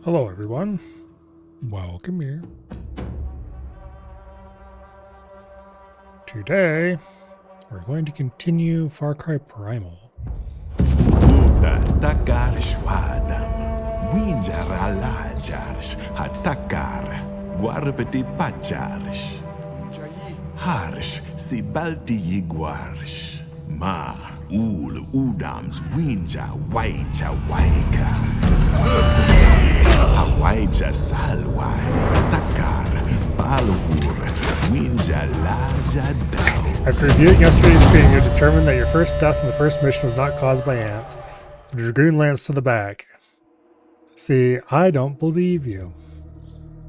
Hello everyone, welcome here. Today, we're going to continue Far Cry Primal. Takar shwadam, winjara lajarish, hatakar, guarpeti pacharish, harish, si balti yiguarish, ma, ul, udams, winja, waija, waika, hawaija, salwai, takar, balhur, winja, laja, dao. After reviewing yesterday's screen, you determined that your first death in the first mission was not caused by ants. The dragoon lance to the back. See, I don't believe you.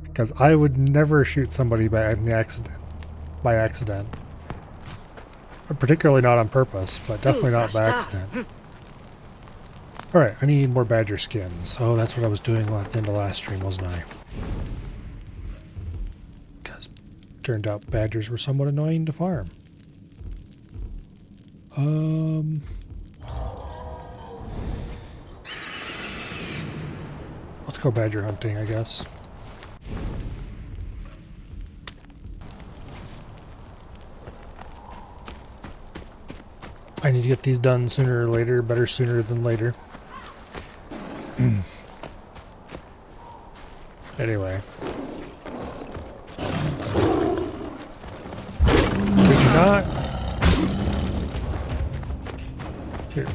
Because I would never shoot somebody by accident. Particularly not on purpose, but definitely not by accident. Alright, I need more badger skins. Oh, that's what I was doing at the end of last stream, wasn't I? Because turned out badgers were somewhat annoying to farm. Let's go badger hunting, I guess. I need to get these done sooner or later, better sooner than later. Anyway. Could you not? Here.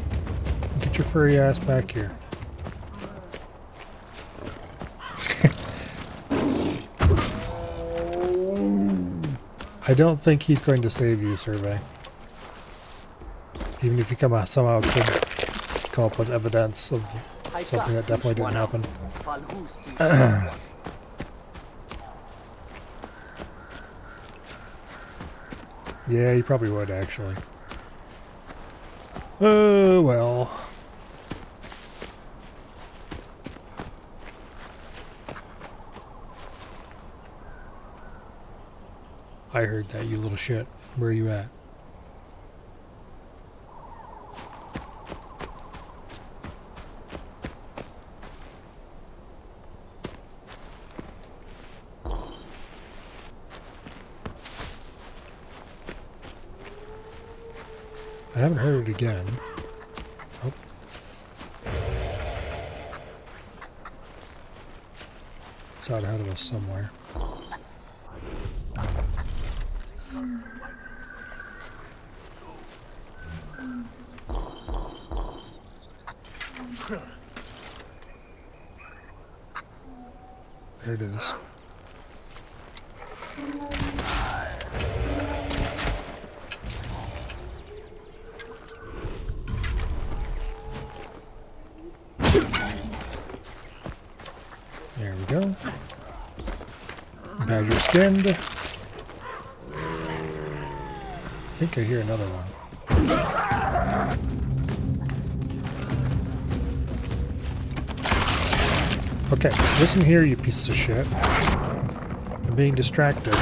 Get your furry ass back here. I don't think he's going to save you, Survey. Even if you somehow could come up with evidence of something that definitely didn't happen. Yeah, you probably would, actually. Oh, well. I heard that, you little shit. Where are you at? I haven't heard it again. Oh. It's out ahead of us somewhere. There it is. There we go. Badger skinned. I think I hear another one. Okay, listen here, you pieces of shit. I'm being distracted.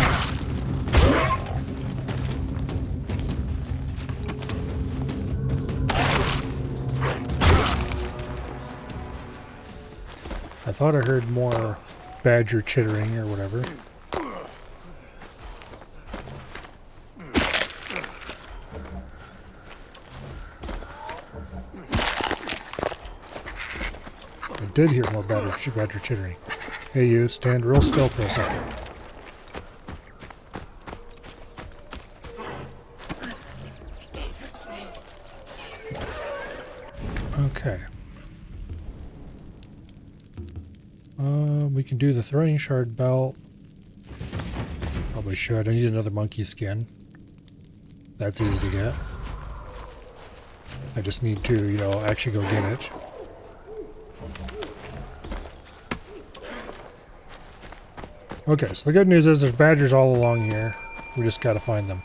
I thought I heard more badger chittering or whatever. I did hear more badger chittering. Hey you, stand real still for a second. Okay. We can do the throwing shard belt. Probably should. I need another monkey skin. That's easy to get. I just need to, actually go get it. Okay, so the good news is there's badgers all along here. We just gotta find them.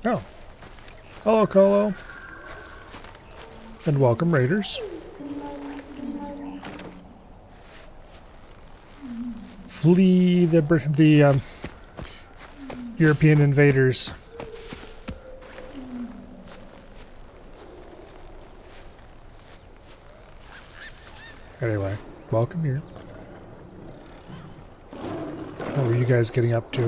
Oh. Hello, Colo. And welcome, Raiders. Flee the European invaders. Anyway, welcome here. What were you guys getting up to?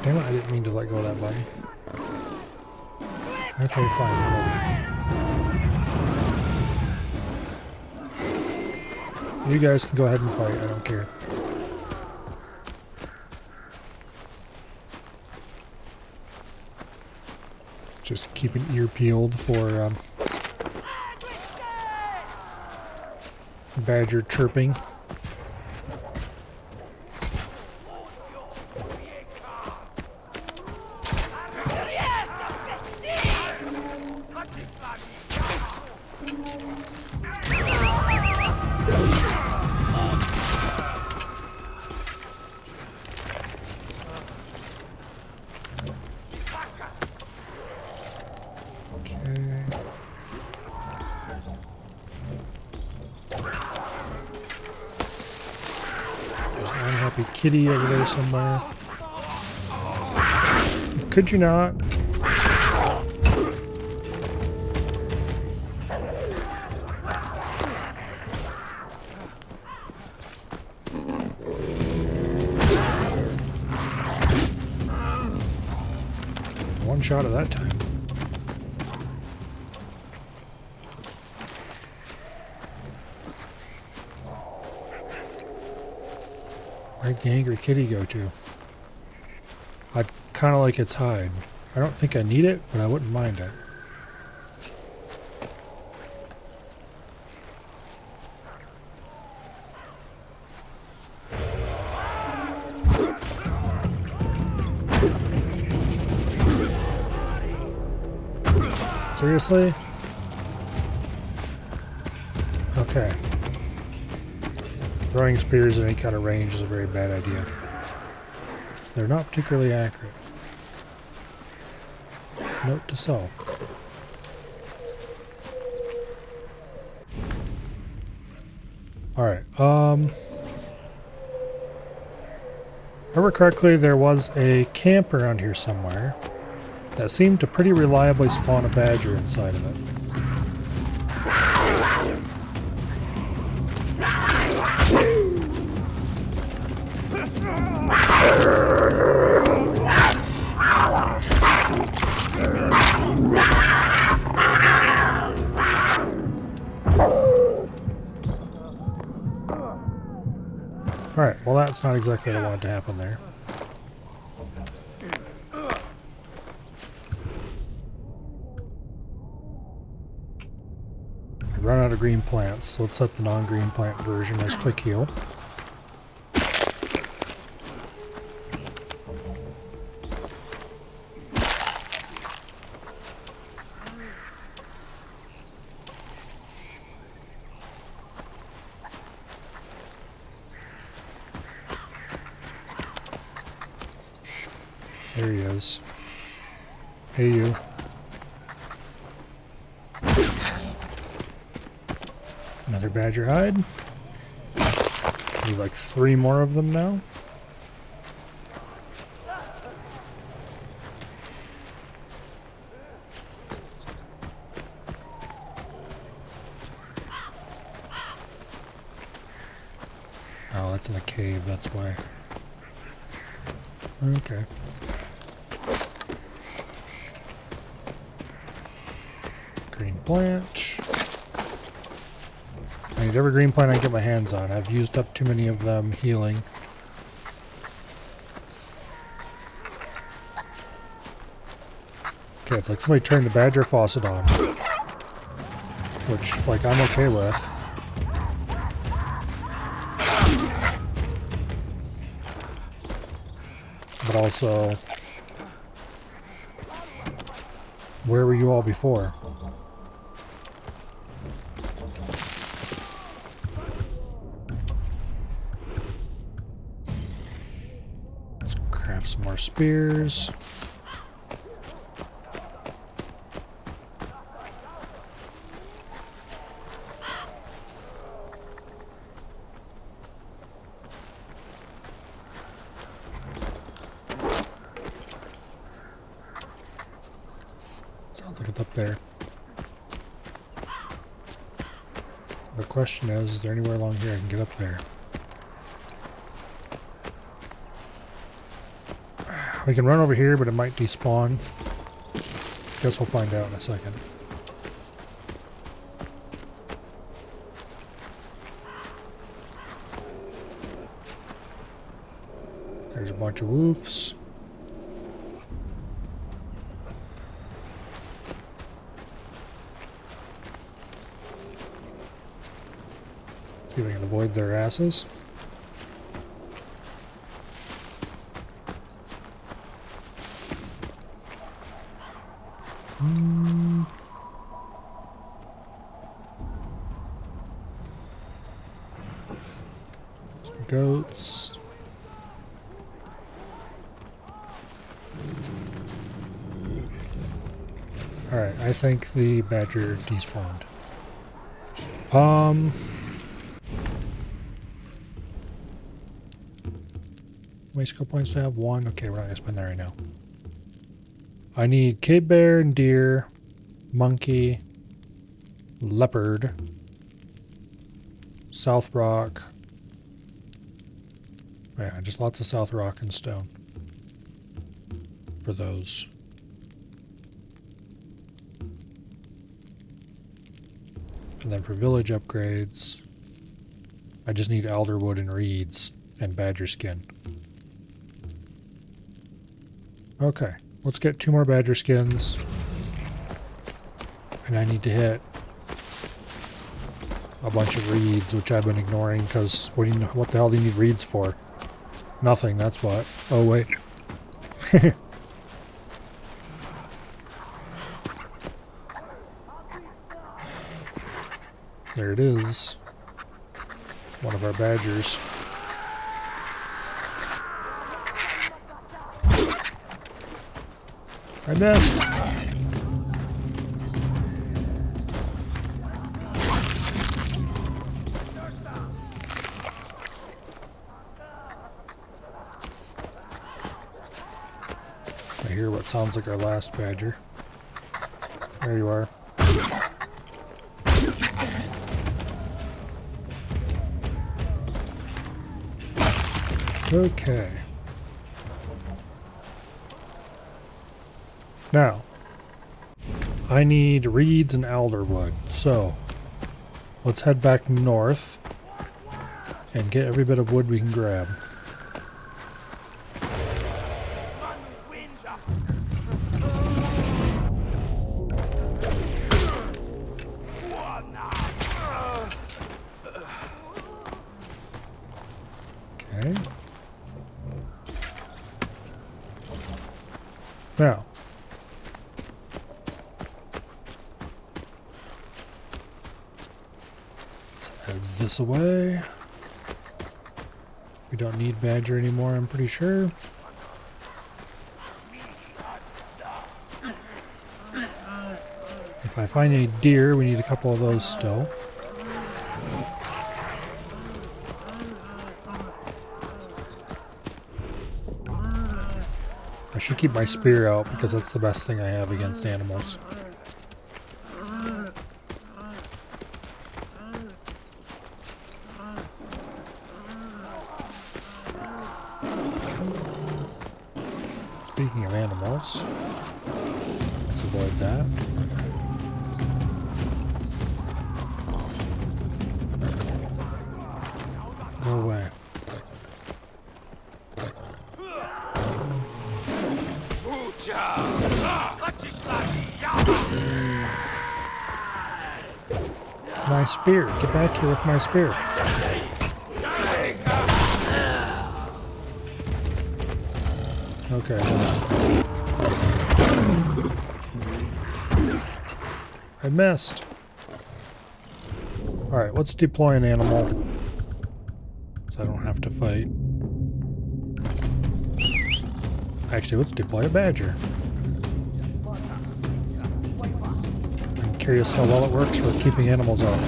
Damn it, I didn't mean to let go of that button. Okay, fine, whatever. You guys can go ahead and fight, I don't care. Just keep an ear peeled for badger chirping. Kitty over there somewhere. Could you not? One shot of that time. Where'd the angry kitty go to? I'd kind of like its hide. I don't think I need it, but I wouldn't mind it. Seriously? Okay. Throwing spears at any kind of range is a very bad idea. They're not particularly accurate. Note to self. Alright, if I remember correctly, there was a camp around here somewhere that seemed to pretty reliably spawn a badger inside of it. Alright, well that's not exactly what I wanted to happen there. I run out of green plants, so let's set the non-green plant version as quick heal. There he is. Hey, you. Another badger hide. Need like 3 more of them now. Oh, that's in a cave, that's why. Okay. Green plant. I need every green plant I can get my hands on. I've used up too many of them healing. Okay, it's like somebody turned the badger faucet on. Which, like, I'm okay with. But also, where were you all before? Let's craft some more spears. Looks like it's up there. The question is there anywhere along here I can get up there? We can run over here, but it might despawn. Guess we'll find out in a second. There's a bunch of woofs. See if I can avoid their asses. Some goats. Alright, I think the badger despawned. Waste skill points to have 1. Okay, we're not gonna spend that right now. I need cave bear and deer, monkey, leopard, south rock. Yeah, just lots of south rock and stone for those. And then for village upgrades, I just need alderwood and reeds and badger skin. Okay, let's get 2 more badger skins. And I need to hit a bunch of reeds, which I've been ignoring because what the hell do you need reeds for? Nothing, that's what. Oh, wait. There it is. One of our badgers. I missed. I hear what sounds like our last badger. There you are. Okay. Now, I need reeds and alderwood, so let's head back north and get every bit of wood we can grab. Okay. Now, let's head this away. We don't need badger anymore, I'm pretty sure. If I find any deer, we need a couple of those still. I should keep my spear out because that's the best thing I have against animals. Speaking of animals, let's avoid that. Go away. My spear. Get back here with my spear. Okay. I missed. Alright, let's deploy an animal. So I don't have to fight. Actually, let's deploy a badger. I'm curious how well it works for keeping animals off me.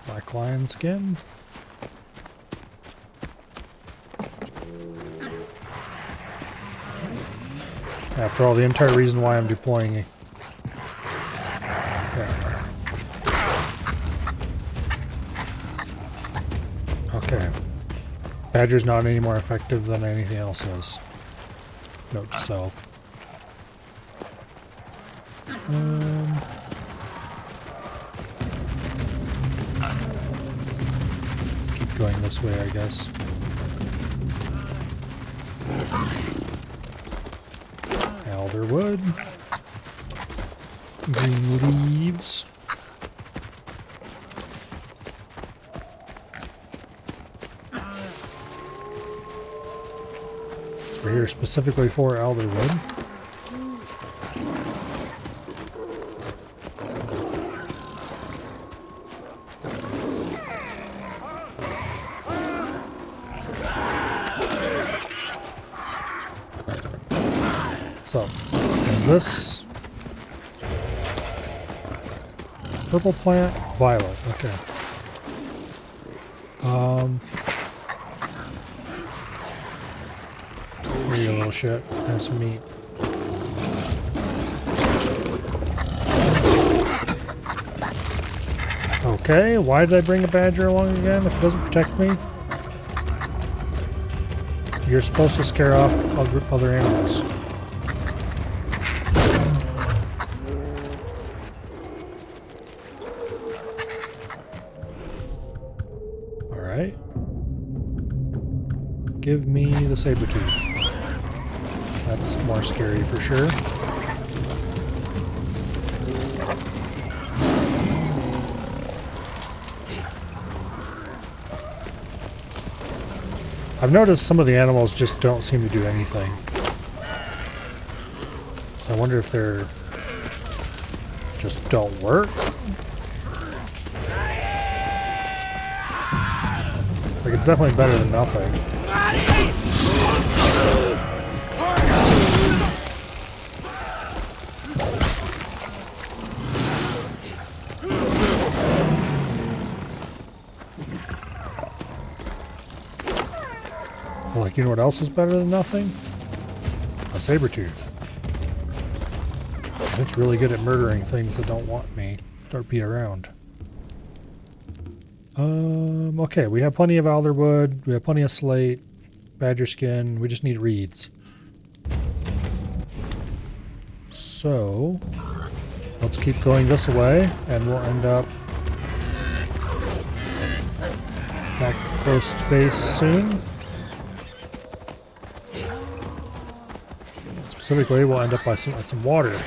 Black lion skin. After all, the entire reason why I'm deploying it. Yeah. Okay. Badger's not any more effective than anything else is. Note to self. Let's keep going this way, I guess. Alderwood. Green leaves. So we're here specifically for alderwood. So, is this purple plant? Violet, okay. Here you go, little shit. Have some meat. Okay, why did I bring a badger along again if it doesn't protect me? You're supposed to scare off other animals. Alright. Give me the saber-tooth. That's more scary for sure. I've noticed some of the animals just don't seem to do anything. So I wonder if they're just don't work. Like, it's definitely better than nothing. Like, you know what else is better than nothing? A saber-tooth. It's really good at murdering things that don't want me or be around. Okay, we have plenty of alderwood, we have plenty of slate, badger skin, we just need reeds. So, let's keep going this way, and we'll end up back close to base soon. Specifically, we'll end up by some water.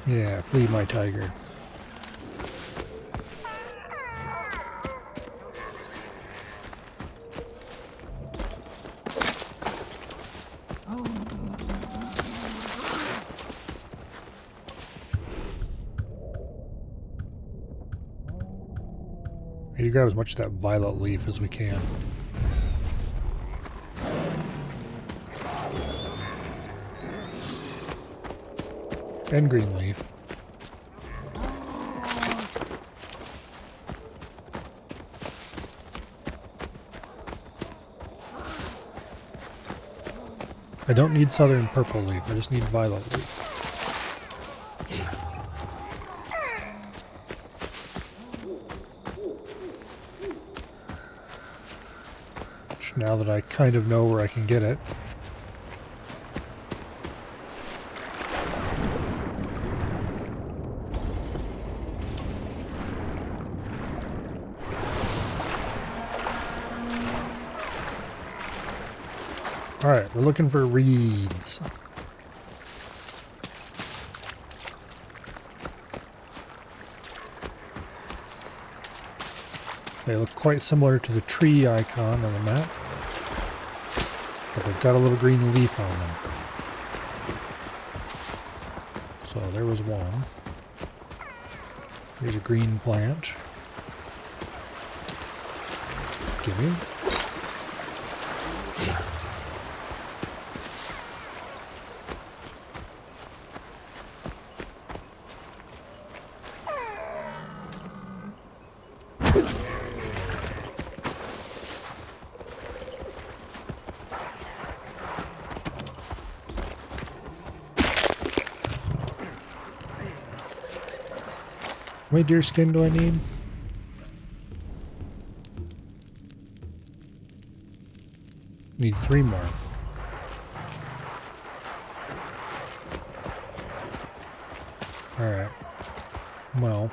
Yeah, flee my tiger. We need to grab as much of that violet leaf as we can. And green leaf. I don't need southern purple leaf, I just need violet leaf. Which, now that I kind of know where I can get it. Alright, we're looking for reeds. They look quite similar to the tree icon on the map, but they've got a little green leaf on them. So there was one. Here's a green plant. Gimme. many deer skin do I need? Need 3 more. Alright. Well.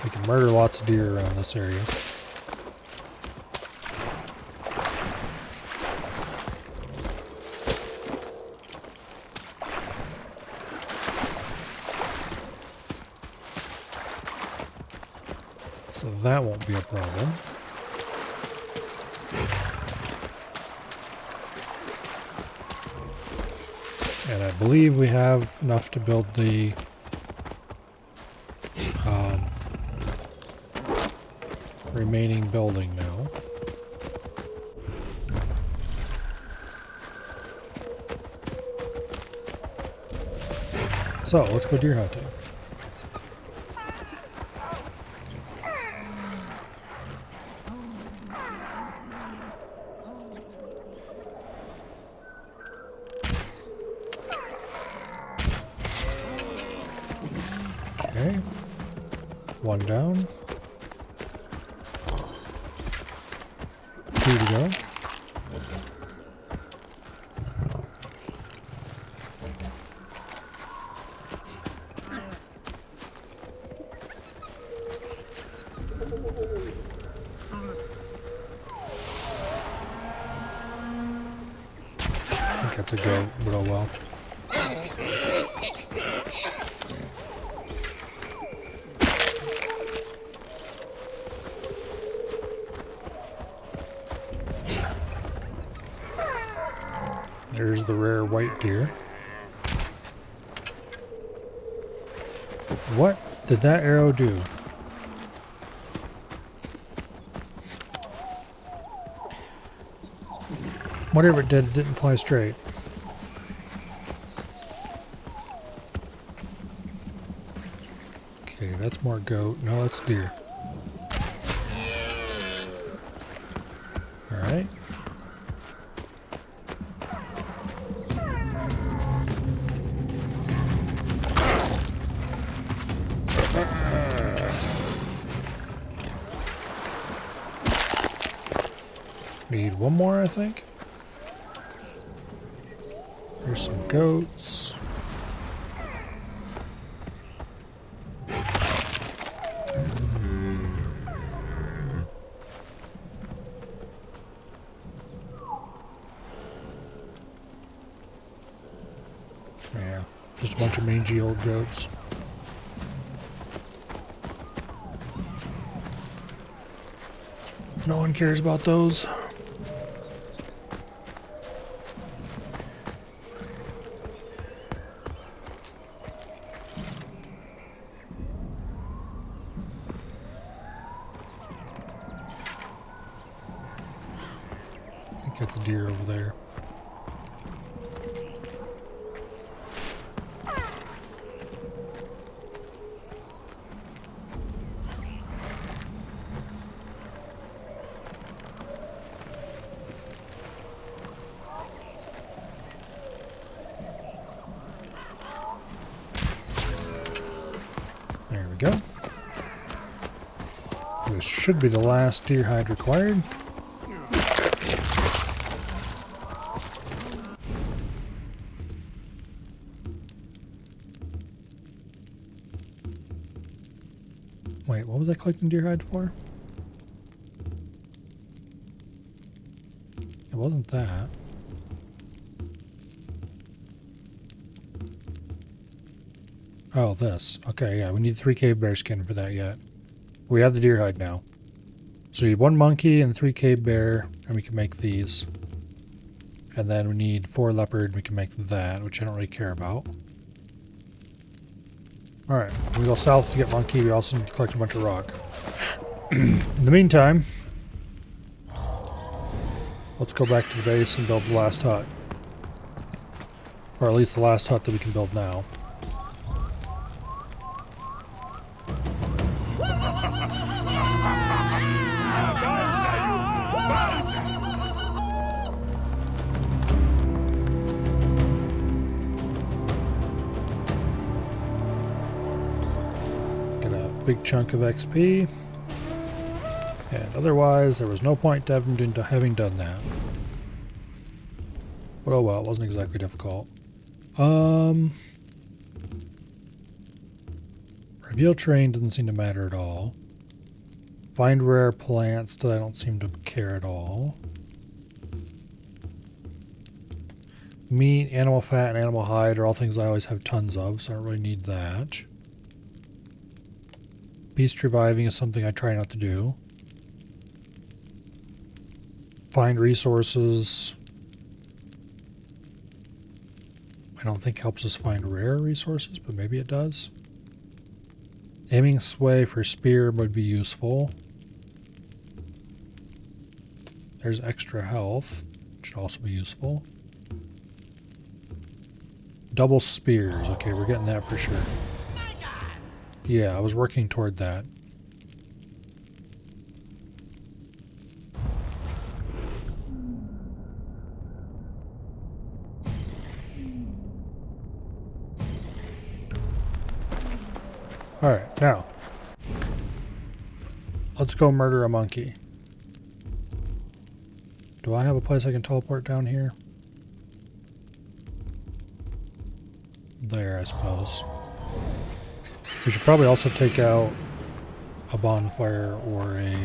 We can murder lots of deer around this area. So that won't be a problem. And I believe we have enough to build the remaining building now. So let's go deer hunting. Okay, 1 down. 2 to go. I think that's a goat, but oh well. There's the rare white deer. What did that arrow do? Whatever it did, it didn't fly straight. Okay, that's more goat. No, that's deer. Alright. Need 1 more, I think. There's some goats. Yeah, just a bunch of mangy old goats. No one cares about those. I think that's a deer over there. There we go. This should be the last deer hide required. Wait, what was I collecting deer hide for? It wasn't that. Oh, this. Okay, yeah, we need 3 cave bear skin for that yet. We have the deer hide now. So we need 1 monkey and 3 cave bear, and we can make these. And then we need 4 leopard, and we can make that, which I don't really care about. Alright, when we go south to get monkey, we also need to collect a bunch of rock. In the meantime, let's go back to the base and build the last hut. Or at least the last hut that we can build now. big chunk of XP. And otherwise, there was no point to having done that. But oh well, it wasn't exactly difficult. Reveal terrain doesn't seem to matter at all. Find rare plants that I don't seem to care at all. Meat, animal fat, and animal hide are all things I always have tons of, so I don't really need that. Beast reviving is something I try not to do. Find resources. I don't think helps us find rare resources, but maybe it does. Aiming sway for spear would be useful. There's extra health, which should also be useful. Double spears. Okay, we're getting that for sure. Yeah, I was working toward that. Alright, now. Let's go murder a monkey. Do I have a place I can teleport down here? There, I suppose. We should probably also take out a bonfire or a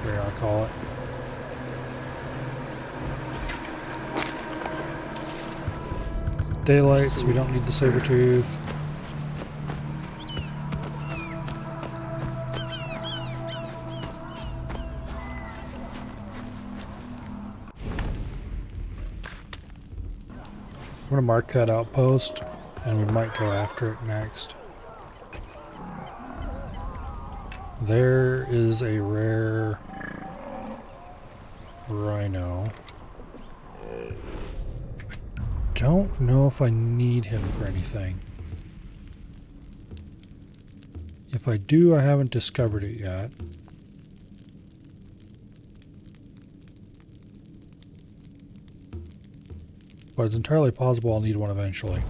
where I call it. It's daylight, so we don't need the saber tooth. I'm going to mark that outpost, and we might go after it next. There is a rare rhino. I don't know if I need him for anything. If I do, I haven't discovered it yet. But it's entirely possible I'll need one eventually.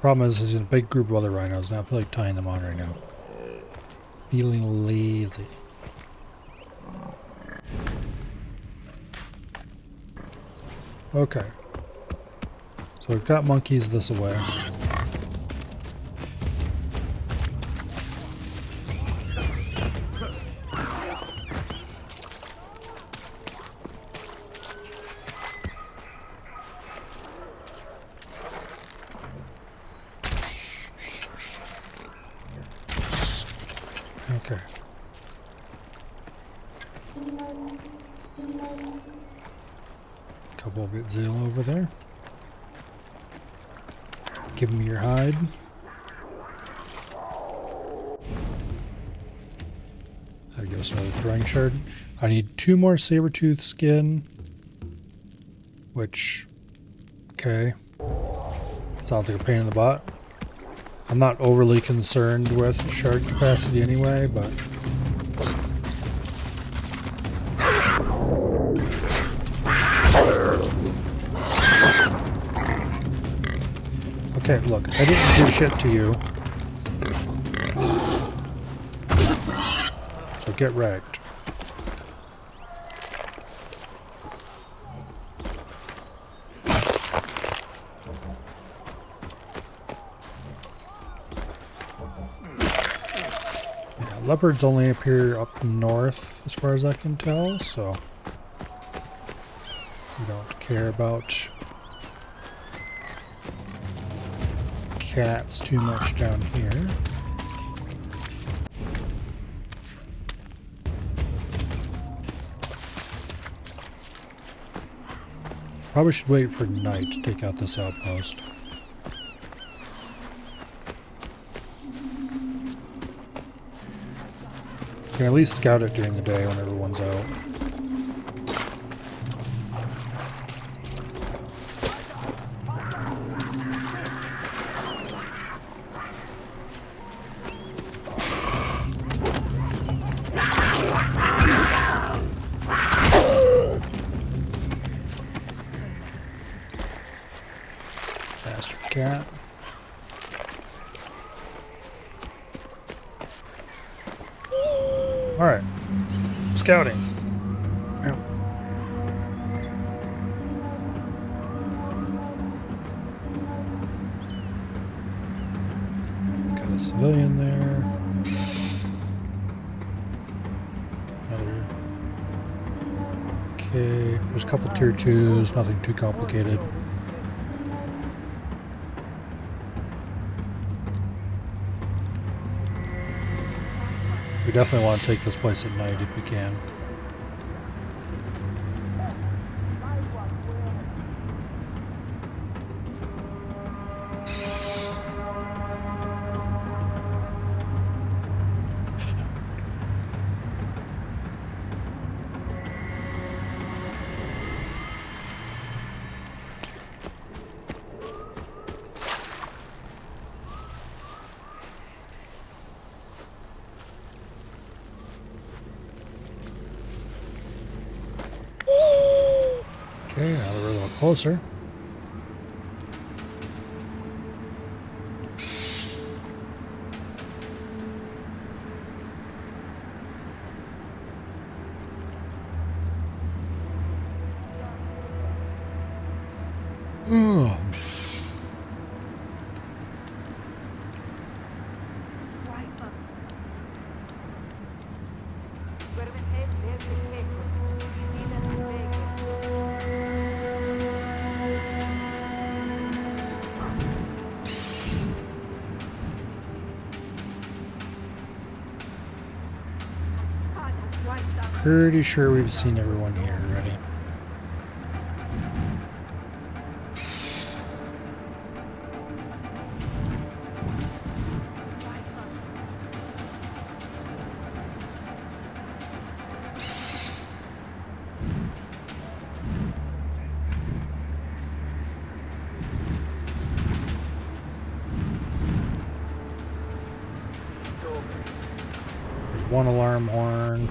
Problem is, he's in a big group of other rhinos, and I feel like tying them on right now. Feeling lazy. Okay. So we've got monkeys this way. Okay. Couple of bit zeal over there. Give me your hide. I guess another throwing shard. I need 2 more saber-tooth skin. Which, okay. Sounds like a pain in the butt. I'm not overly concerned with shard capacity anyway, but... Okay, look, I didn't do shit to you. So get wrecked. Leopards only appear up north, as far as I can tell, so we don't care about cats too much down here. Probably should wait for night to take out this outpost. You can at least scout it during the day when everyone's out. look at. Alright. Scouting. Yep. Got a civilian there. Another. Okay. There's a couple tier 2s, nothing too complicated. We definitely want to take this place at night if we can. Okay, now that we're a little closer. Ugh. Pretty sure we've seen everyone here already. There's one alarm horn.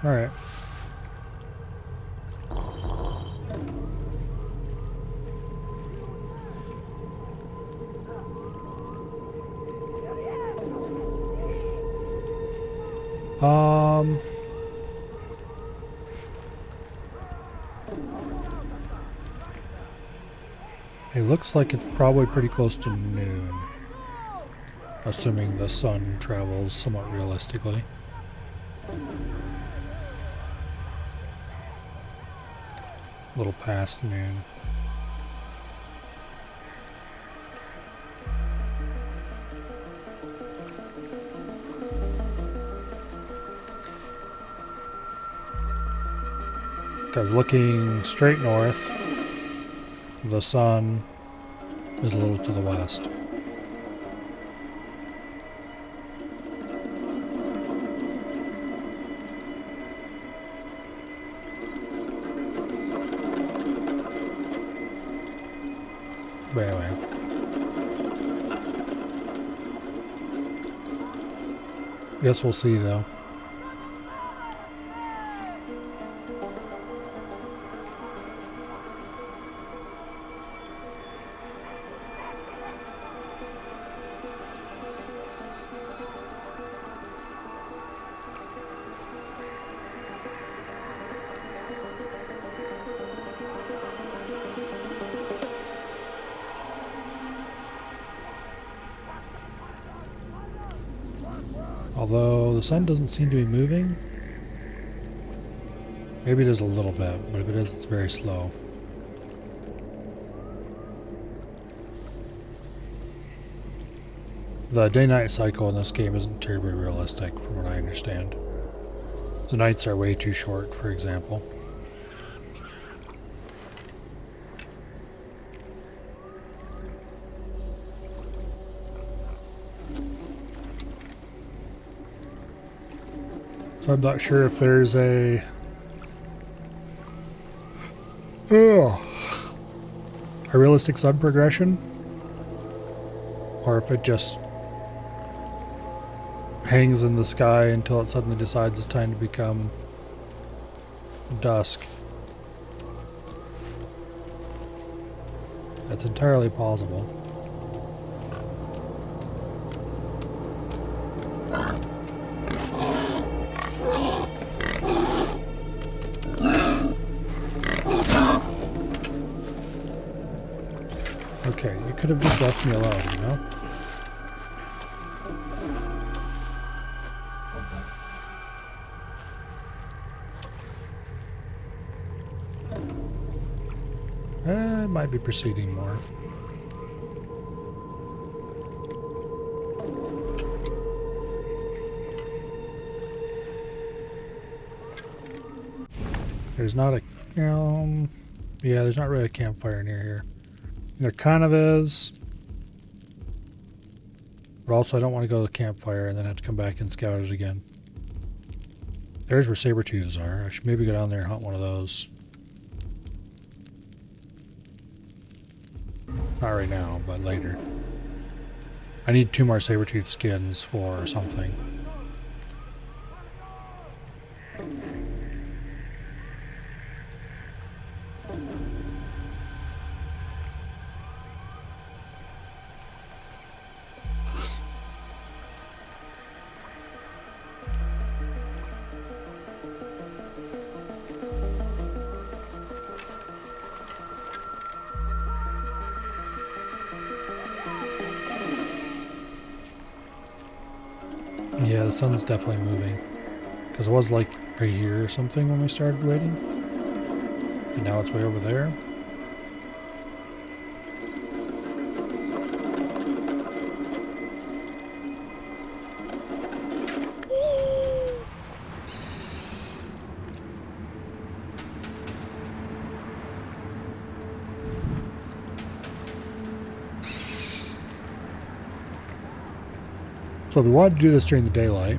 All right. It looks like it's probably pretty close to noon, assuming the sun travels somewhat realistically. A little past noon. Because looking straight north, the sun is a little to the west. But anyway. Guess we'll see though. Although the sun doesn't seem to be moving. Maybe it is a little bit, but if it is, it's very slow. The day-night cycle in this game isn't terribly realistic from what I understand. The nights are way too short, for example. So I'm not sure if there's a realistic sun progression, or if it just hangs in the sky until it suddenly decides it's time to become dusk. That's entirely plausible. Okay, you could have just left me alone, you know? I might be proceeding more. There's not a, yeah, there's not really a campfire near here. There kind of is. But also I don't want to go to the campfire and then have to come back and scout it again. There's where saber-tooths are. I should maybe go down there and hunt one of those. Not right now, but later. I need 2 more saber-tooth skins for something. Yeah, the sun's definitely moving. Because it was like right here or something when we started waiting. And now it's way over there. So if we wanted to do this during the daylight,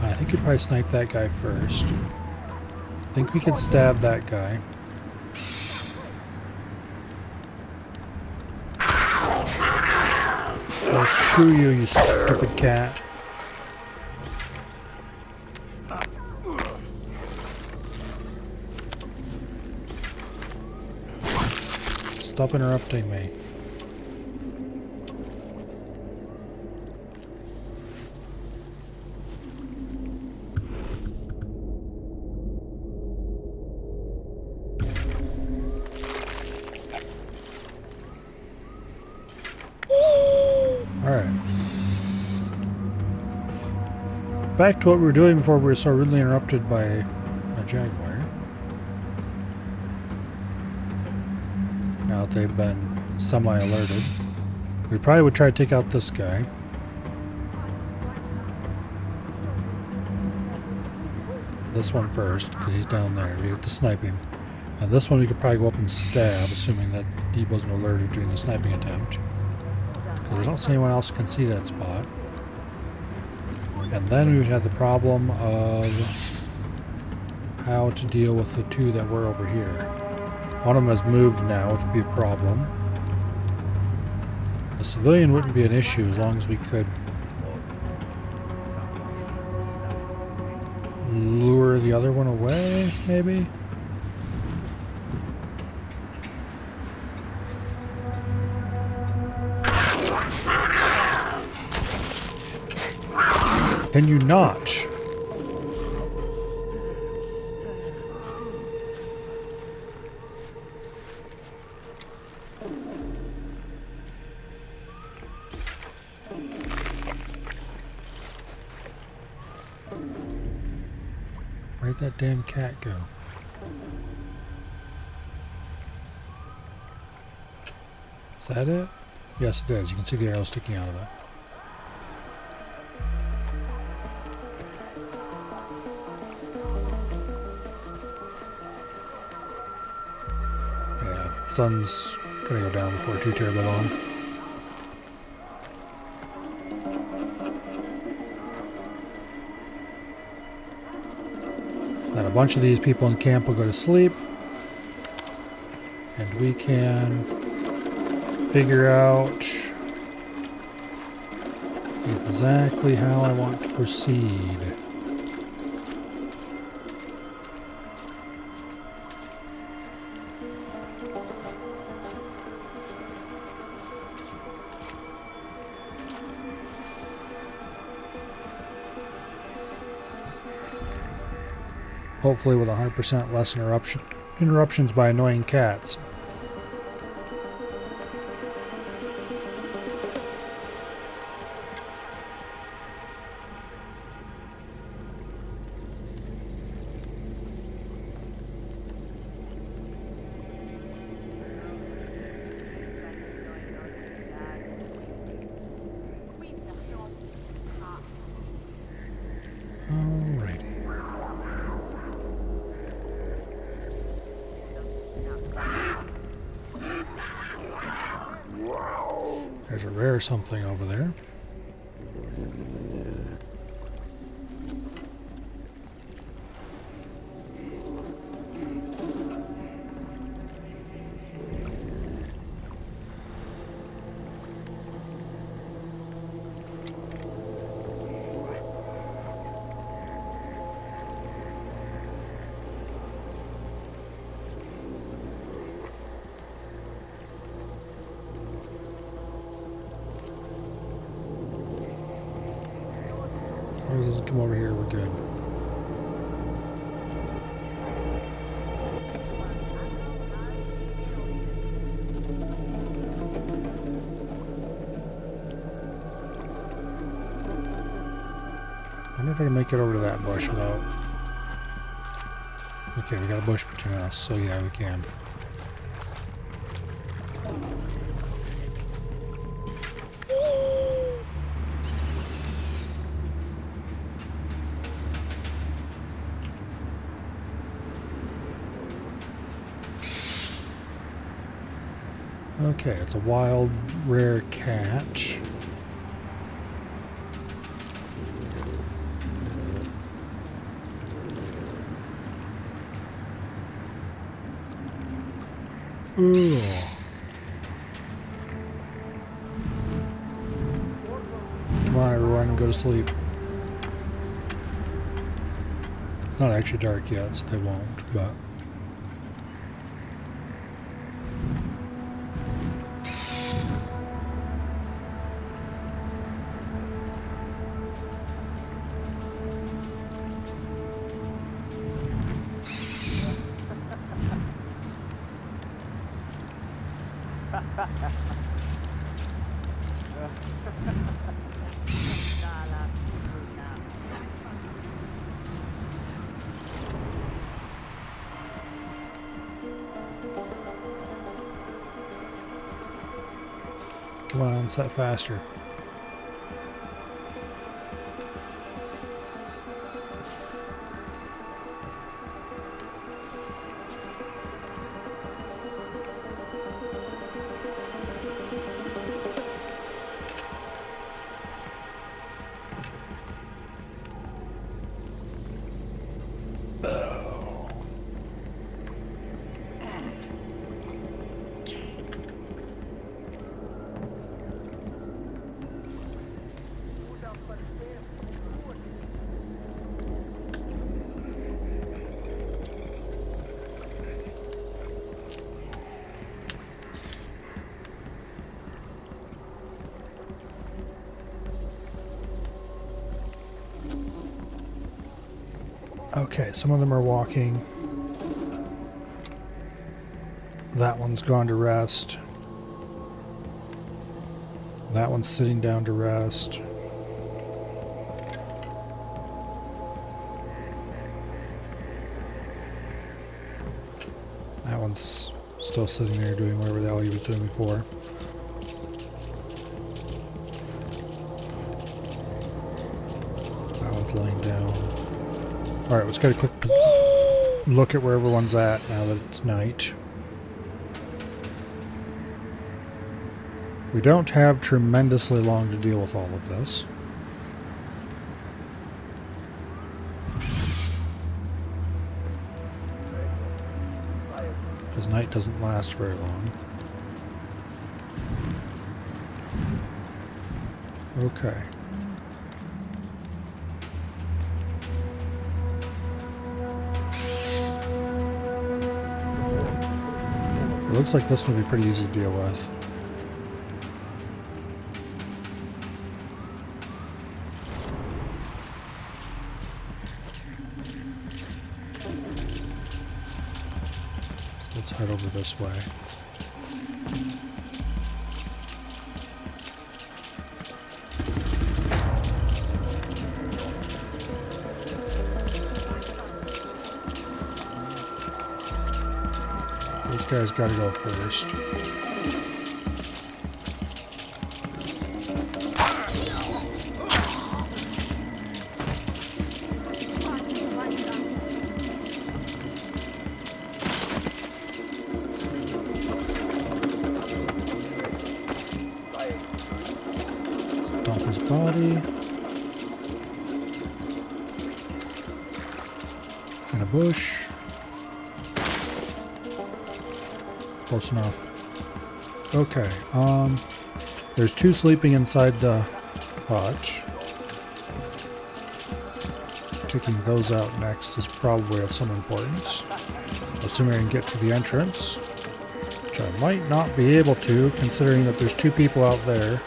I think you'd probably snipe that guy first. I think we could stab that guy. Oh, screw you, you stupid cat. Stop interrupting me. Back to what we were doing before we were so rudely interrupted by a jaguar. Now that they've been semi-alerted, we probably would try to take out this guy. This one first, because he's down there. We have to snipe him. And this one we could probably go up and stab, assuming that he wasn't alerted during the sniping attempt. Because I don't see anyone else who can see that spot. And then we would have the problem of how to deal with the 2 that were over here. One of them has moved now, which would be a problem. The civilian wouldn't be an issue as long as we could lure the other one away, maybe? Can you not? Where'd that damn cat go? Is that it? Yes, it is. You can see the arrow sticking out of it. Sun's gonna go down before too terribly long. Then a bunch of these people in camp will go to sleep. And we can figure out exactly how I want to proceed. Hopefully with 100% less interruptions by annoying cats. Alrighty. There's a rare something over there. As long as it doesn't come over here, we're good. I wonder if I can make it over to that bush without... Okay, we got a bush between us, so yeah, we can. Okay, it's a wild, rare cat. Ooh. Come on, everyone, go to sleep. It's not actually dark yet, so they won't, but... Come on, set faster. Okay, some of them are walking. That one's gone to rest. That one's sitting down to rest. That one's still sitting there doing whatever the hell he was doing before. That one's laying down. Alright, let's get a quick look at where everyone's at now that it's night. We don't have tremendously long to deal with all of this. Because night doesn't last very long. Okay. It looks like this will be pretty easy to deal with. So let's head over this way. This guy's got to go first. Let's dump his body. In a bush. Close enough. Okay, there's two sleeping inside the hutch. Taking those out next is probably of some importance. Assuming I can get to the entrance, which I might not be able to, considering that there's two people out there.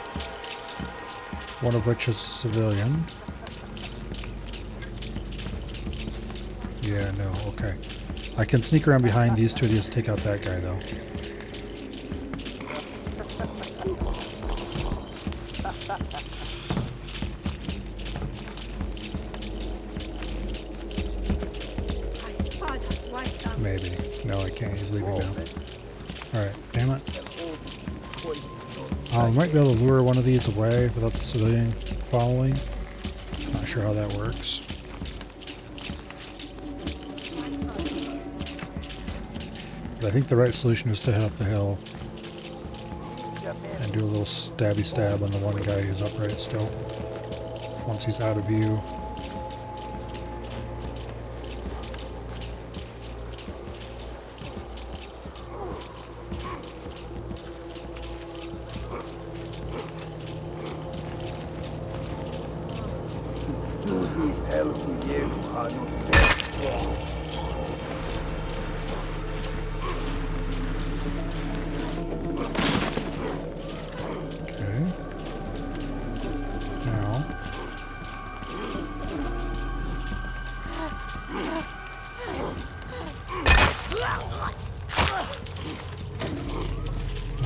One of which is a civilian. Yeah, no, okay. I can sneak around behind these two to just take out that guy, though. Maybe. No, I can't. He's leaving now. Alright, damn it. I might be able to lure one of these away without the civilian following. Not sure how that works. But I think the right solution is to head up the hill and do a little stabby stab on the one guy who's upright still. Once he's out of view.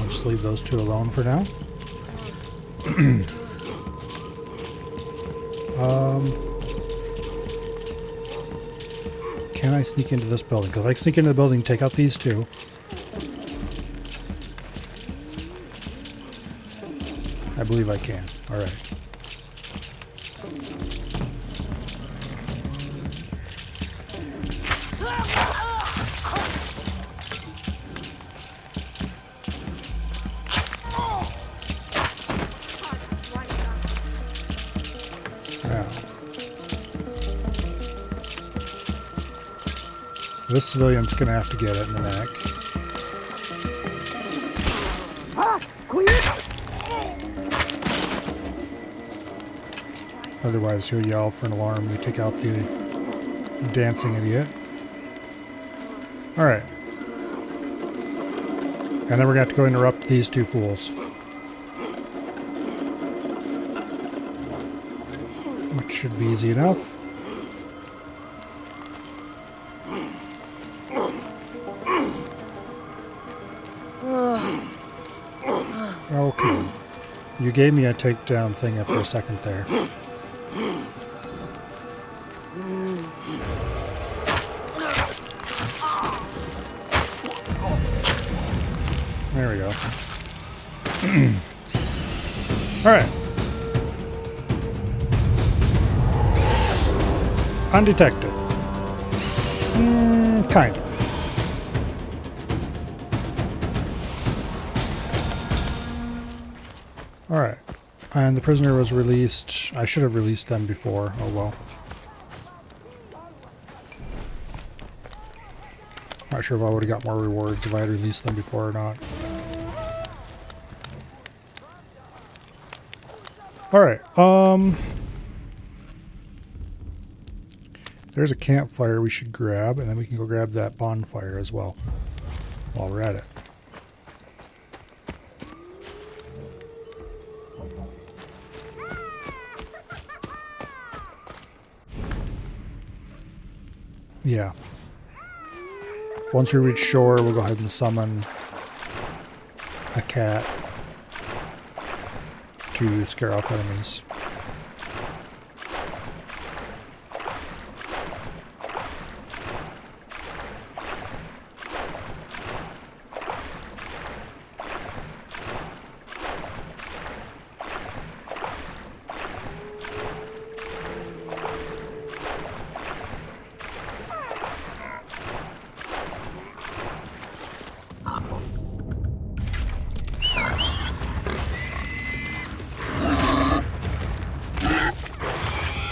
Just leave those two alone for now. Can I sneak into this building? Because if I sneak into the building, take out these two. I believe I can. Alright. This civilian's gonna have to get it in the neck. Otherwise he'll yell for an alarm and we take out the dancing idiot. Alright. And then we're gonna have to go interrupt these two fools. Which should be easy enough. Okay. You gave me a takedown thing for a second there. There we go. Alright. Undetected. Kind of. Alright. And the prisoner was released. I should have released them before. Oh well. Not sure if I would have got more rewards if I had released them before or not. Alright, there's a campfire we should grab, and then we can go grab that bonfire as well while we're at it. Yeah. Once we reach shore, we'll go ahead and summon a cat to scare off enemies.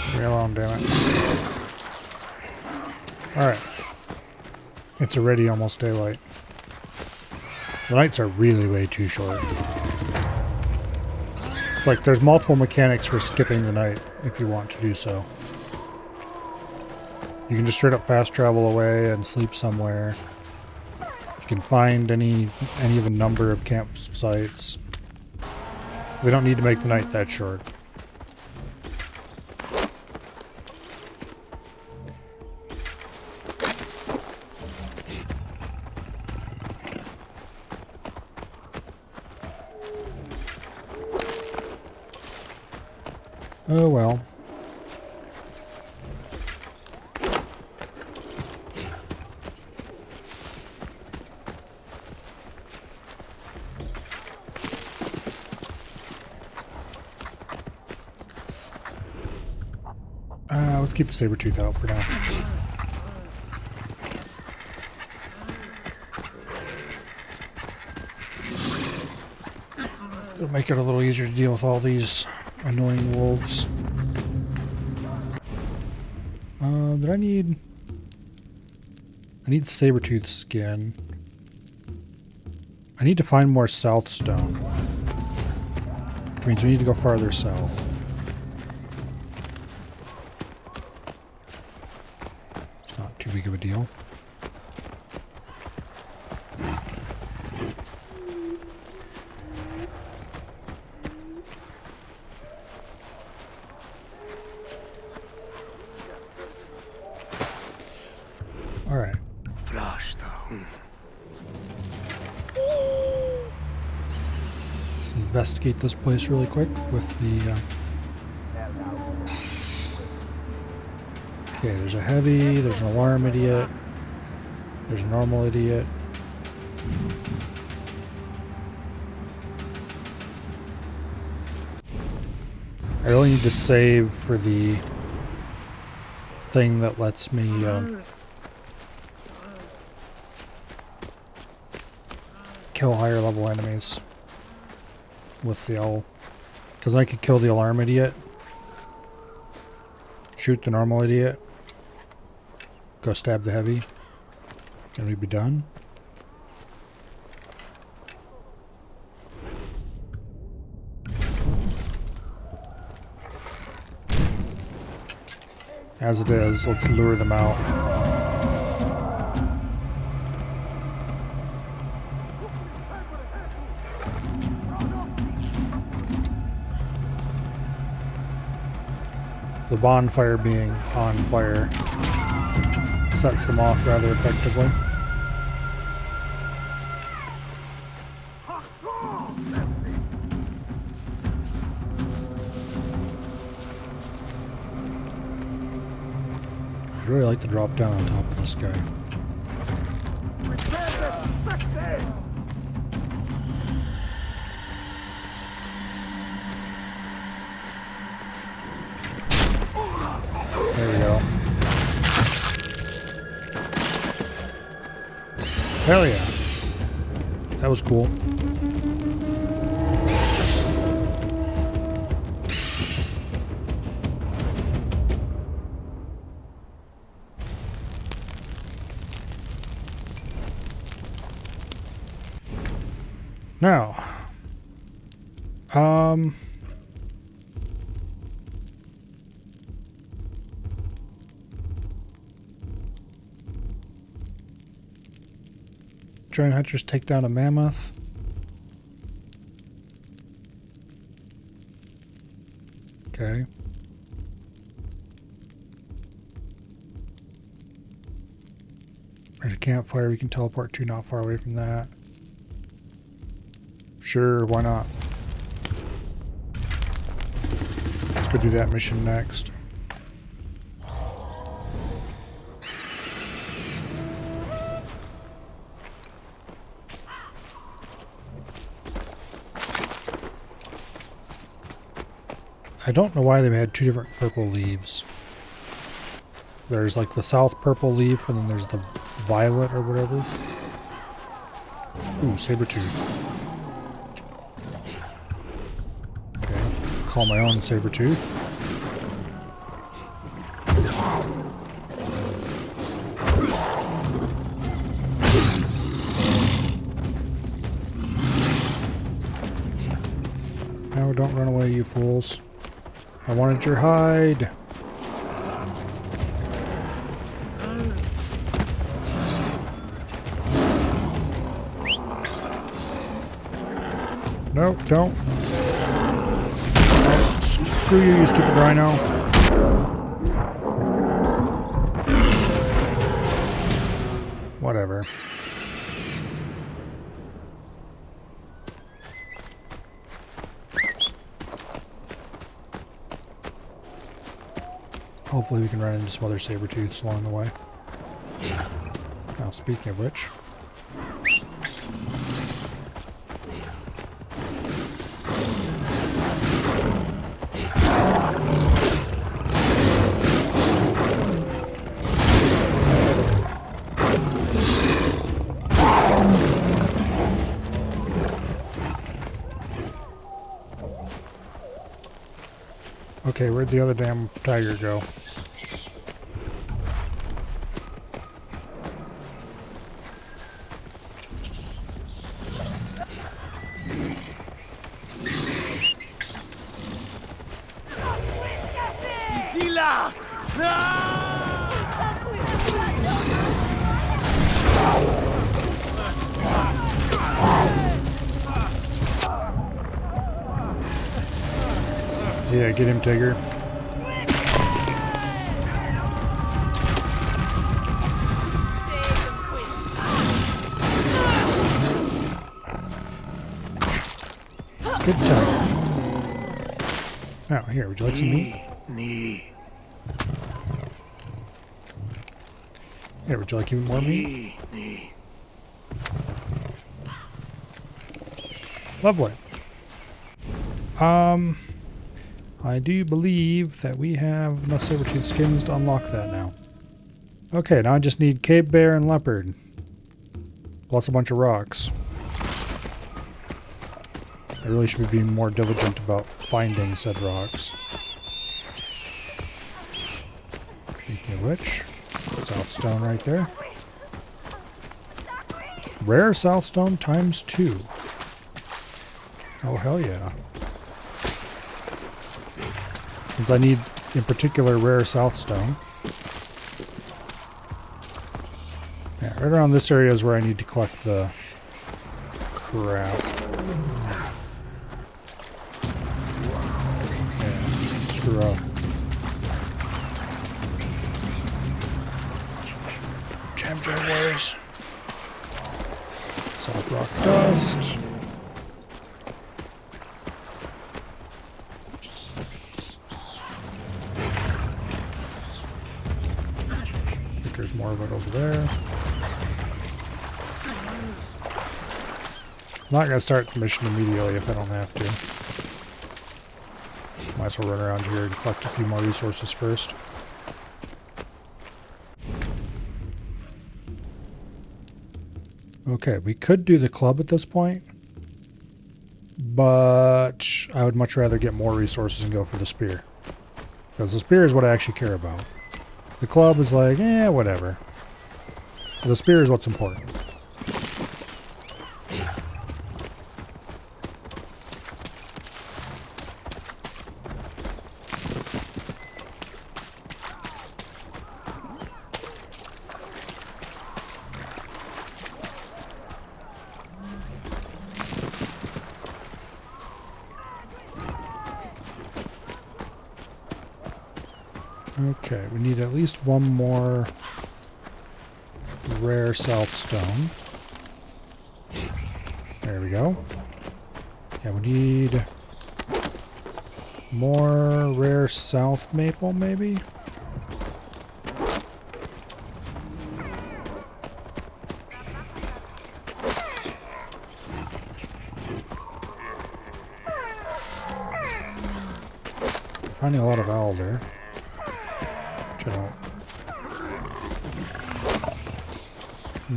Leave me alone, damn it. Alright. It's already almost daylight. The nights are really way too short. It's like there's multiple mechanics for skipping the night if you want to do so. You can just straight up fast travel away and sleep somewhere. You can find any of a number of campsites. We don't need to make the night that short. Oh well. Let's keep the saber-tooth out for now. It'll make it a little easier to deal with all these annoying wolves. Did I need... I need saber-tooth skin. I need to find more south stone. Which means we need to go farther south. It's not too big of a deal. Alright. Let's investigate this place really quick with the... Okay, there's a heavy, there's an alarm idiot, there's a normal idiot. I really need to save for the thing that lets me... kill higher level enemies with the owl, because I could kill the alarm idiot, shoot the normal idiot, go stab the heavy, and we'd be done. As it is, let's lure them out. The bonfire being on fire sets them off rather effectively. I'd really like to drop down on top of this guy. There we go. Hell yeah. That was cool. Now, giant hunters take down a mammoth. Okay. campfire we can teleport to not far away from that. Sure, why not? Let's go do that mission next. I don't know why they had two different purple leaves. There's like the south purple leaf, and then there's the violet or whatever. Ooh, saber-tooth. Okay, let's call my own saber-tooth. No, don't run away, you fools. I wanted your hide. No, don't. Oh, screw you, you stupid rhino. Whatever. Hopefully we can run into some other saber-tooths along the way. Now, speaking of which... Okay, where'd the other damn tiger go? Yeah, get him, Tigger. Good time. Now, here, would you like some meat? Here, would you like even more meat? Lovely. I do believe that we have enough saber-tooth skins to unlock that now. Okay, now I just need cave bear and leopard. Plus a bunch of rocks. I really should be being more diligent about finding said rocks. Speaking of which, southstone right there. Rare southstone times 2. Oh, hell yeah. Since I need, in particular, rare southstone. Yeah, right around this area is where I need to collect the crap. Yeah, screw off. Jam Jaguars. South rock dust. There's more of it over there. I'm not going to start the mission immediately if I don't have to. Might as well run around here and collect a few more resources first. Okay, we could do the club at this point, but I would much rather get more resources and go for the spear. Because the spear is what I actually care about. The club is like, eh, whatever. The spear is what's important. Okay, we need at least one more rare south stone. There we go. Yeah, we need more rare south maple, maybe? Finding a lot of alder, which I don't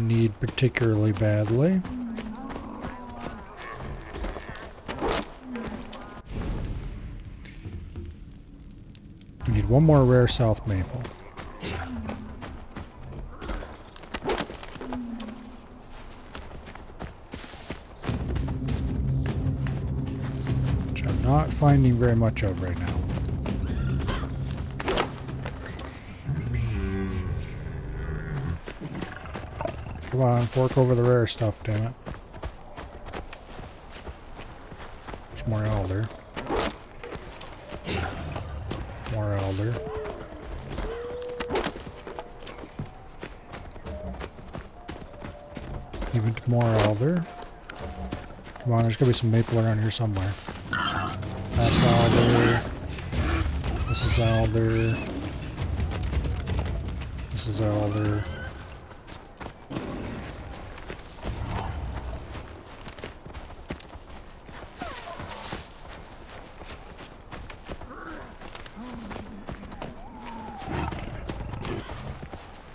need particularly badly. We need one more rare south maple. Which I'm not finding very much of right now. Come on, fork over the rare stuff, damn it. There's more alder. More alder. Even more alder. Come on, there's gotta be some maple around here somewhere. That's alder. This is alder. This is alder.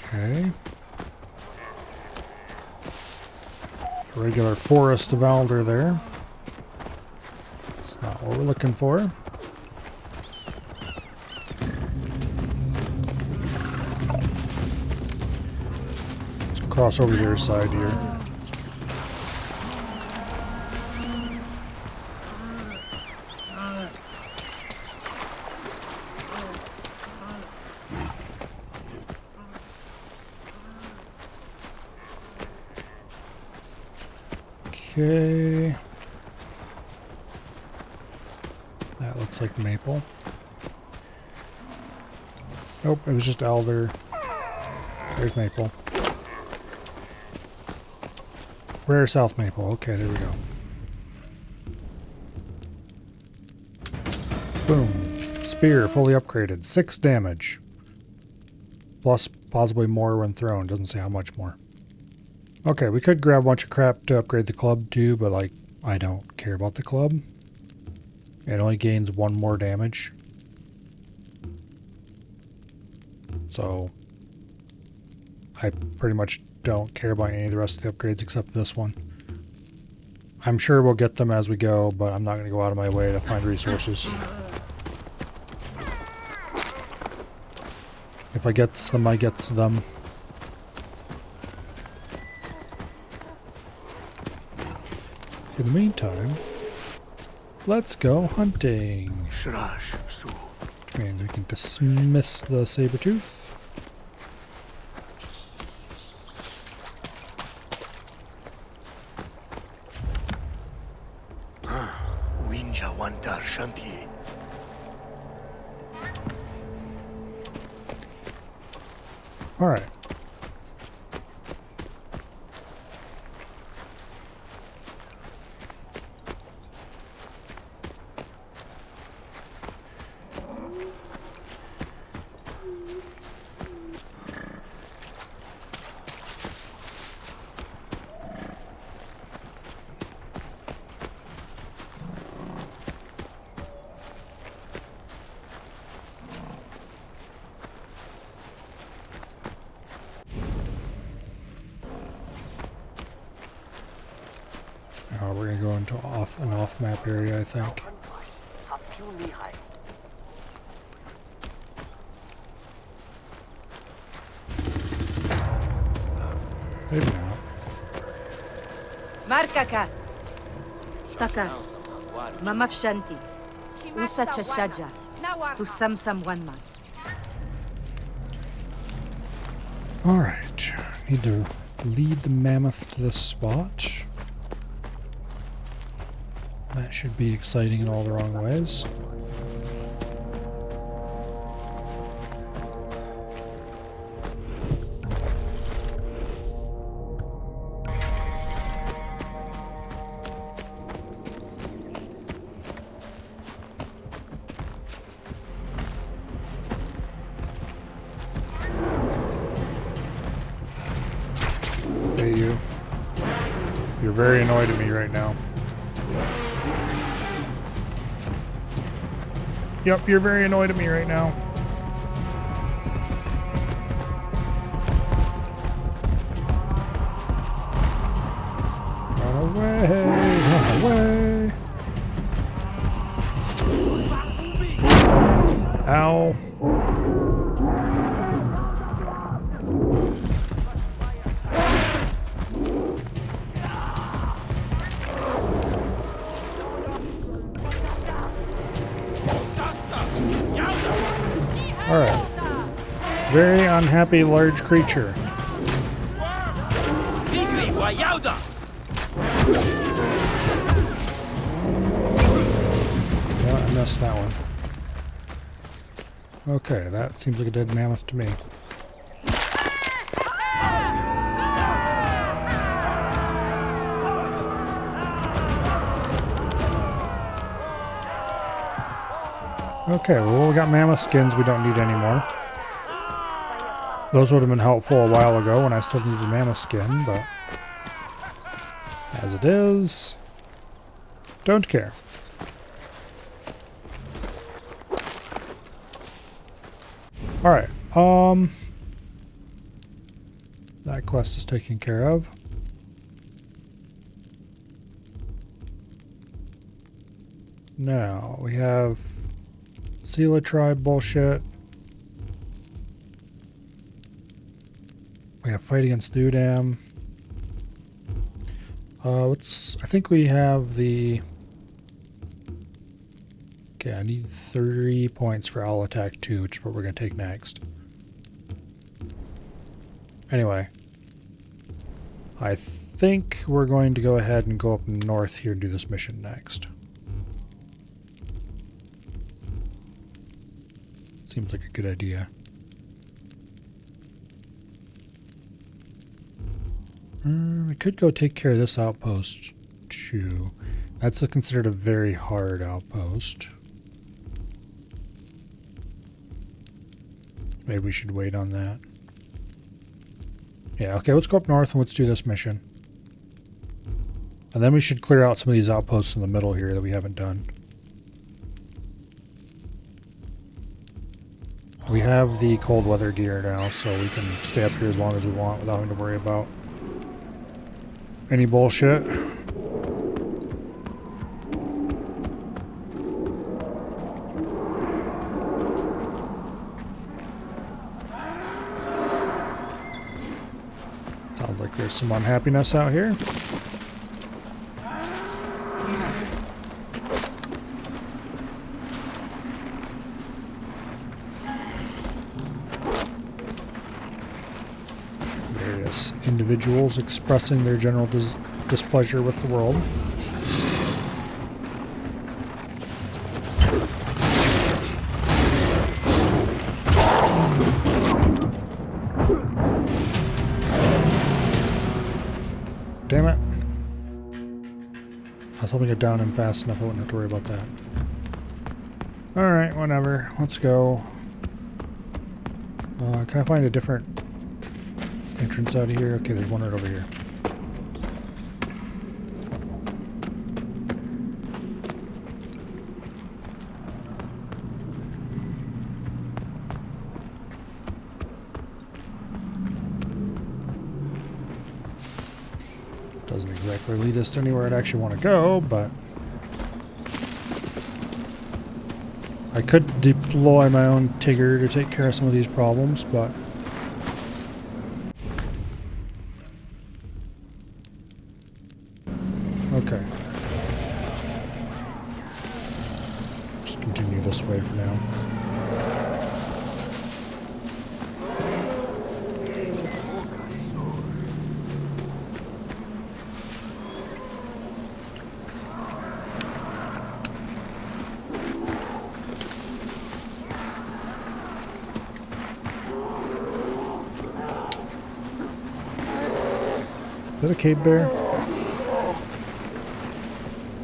Okay. A regular forest of alder there. That's not what we're looking for. Let's cross over to the other side here. Okay. That looks like maple. Nope, it was just alder. There's maple. Rare south maple. Okay, there we go. Boom. Spear fully upgraded. 6 damage. Plus possibly more when thrown. Doesn't say how much more. Okay, we could grab a bunch of crap to upgrade the club too, but like, I don't care about the club. It only gains 1 more damage. So, I pretty much don't care about any of the rest of the upgrades except this one. I'm sure we'll get them as we go, but I'm not going to go out of my way to find resources. If I get them, I get them. In the meantime, let's go hunting. Which means we can dismiss the saber-tooth. All right. We're gonna go into an off-map area, I think. Maybe not. Markaka. Taka. Mamafshanti. Usa chashaja. Tu samsam wanmas. Alright. Need to lead the mammoth to this spot. That should be exciting in all the wrong ways. You're very annoyed at me right now. Yep, you're very annoyed at me right now. Run away! Run away! Ow. Alright. Very unhappy large creature. Yeah, I missed that one. Okay, that seems like a dead mammoth to me. Okay, well, we got mammoth skins we don't need anymore. Those would have been helpful a while ago when I still needed a mammoth skin, but as it is, don't care. Alright, that quest is taken care of. Now, we have Sela tribe bullshit. We have fight against Dudam. I think we have the... Okay, I need 3 points for Owl Attack 2, which is what we're going to take next. Anyway. I think we're going to go ahead and go up north here and do this mission next. Seems like a good idea. We could go take care of this outpost too. That's considered a very hard outpost. Maybe we should wait on that. Yeah, okay, let's go up north and let's do this mission. And then we should clear out some of these outposts in the middle here that we haven't done. We have the cold weather gear now, so we can stay up here as long as we want without having to worry about any bullshit. Sounds like there's some unhappiness out here. Various individuals expressing their general displeasure with the world. Damn it. I was hoping to down him fast enough I wouldn't have to worry about that. Alright, whatever. Let's go. Can I find a different entrance out of here? Okay, there's one right over here. Doesn't exactly lead us to anywhere I'd actually want to go, but I could deploy my own Tigger to take care of some of these problems, but okay. Just continue this way for now. Is that a cave bear?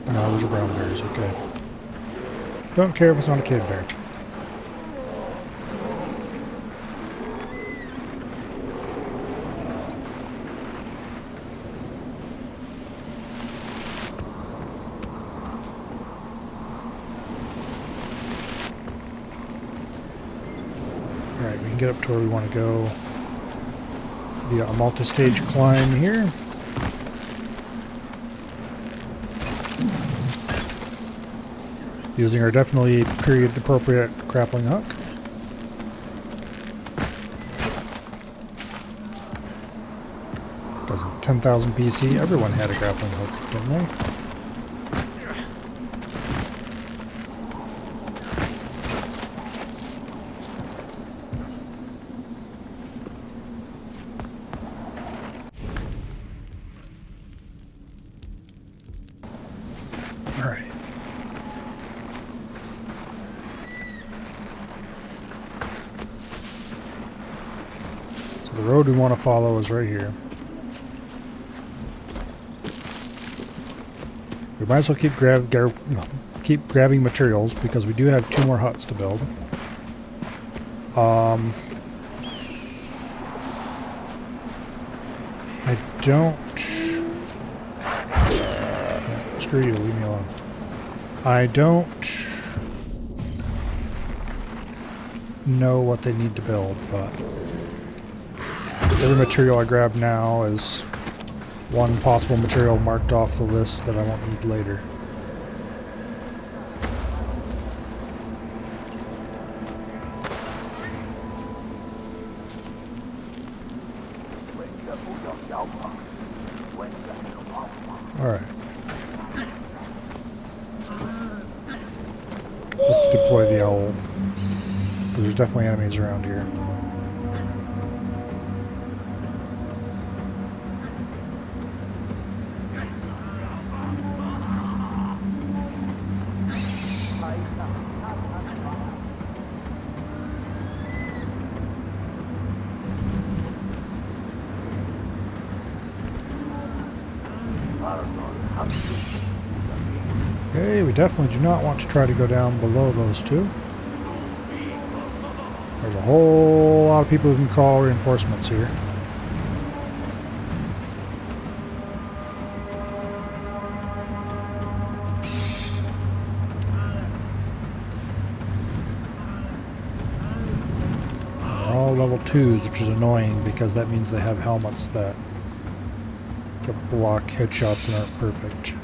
No, those are brown bears, okay. Don't care if it's not a cave bear. get up to where we want to go via a multi-stage climb here. Using our definitely period-appropriate grappling hook. 10,000 BC, everyone had a grappling hook, didn't they? All right. So the road we want to follow is right here. We might as well keep grabbing materials because we do have 2 more huts to build. I don't... Yeah, screw you, leave me alone. I don't know what they need to build, but every material I grab now is one possible material marked off the list that I won't need later. Alright. Let's deploy the owl. There's definitely enemies around here. Okay, we definitely do not want to try to go down below those 2. There's a whole lot of people who can call reinforcements here. They're all level 2s, which is annoying because that means they have helmets that can block headshots and aren't perfect.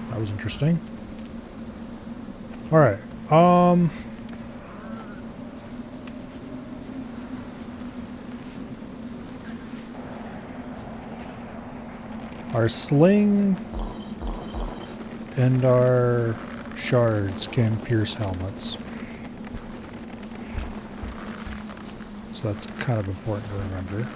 That was interesting. Alright, our sling and our shards can pierce helmets. So that's kind of important to remember.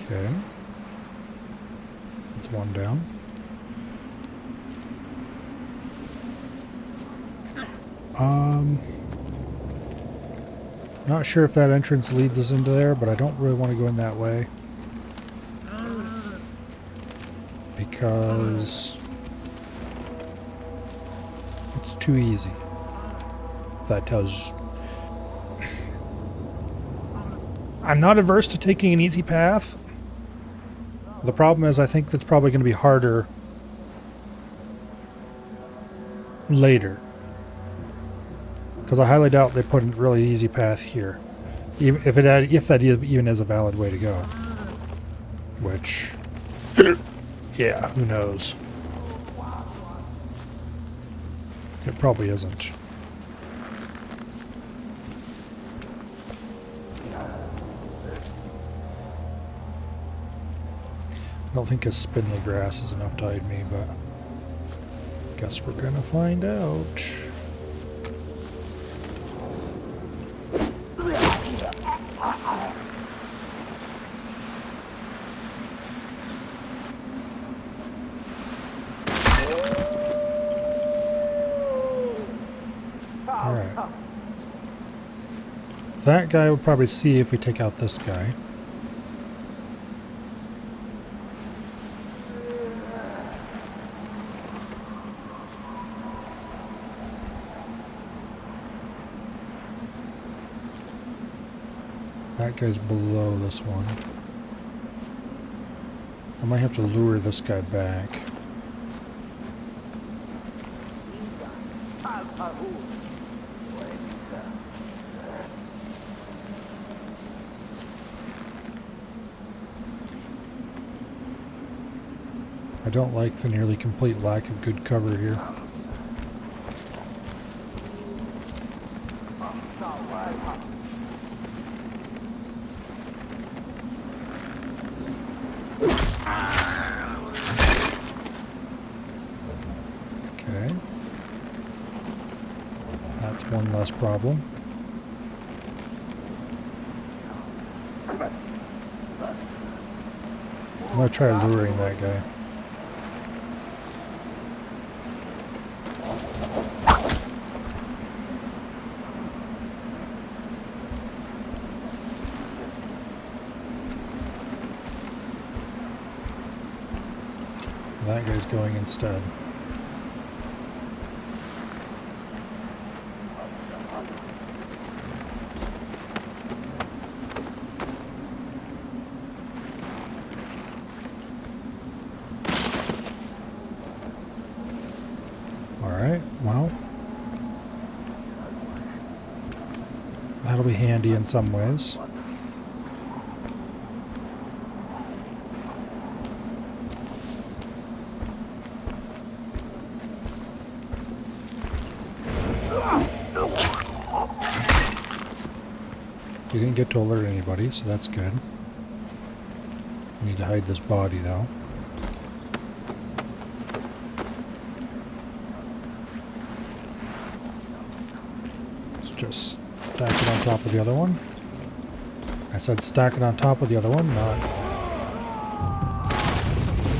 Okay. That's one down. Not sure if that entrance leads us into there, but I don't really want to go in that way. Because it's too easy. That tells... I'm not averse to taking an easy path. The problem is I think that's probably going to be harder later. Because I highly doubt they put a really easy path here. Even if that even is a valid way to go. Which, yeah, who knows? It probably isn't. I don't think a spindly grass is enough to hide me, but guess we're gonna find out. That guy will probably see if we take out this guy. That guy's below this one. I might have to lure this guy back. I don't like the nearly complete lack of good cover here. Okay. That's one less problem. I'm gonna try luring that guy. That guy's going instead. Alright, well. That'll be handy in some ways. We didn't get to alert anybody, so that's good. We need to hide this body, though. Let's just stack it on top of the other one. I said stack it on top of the other one, not...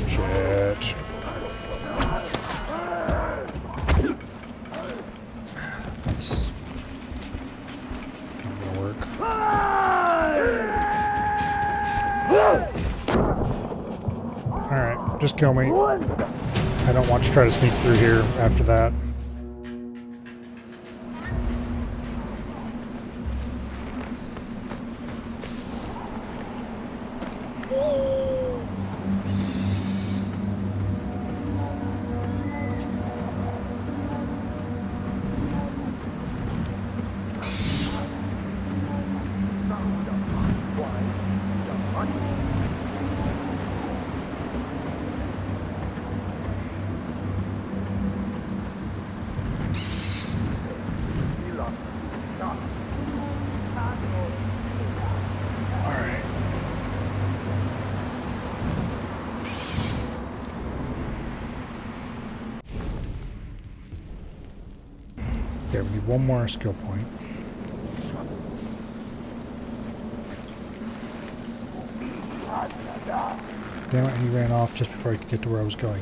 Shit. That's... not gonna work. Alright, just kill me. I don't want to try to sneak through here after that. Okay, we need one more skill point. Damn it, he ran off just before I could get to where I was going.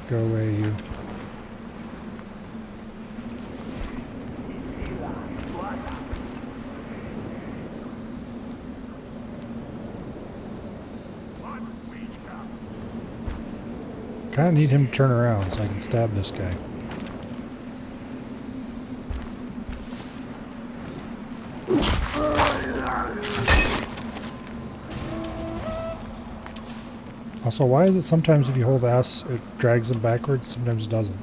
Go away, you. Kinda need him to turn around so I can stab this guy. Also, why is it sometimes if you hold S, it drags them backwards, sometimes it doesn't?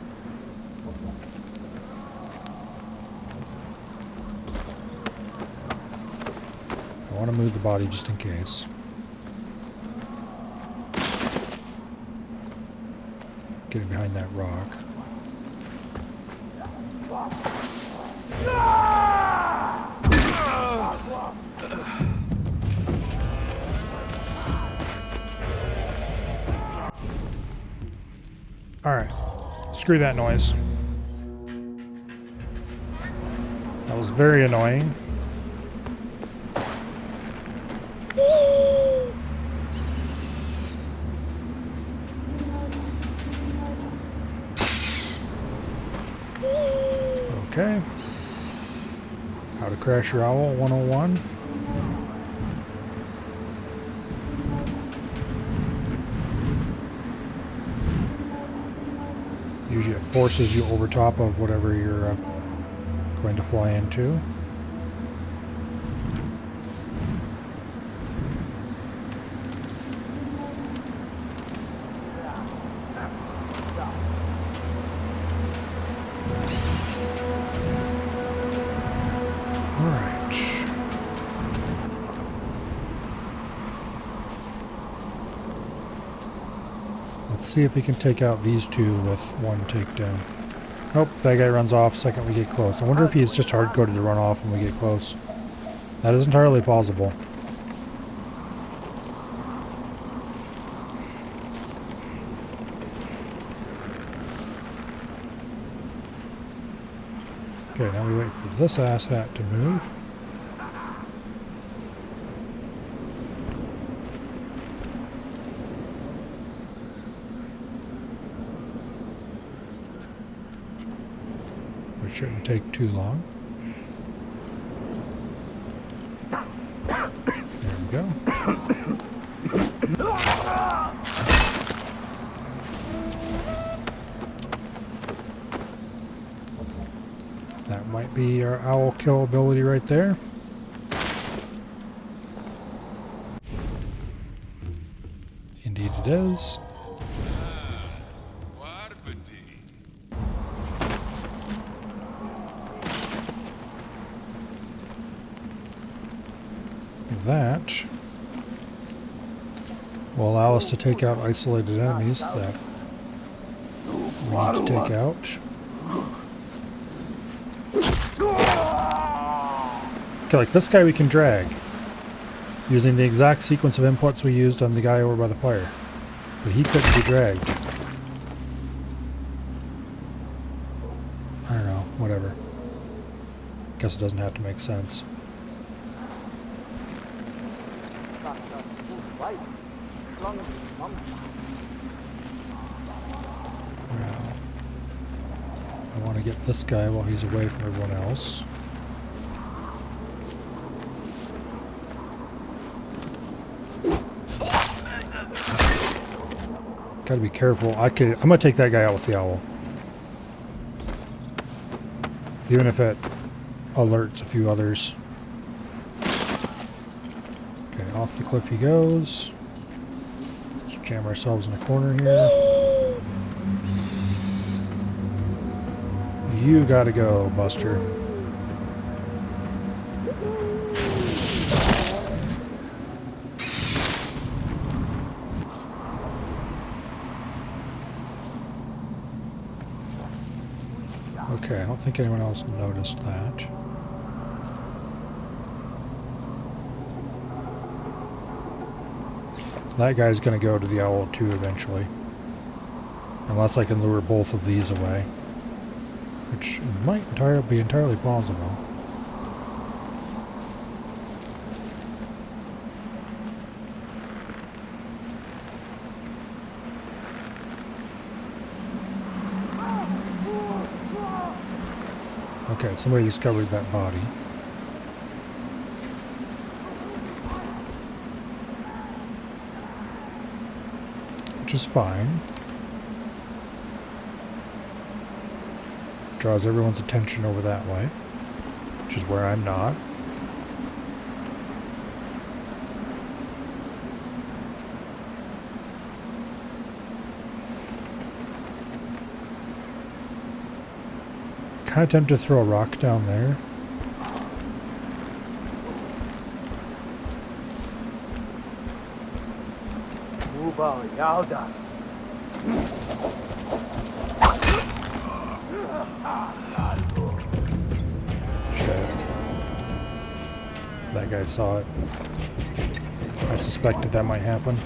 I want to move the body just in case. Getting behind that rock. Screw that noise. That was very annoying. Okay. How to crash your owl 101. Usually it forces you over top of whatever you're going to fly into. Let's see if we can take out these two with one takedown. Nope, that guy runs off second we get close. I wonder if he's just hard-coded to run off when we get close. That is entirely possible. Okay, now we wait for this asshat to move. It shouldn't take too long. There we go. That might be our owl kill ability right there. Indeed it is. That will allow us to take out isolated enemies that we need to take out. Okay, like this guy we can drag using the exact sequence of inputs we used on the guy over by the fire. But he couldn't be dragged. I don't know, whatever. Guess it doesn't have to make sense. Now, I want to get this guy while he's away from everyone else. Gotta be careful. I'm gonna take that guy out with the owl. Even if it alerts a few others. Okay, off the cliff he goes. Let's jam ourselves in a corner here. You gotta go, Buster. Okay, I don't think anyone else noticed that. That guy's going to go to the owl too eventually. Unless I can lure both of these away. Which might be entirely plausible. Okay, somebody discovered that body. Which is fine. Draws everyone's attention over that way. Which is where I'm not. Kind of tempted to throw a rock down there. Shit. That guy saw it. I suspected that might happen.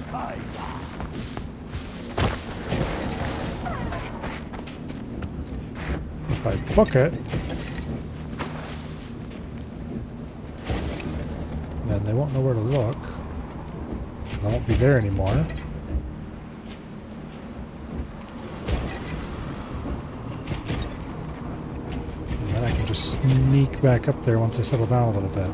If I book it, then they won't know where to look. I won't be there anymore. And then I can just sneak back up there once I settle down a little bit.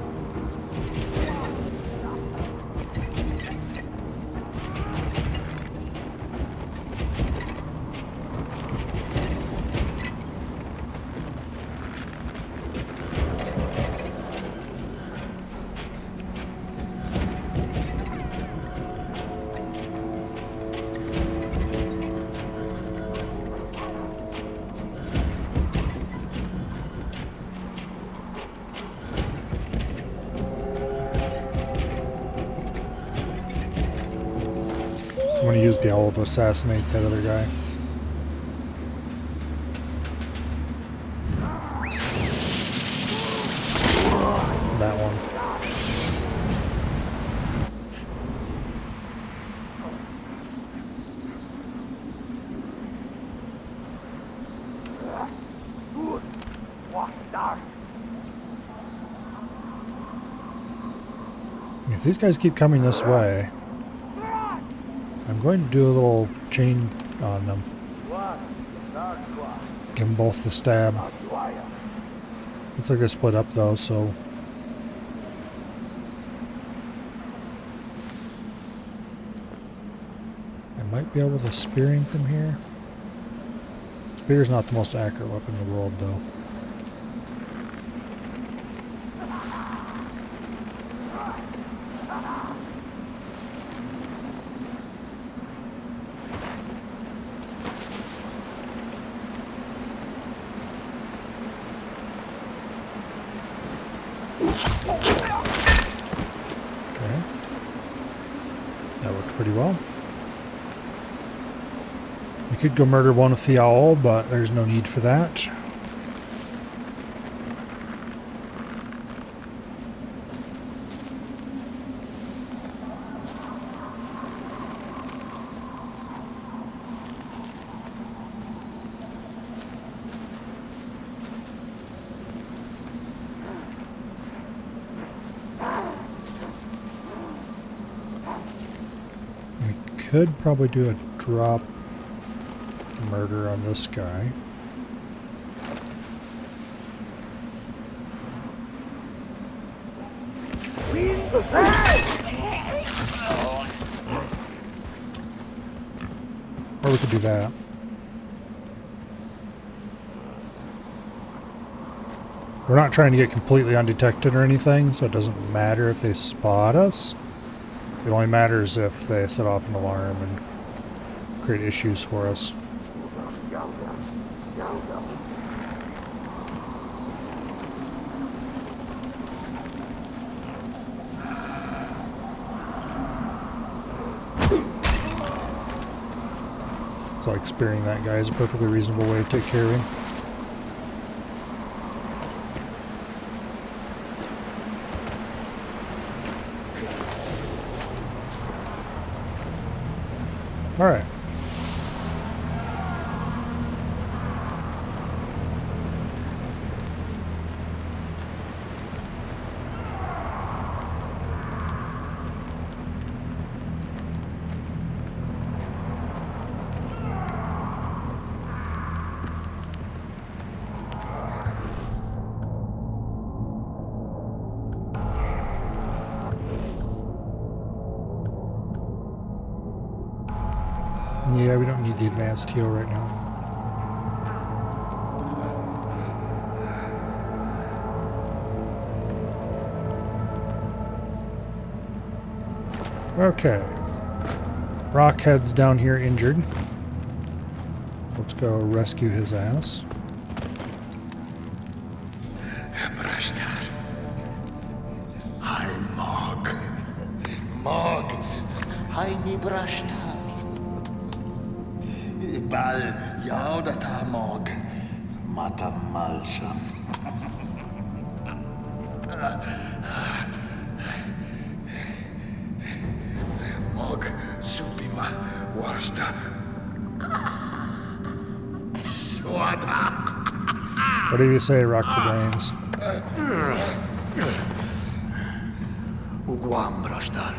I'm going to use the owl to assassinate that other guy. That one. If these guys keep coming this way, I'm going to do a little chain on them. Give them both the stab. Looks like they're split up though, so... I might be able to spear him from here. Spear's not the most accurate weapon in the world though. Okay. That worked pretty well. We could go murder one with the owl, but there's no need for that. Could probably do a drop murder on this guy. Or we could do that. We're not trying to get completely undetected or anything, so it doesn't matter if they spot us. It only matters if they set off an alarm and create issues for us. So like spearing that guy is a perfectly reasonable way to take care of him. All right. Yeah, we don't need the advanced heal right now. Okay. Rockhead's down here injured. Let's go rescue his ass. Brashtar. Hi, Mog. Mog. Hi, ni Brashtar. Bal yaudata Mog. Mata malsam. Mog supima washta. Swada. What do you say, Rock for Brains? Uguam brashtar.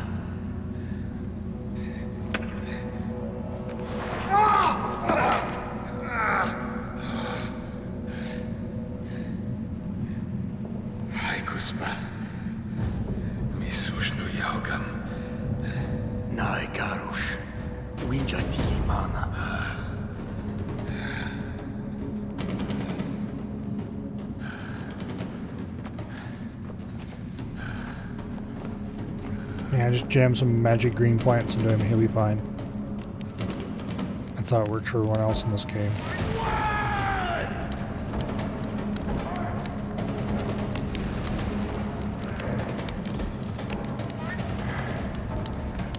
Hai kuspa. Misushnu yaugam. Nai karush. Winjati mana. Yeah, just jam some magic green plants into him, he'll be fine. That's how it works for everyone else in this game.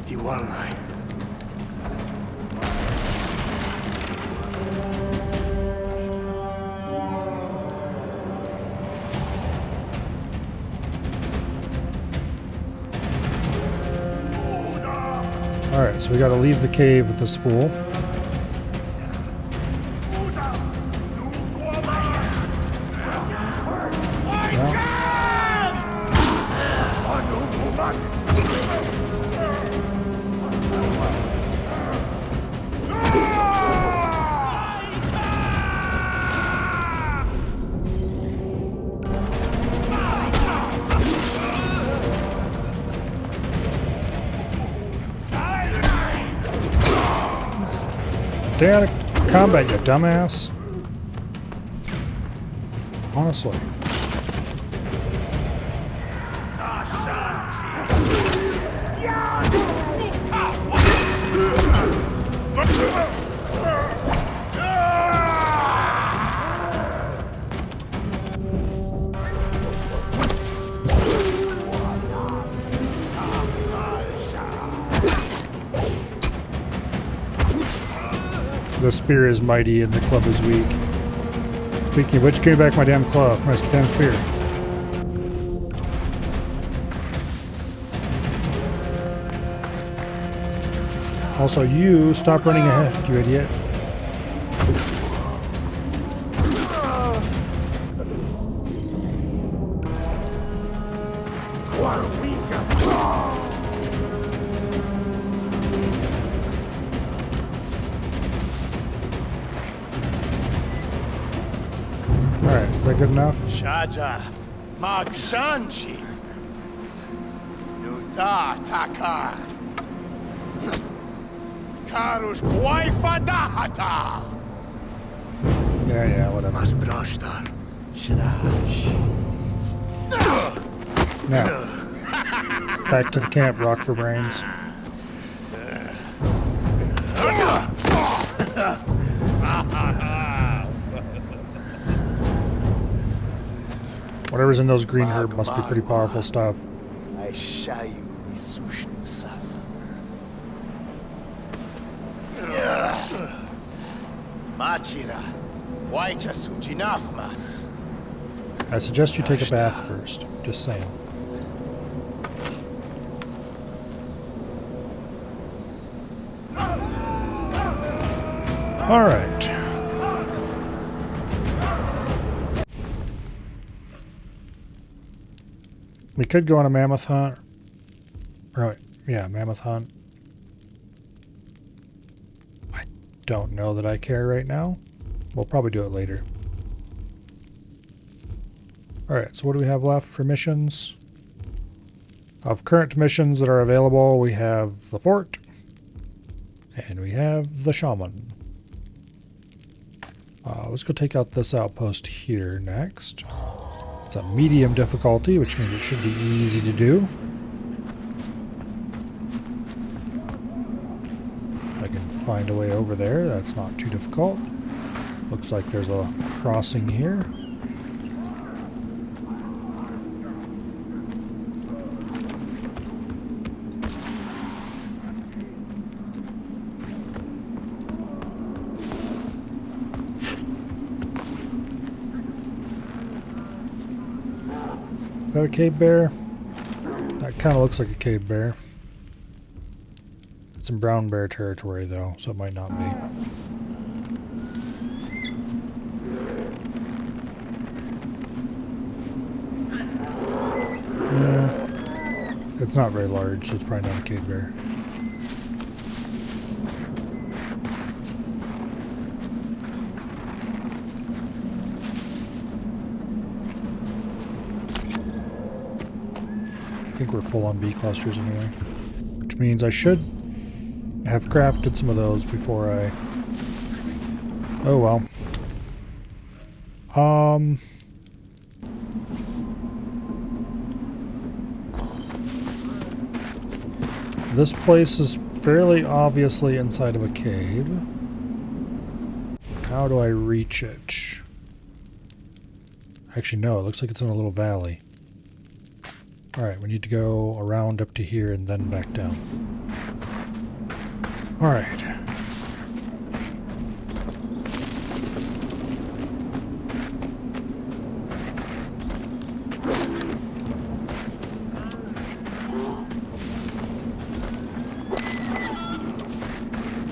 Tiwalnai. Alright, so we gotta leave the cave with this fool. Stay out of combat, you dumbass. Honestly. The spear is mighty and the club is weak. Speaking of which, give me back my damn club, my damn spear. Also, you stop running ahead, you idiot. Alright, is that good enough? Shaja. Magshanchi. Nuta takar. Karush Kwaifadahata. Yeah, whatever. Mas brashtar. Shrash. Now, back to the camp, Rock for Brains. Whatever's in those green herb must be pretty powerful stuff. I shayu misushnu sasa. Machira. Waicha sujinafmas. I suggest you take a bath first. Just saying. Alright. We could go on a mammoth hunt. Right, yeah, mammoth hunt. I don't know that I care right now. We'll probably do it later. Alright, so what do we have left for missions? Of current missions that are available, we have the fort. And we have the shaman. Let's go take out this outpost here next. It's a medium difficulty, which means it should be easy to do. If I can find a way over there, that's not too difficult. Looks like there's a crossing here. Is that a cave bear? That kind of looks like a cave bear. It's in brown bear territory though, so it might not be. It's not very large, so it's probably not a cave bear. I think we're full on bee clusters anyway. Which means I should have crafted some of those before I... Oh well. This place is fairly obviously inside of a cave. How do I reach it? Actually, no, it looks like it's in a little valley. Alright, we need to go around up to here and then back down. Alright.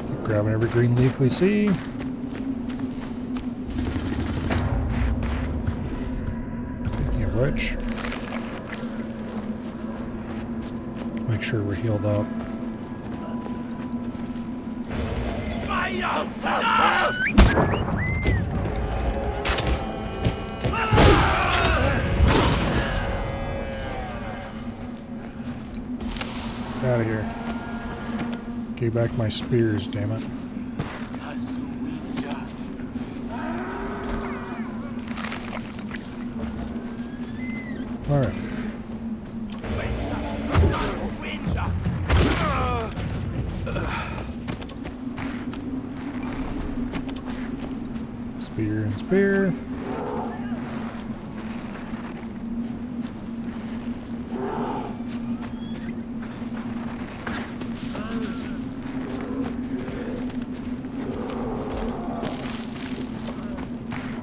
Keep grabbing every green leaf we see. Speaking of which, make sure we're healed up. Get out of here. Give back my spears, damn it. Alright. Spear and spear.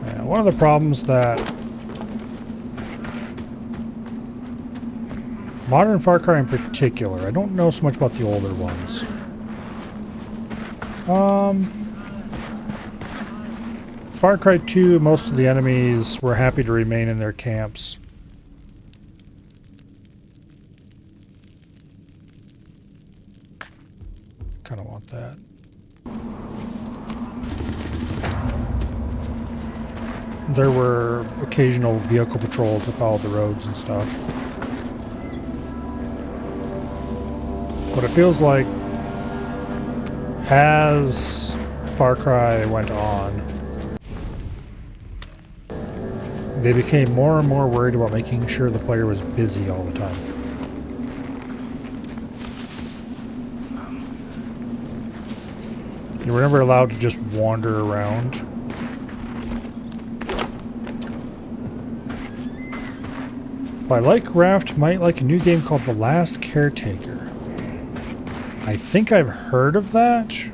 Yeah, one of the problems that modern Far Cry in particular, I don't know so much about the older ones. Far Cry 2, most of the enemies were happy to remain in their camps. Kind of want that. There were occasional vehicle patrols that followed the roads and stuff. But it feels like as Far Cry went on, they became more and more worried about making sure the player was busy all the time. You were never allowed to just wander around. If I like Raft, might like a new game called The Last Caretaker. I think I've heard of that.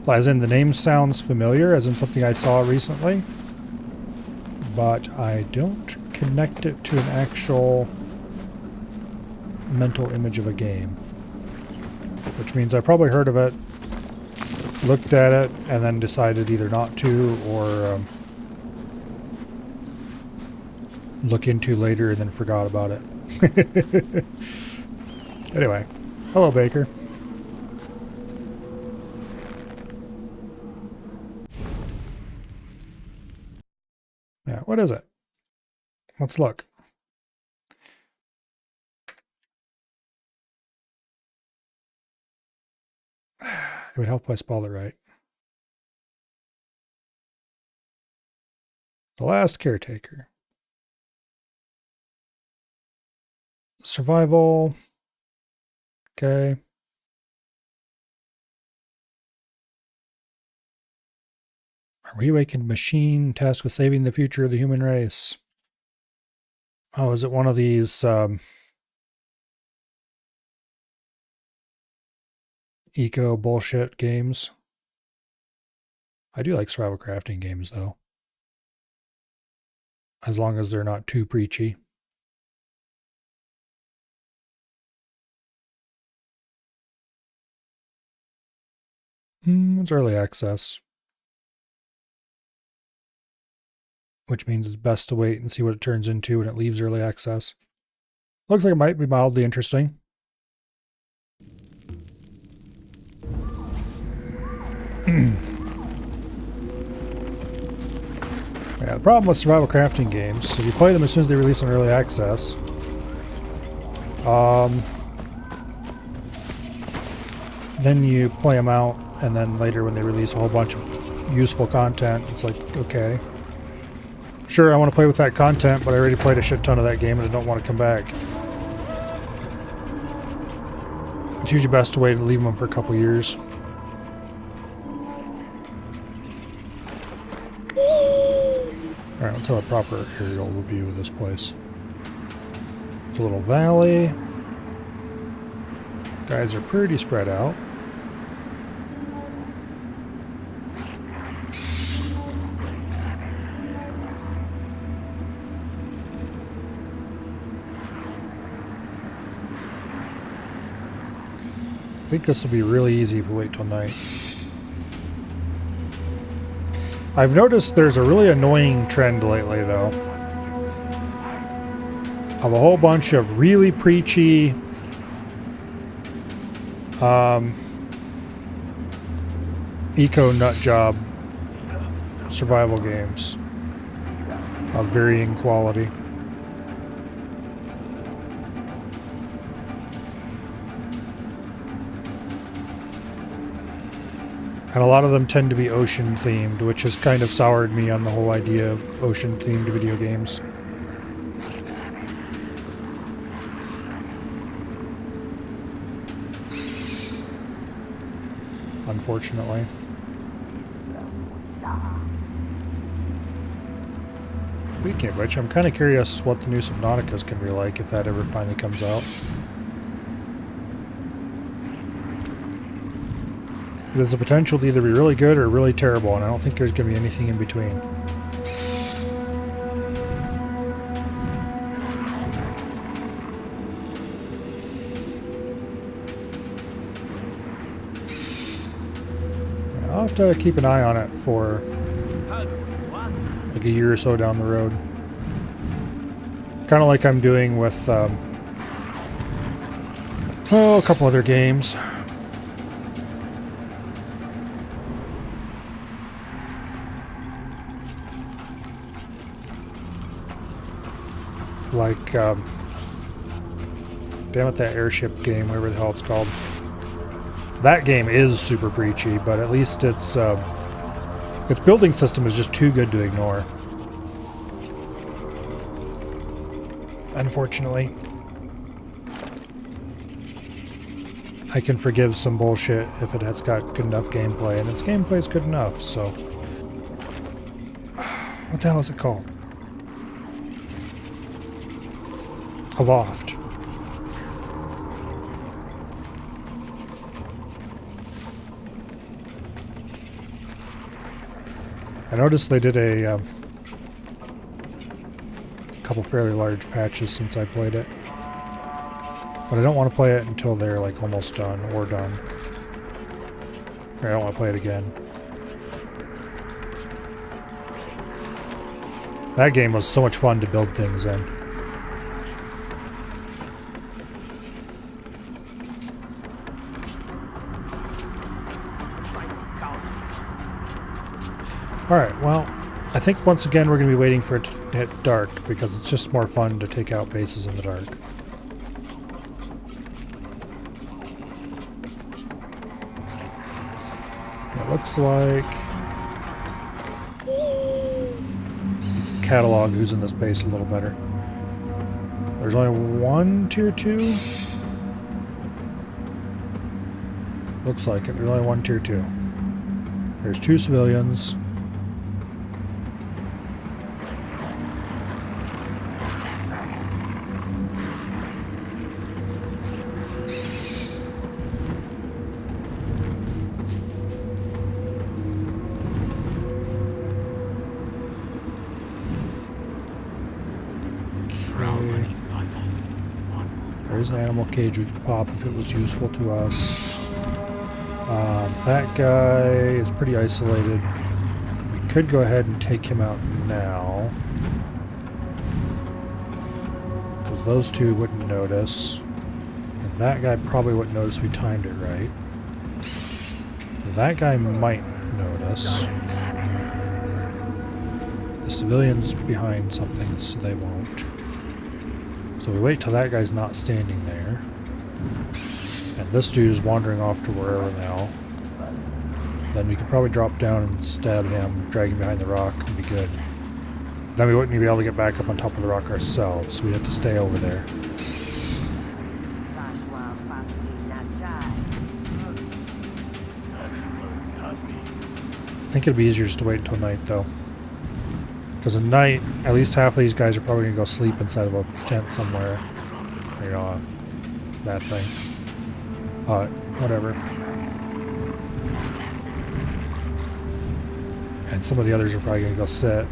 As in, the name sounds familiar, as in something I saw recently. But I don't connect it to an actual mental image of a game. Which means I probably heard of it, looked at it, and then decided either not to or look into later and then forgot about it. Anyway, hello Baker. Yeah, what is it? Let's look. It would help if I spelled it right. The Last Caretaker. Survival. Okay. A reawakened machine tasked with saving the future of the human race. Oh, is it one of these eco bullshit games? I do like survival crafting games though. As long as they're not too preachy. It's early access. Which means it's best to wait and see what it turns into when it leaves early access. Looks like it might be mildly interesting. Yeah, the problem with survival crafting games, if you play them as soon as they release on early access, then you play them out, and then later when they release a whole bunch of useful content, it's like, okay. Sure, I want to play with that content, but I already played a shit ton of that game and I don't want to come back. It's usually best to wait and leave them for a couple years. Alright, let's have a proper aerial review of this place. It's a little valley. Guys are pretty spread out. I think this will be really easy if we wait till night. I've noticed there's a really annoying trend lately, though, of a whole bunch of really preachy eco nut job survival games of varying quality. And a lot of them tend to be ocean themed, which has kind of soured me on the whole idea of ocean themed video games. Unfortunately. Speaking of which, I'm kind of curious what the new Subnautica's can be like if that ever finally comes out. There's the potential to either be really good or really terrible, and I don't think there's going to be anything in between. I'll have to keep an eye on it for like a year or so down the road. Kind of like I'm doing with a couple other games. Like, damn it, that airship game, whatever the hell it's called. That game is super preachy, but at least its building system is just too good to ignore. Unfortunately. I can forgive some bullshit if it has got good enough gameplay, and its gameplay is good enough, so... What the hell is it called? Aloft. I noticed they did a couple fairly large patches since I played it, but I don't want to play it until they're like almost done or done. Or I don't want to play it again. That game was so much fun to build things in. Alright, well, I think once again we're going to be waiting for it to hit dark, because it's just more fun to take out bases in the dark. It looks like... Let's catalog who's in this base a little better. There's only one tier 2? Looks like it. There's only one tier 2. There's 2 civilians. There's an animal cage we could pop if it was useful to us. That guy is pretty isolated. We could go ahead and take him out now, because those two wouldn't notice. And that guy probably wouldn't notice we timed it right. That guy might notice. The civilian's behind something, so they won't. So we wait till that guy's not standing there. And this dude is wandering off to wherever now. Then we could probably drop down and stab him, drag him behind the rock, and be good. Then we wouldn't be able to get back up on top of the rock ourselves, so we'd have to stay over there. I think it'd be easier just to wait until night, though. Because at night, at least half of these guys are probably going to go sleep inside of a tent somewhere. You know, that thing. Whatever. And some of the others are probably going to go sit.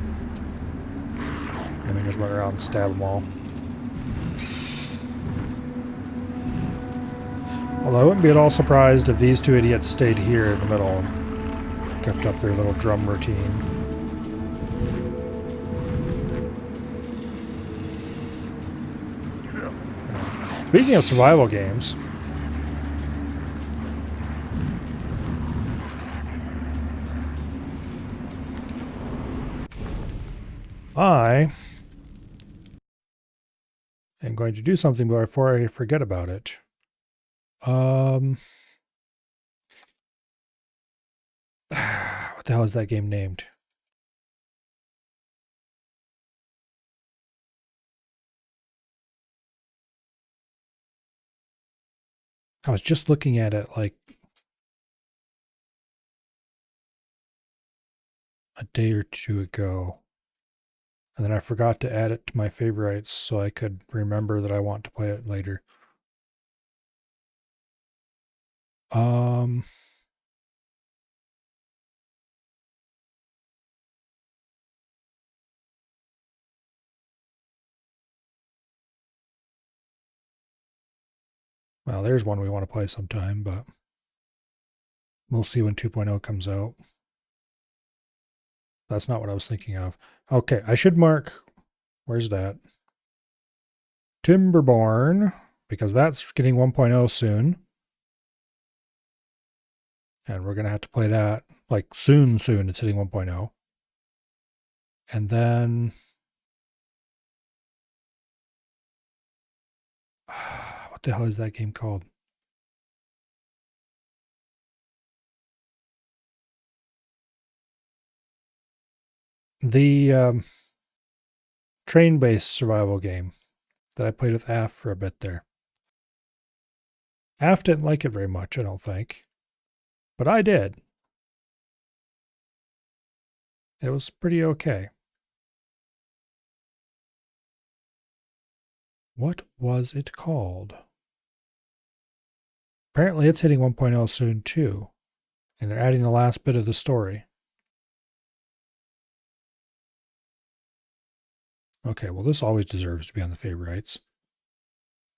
And we just run around and stab them all. Although I wouldn't be at all surprised if these two idiots stayed here in the middle and kept up their little drum routine. Speaking of survival games, I am going to do something before I forget about it. What the hell is that game named? I was just looking at it like a day or two ago. And then I forgot to add it to my favorites so I could remember that I want to play it later. Well, there's one we want to play sometime, but we'll see when 2.0 comes out. That's not what I was thinking of. Okay, I should mark... Where's that? Timberborn, because that's getting 1.0 soon. And we're going to have to play that, like, soon, it's hitting 1.0. And then... what the hell is that game called? The train-based survival game that I played with Af for a bit there. Af didn't like it very much, I don't think. But I did. It was pretty okay. What was it called? Apparently it's hitting 1.0 soon too. And they're adding the last bit of the story. Okay, well this always deserves to be on the favorites.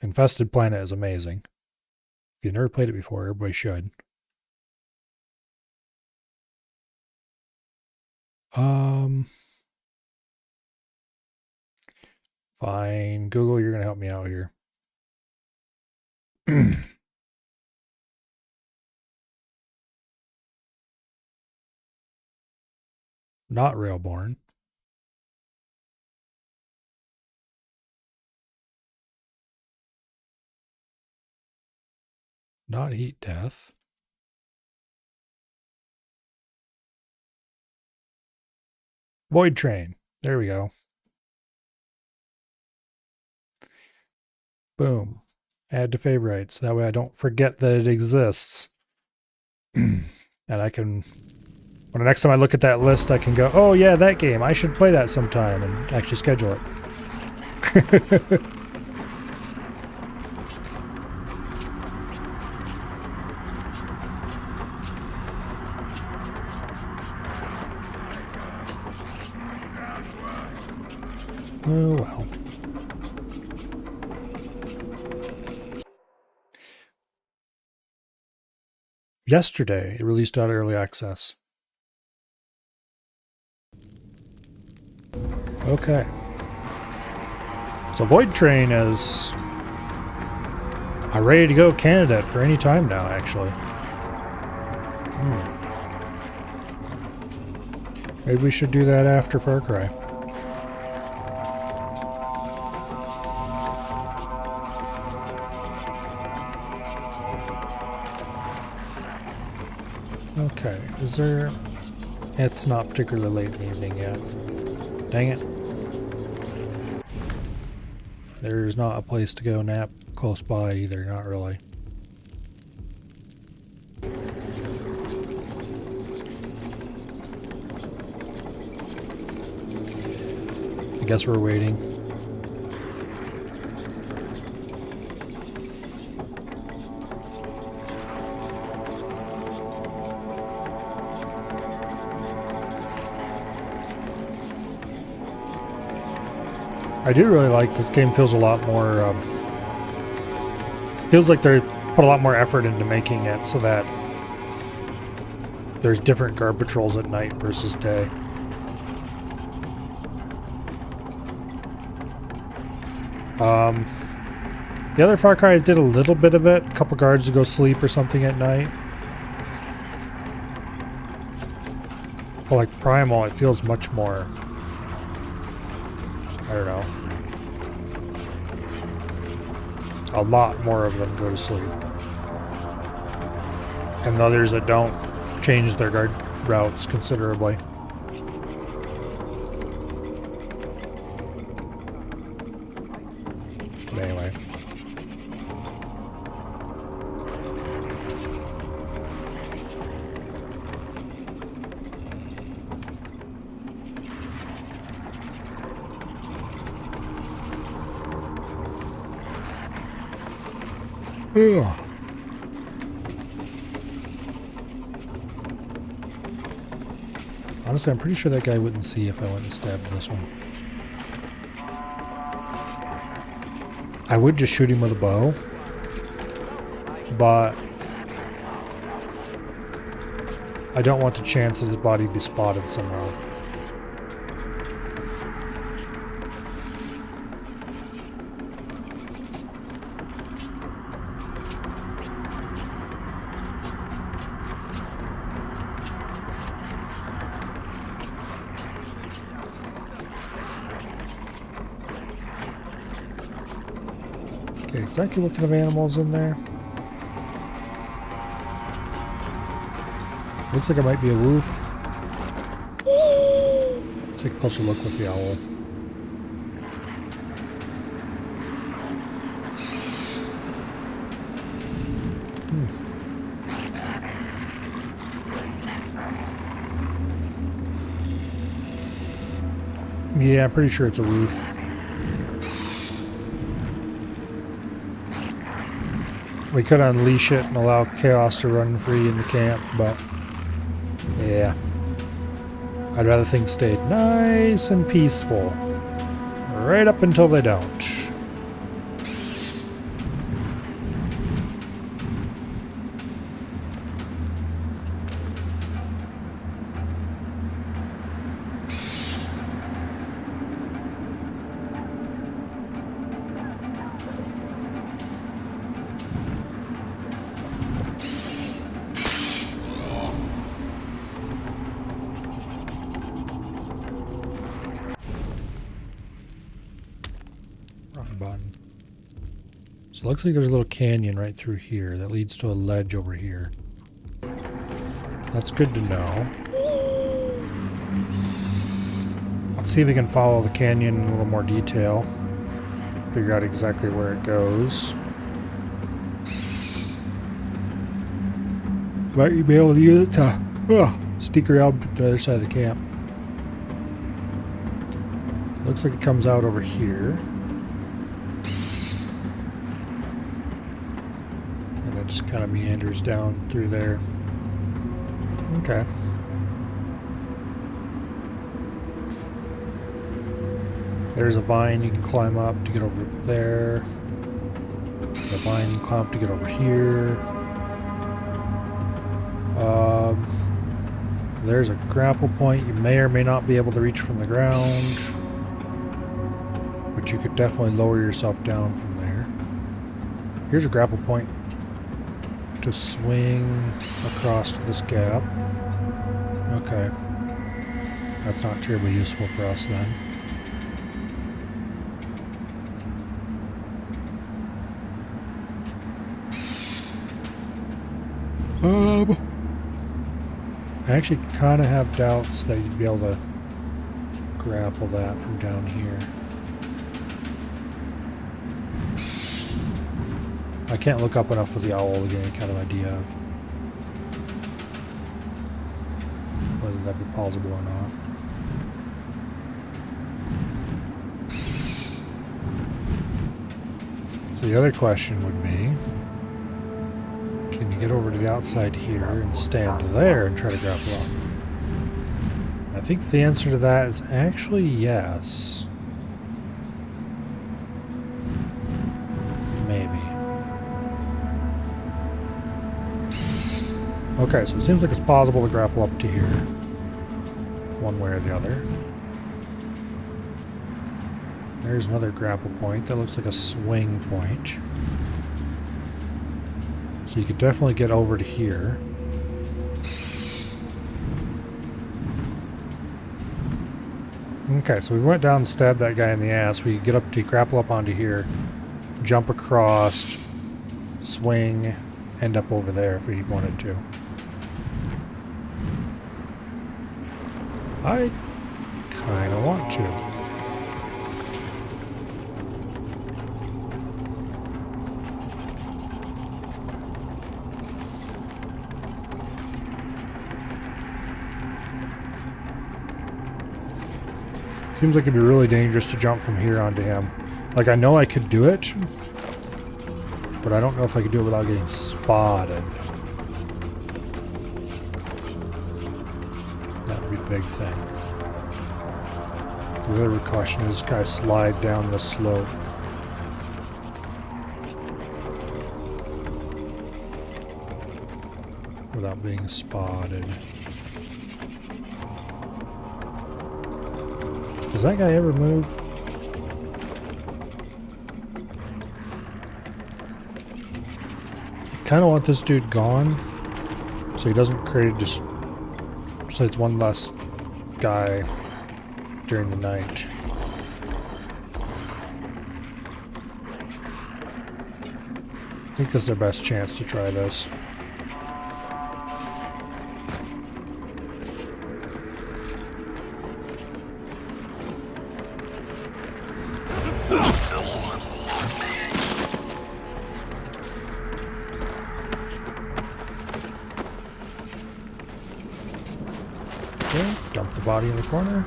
Infested Planet is amazing. If you've never played it before, everybody should. Fine. Google, you're going to help me out here. Not Railborn. Not Heat Death. Void Train. There we go. Boom. Add to favorites. That way I don't forget that it exists. And I can... When the next time I look at that list, I can go, oh yeah, that game. I should play that sometime and actually schedule it. Oh well. Yesterday, it released out of early access. Okay. So Void Train is a ready-to-go candidate for any time now, actually. Maybe we should do that after Far Cry. Okay, is there... It's not particularly late in the evening yet. Dang it. There's not a place to go nap close by either, not really. I guess we're waiting. I do really like this game. Feels a lot more feels like they put a lot more effort into making it so that there's different guard patrols at night versus day. The other Far Cry's did a little bit of it. A couple guards to go sleep or something at night. But like Primal, it feels much more... I don't know. A lot more of them go to sleep. And the others that don't change their guard routes considerably. But anyway. Ugh. Honestly, I'm pretty sure that guy wouldn't see if I went and stabbed this one. I would just shoot him with a bow, but I don't want the chance that his body be spotted somehow. Okay, exactly what kind of animals in there? Looks like it might be a wolf. Let's take a closer look with the owl. Yeah, I'm pretty sure it's a wolf. We could unleash it and allow chaos to run free in the camp, but yeah. I'd rather things stayed nice and peaceful. Right up until they don't. Button. So it looks like there's a little canyon right through here that leads to a ledge over here. That's good to know. Let's see if we can follow the canyon in a little more detail. Figure out exactly where it goes. Might you be able to use it to sneak around to the other side of the camp. Looks like it comes out over here. Just kind of meanders down through there. Okay. There's a vine you can climb up to get over there. The vine you can climb up to get over here. There's a grapple point you may or may not be able to reach from the ground. But you could definitely lower yourself down from there. Here's a grapple point to swing across this gap. Okay. That's not terribly useful for us then. I actually kind of have doubts that you'd be able to grapple that from down here. I can't look up enough with the owl to get any kind of idea of whether that'd be plausible or not. So the other question would be, can you get over to the outside here and stand there and try to grapple up? I think the answer to that is actually yes. Maybe. Okay, so it seems like it's possible to grapple up to here, one way or the other. There's another grapple point. That looks like a swing point. So you could definitely get over to here. Okay, so we went down and stabbed that guy in the ass. We could get up to grapple up onto here, jump across, swing, end up over there if we wanted to. I kind of want to. Seems like it'd be really dangerous to jump from here onto him. Like, I know I could do it, but I don't know if I could do it without getting spotted. That would be the big thing. So the other question is, can I slide down the slope? Without being spotted. Does that guy ever move? I kind of want this dude gone, so he doesn't create a so it's one less guy during the night. I think this is our best chance to try this. Okay, dump the body in the corner.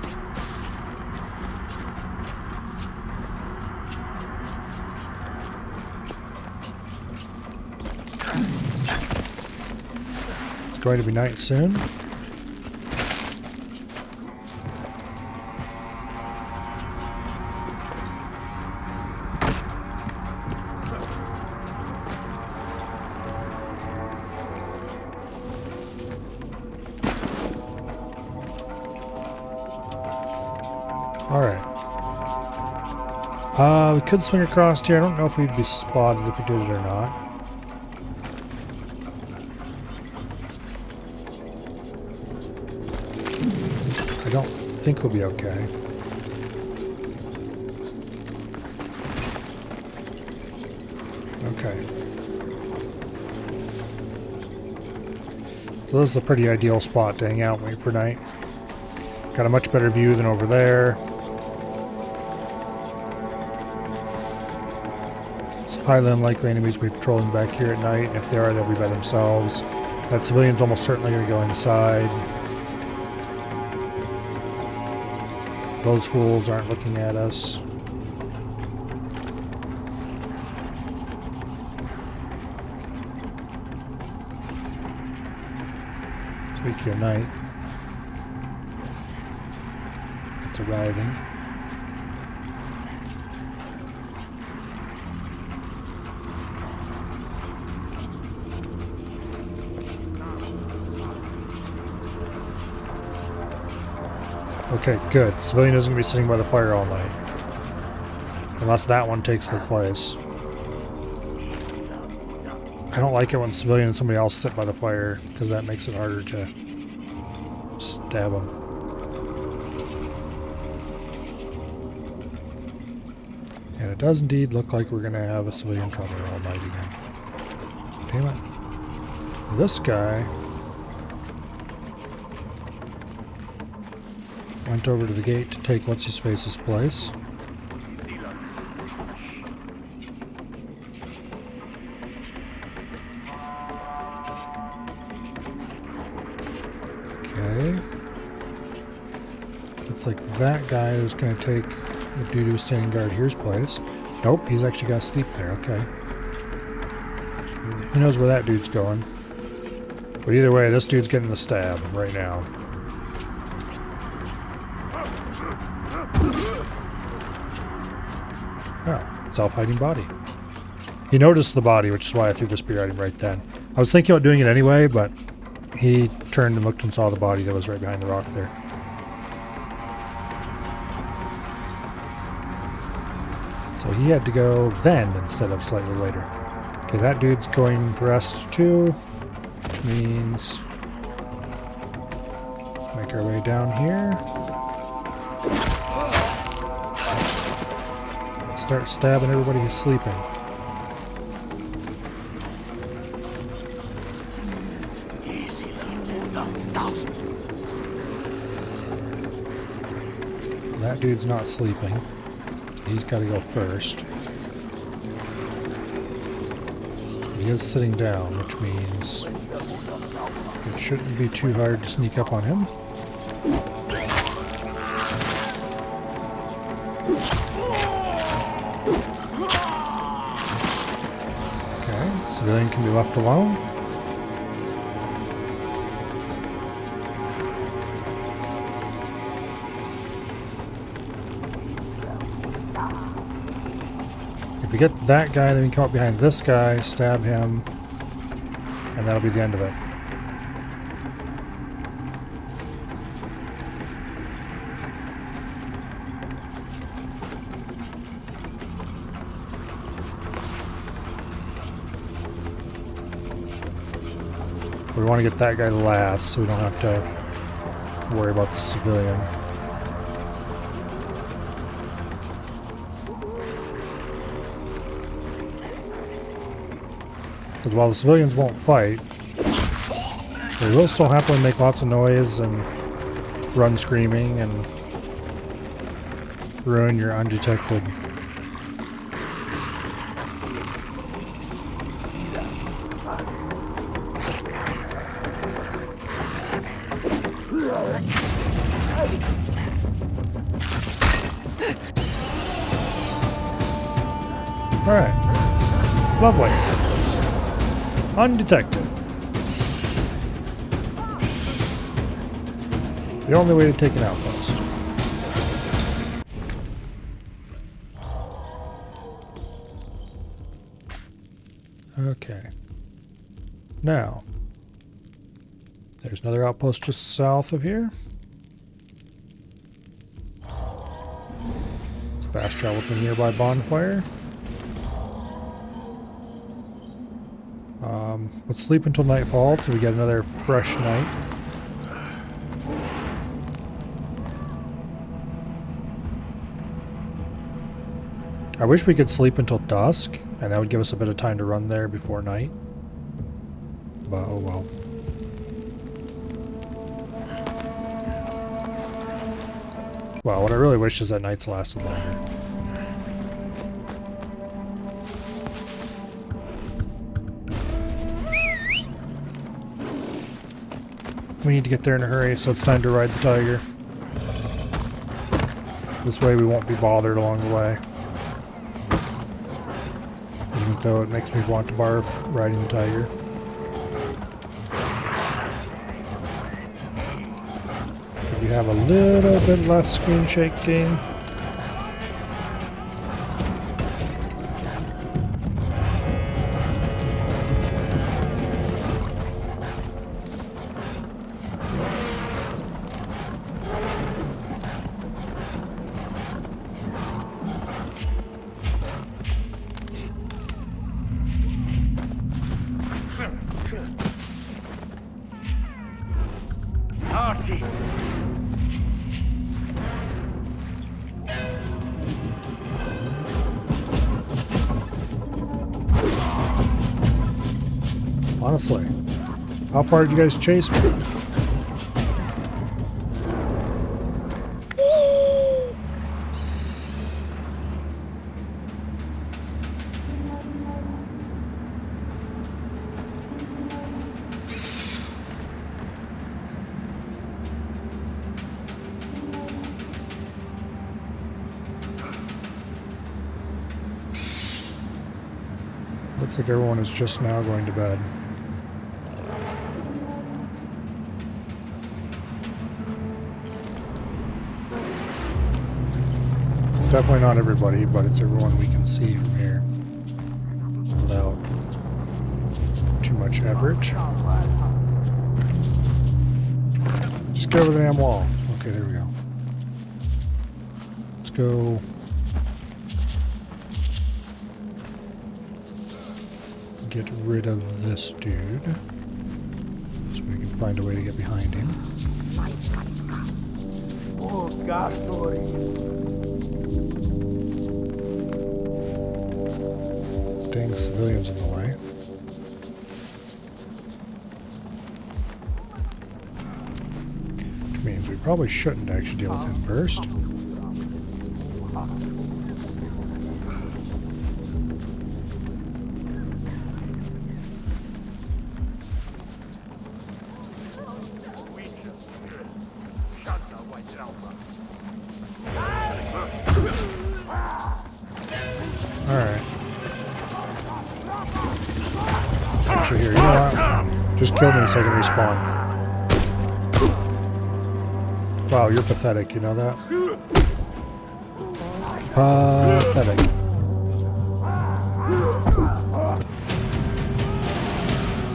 It's going to be night soon. Alright. We could swing across here. I don't know if we'd be spotted if we did it or not. I don't think we'll be okay. Okay. So this is a pretty ideal spot to hang out and wait for night. Got a much better view than over there. It's highly unlikely enemies will be patrolling back here at night, and if they are, they'll be by themselves. That civilian's almost certainly going to go inside. Those fools aren't looking at us. Speaking of night, it's arriving. Okay, good. Civilian isn't going to be sitting by the fire all night. Unless that one takes their place. I don't like it when civilian and somebody else sit by the fire, because that makes it harder to stab them. And it does indeed look like we're gonna have a civilian trouble all night again. Damn it. This guy went over to the gate to take what's-his-face's place. Okay. Looks like that guy is going to take the dude who was standing guard here's place. Nope, he's actually got to sleep there. Okay. Who knows where that dude's going? But either way, this dude's getting the stab right now. Oh, self-hiding body. He noticed the body, which is why I threw the spear at him right then. I was thinking about doing it anyway, but he turned and looked and saw the body that was right behind the rock there. So he had to go then instead of slightly later. Okay, that dude's going to rest too, which means let's make our way down here. Start stabbing everybody who's sleeping. That dude's not sleeping. He's got to go first. He is sitting down, which means it shouldn't be too hard to sneak up on him. Okay, civilian can be left alone. If we get that guy, then we can come up behind this guy, stab him, and that'll be the end of it. We want to get that guy last, so we don't have to worry about the civilian. Because while the civilians won't fight, they will still happily make lots of noise and run screaming and ruin your undetected. Alright. Lovely. Undetected. The only way to take an outpost. Okay. Now, there's another outpost just south of here. Let's fast travel to a nearby bonfire. Let's sleep until nightfall till we get another fresh night. I wish we could sleep until dusk, and that would give us a bit of time to run there before night. But oh well. Well, what I really wish is that nights lasted longer. We need to get there in a hurry, so it's time to ride the tiger. This way we won't be bothered along the way. Even though it makes me want to barf riding the tiger. Could we have a little bit less screen shaking? Party. Honestly. How far did you guys chase me? Looks like everyone is just now going to bed. It's definitely not everybody, but it's everyone we can see from here without too much effort. Just get over the damn wall. Okay, there we go. Let's go. Get rid of this dude so we can find a way to get behind him. Dang civilians in the way. Which means we probably shouldn't actually deal with him first. Alright. Actually, here, you know what? Just kill me so I can respawn. Wow, you're pathetic, you know that? Pathetic.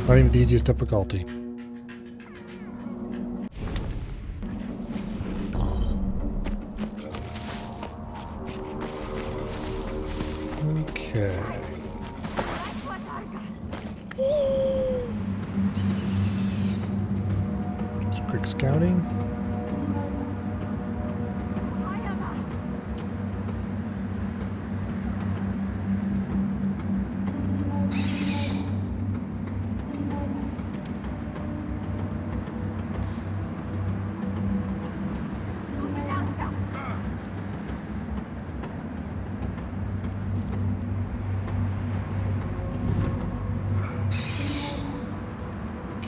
Not even the easiest difficulty. Okay. Just a quick scouting.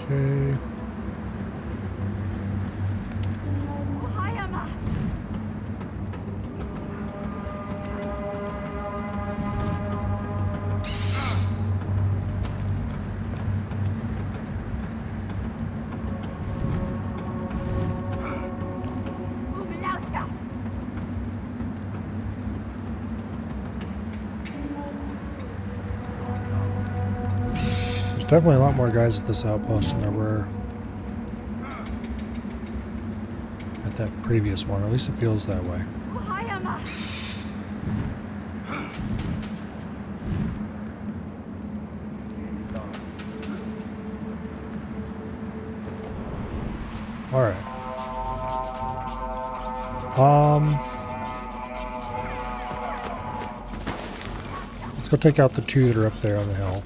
Okay. There's definitely a lot more guys at this outpost than there were at that previous one. At least it feels that way. Alright. Let's go take out the two that are up there on the hill.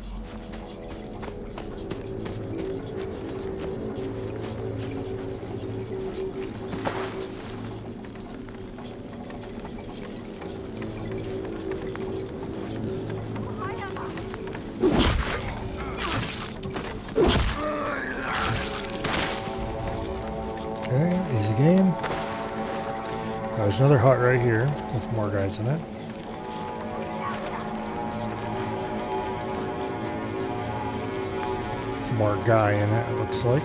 Okay, easy game. There's another hut right here with more guys in it. More guy in it, it looks like.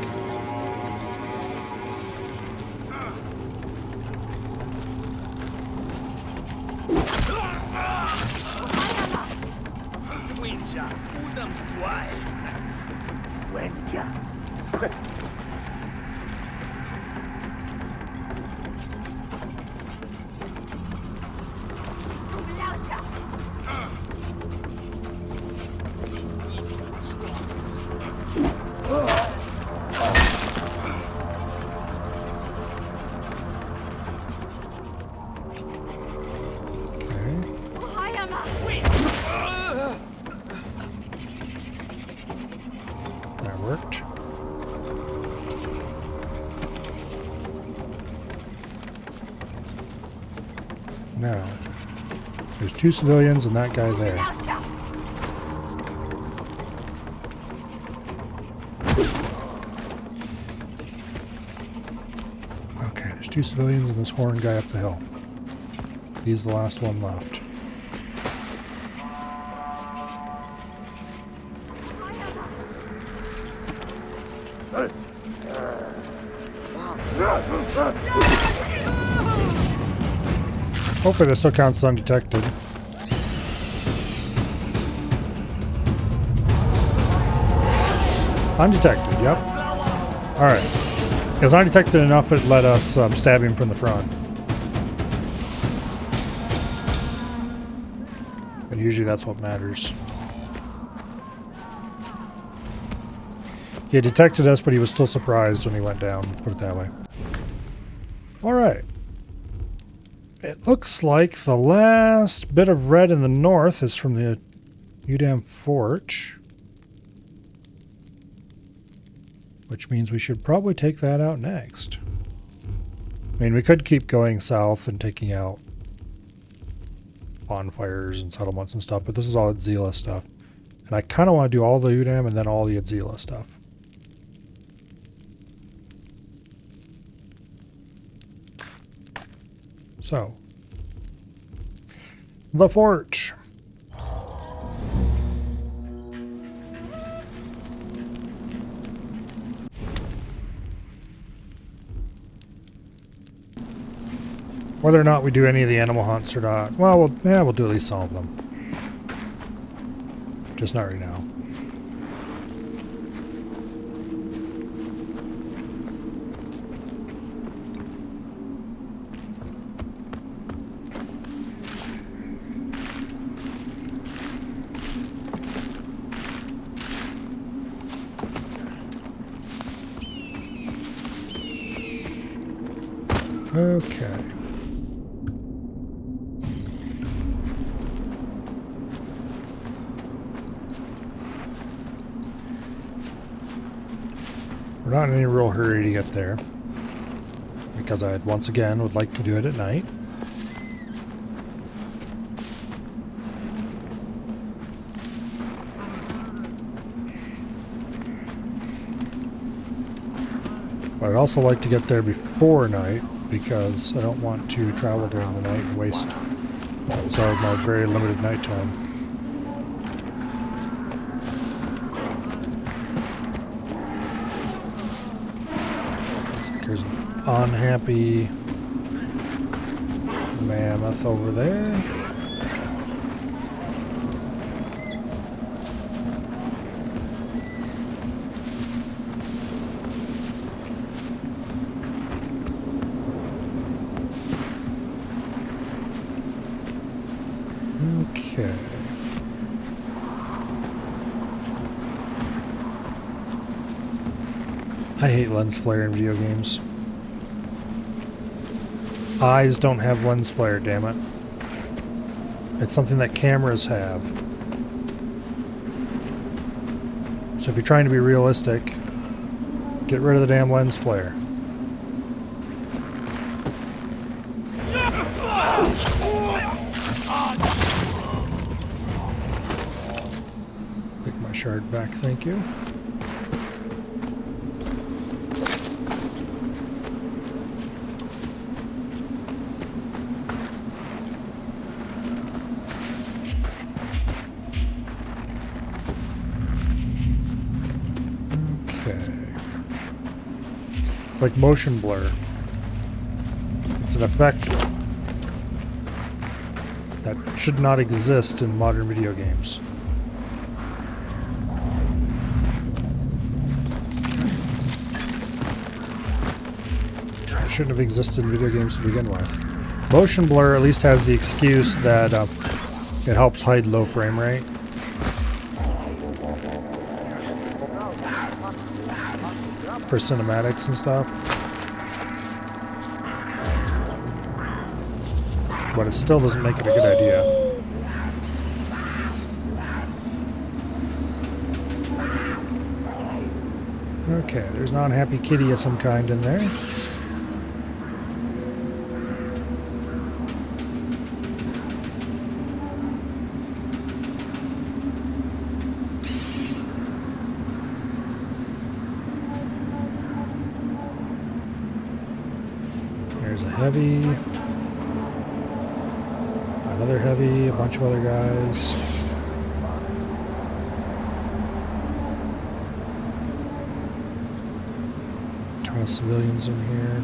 2 civilians and that guy there. Okay, there's 2 civilians and this horn guy up the hill. He's the last one left. Hopefully this still counts as undetected. Undetected, yep. Alright. It was undetected enough it let us stab him from the front. And usually that's what matters. He had detected us, but he was still surprised when he went down, put it that way. Alright. It looks like the last bit of red in the north is from the Udam Fort. Which means we should probably take that out next. I mean, we could keep going south and taking out bonfires and settlements and stuff, but this is all Adzila stuff. And I kind of want to do all the Udam and then all the Adzila stuff. So, the fort. Whether or not we do any of the animal hunts or not, well, we'll do at least some of them. Just not right now. Okay. We're not in any real hurry to get there, because I, once again, would like to do it at night. But I'd also like to get there before night, because I don't want to travel during the night and waste some of my very limited nighttime. Looks like there's an unhappy mammoth over there. Okay. I hate lens flare in video games. Eyes don't have lens flare, damn it. It's something that cameras have. So if you're trying to be realistic, get rid of the damn lens flare. Shard back, thank you. Okay. It's like motion blur. It's an effect that should not exist in modern video games. Shouldn't have existed in video games to begin with. Motion blur at least has the excuse that it helps hide low frame rate. For cinematics and stuff. But it still doesn't make it a good idea. Okay, there's an unhappy kitty of some kind in there. heavy. Another heavy, a bunch of other guys. Ton of civilians in here.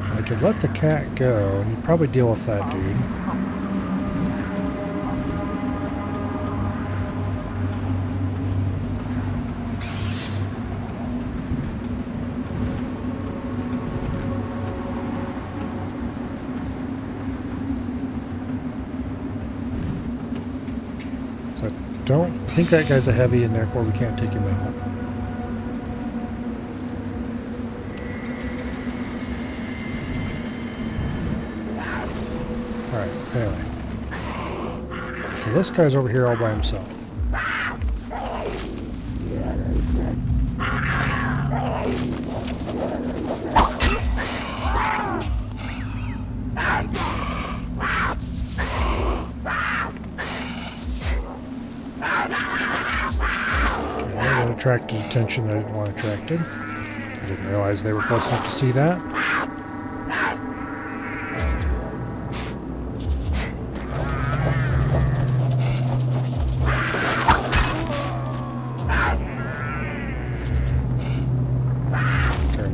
I could let the cat go, and you'd probably deal with that dude. So I don't think that guy's a heavy, and therefore we can't take him out. Alright, anyway. So this guy's over here all by himself. Okay, that attracted attention that I didn't want attracted. I didn't realize they were close enough to see that.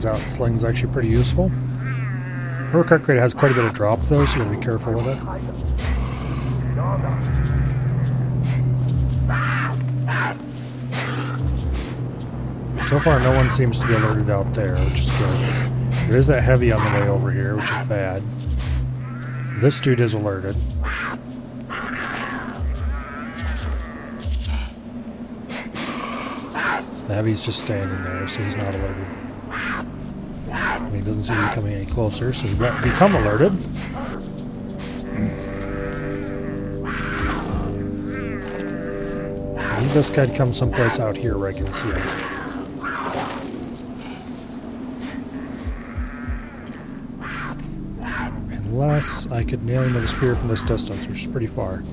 Out sling's actually pretty useful. Her cart crate has quite a bit of drop though, so you gotta be careful with it. So far no one seems to be alerted out there, which is good. There is that heavy on the way over here, which is bad. This dude is alerted. The heavy's just standing there, so he's not alerted. He doesn't seem to be coming any closer, so he won't become alerted. I need this guy to come someplace out here where I can see him. Unless I could nail him with a spear from this distance, which is pretty far.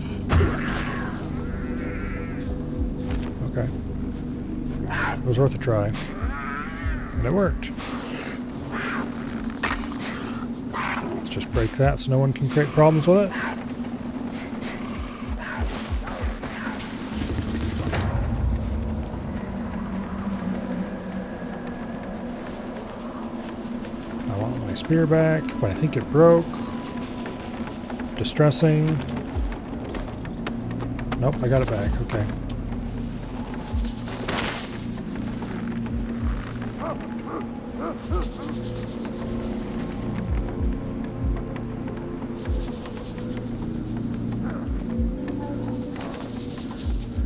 Okay. It was worth a try. And it worked. Just break that so no one can create problems with it. I want my spear back, but I think it broke. Distressing. Nope, I got it back. Okay.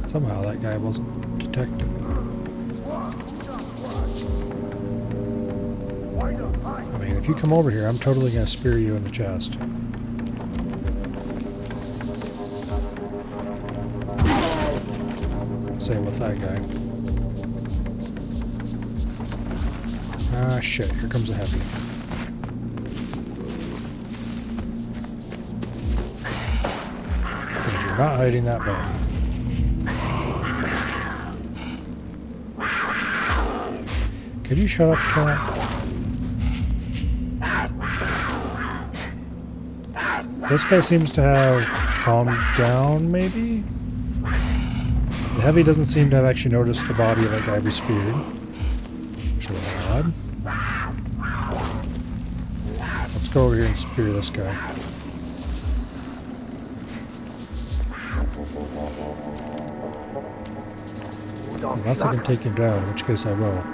Somehow that guy wasn't detected. I mean, if you come over here, I'm totally going to spear you in the chest. Same with that guy. Ah, shit. Here comes a heavy. Because you're not hiding that body. Could you shut up, cat? This guy seems to have calm down, maybe? The heavy doesn't seem to have actually noticed the body of that guy we speared. Which is a little odd. Let's go over here and spear this guy. Unless I can take him down, in which case I will.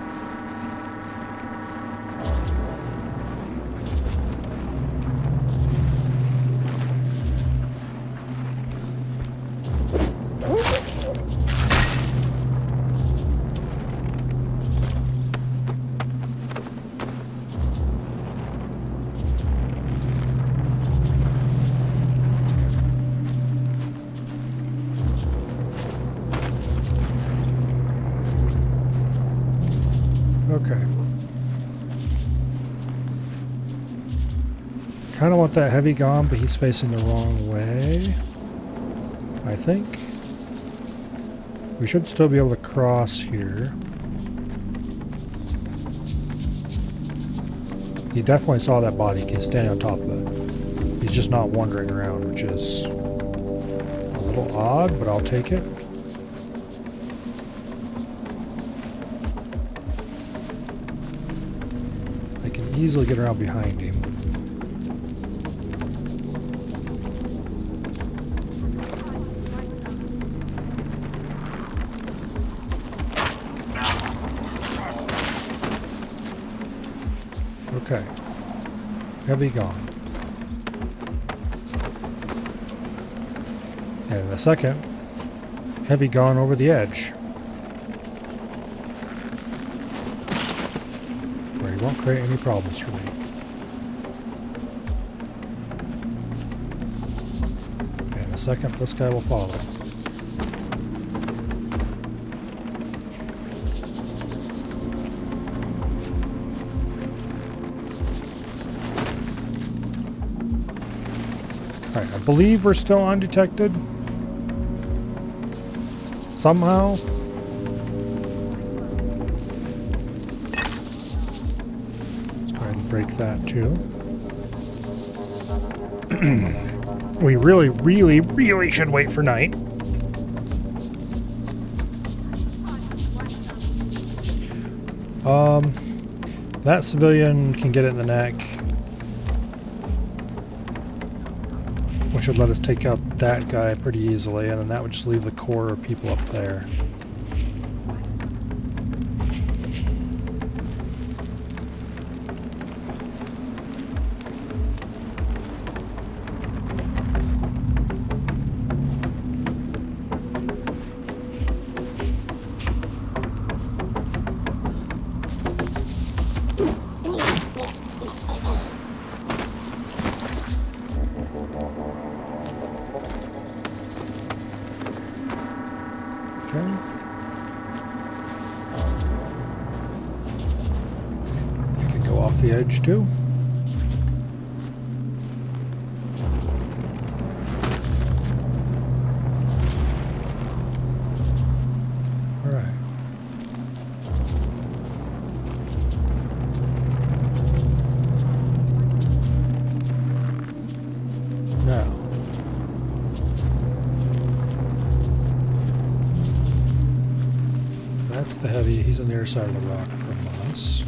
Okay. Kind of want that heavy gone, but he's facing the wrong way. I think. We should still be able to cross here. He definitely saw that body. He's standing on top of it. He's just not wandering around, which is a little odd, but I'll take it. Easily get around behind him. Okay. Heavy gone. And in a second, heavy gone over the edge. Won't create any problems for me. In a second, this guy will follow. Alright, I believe we're still undetected. Somehow. Break that too. We really should wait for night. That civilian can get it in the neck, which would let us take out that guy pretty easily, and then that would just leave the core of people up there. The edge too. All right. Now, that's the heavy. He's on the other side of the rock from us.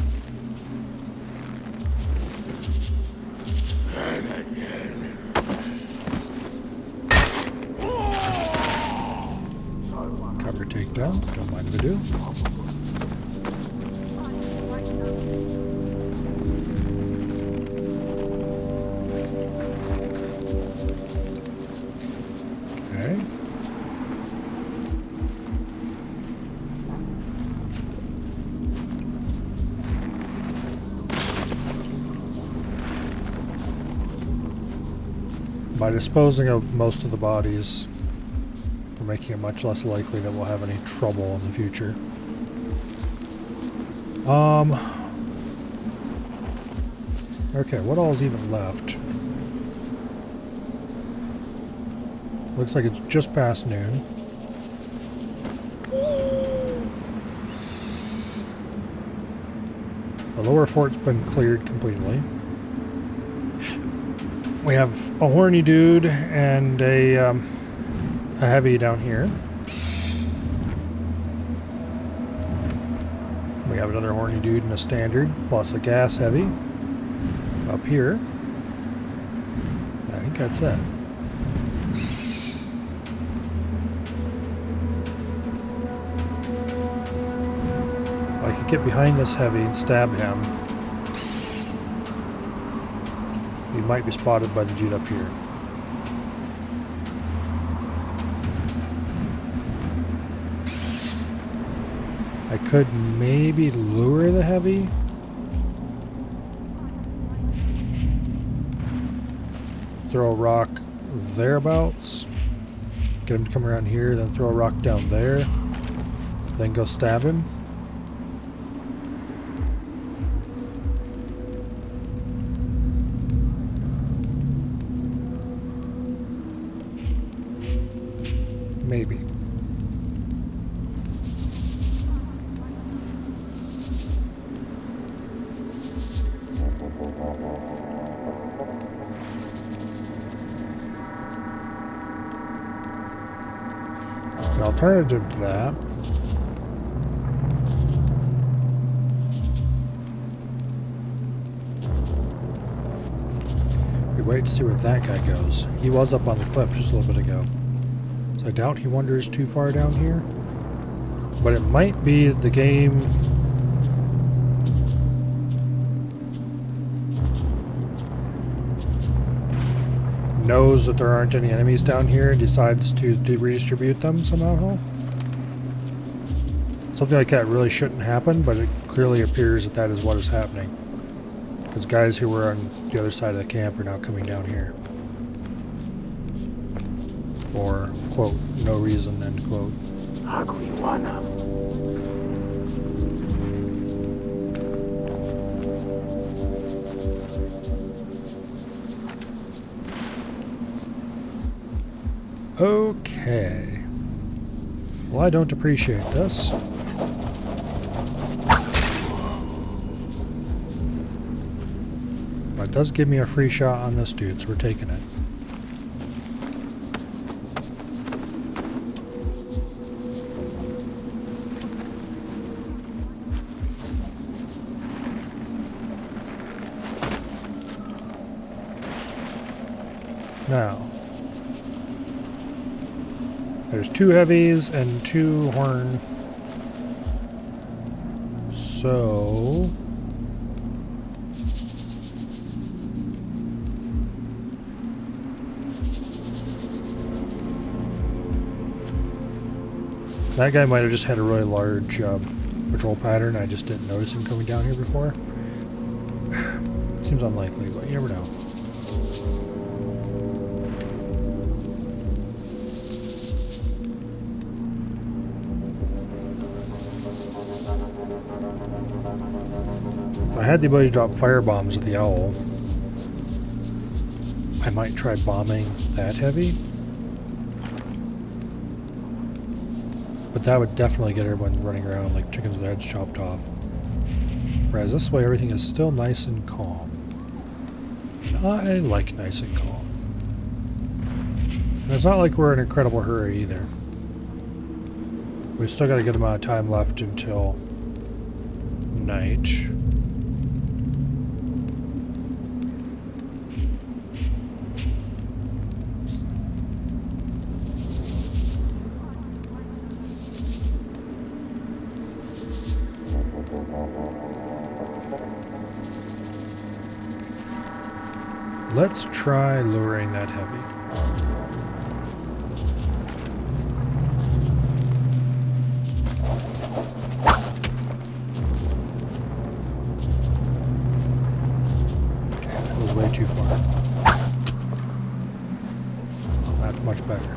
Takedown, don't mind if I do. Okay. By disposing of most of the bodies, we're making it much less likely that we'll have any trouble in the future. Okay, what all is even left? Looks like it's just past noon. The lower fort's been cleared completely. We have a horny dude and a heavy down here. We have another horny dude and a standard, plus a gas heavy up here. I think that's it. I could get behind this heavy and stab him. He might be spotted by the dude up here. I could maybe lure the heavy. Throw a rock thereabouts. Get him to come around here, then throw a rock down there. Then go stab him. Maybe. The alternative to that we wait to see where that guy goes. He was up on the cliff just a little bit ago. So I doubt he wanders too far down here. But it might be the game knows that there aren't any enemies down here and decides to redistribute them somehow. Something like that really shouldn't happen, but it clearly appears that that is what is happening. Because guys who were on the other side of the camp are now coming down here. For, quote, no reason, end quote. Okay. Well, I don't appreciate this. But it does give me a free shot on this dude, so we're taking it. Now, there's 2 heavies and 2 horn. So that guy might have just had a really large patrol pattern. I just didn't notice him coming down here before. Seems unlikely, but you never know. If I had the ability to drop fire bombs at the owl, I might try bombing that heavy. But that would definitely get everyone running around like chickens with their heads chopped off. Whereas this way everything is still nice and calm. And I like nice and calm. And it's not like we're in an incredible hurry either. We've still got a good amount of time left until night. Let's try luring that heavy. Okay, that was way too far. That's much better.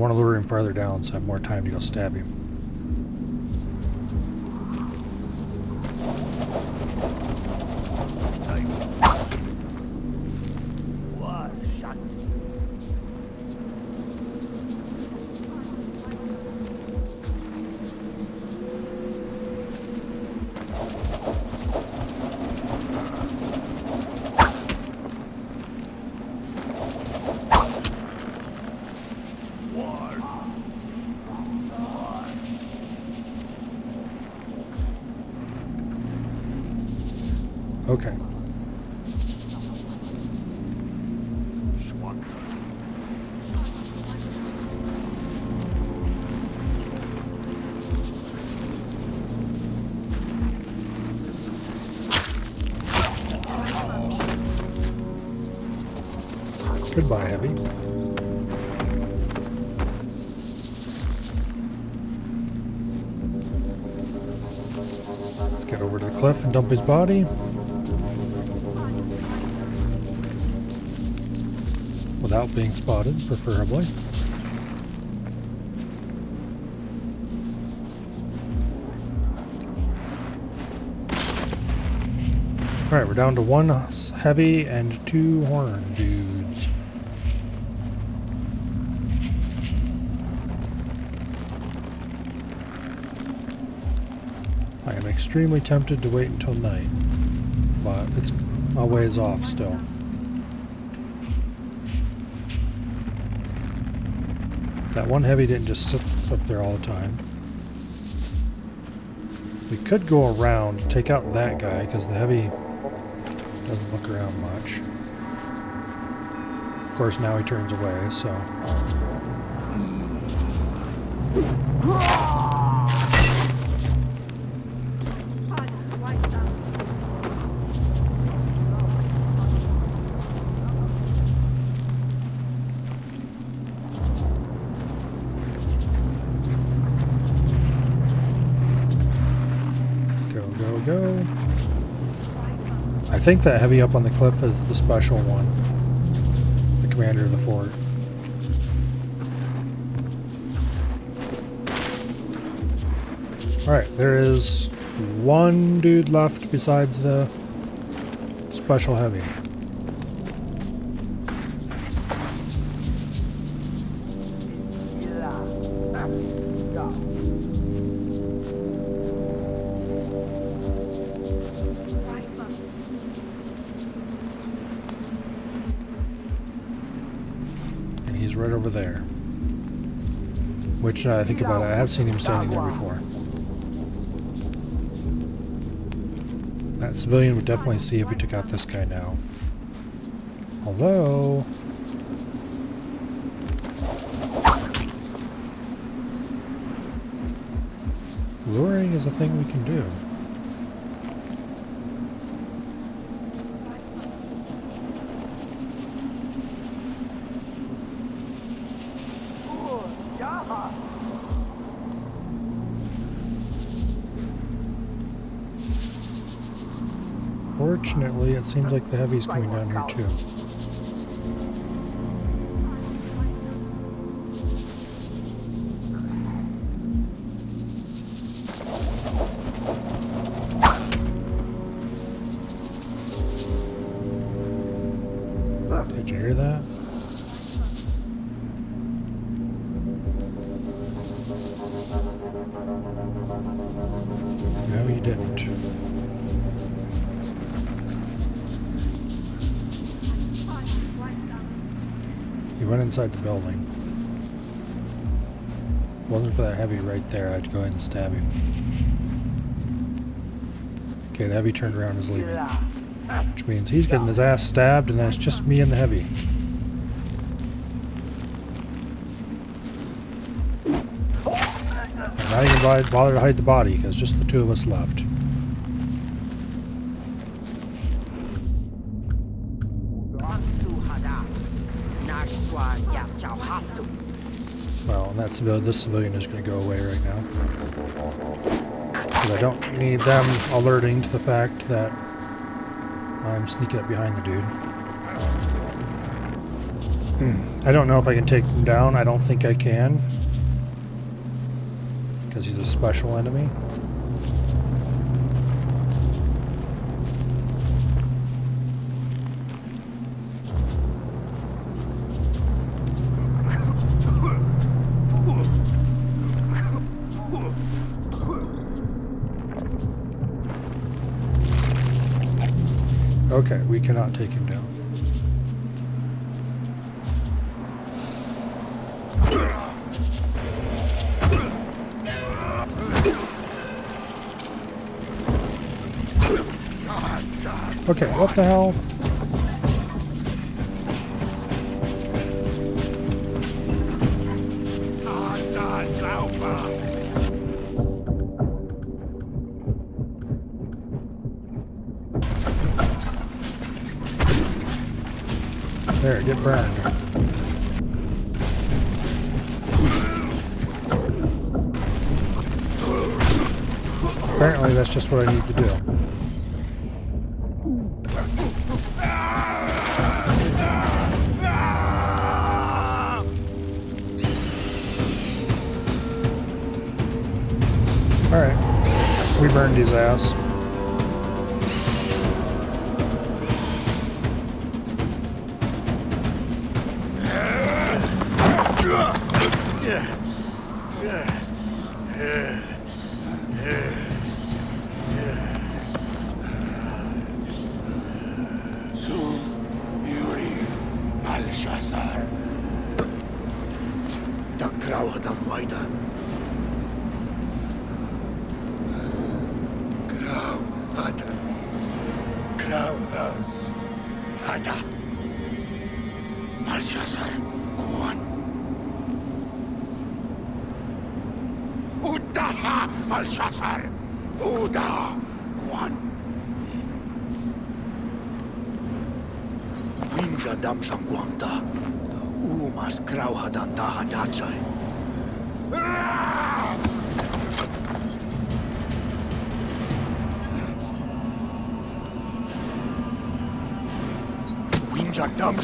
want to lure him farther down so I have more time to go stab him. Okay. Goodbye, Heavy. Let's get over to the cliff and dump his body. Without being spotted, preferably. Alright, we're down to 1 heavy and 2 horn dudes. I am extremely tempted to wait until night, but it's a ways off still. That one heavy didn't just sit there all the time. We could go around and take out that guy because the heavy doesn't look around much. Of course, now he turns away, so. Go. I think that heavy up on the cliff is the special one. The commander of the fort. Alright, there is 1 dude left besides the special heavy. He's right over there. Which, I think about it, I have seen him standing there before. That civilian would definitely see if we took out this guy now. Although... luring is a thing we can do. Fortunately, it seems like the heavy's coming down here too. Did you hear that? No, you didn't. He went inside the building. Wasn't for that heavy right there, I'd go ahead and stab him. Okay, the heavy turned around and is leaving. Which means he's getting his ass stabbed, and then it's just me and the heavy. I'm not even bother to hide the body, because just the 2 of us left. Well, and this civilian is going to go away right now. Because I don't need them alerting to the fact that I'm sneaking up behind the dude. I don't know if I can take him down. I don't think I can. Because he's a special enemy. Okay, we cannot take him down. Okay, what the hell? There, get burned. Apparently that's just what I need to do. Alright, we burned his ass.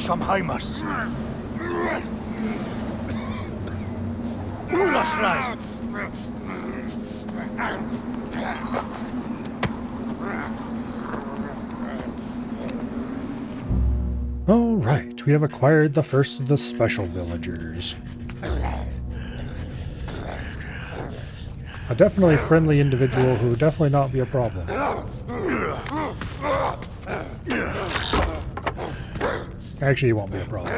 Samheimas. Ulasrai. Alright, we have acquired the first of the special villagers. A definitely friendly individual who would definitely not be a problem. Actually, he won't be a problem.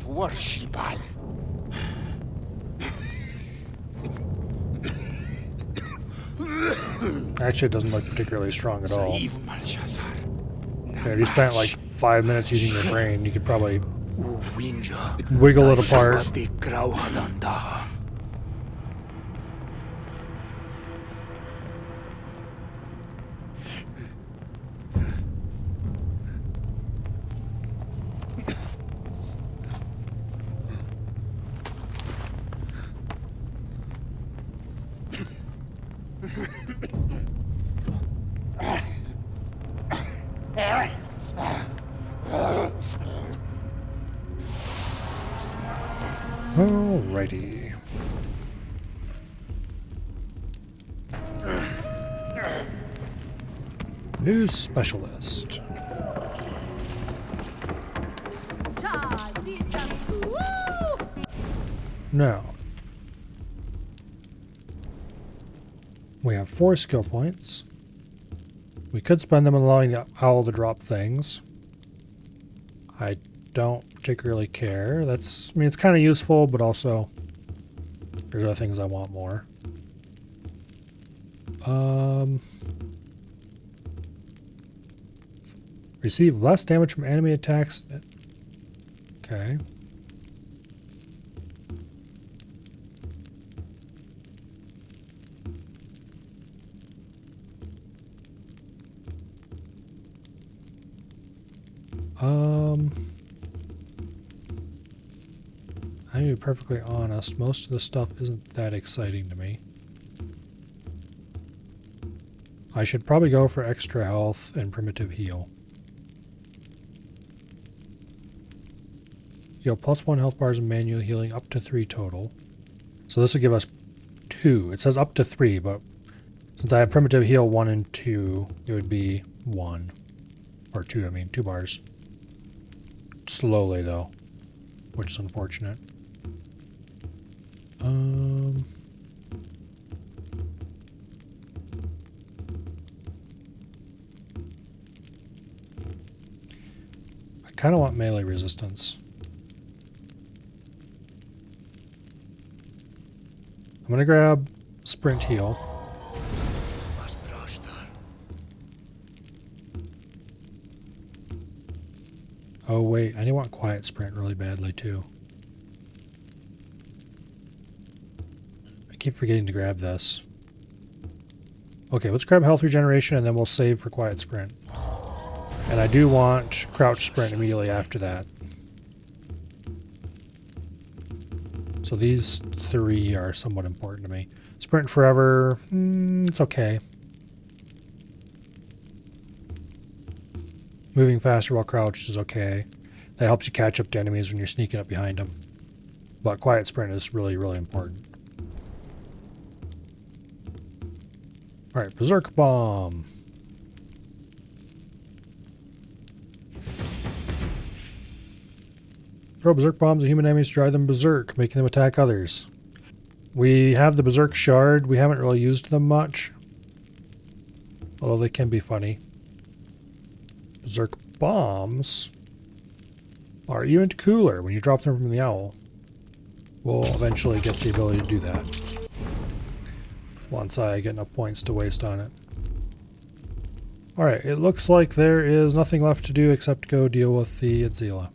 Worshipal. Actually, it doesn't look particularly strong at all. Yeah, if you spent like 5 minutes using your brain, you could probably wiggle it apart. Alrighty. New specialist. Now, we have 4 skill points. We could spend them allowing the owl to drop things. I don't particularly care. I mean, it's kind of useful, but also there's other things I want more. Receive less damage from enemy attacks. Okay. I'm gonna be perfectly honest, most of the stuff isn't that exciting to me. I should probably go for extra health and primitive heal. You have +1 health bars and manual healing up to 3 total. So this will give us 2. It says up to 3, but since I have primitive heal 1 and 2, it would be 1. Or 2, I mean, 2 bars. Slowly, though, which is unfortunate. I kind of want melee resistance. I'm going to grab sprint heal. Oh wait, I want quiet sprint really badly too. I keep forgetting to grab this. Okay, let's grab health regeneration and then we'll save for quiet sprint. And I do want crouch sprint immediately after that. So these 3 are somewhat important to me. Sprint forever, it's okay. Moving faster while crouched is okay. That helps you catch up to enemies when you're sneaking up behind them. But quiet sprint is really, really important. Alright, Berserk Bomb. Throw Berserk Bombs at human enemies to drive them berserk, making them attack others. We have the Berserk Shard. We haven't really used them much. Although they can be funny. Berserk Bombs are even cooler when you drop them from the owl. We'll eventually get the ability to do that. Once I get enough points to waste on it. Alright, it looks like there is nothing left to do except go deal with the Adzila.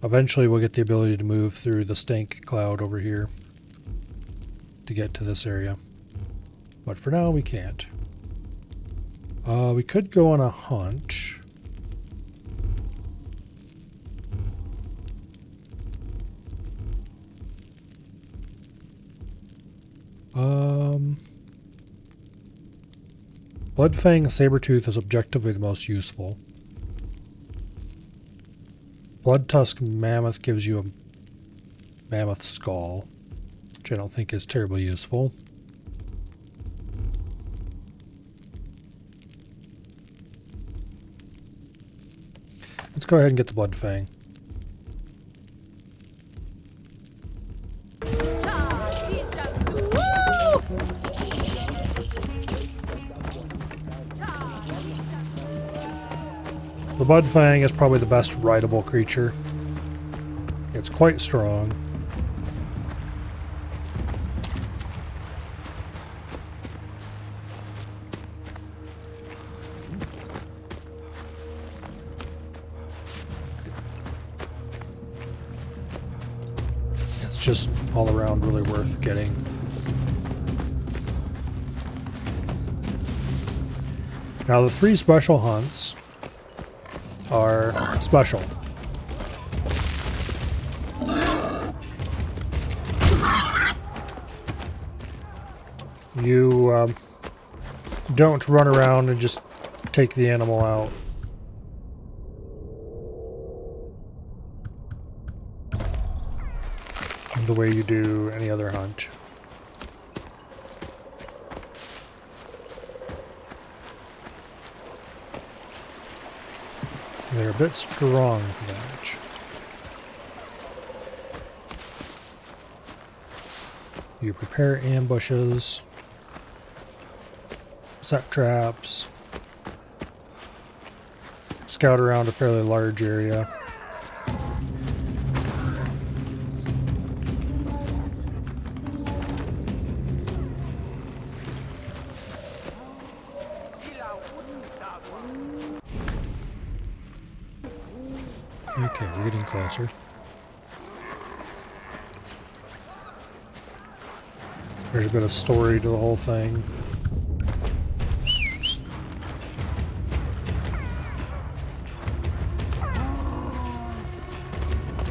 Eventually we'll get the ability to move through the stank cloud over here to get to this area. But for now we can't. We could go on a hunt. Bloodfang Sabertooth is objectively the most useful. Bloodtusk Mammoth gives you a mammoth skull, which I don't think is terribly useful. Let's go ahead and get the Bloodfang. The Bloodfang is probably the best rideable creature. It's quite strong. It's just all around really worth getting. Now the 3 special hunts are special. You don't run around and just take the animal out. The way you do any other hunt. They're a bit strong for that. You prepare ambushes, set traps, scout around a fairly large area. Okay, we're getting closer. There's a bit of story to the whole thing.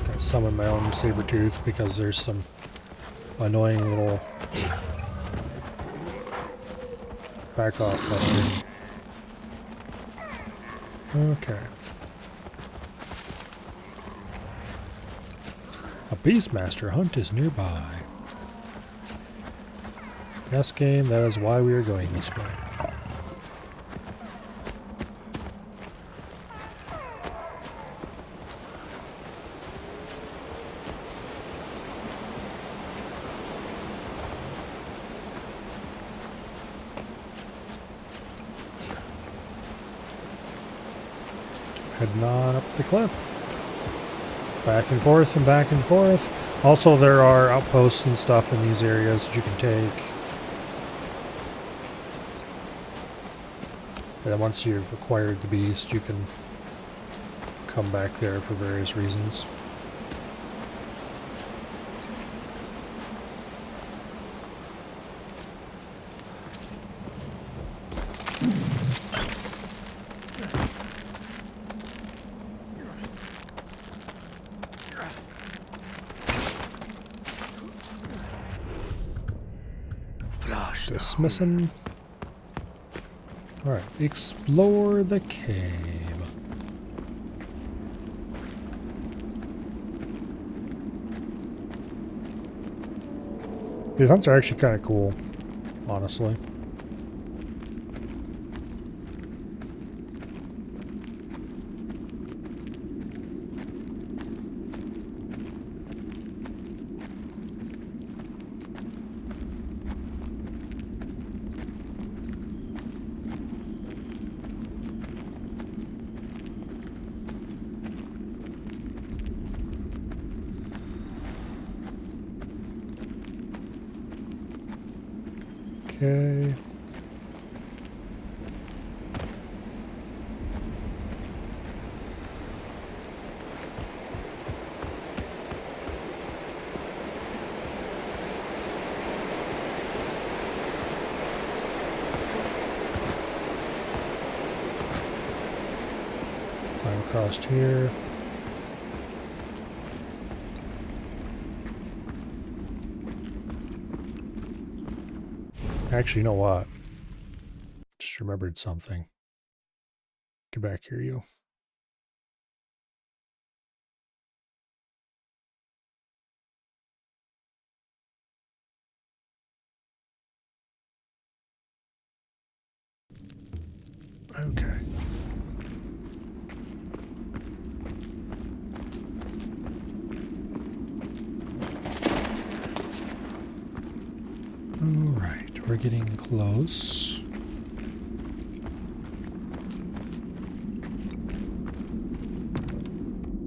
Gotta summon my own Sabertooth because there's some annoying little back off buster. Okay. A Beastmaster hunt is nearby. Yes, game, that is why we are going this way. Heading on up the cliff. Back and forth and back and forth. Also, there are outposts and stuff in these areas that you can take. And then once you've acquired the beast, you can come back there for various reasons. Dismissing. Alright, explore the cave. These hunts are actually kind of cool, honestly. Okay. Climb across here. Actually, you know what? Just remembered something. Get back here, you. Okay. Alright, we're getting close.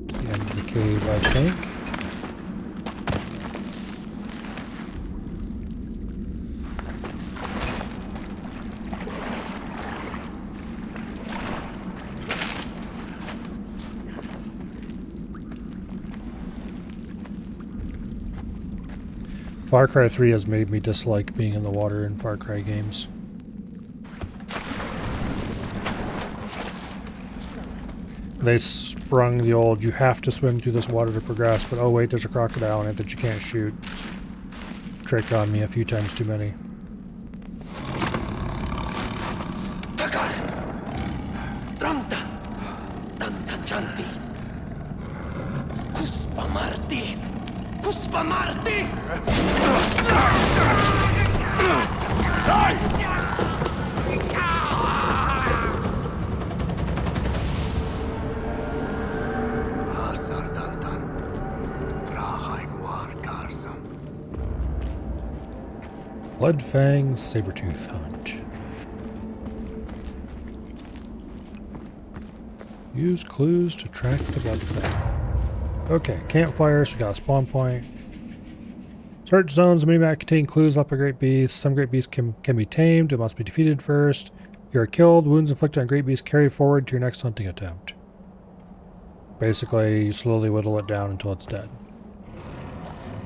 To the end of the cave, I think. Far Cry 3 has made me dislike being in the water in Far Cry games. They sprung the old, you have to swim through this water to progress, but oh wait, there's a crocodile in it that you can't shoot. Trick on me a few times too many. Bloodfang Sabertooth Hunt. Use clues to track the Bloodfang. Okay, campfire, so we got a spawn point. Search zones, the minimap contain clues left by great beasts. Some great beasts can be tamed, it must be defeated first. If you are killed, wounds inflicted on great beasts carry forward to your next hunting attempt. Basically, you slowly whittle it down until it's dead.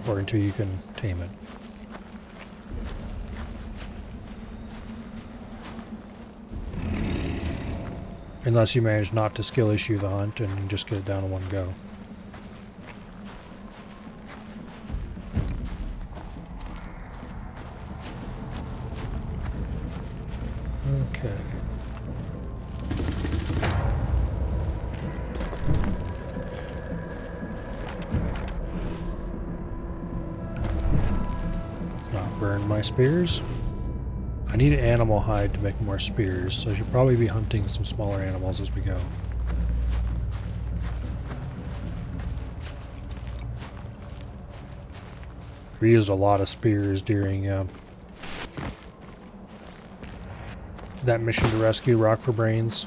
Or until you can tame it. Unless you manage not to skill issue the hunt and just get it down in one go. burn my spears. I need animal hide to make more spears, so I should probably be hunting some smaller animals as we go. We used a lot of spears during that mission to rescue Rock for Brains.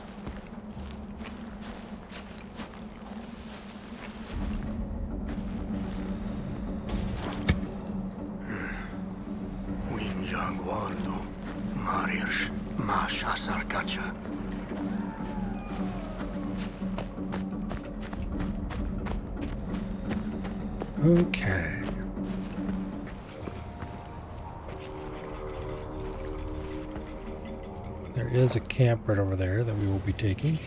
Okay. There is a camp right over there that we will be taking.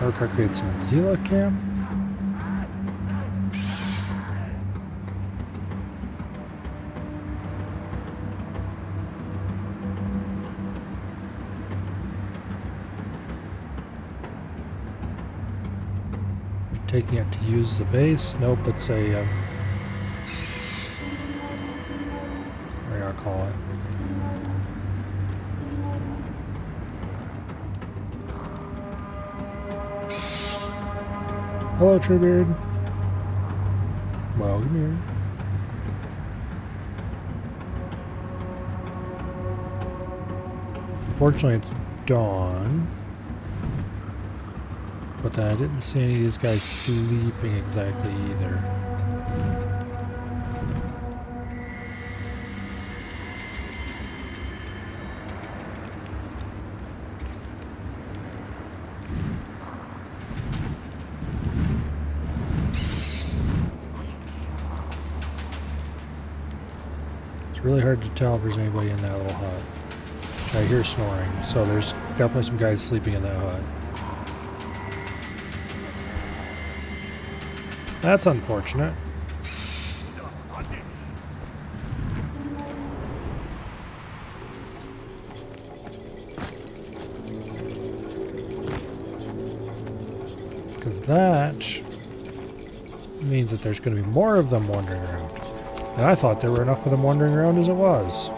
Our car creates an Zila camp. Taking it to use the base. Nope, it's a what do I call it? Hello, Truebeard. Welcome here. Unfortunately, it's dawn. But then I didn't see any of these guys sleeping exactly either. It's really hard to tell if there's anybody in that little hut. I hear snoring, so there's definitely some guys sleeping in that hut. That's unfortunate. Because that means that there's going to be more of them wandering around. And I thought there were enough of them wandering around as it was.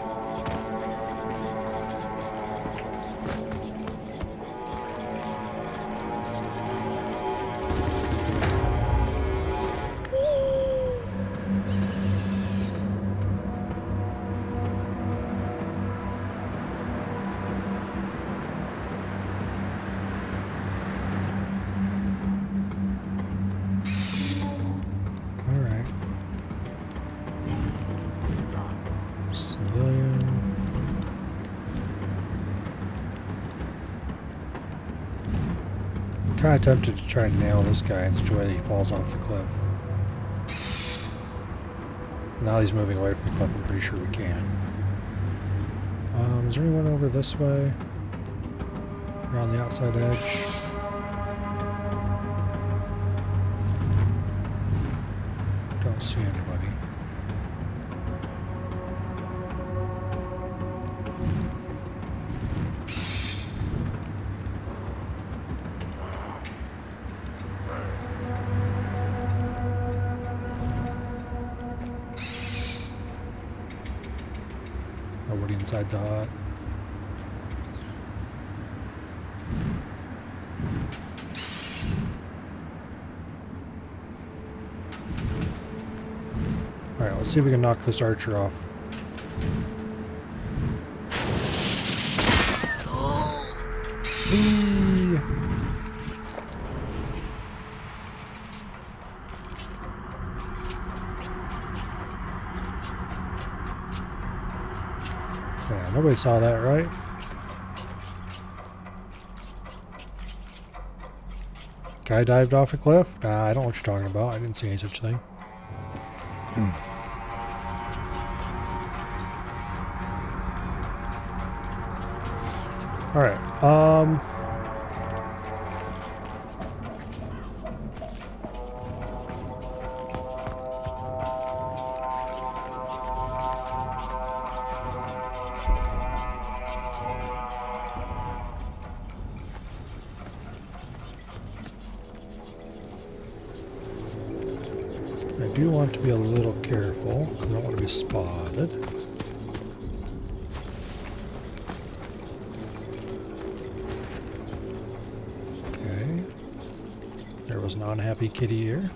Kind of tempted to try and nail this guy in such a way that he falls off the cliff. Now he's moving away from the cliff, I'm pretty sure we can. Is there anyone over this way? Around the outside edge? Don't see anybody. Nobody inside the hut. Alright, let's see if we can knock this archer off. Whee! Yeah, nobody saw that, right? Guy dived off a cliff? Nah, I don't know what you're talking about. I didn't see any such thing. Alright, do want to be a little careful, because I don't want to be spotted. Okay. There was an unhappy kitty here.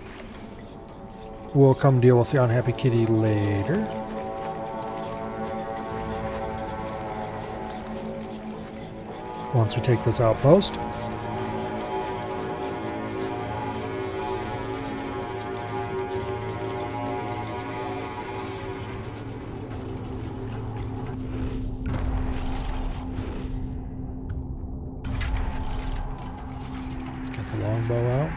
We'll come deal with the unhappy kitty later. Once we take this outpost. Let's get the longbow out.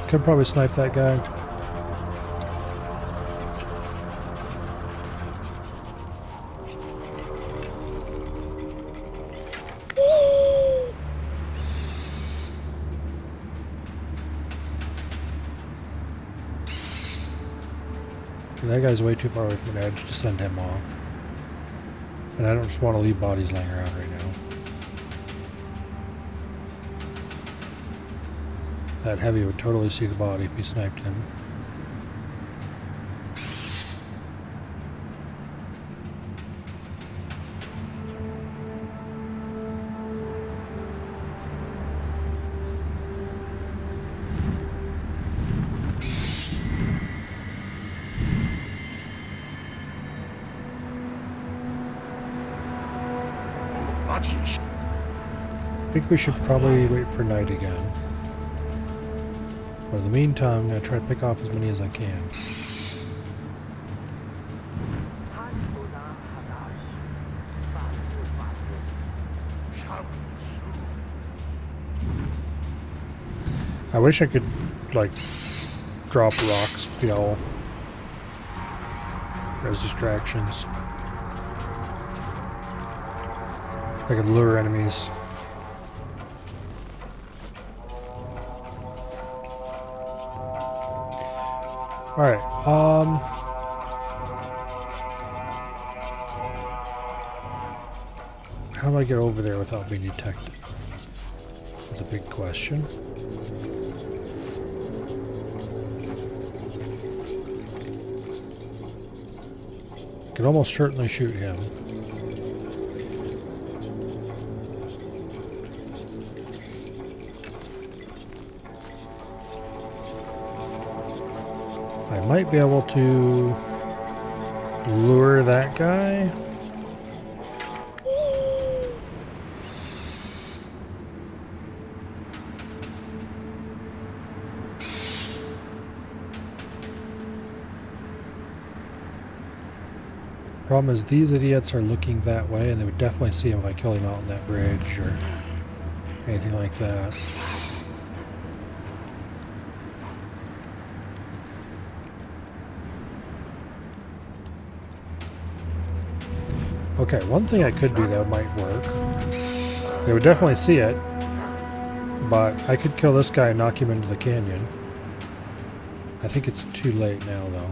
Could probably snipe that guy. That guy's way too far away from the edge to send him off. And I don't just want to leave bodies laying around right now. That heavy would totally see the body if he sniped him. I think we should probably wait for night again. But in the meantime, I'm going to try to pick off as many as I can. I wish I could, like, drop rocks, you know, as distractions. I could lure enemies. Alright, how do I get over there without being detected? That's a big question. I could almost certainly shoot him. I might be able to lure that guy. Problem is these idiots are looking that way and they would definitely see him if I kill him out on that bridge or anything like that. Okay, one thing I could do that might work. They would definitely see it, but I could kill this guy and knock him into the canyon. I think it's too late now, though.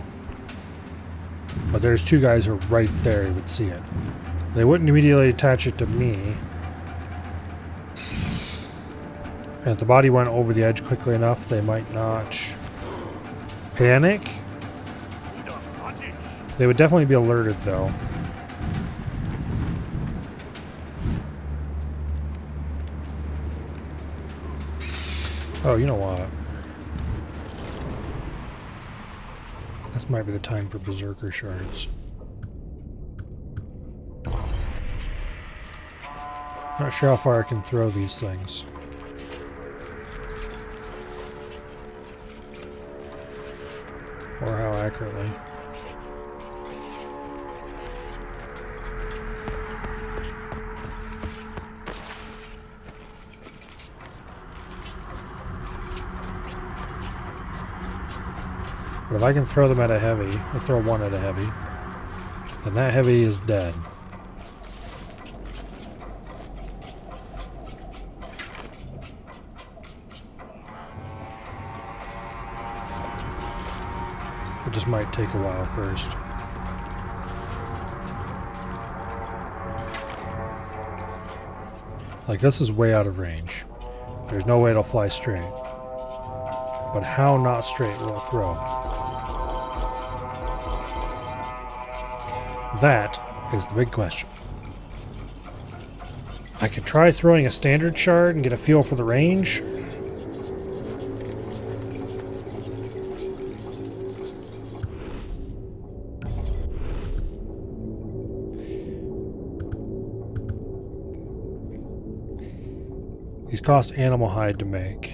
But there's two guys who are right there who would see it. They wouldn't immediately attach it to me. And if the body went over the edge quickly enough, they might not panic. They would definitely be alerted, though. Oh, you know what? This might be the time for berserker shards. Not sure how far I can throw these things. Or how accurately. But if I can throw them at a heavy, or throw one at a heavy, then that heavy is dead. just might take a while first. Like, this is way out of range. There's no way it'll fly straight. But how not straight will it throw? That is the big question. I could try throwing a standard shard and get a feel for the range. These cost animal hide to make.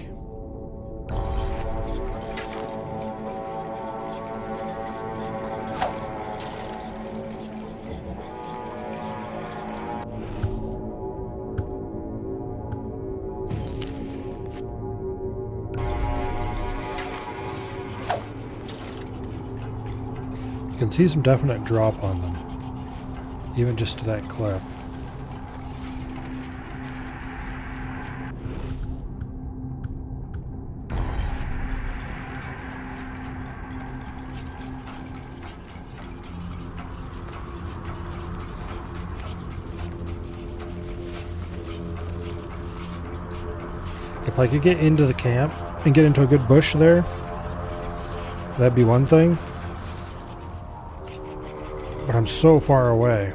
You can see some definite drop on them, even just to that cliff. If I could get into the camp and get into a good bush there, that'd be one thing. But I'm so far away.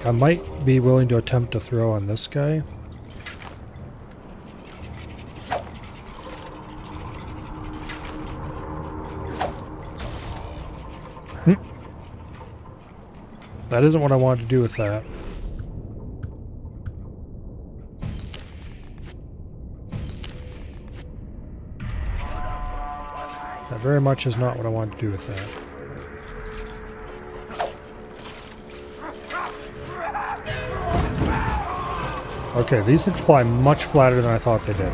I might be willing to attempt to throw on this guy. That isn't what I wanted to do with that. That very much is not what I wanted to do with that. Okay, these things fly much flatter than I thought they did.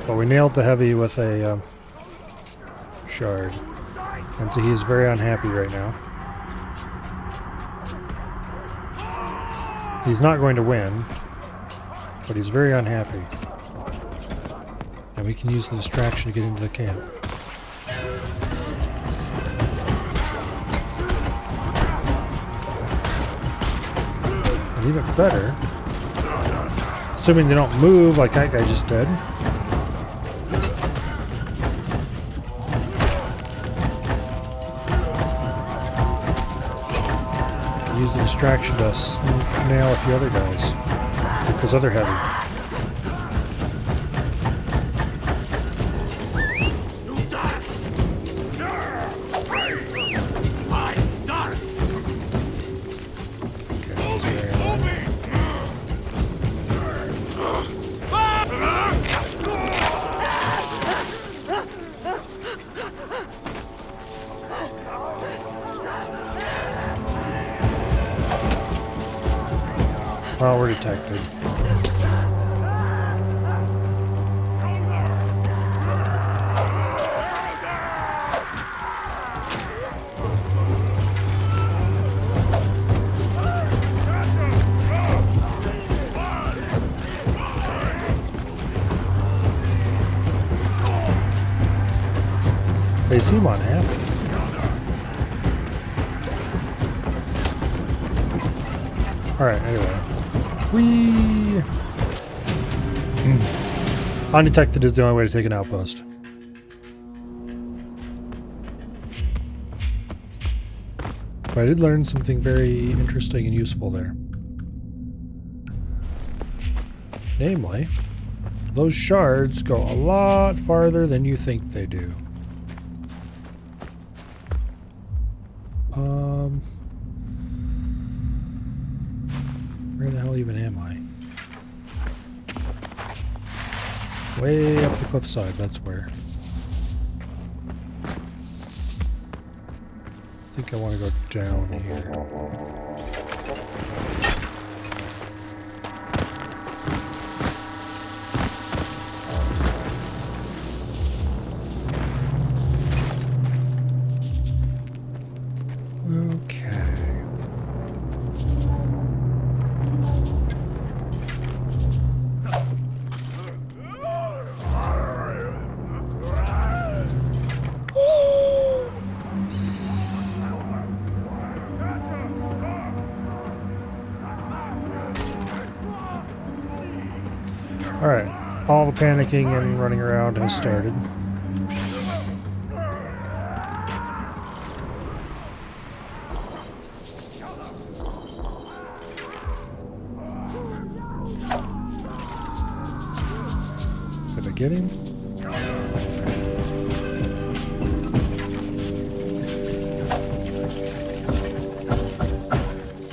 But we nailed the heavy with a shard. And so he's very unhappy right now. He's not going to win, but he's very unhappy. And we can use the distraction to get into the camp. And even better, assuming they don't move like that guy just did. Use the distraction to nail a few other guys. Like those other heavy. Well, we're detected. They seem unhappy. Alright, anyway. Undetected is the only way to take an outpost. But I did learn something very interesting and useful there. Namely, those shards go a lot farther than you think they do. Where the hell even am I? Way up the cliffside, that's where. I think I want to go down here. Alright, all the panicking and running around has started. Did I get him?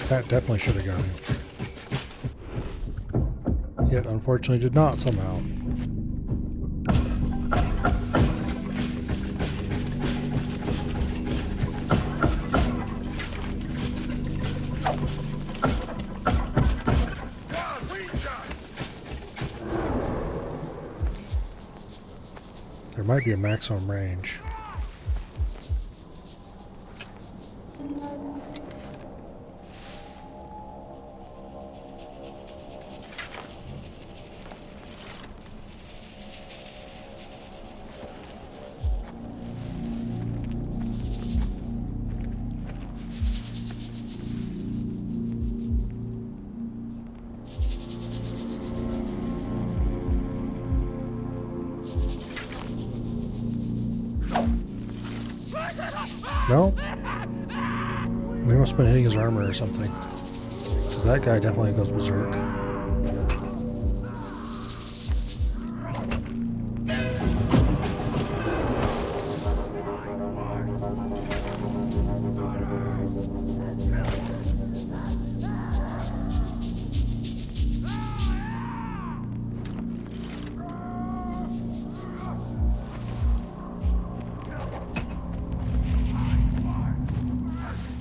That definitely should have got him. Yet unfortunately did not somehow. There might be a maximum range. No? We must have been hitting his armor or something. 'Cause that guy definitely goes berserk.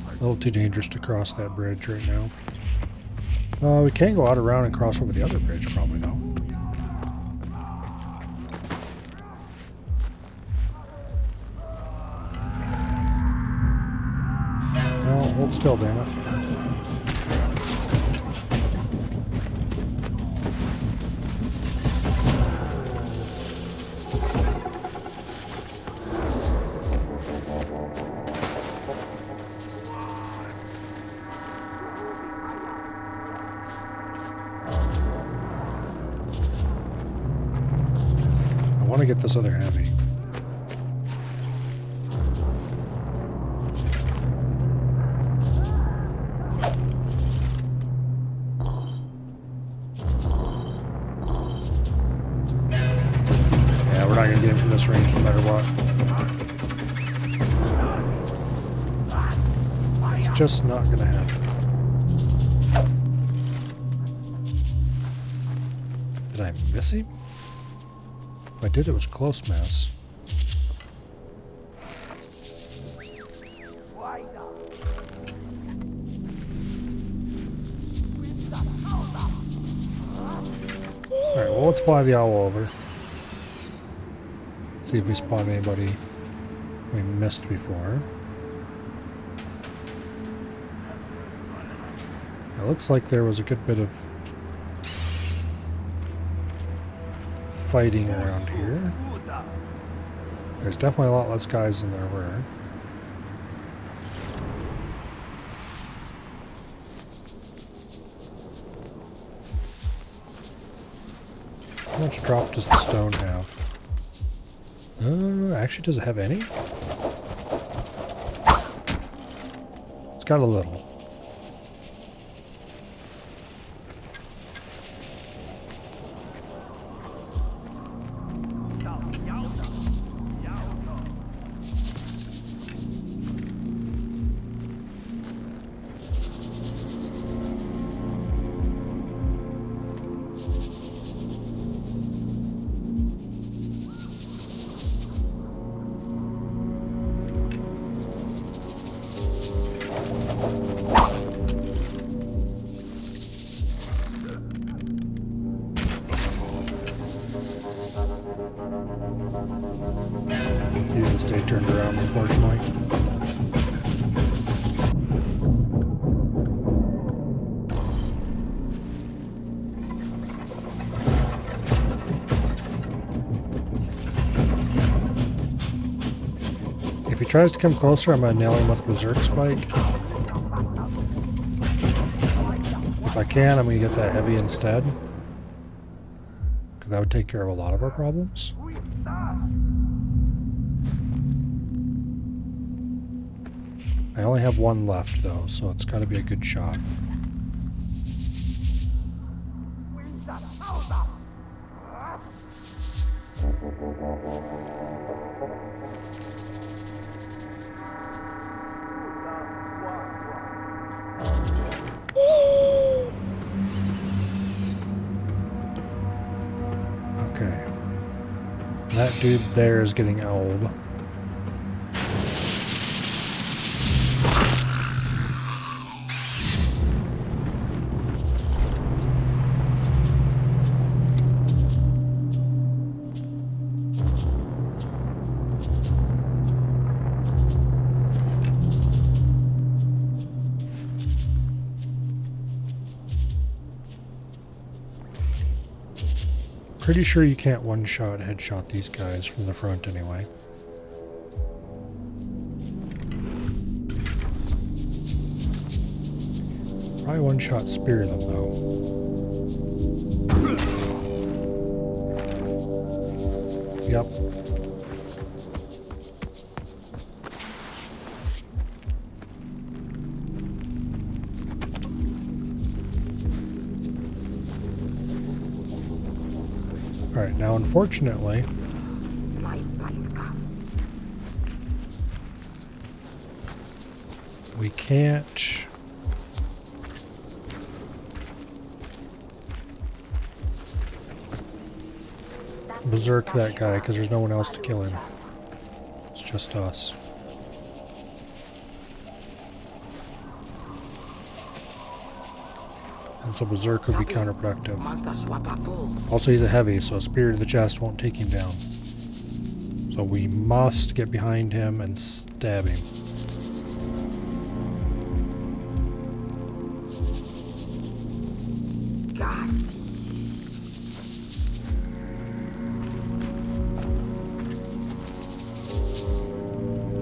A little too dangerous to cross that bridge right now. We can go out around and cross over the other bridge probably though. No, hold still, damn it. I want to get this other heavy. Yeah, we're not going to get him from this range no matter what. It's just not going to happen. Did I miss him? If I did, it was a close mess. Alright, well, let's fly the owl over. See if we spot anybody we missed before. It looks like there was a good bit of fighting around here. There's definitely a lot less guys than there were. How much drop does the stone have? Actually, does it have any? It's got a little. He didn't stay turned around, unfortunately. If he tries to come closer, I'm going to nail him with Berserk Spike. If I can, I'm going to get that heavy instead. That would take care of a lot of our problems. I only have one left, though, so it's got to be a good shot. Okay. That dude there is getting old. Pretty sure you can't one-shot headshot these guys from the front anyway. Probably one-shot spear them though. Yep. Alright, now unfortunately, we can't berserk that guy because there's no one else to kill him. It's just us. And so berserk would be counterproductive. Also, he's a heavy, so a spear to the chest won't take him down. So we must get behind him and stab him.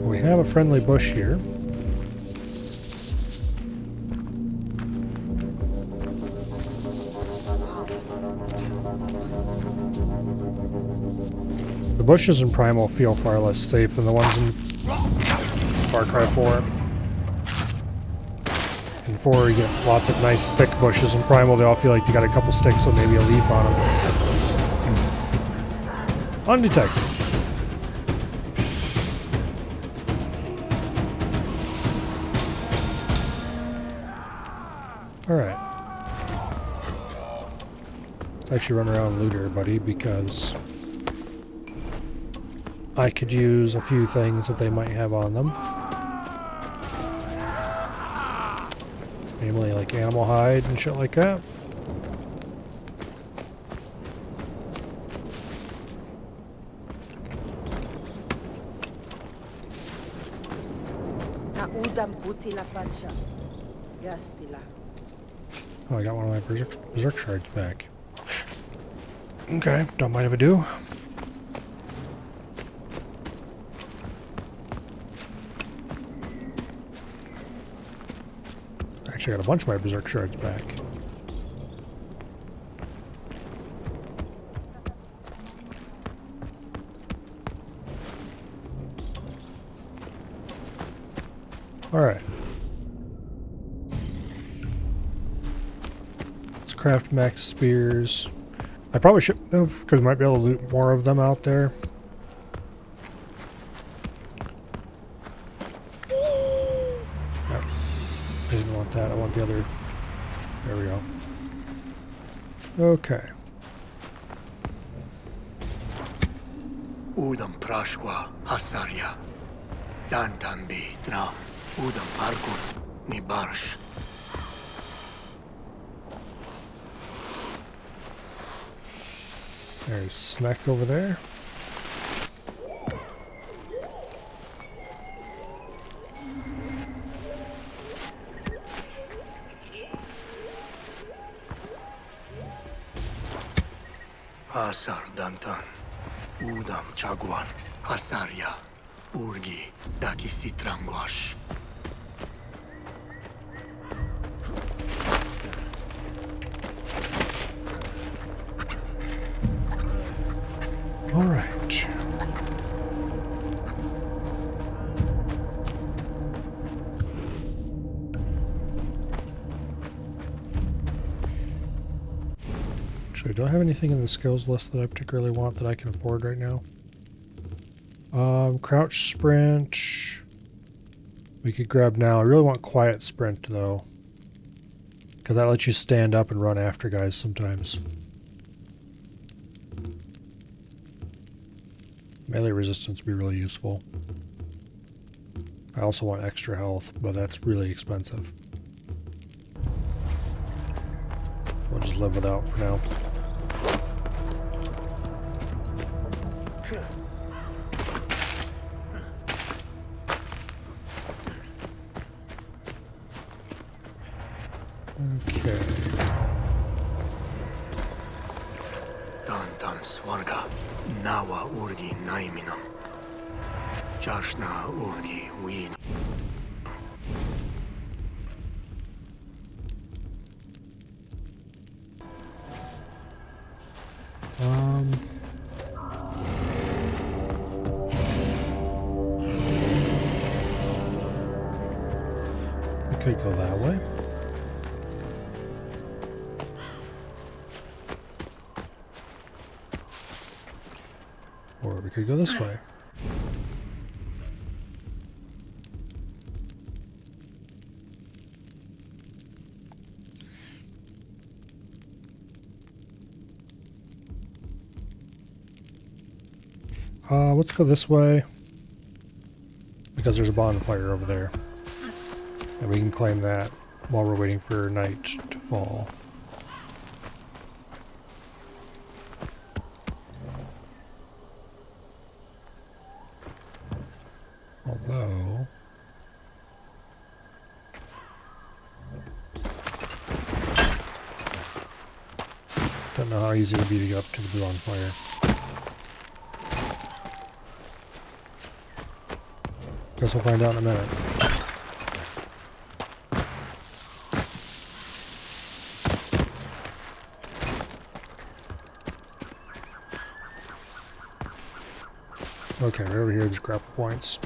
We have a friendly bush here. The bushes in Primal feel far less safe than the ones in Far Cry 4. In 4 you get lots of nice thick bushes. In Primal they all feel like you got a couple sticks with maybe a leaf on them. Undetected. Alright. Let's actually run around and loot everybody because I could use a few things that they might have on them. Namely like animal hide and shit like that. Oh, I got one of my berserk shards back. Okay, don't mind if I do. Actually, I got a bunch of my berserk shards back. Alright. Let's craft max spears. I probably shouldn't have, because we might be able to loot more of them out there. No, I didn't want that. I want the other. There we go. Okay. Udam prashwa hasarya. Dantanbi tram. Udam parkun ni barsh. There's Snack over there. Asar dantan. Udam chagwan. Hasarya. Urgi. Dakisitrangwash. Actually, do I have anything in the skills list that I particularly want that I can afford right now? Crouch sprint. We could grab now. I really want quiet sprint though, because that lets you stand up and run after guys sometimes. Melee resistance would be really useful. I also want extra health, but that's really expensive. We'll just live without for now. Okay. Tantan swarga, nawa urgi naiminam. Jashna urgi win. We could go that way. Or we could go this way. Let's go this way, because there's a bonfire over there. And we can claim that while we're waiting for night to fall. Although... don't know how easy it would be to get up to the bonfire. Guess we'll find out in a minute. Okay, right over here, just grapple points.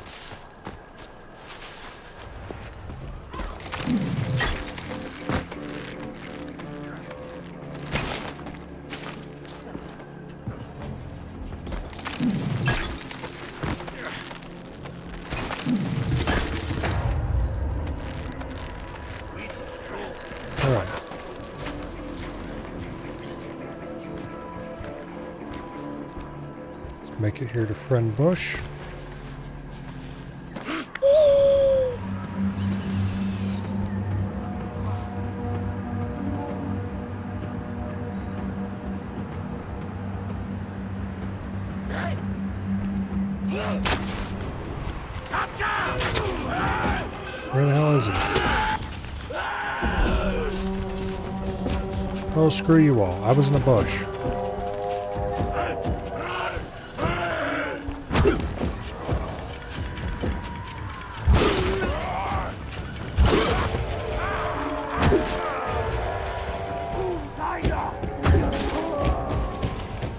Alright. Let's make it here to Friend Bush. Where the hell is he? Oh, screw you all. I was in the bush.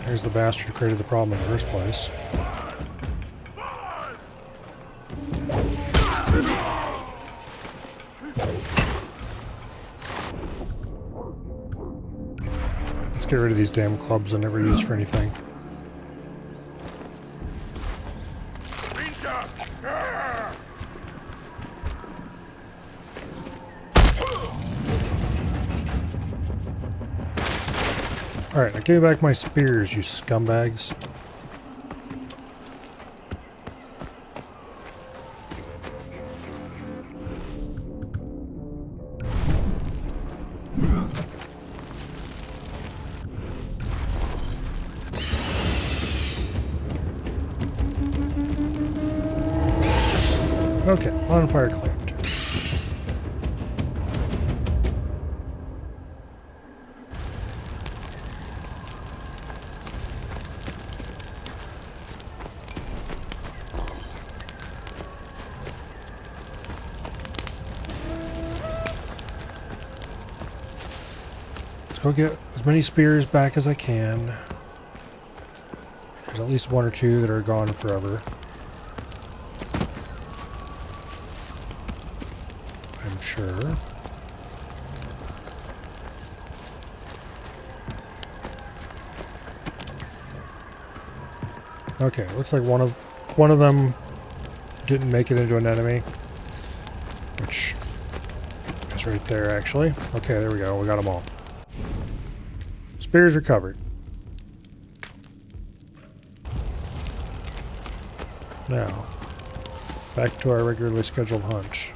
There's the bastard who created the problem in the first place. Let's get rid of these damn clubs I never use for anything. Alright, now give me back my spears, you scumbags. Okay, bonfire claimed. Let's go get as many spears back as I can. There's at least one or two that are gone forever. I'm sure. Okay, looks like one of them didn't make it into an enemy. Which is right there, actually. Okay, there we go. We got them all. Spears recovered. Now, back to our regularly scheduled hunt.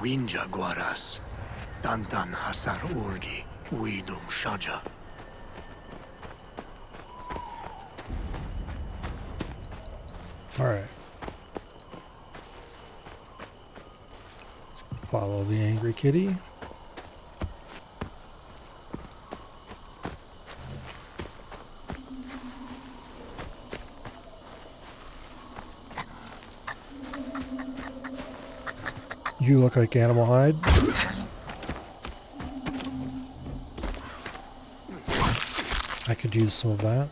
Winja guaras, tantan hasar urgi, widum shaja. Alright. Follow the angry kitty. You look like animal hide. I could use some of that.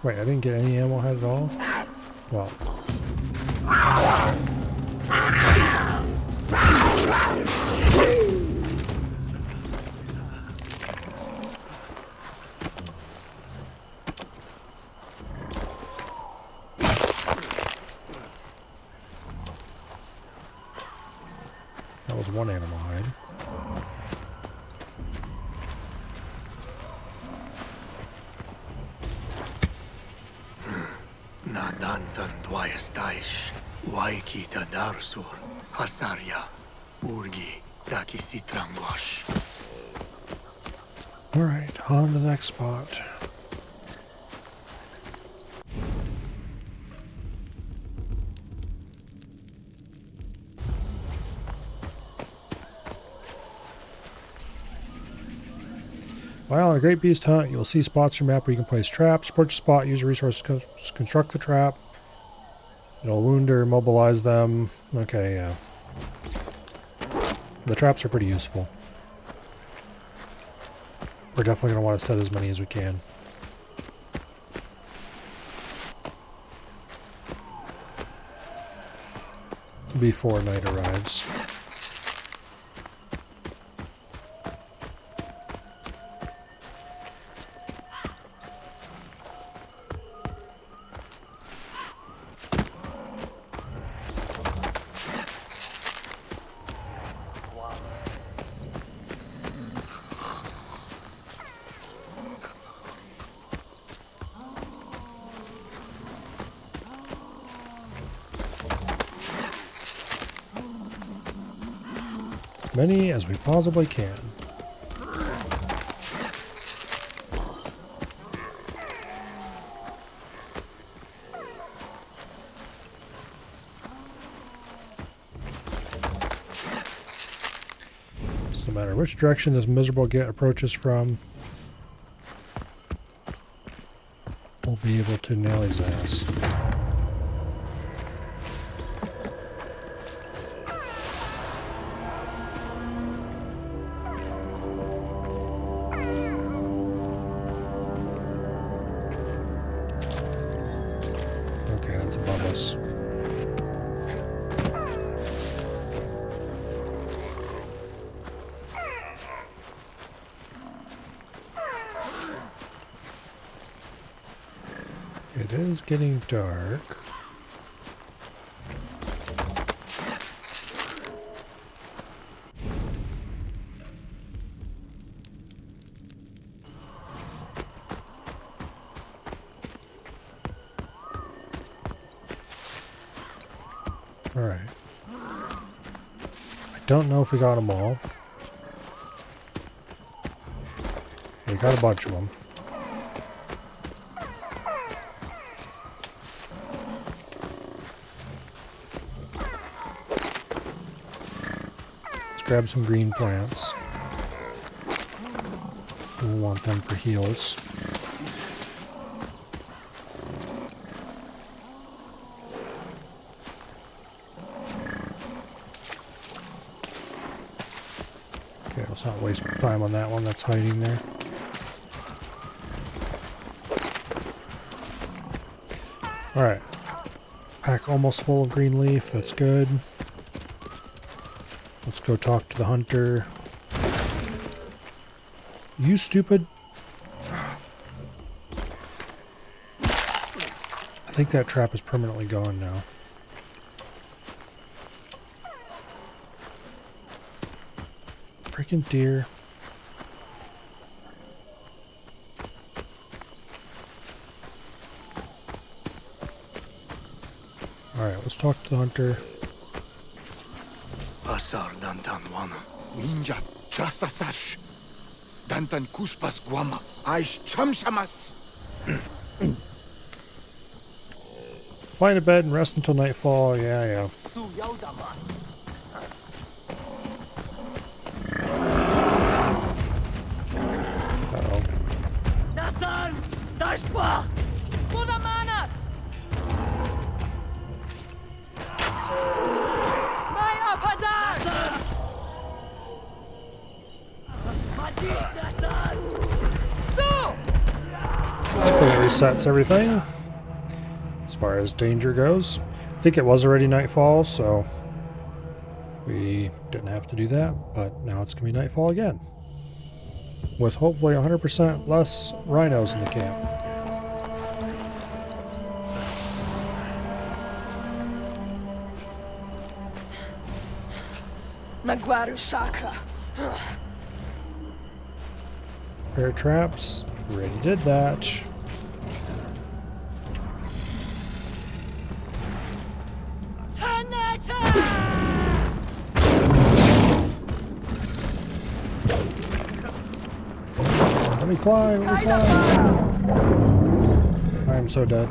Wait, I didn't get any animal hide at all? Well. That was one animal hide. Nadantan dwayastaish, waikita darsur, hasarya, urgi, dakisitramwash. Alright, on to the next spot. While on a great beast hunt, you'll see spots on your map where you can place traps. Approach a spot, use a resource to construct the trap. It'll wound or immobilize them. Okay, yeah. The traps are pretty useful. We're definitely going to want to set as many as we can. Before night arrives. Many as we possibly can. So no matter which direction this miserable git approaches from, we'll be able to nail his ass. Okay, that's above us. It is getting dark. Alright. I don't know if we got them all. We got a bunch of them. Let's grab some green plants. We'll want them for heals. Let's not waste time on that one that's hiding there. Alright. Pack almost full of green leaf. That's good. Let's go talk to the hunter. You stupid. I think that trap is permanently gone now. Freaking deer. Alright, let's talk to the hunter. Asar dantan wana. Ninja chasasash. Dantan kuspas guama. Aish chamshamas. Find a bed and rest until nightfall. Yeah. Uh-oh. Nasan! Dashpa! Mudamanas! Maya Padar! Majish Nasan! So! I think it resets everything. As far as danger goes. I think it was already nightfall, so we didn't have to do that, but now it's going to be nightfall again. With hopefully 100% less rhinos in the camp. Nagwaru Shaka! Pair of traps. Already did that. Let me climb, let me climb. I am so dead.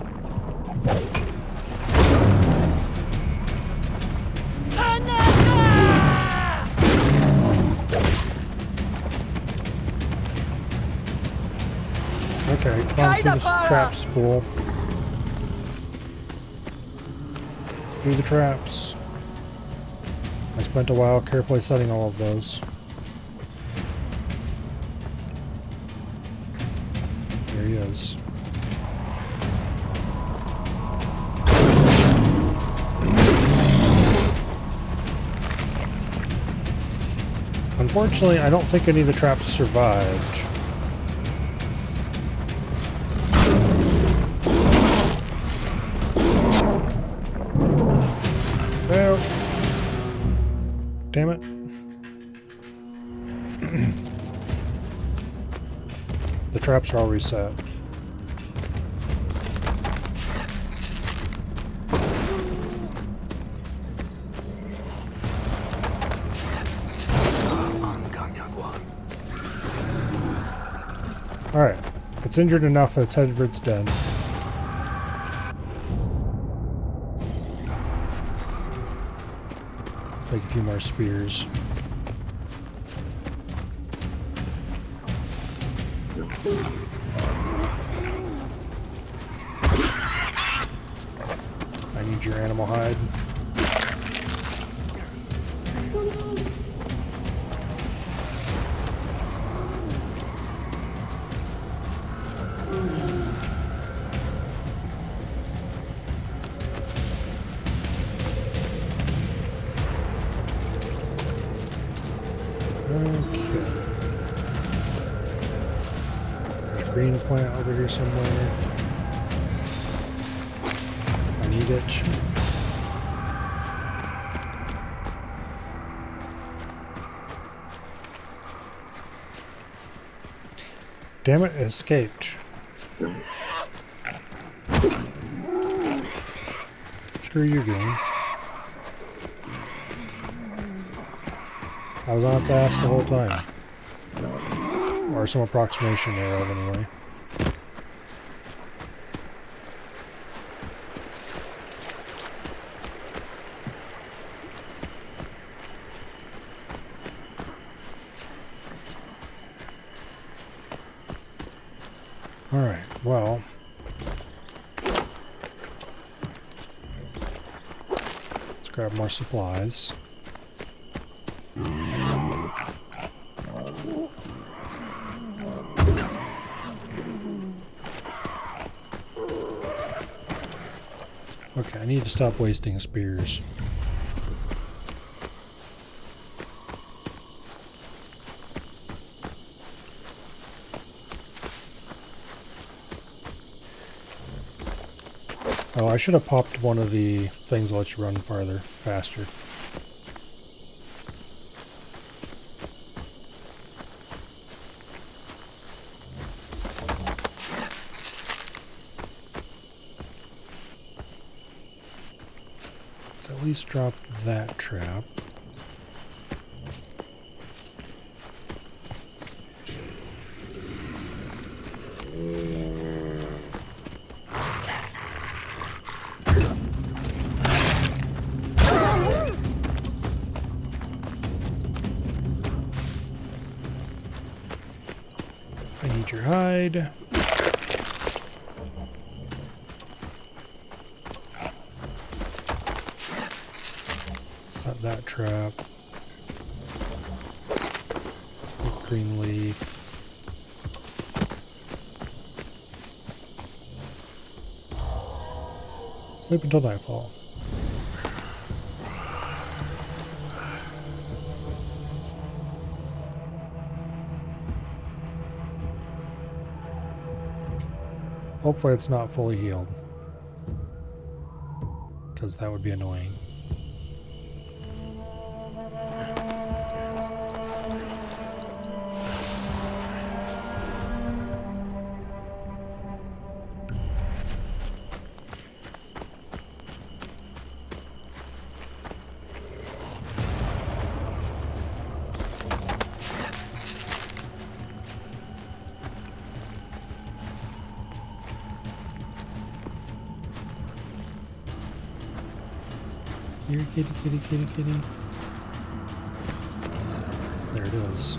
Okay, come on, through the traps, fool. Through the traps. I spent a while carefully setting all of those. There he is. Unfortunately, I don't think any of the traps survived. Well, damn it. The traps are all reset. Alright. It's injured enough that it's headed for its den. Let's make a few more spears. I need your animal hide. Okay. There's a green plant over here somewhere. I need it. Damn it, it escaped. Screw you, game. I was on its ass the whole time. Or some approximation thereof, anyway. Alright, well. Let's grab more supplies. I need to stop wasting spears. Oh, I should have popped one of the things that lets you run farther, faster. Let's at least drop that trap. I need your hide. Set that trap. Green leaf. Sleep until nightfall. Hopefully it's not fully healed, because that would be annoying. Here, kitty, kitty, kitty, kitty. There it is.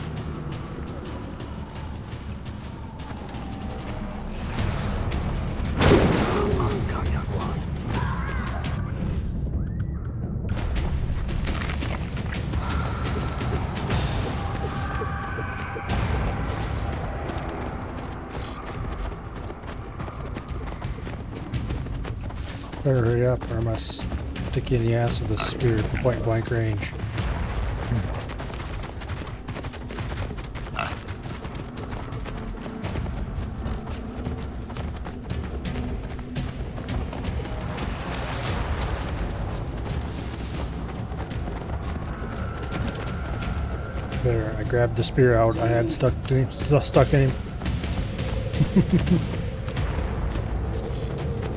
Better hurry up or I must stick you in the ass with a spear from point blank range. There, I grabbed the spear out. I had stuck in him.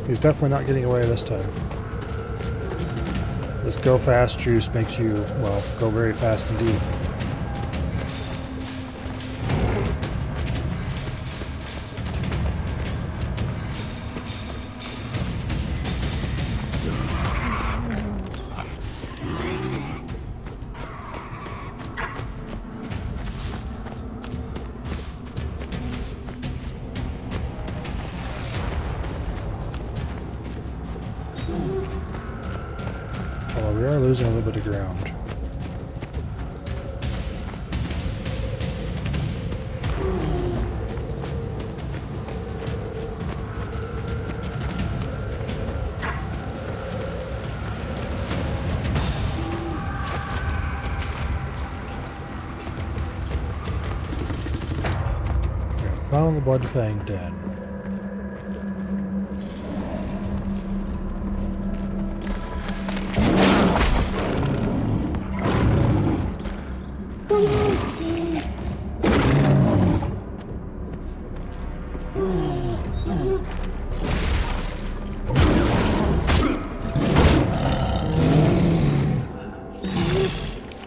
He's definitely not getting away this time. This go fast juice makes you, well, go very fast indeed. Although we are losing a little bit of ground. Okay, found the blood fang dead.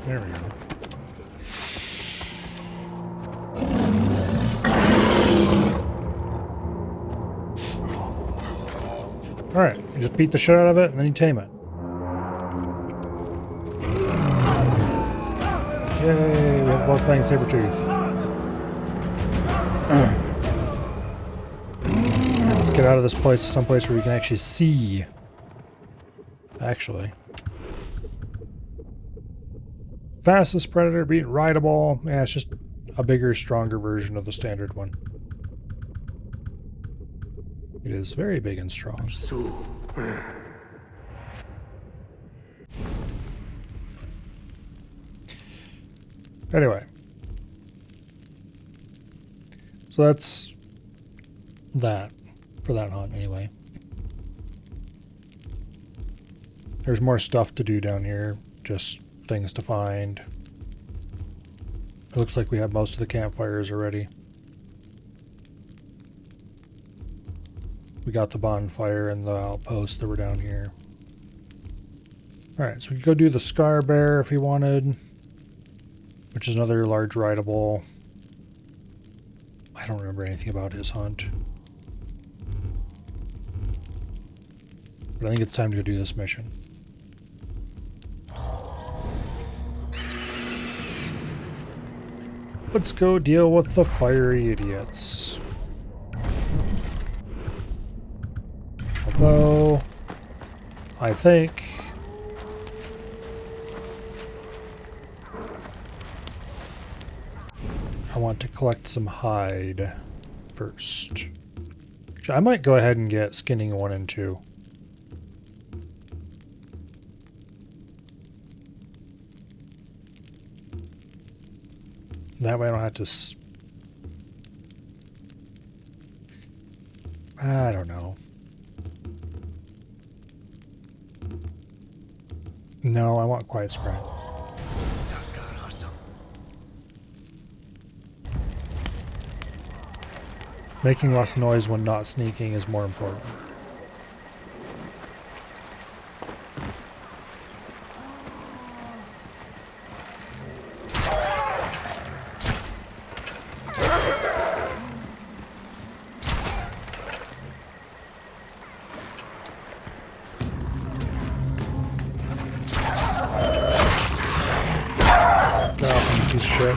There we go. Alright, you just beat the shit out of it and then you tame it. Yay, we have blood fang saber-tooth. Let's get out of this place to someplace where we can actually see. Actually. Fastest predator being rideable. Yeah, it's just a bigger, stronger version of the standard one. It is very big and strong. So, Anyway. So that's that for that hunt anyway. There's more stuff to do down here. Just things to find. It looks like we have most of the campfires already. We got the bonfire and the outposts that were down here. Alright, so we could go do the Scar Bear if he wanted, which is another large rideable. I don't remember anything about his hunt. But I think it's time to go do this mission. Let's go deal with the fiery idiots. Although, I think I want to collect some hide first. I might go ahead and get skinning 1 and 2. That way I don't have to I don't know. No, I want quiet scrap. Making less noise when not sneaking is more important. Get off, you piece of shit.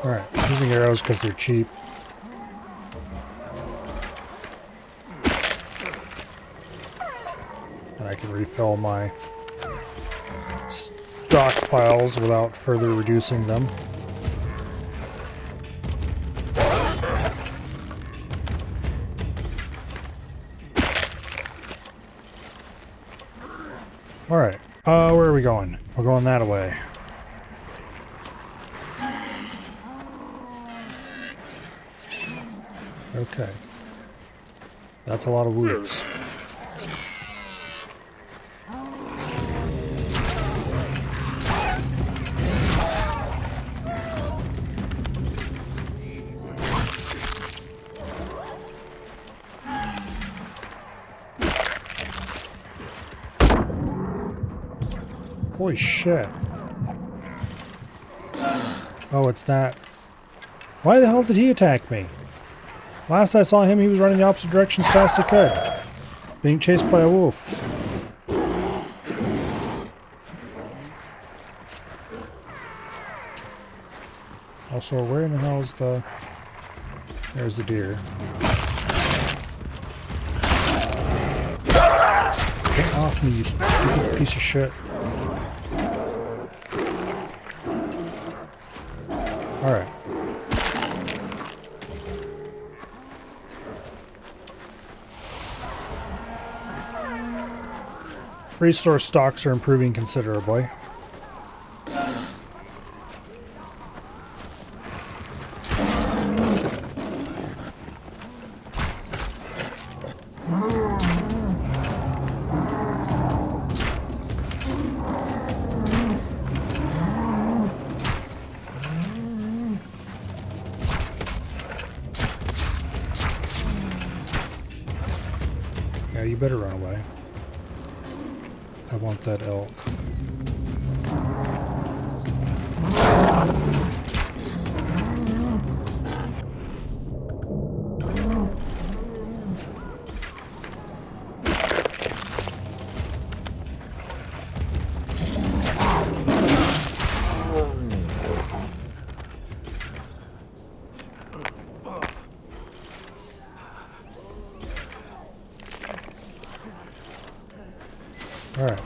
Alright, using arrows because they're cheap. And I can refill my stockpiles without further reducing them. Alright, where are we going? We're going that way. Okay. That's a lot of wolves. Holy shit. Oh, it's that. Why the hell did he attack me? Last I saw him, he was running the opposite direction as fast as he could. Being chased by a wolf. Also, where in the hell is the... There's the deer. Get off me, you stupid piece of shit. Alright. Resource stocks are improving considerably. Yeah, you better run away. I want that elk. All right.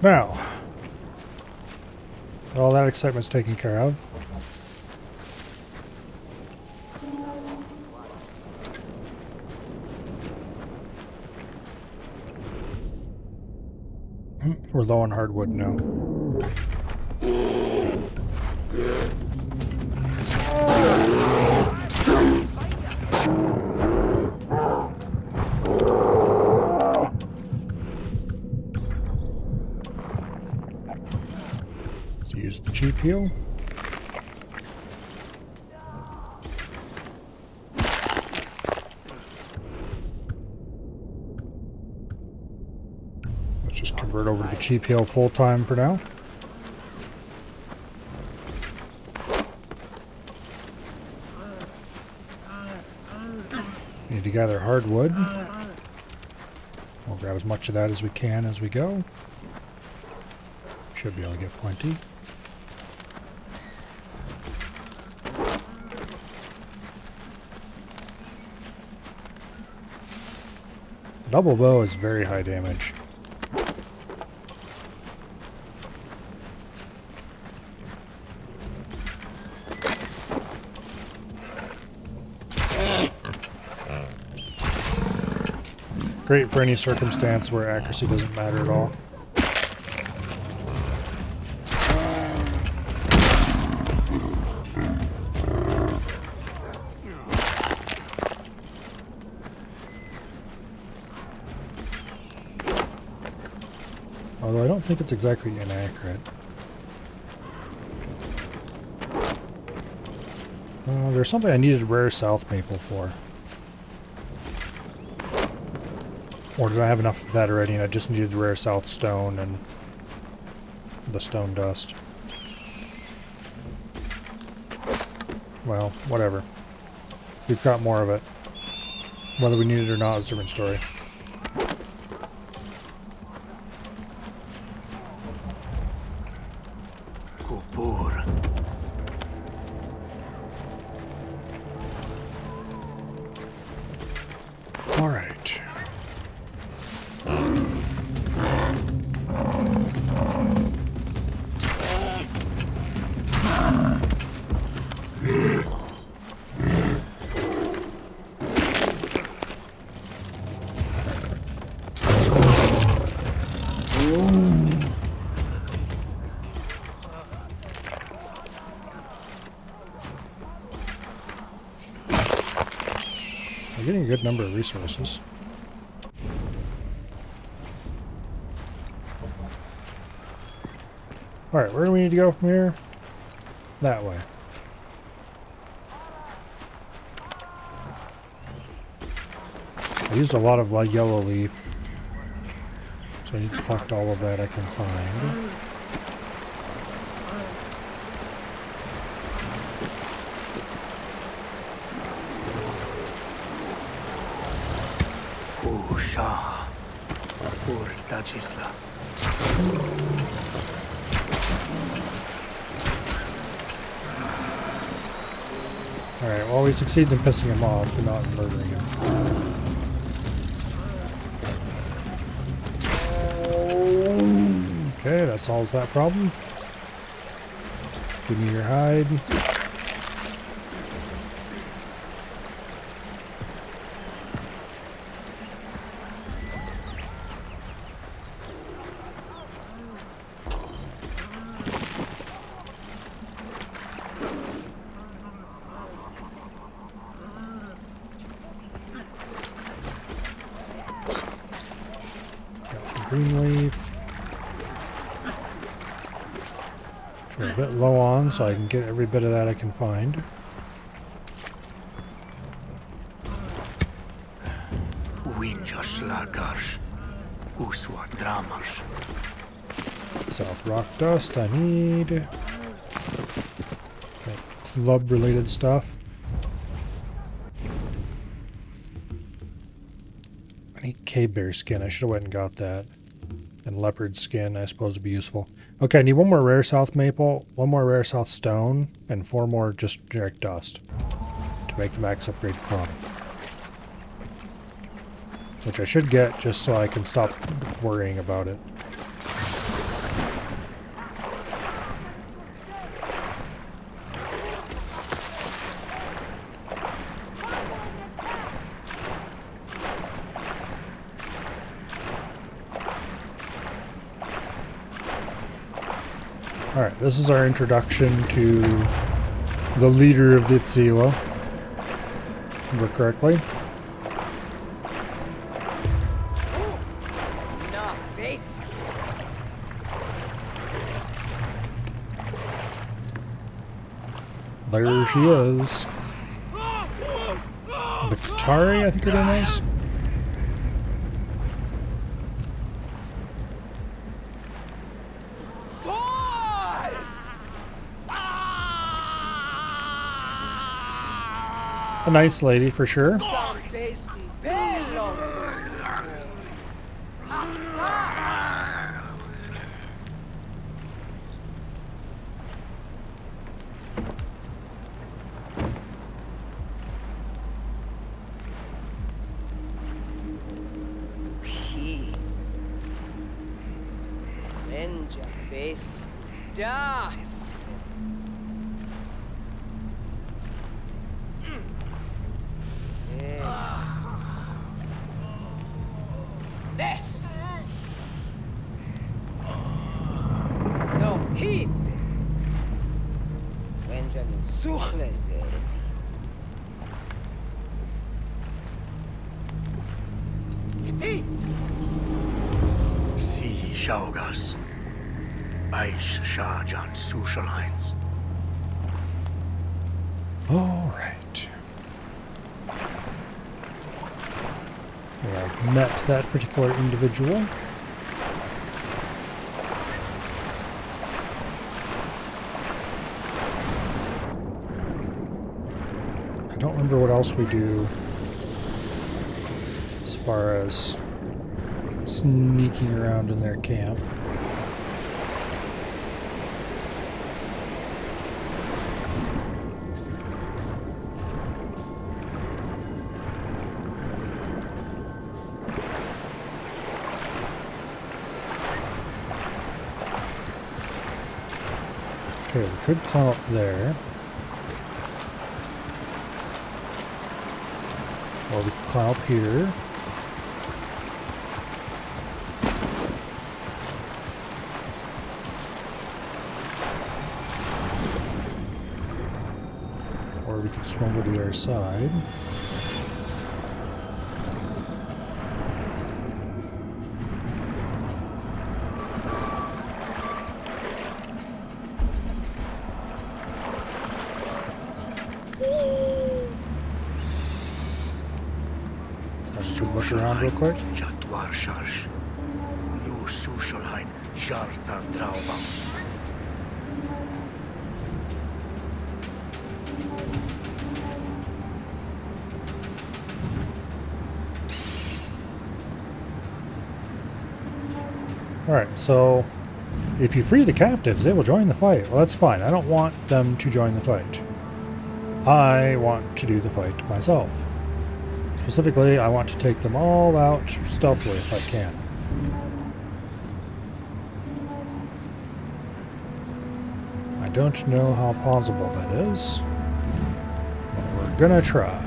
Now, all that excitement's taken care of. We're low on hardwood now. Let's use the cheap heal. Let's just convert over to the cheap heal full time for now. Need to gather hardwood. We'll grab as much of that as we can as we go. Should be able to get plenty. Double bow is very high damage. Great for any circumstance where accuracy doesn't matter at all. Although I don't think it's exactly inaccurate. There's something I needed rare south maple for. Or did I have enough of that already and I just needed rare south stone and the stone dust? Well, whatever. We've got more of it. Whether we need it or not is a different story. Kupur. All right. We're getting a good number of resources. Alright, where do we need to go from here? That way. I used a lot of yellow leaf, so I need to collect all of that I can find. Usha. Urtachisla. Alright, well we succeeded in pissing him off, but not in murdering him. Okay, that solves that problem. Give me your hide. Got some green leaf. Which we're a bit low on, so I can get every bit of that I can find. Winjas lagash. Uswa dramash. South rock dust, I need. Like club related stuff. I need cave bear skin, I should have went and got that. And leopard skin, I suppose would be useful. Okay, I need one more rare south maple, one more rare south stone, and 4 more just generic dust. To make the max upgrade club. Which I should get just so I can stop worrying about it. Alright, this is our introduction to the leader of the Itzilo. Remember correctly? Na, beast. There she is. The Qatari, I think her name is. A nice lady for sure. Ninja beast. Das. This. No heat. Benjamin Suchle wird. Si Shaugas. Eis Shajan Sushalines. Alright. We have met that particular individual. I don't remember what else we do as far as sneaking around in their camp. Okay, we could climb up there. Or we could climb up here. Or we could swim over to the other side. Look around real quick. Jatwar Sharsh. Nu Sushaline. Jartan Drauba. Alright, so if you free the captives, they will join the fight. Well, that's fine. I don't want them to join the fight. I want to do the fight myself. Specifically, I want to take them all out stealthily if I can. I don't know how possible that is, but we're gonna try.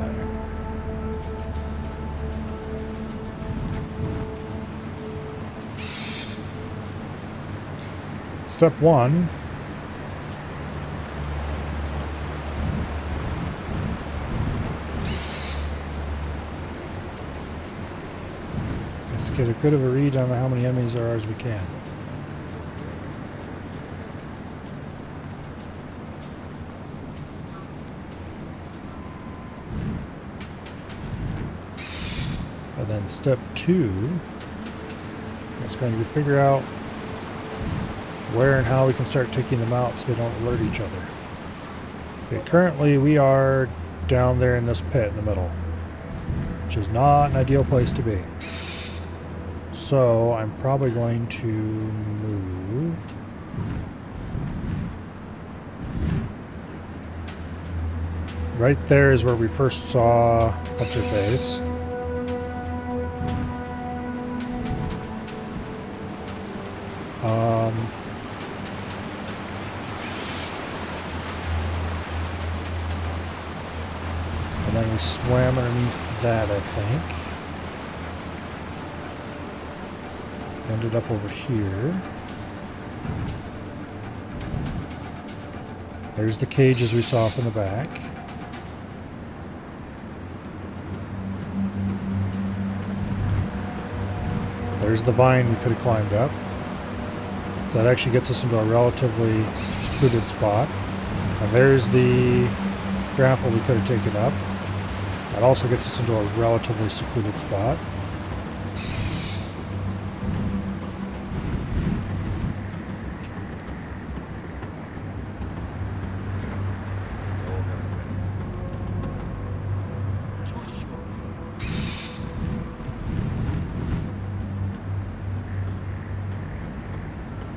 Step one. Is to get a good of a read on how many enemies there are as we can. And then step two is going to be figure out where and how we can start taking them out so they don't alert each other. Okay, currently we are down there in this pit in the middle, which is not an ideal place to be. So I'm probably going to move. Right there is where we first saw what's her face. And then we swam underneath that, I think. Ended up over here. There's the cages we saw from the back. There's the vine we could have climbed up. So that actually gets us into a relatively secluded spot. And there's the grapple we could have taken up. That also gets us into a relatively secluded spot.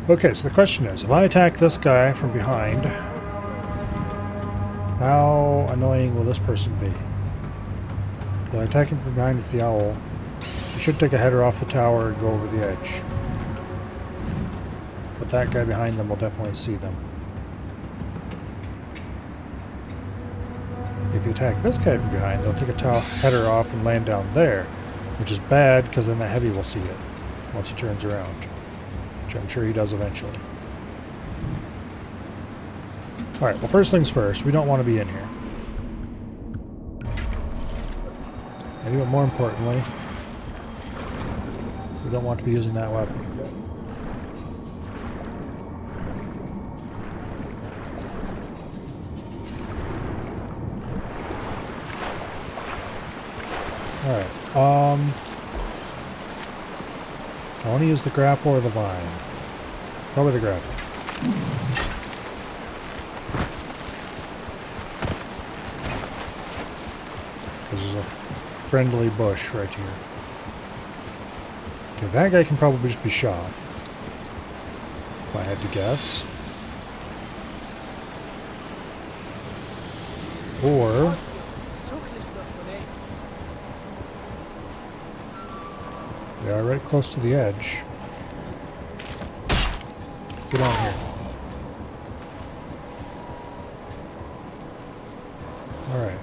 Okay, so the question is, if I attack this guy from behind, how annoying will this person be? If I attack him from behind with the owl, he should take a header off the tower and go over the edge. But that guy behind them will definitely see them. If you attack this guy from behind, they'll take a header off and land down there, which is bad because then the heavy will see it once he turns around. Which I'm sure he does eventually. Alright, well first things first, we don't want to be in here. And even more importantly, we don't want to be using that weapon. Alright, I want to use the grapple or the vine. Probably the grapple. Because there's a friendly bush right here. Okay, that guy can probably just be shot. If I had to guess. Or... we are right close to the edge. Get on here. Alright.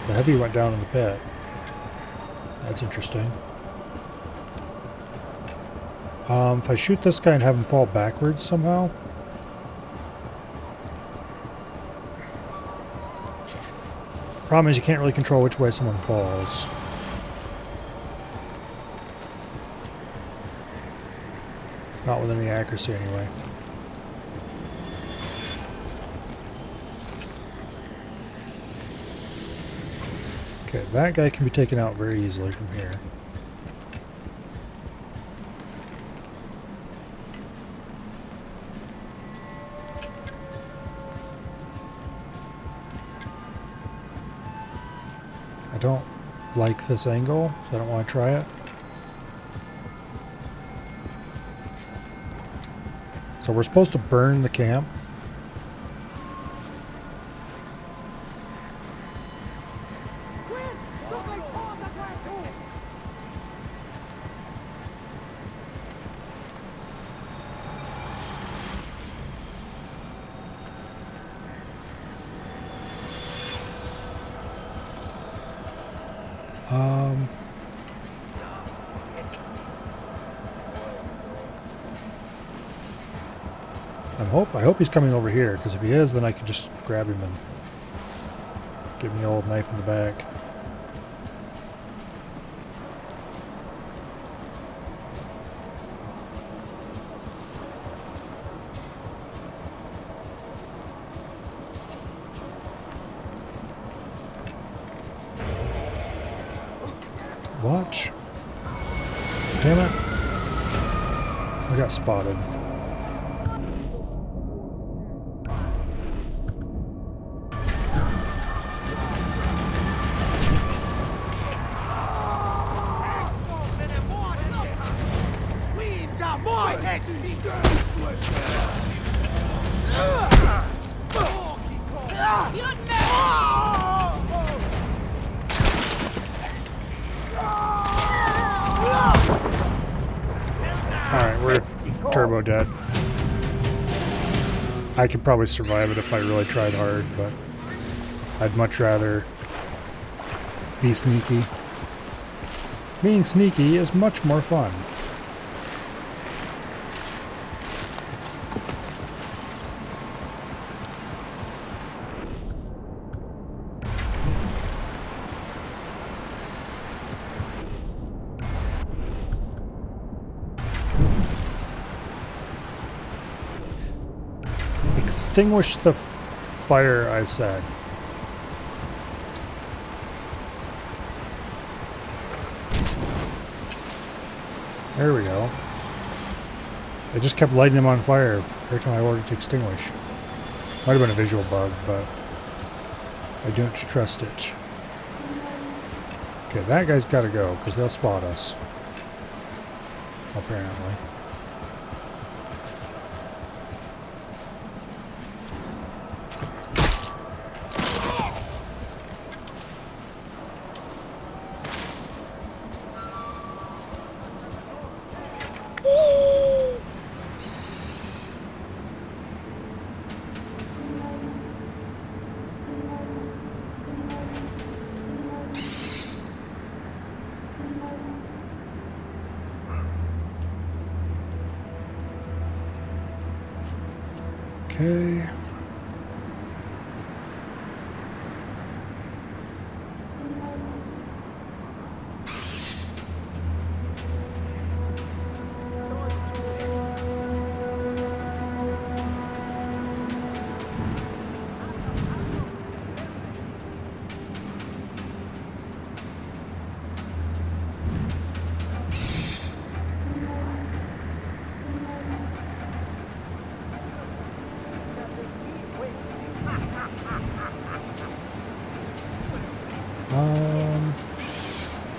The heavy went down in the pit. That's interesting. If I shoot this guy and have him fall backwards somehow... problem is you can't really control which way someone falls. Not with any accuracy anyway. Okay, that guy can be taken out very easily from here. I don't like this angle, so I don't want to try it. So we're supposed to burn the camp. I hope he's coming over here, because if he is, then I can just grab him and give him the old knife in the back. What? Damn it. I got spotted. Alright, we're turbo dead. I could probably survive it if I really tried hard, but I'd much rather be sneaky. Being sneaky is much more fun. Extinguish the fire, I said. There we go. I just kept lighting him on fire every time I ordered to extinguish. Might have been a visual bug, but I don't trust it. Okay, that guy's got to go, because they'll spot us. Apparently. Okay.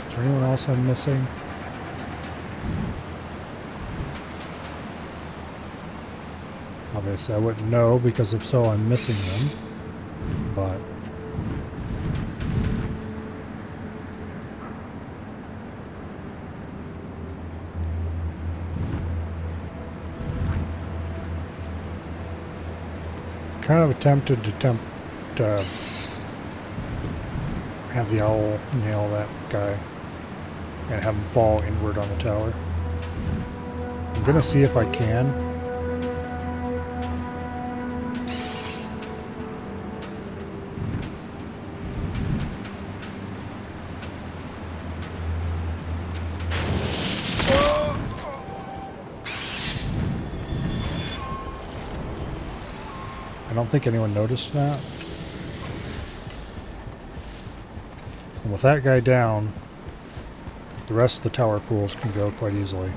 Is there anyone else I'm missing? Obviously I wouldn't know, because if so I'm missing them. But kind of attempted to have the owl nail that guy and have him fall inward on the tower. I'm gonna see if I can. I don't think anyone noticed that. And with that guy down, the rest of the tower fools can go quite easily.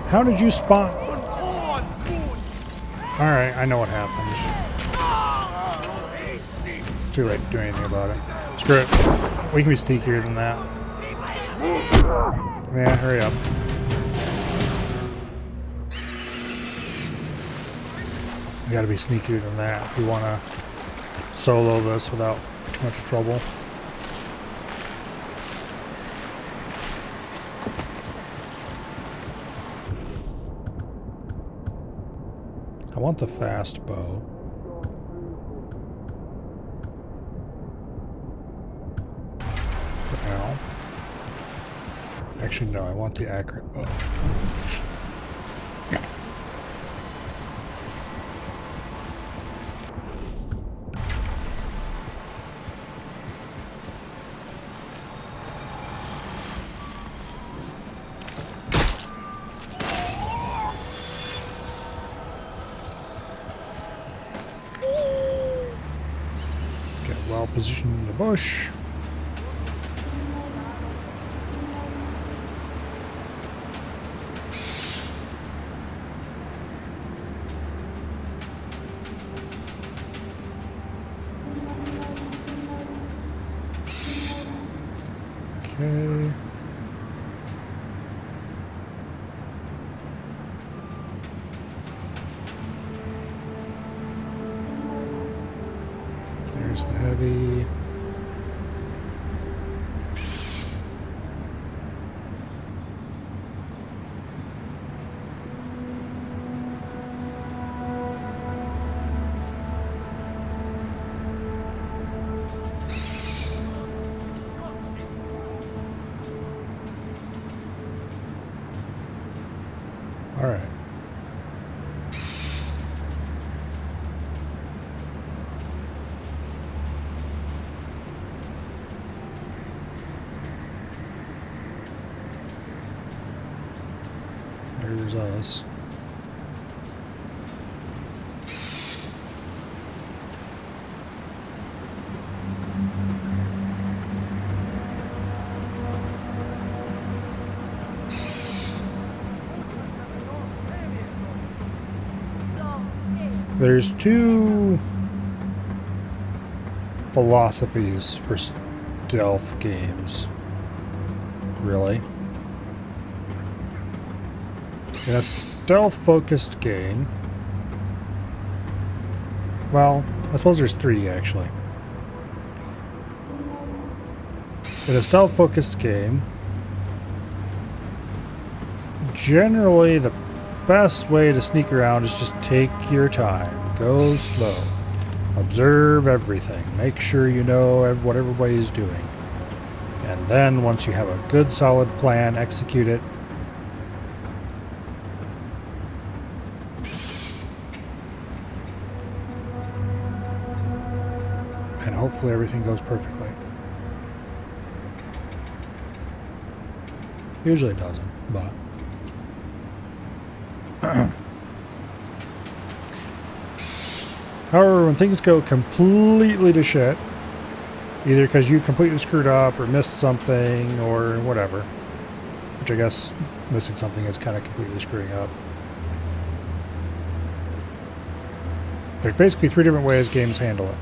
How did you spot? Alright, I know what happened. It's too late to do anything about it. Screw it. We can be sneakier than that. Yeah, hurry up. We gotta be sneakier than that if we wanna solo this without too much trouble. I want the fast bow. For now. Actually, no, I want the accurate bow. Well positioned in the bush. Okay. There's the heavy. All right. There's us. There's two philosophies for stealth games, really. In a stealth-focused game, well, I suppose there's three, actually. In a stealth-focused game, generally the best way to sneak around is just take your time. Go slow. Observe everything. Make sure you know what everybody's doing. And then, once you have a good, solid plan, execute it. And hopefully everything goes perfectly. Usually it doesn't, but... However, when things go completely to shit, either because you completely screwed up or missed something or whatever, which I guess missing something is kind of completely screwing up. There's basically three different ways games handle it.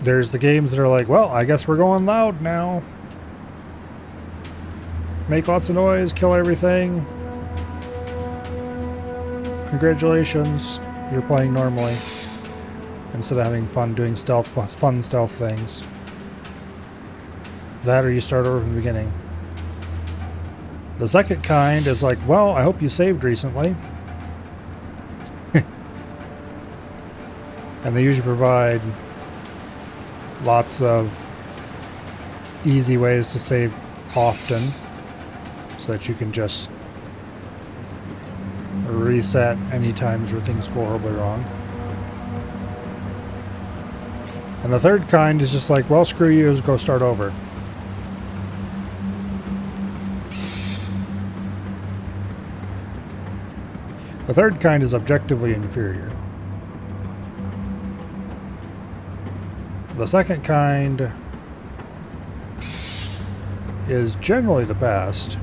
There's the games that are like, well, I guess we're going loud now. Make lots of noise, kill everything. Congratulations, you're playing normally. Instead of having fun doing fun stealth things. That or you start over from the beginning. The second kind is like, well, I hope you saved recently. And they usually provide lots of easy ways to save often, so that you can just reset any times where things go horribly wrong. And the third kind is just like, well, screw you, go start over. The third kind is objectively inferior. The second kind is generally the best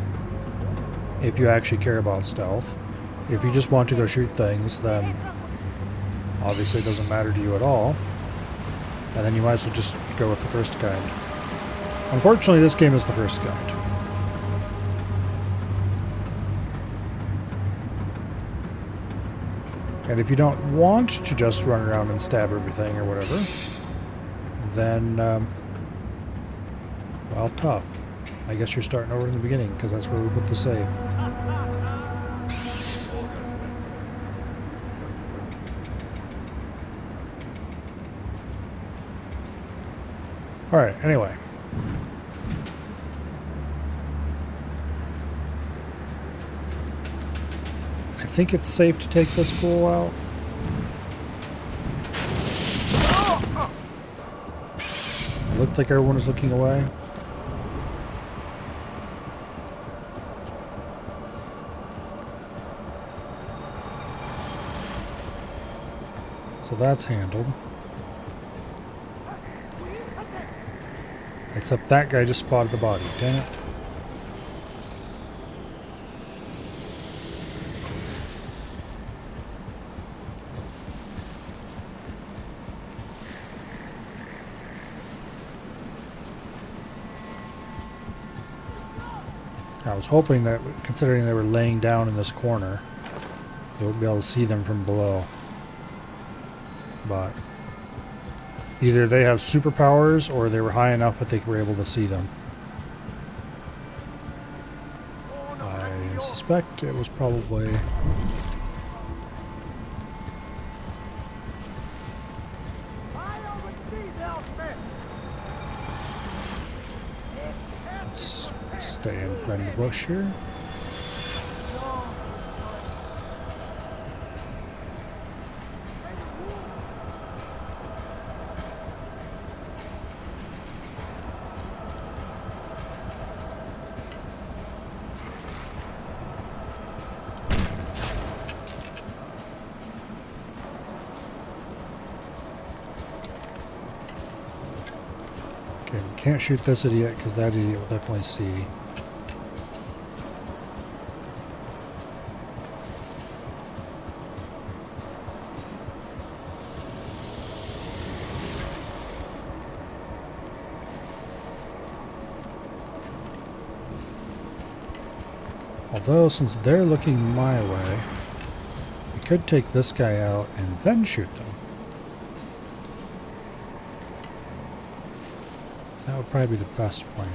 if you actually care about stealth. If you just want to go shoot things, then obviously it doesn't matter to you at all. And then you might as well just go with the first kind. Unfortunately, this game is the first kind. And if you don't want to just run around and stab everything or whatever, then, well, tough. I guess you're starting over in the beginning, because that's where we put the save. Alright, anyway. I think it's safe to take this fool out. It looked like everyone was looking away. So that's handled. Except that guy just spotted the body. Damn it. I was hoping that, considering they were laying down in this corner, you would be able to see them from below. But either they have superpowers or they were high enough that they were able to see them. I suspect it was probably... Let's stay stay in friend bush here. Okay, we can't shoot this idiot because that idiot will definitely see. Although, since they're looking my way, we could take this guy out and then shoot them. That would probably be the best plan.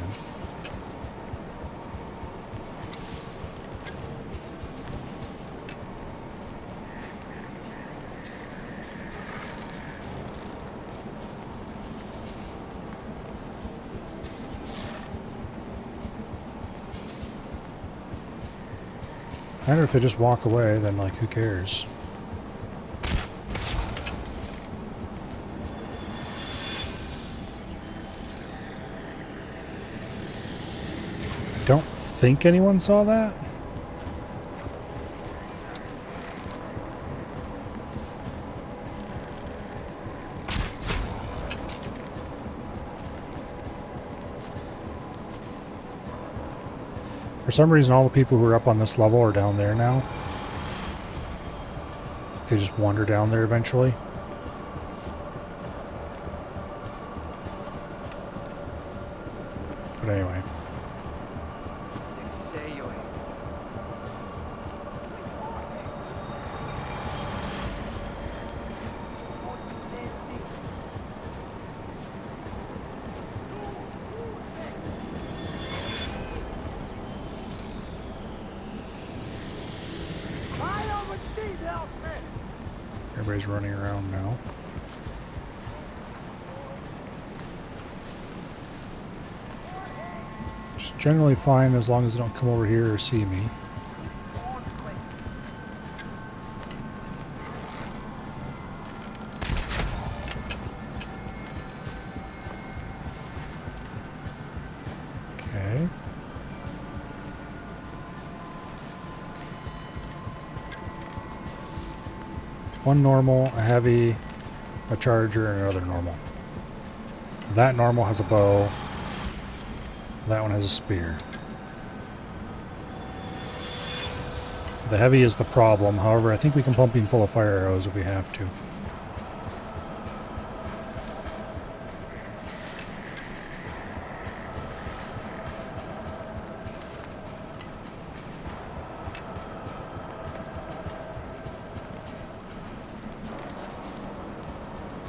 I wonder if they just walk away, then like who cares? I don't think anyone saw that. For some reason, all the people who are up on this level are down there now. They just wander down there eventually. But anyway. Everybody's running around now. Just generally fine as long as they don't come over here or see me. Okay. One normal, a heavy, a charger, and another normal. That normal has a bow. That one has a spear. The heavy is the problem. However, I think we can pump him full of fire arrows if we have to.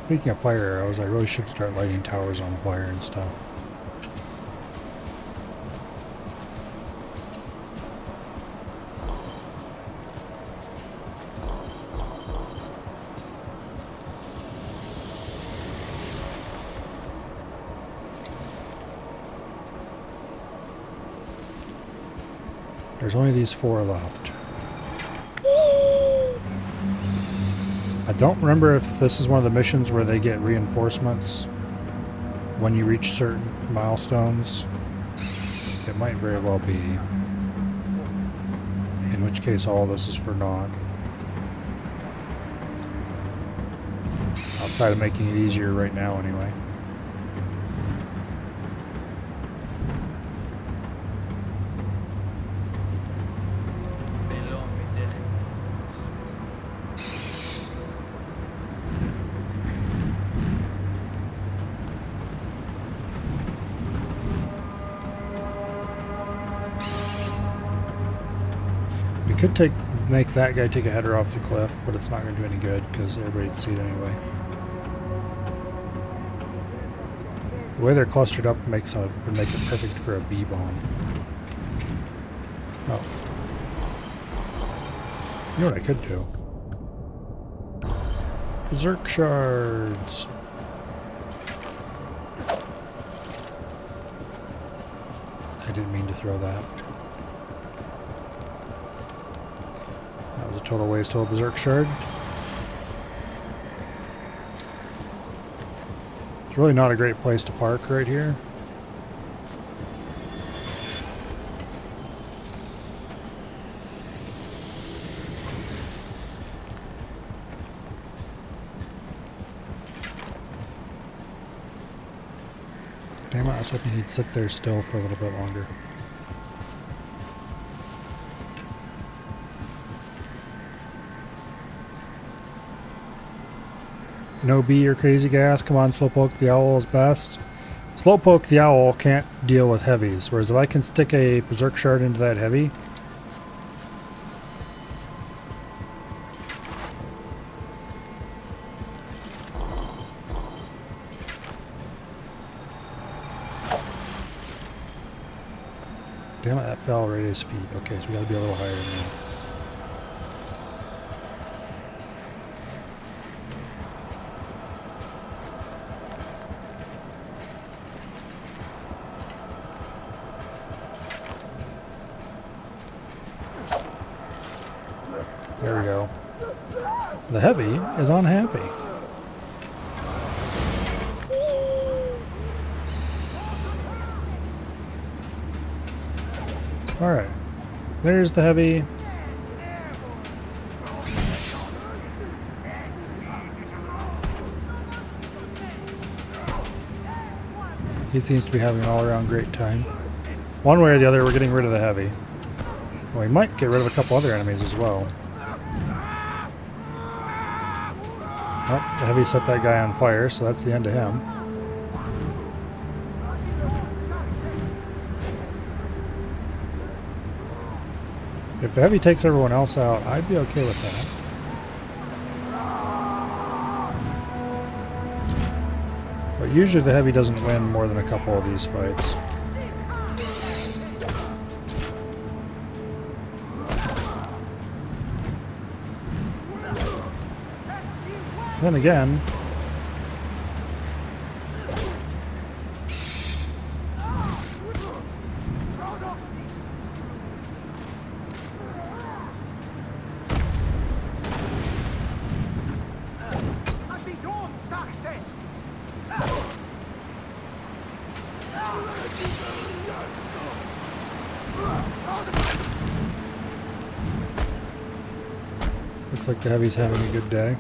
Speaking of fire arrows, I really should start lighting towers on fire and stuff. There's only these 4 left. I don't remember if this is one of the missions where they get reinforcements when you reach certain milestones. It might very well be. In which case all this is for naught. Outside of making it easier right now anyway. Could make that guy take a header off the cliff, but it's not going to do any good because everybody'd see it anyway. The way they're clustered up would make it perfect for a bee bomb. Oh. You know what I could do? Berserk shards. I didn't mean to throw that. That was a total waste of a Berserk Shard. It's really not a great place to park right here. Damn it, I was hoping he'd sit there still for a little bit longer. No bee or crazy gas. Come on, Slowpoke the Owl is best. Slowpoke the Owl can't deal with heavies, whereas if I can stick a Berserk Shard into that heavy, damn it, that fell right at his feet. Okay, so we gotta be a little higher than that. There we go. The heavy is unhappy. Alright. There's the heavy. He seems to be having an all-around great time. One way or the other, we're getting rid of the heavy. Well, we might get rid of a couple other enemies as well. Oh, the heavy set that guy on fire, so that's the end of him. If the heavy takes everyone else out, I'd be okay with that. But usually the heavy doesn't win more than a couple of these fights. Then again, looks like the heavy's having a good day.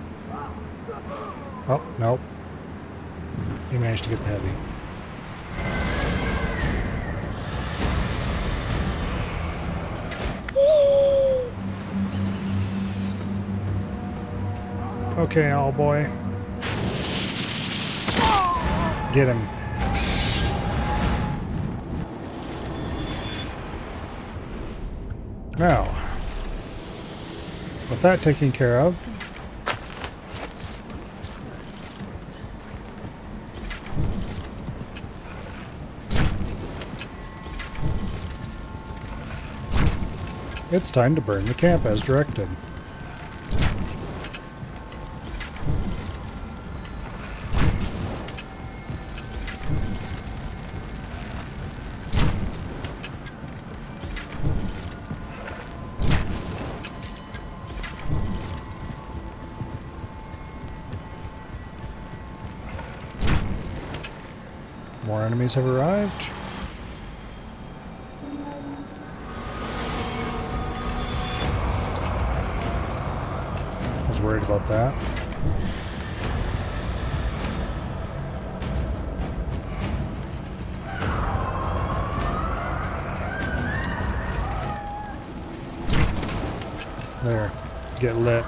Oh, nope. He managed to get the heavy. Okay, owl boy. Get him. Now, with that taken care of, it's time to burn the camp as directed. More enemies have arrived. I was worried about that. There. Get lit.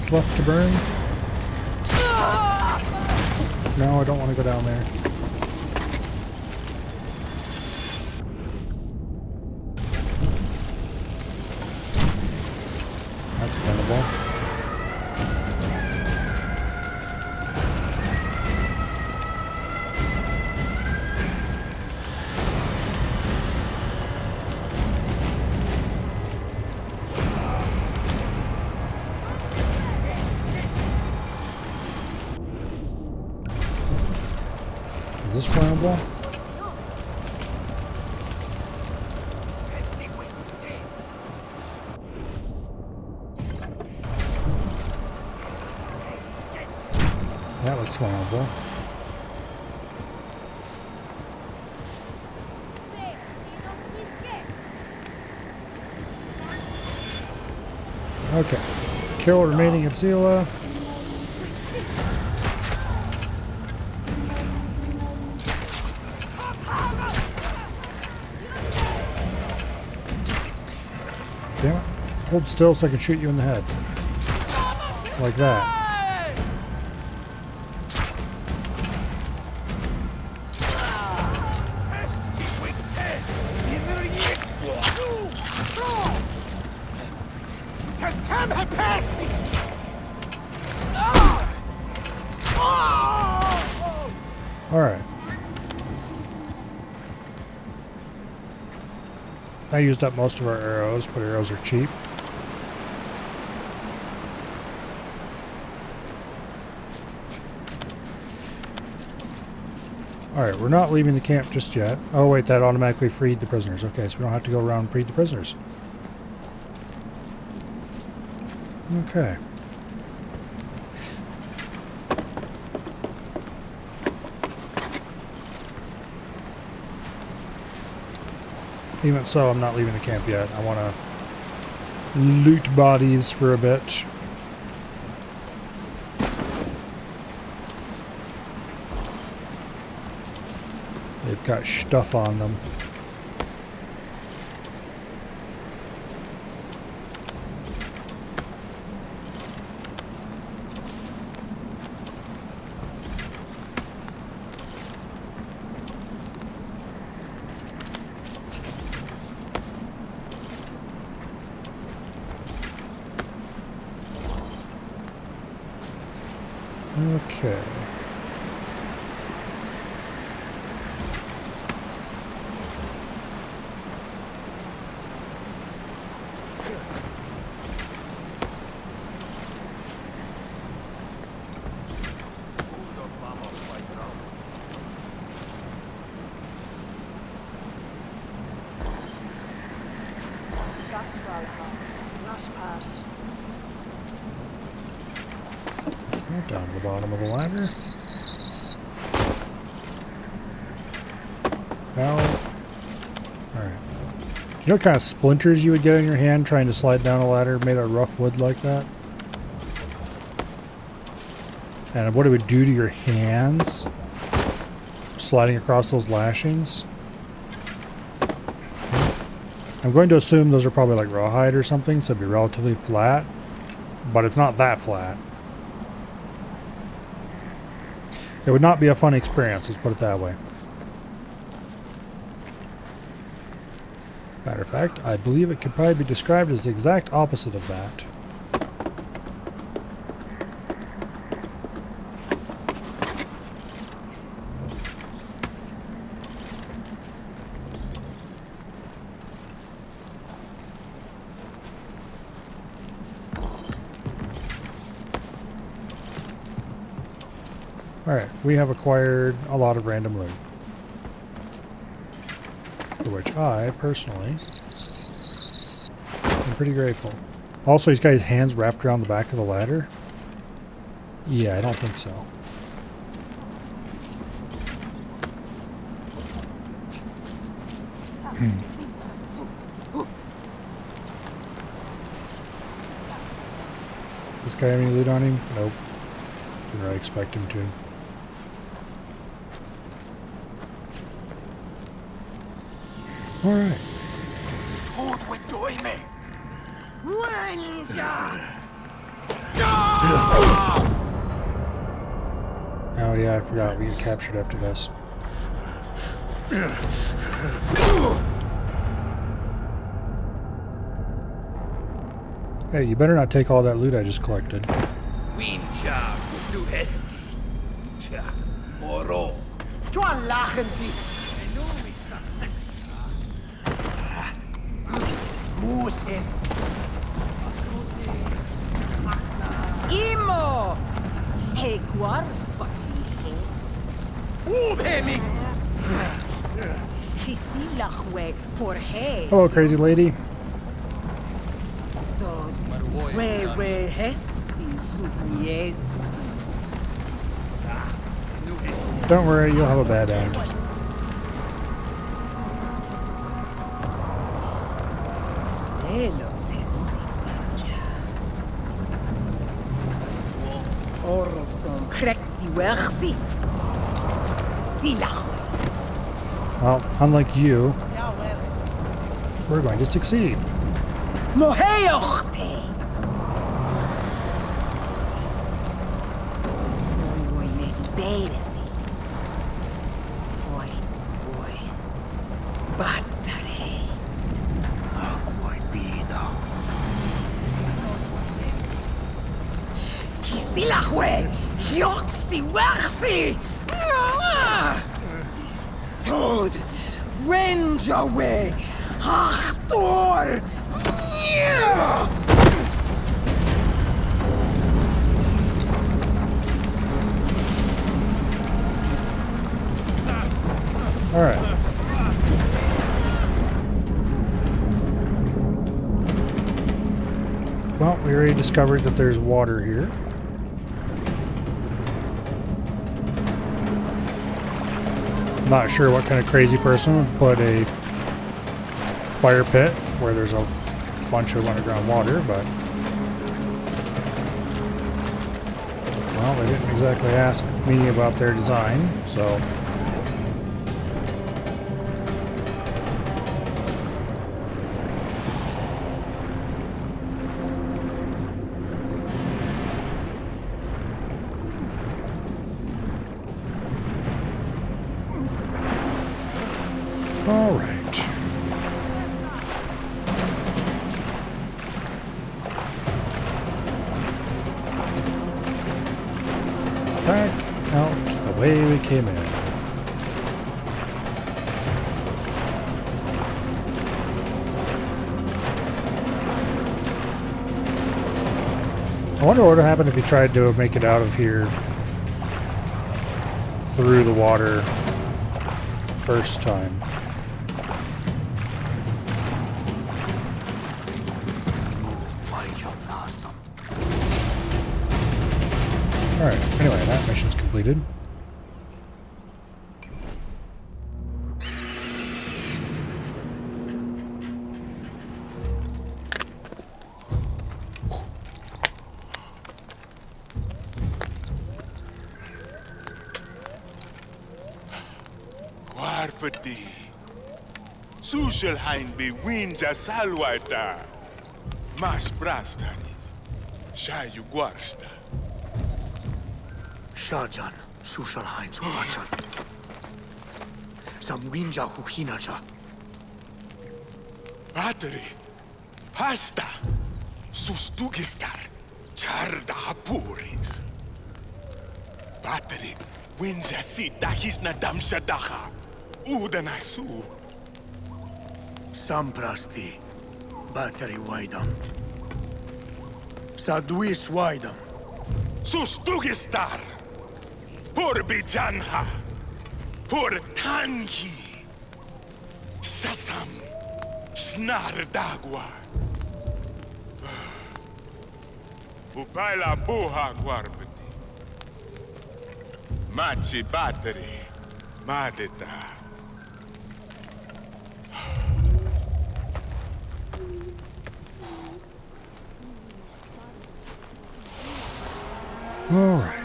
stuff left to burn? No, I don't want to go down there. That's burnable. Is this flammable? That looks flammable. Okay. Kill remaining Atsila. Damn it. Hold still so I can shoot you in the head. Like that. Alright. I used up most of our arrows, but arrows are cheap. Alright, we're not leaving the camp just yet. Oh wait, that automatically freed the prisoners. Okay, so we don't have to go around and free the prisoners. Okay. Even so, I'm not leaving the camp yet. I want to loot bodies for a bit. They've got stuff on them. Okay. Down to the bottom of the ladder. Now, alright. Do you know what kind of splinters you would get in your hand trying to slide down a ladder made out of rough wood like that? And what it would do to your hands sliding across those lashings? I'm going to assume those are probably like rawhide or something, so it'd be relatively flat, but it's not that flat. It would not be a fun experience, let's put it that way. Matter of fact, I believe it could probably be described as the exact opposite of that. Alright, we have acquired a lot of random loot. For which I, personally, am pretty grateful. Also, he's got his hands wrapped around the back of the ladder. Yeah, I don't think so. This guy have any loot on him? Nope. Didn't really expect him to. Alright. Oh yeah, I forgot. We get captured after this. Hey, you better not take all that loot I just collected. Winja du hesti. Tja, moro. Tuan lachenti. Moes est. Imo! Hey, guarbati est. Ubhemi. Kisilachwe por hey. Hello, crazy lady. Dod. We hesti subiet. Don't worry, you'll have a bad end. Elos hesti. Oroson krekti wersi. Silachwe. Well, unlike you, we're going to succeed. Moheochte. Oi, megi beresi. Oi. Batare. Aquai bida. Kisilachwe. Hiotsi wersi. Tod. Rangeaway. Achtor. All right. Well, we already discovered that there's water here. I'm not sure what kind of crazy person would put a fire pit where there's a bunch of underground water, but well, they didn't exactly ask me about their design, so all right. Back out the way we came in. I wonder what would happen if you tried to make it out of here through the water the first time. Alright, anyway, that mission's completed. Warpati. Suselhain be winja salwaita. Mas brastani. Shayu guarsta. Shajan. Sushal Heinz Wachan. Sam winja huhinacha. Battery. Pasta. Sustugistar. Charda hapurins. Battery. Winja sita hisna damshadaha. Udanasu. Samprasti. Battery Waidam. Sadwis Waidam. Sustugistar. Por bijanha. Por tanhi. Sasam. Snar dagua. Upaila buha guarbeti. Machi battery. Madeta. All right.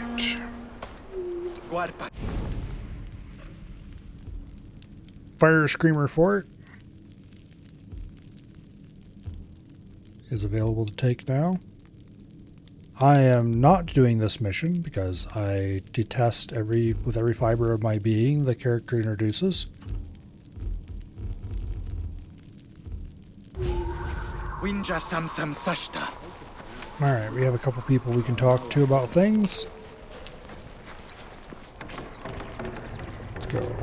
Fire Screamer Fort is available to take now. I am not doing this mission because I detest with every fiber of my being the character introduces. Winja sam sam sashta. Alright, we have a couple people we can talk to about things. Let's go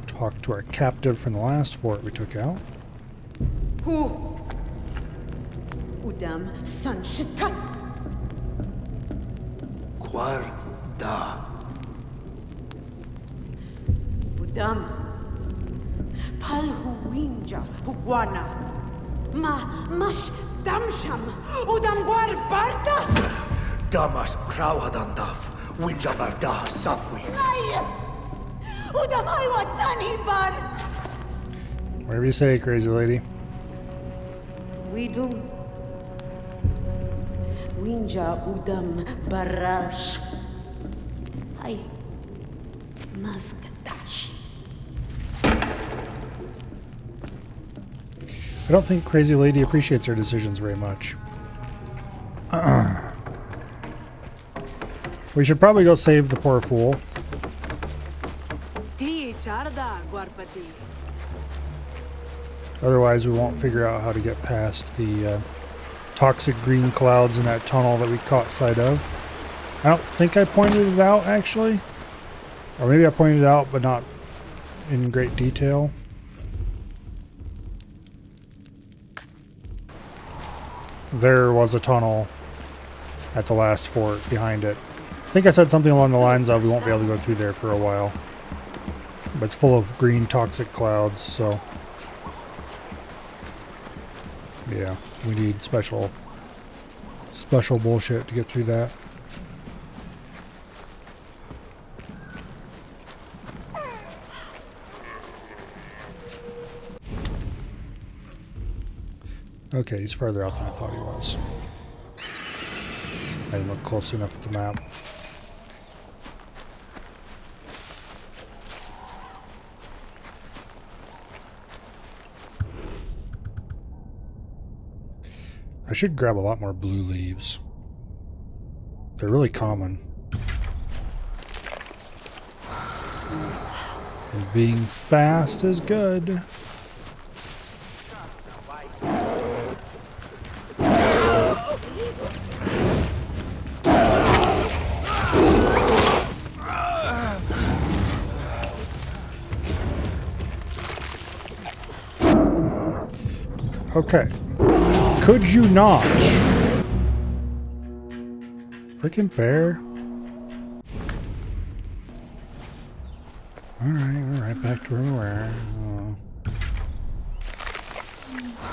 talk to our captive from the last fort we took out. Who? Udam Sanshita. Quar da. Udam. Palhu Winja Hugwana. Mash Damsham. Udam Gwar Barta. Damas krauhadandaf. Winja barda sakwi. Ay. Udam Iwatani Bar. Whatever you say, crazy lady. We do. Winja Udam Barash. Ay. Maskadash. I don't think Crazy Lady appreciates her decisions very much. We should probably go save the poor fool. Otherwise, we won't figure out how to get past the toxic green clouds in that tunnel that we caught sight of. I don't think I pointed it out, actually. Or maybe I pointed it out, but not in great detail. There was a tunnel at the last fort behind it. I think I said something along the lines of we won't be able to go through there for a while. But it's full of green toxic clouds, so... yeah, we need special bullshit to get through that. Okay, he's further out than I thought he was. I didn't look close enough at the map. I should grab a lot more blue leaves. They're really common. And being fast is good. Okay. Could you not? Freaking bear. Alright, back to where we were.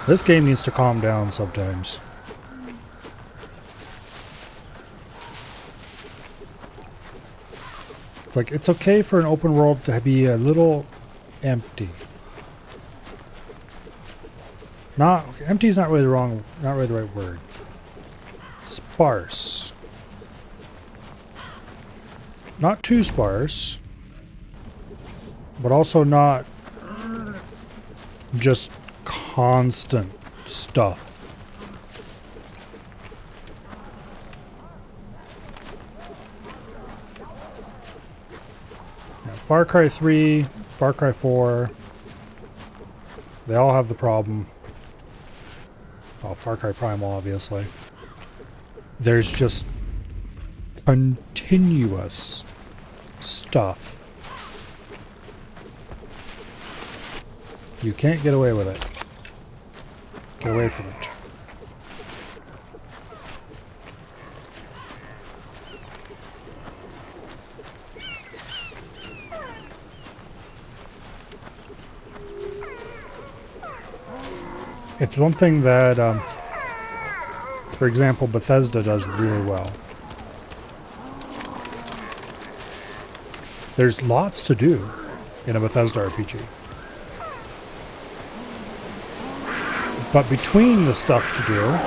This game needs to calm down sometimes. It's like, it's okay for an open world to be a little empty. Empty is not really the right word. Sparse. Not too sparse, but also not just constant stuff. Now, Far Cry 3, Far Cry 4, they all have the problem. Oh, Far Cry Primal, obviously. There's just continuous stuff. You can't get away with it. Get away from it. It's one thing that, for example, Bethesda does really well. There's lots to do in a Bethesda RPG. But between the stuff to do,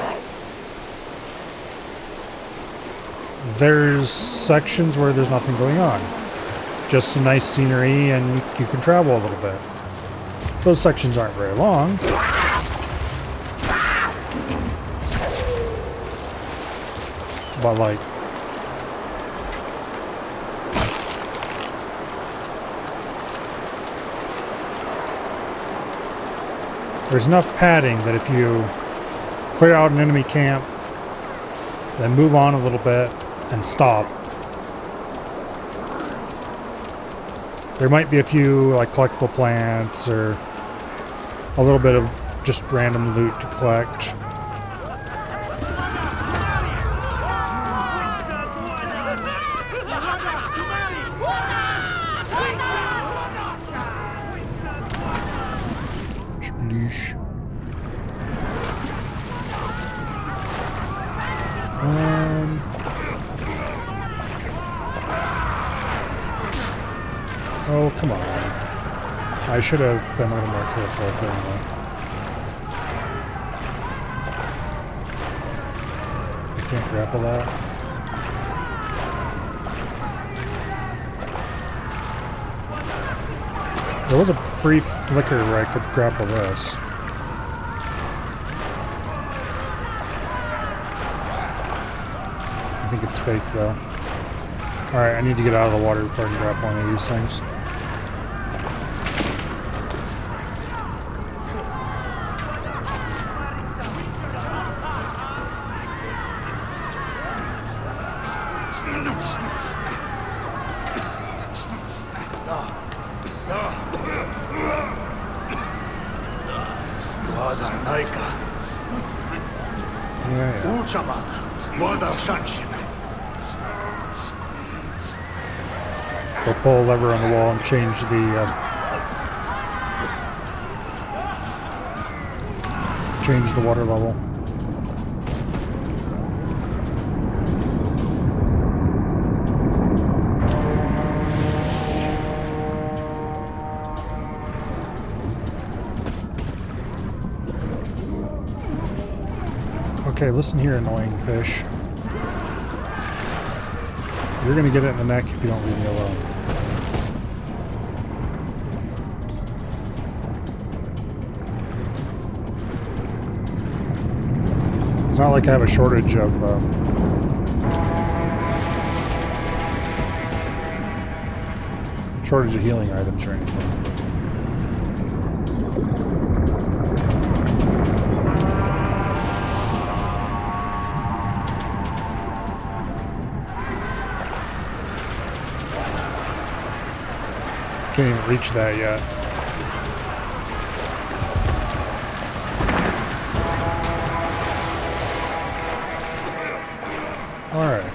there's sections where there's nothing going on. Just some nice scenery and you can travel a little bit. Those sections aren't very long. But like, there's enough padding that if you clear out an enemy camp, then move on a little bit and stop, there might be a few like collectible plants or a little bit of just random loot to collect. Sploosh. Oh, come on. I should have been a little more careful apparently. I can't grapple that. There was a brief flicker where I could grapple this. I think it's fake though. Alright, I need to get out of the water before I can grapple one of these things. Go pull a lever on the wall and change the water level. Okay, listen here, annoying fish. You're gonna get it in the neck if you don't leave me alone. It's not like I have a shortage of healing items or anything. Can't even reach that yet. All right.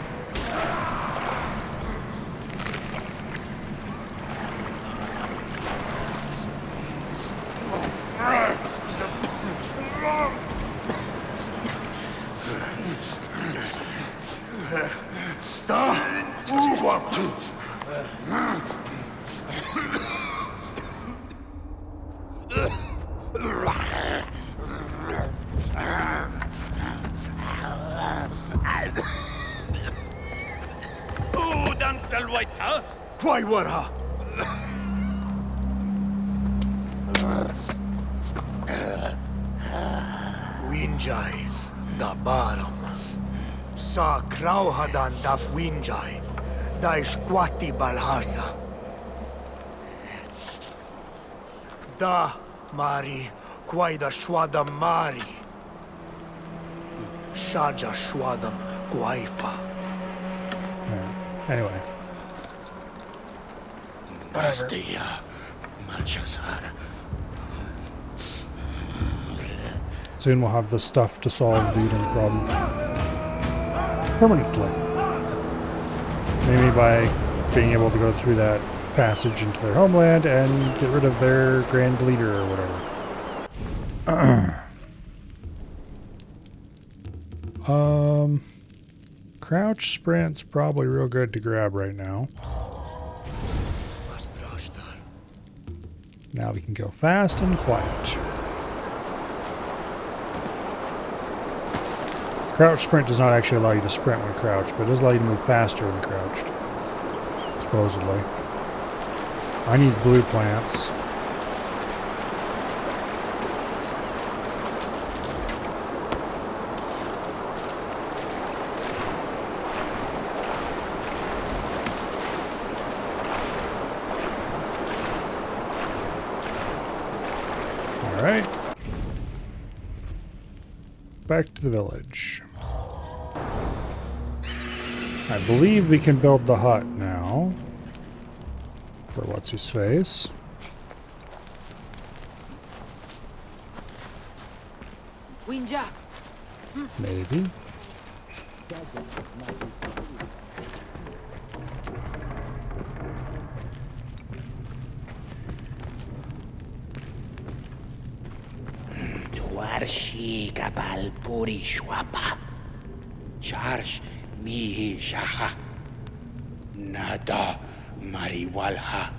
Winjai, da baram. Sa krauhadan daf winjai, da squatti balhasa. Da mari, quaida shwadam mari. Shaja shwadam guaifa. Anyway. Soon we'll have the stuff to solve the eating problem. Permanently. Maybe by being able to go through that passage into their homeland and get rid of their grand leader or whatever. Crouch sprint's probably real good to grab right now. Now we can go fast and quiet. Crouch sprint does not actually allow you to sprint when crouched, but it does allow you to move faster when crouched. Supposedly. I need blue plants. Alright. Back to the village. I believe we can build the hut now. For what's his face. Winja. Maybe. Tuarshi kapal puri shwapa. Charge mihi shaha. Nada mariwalha.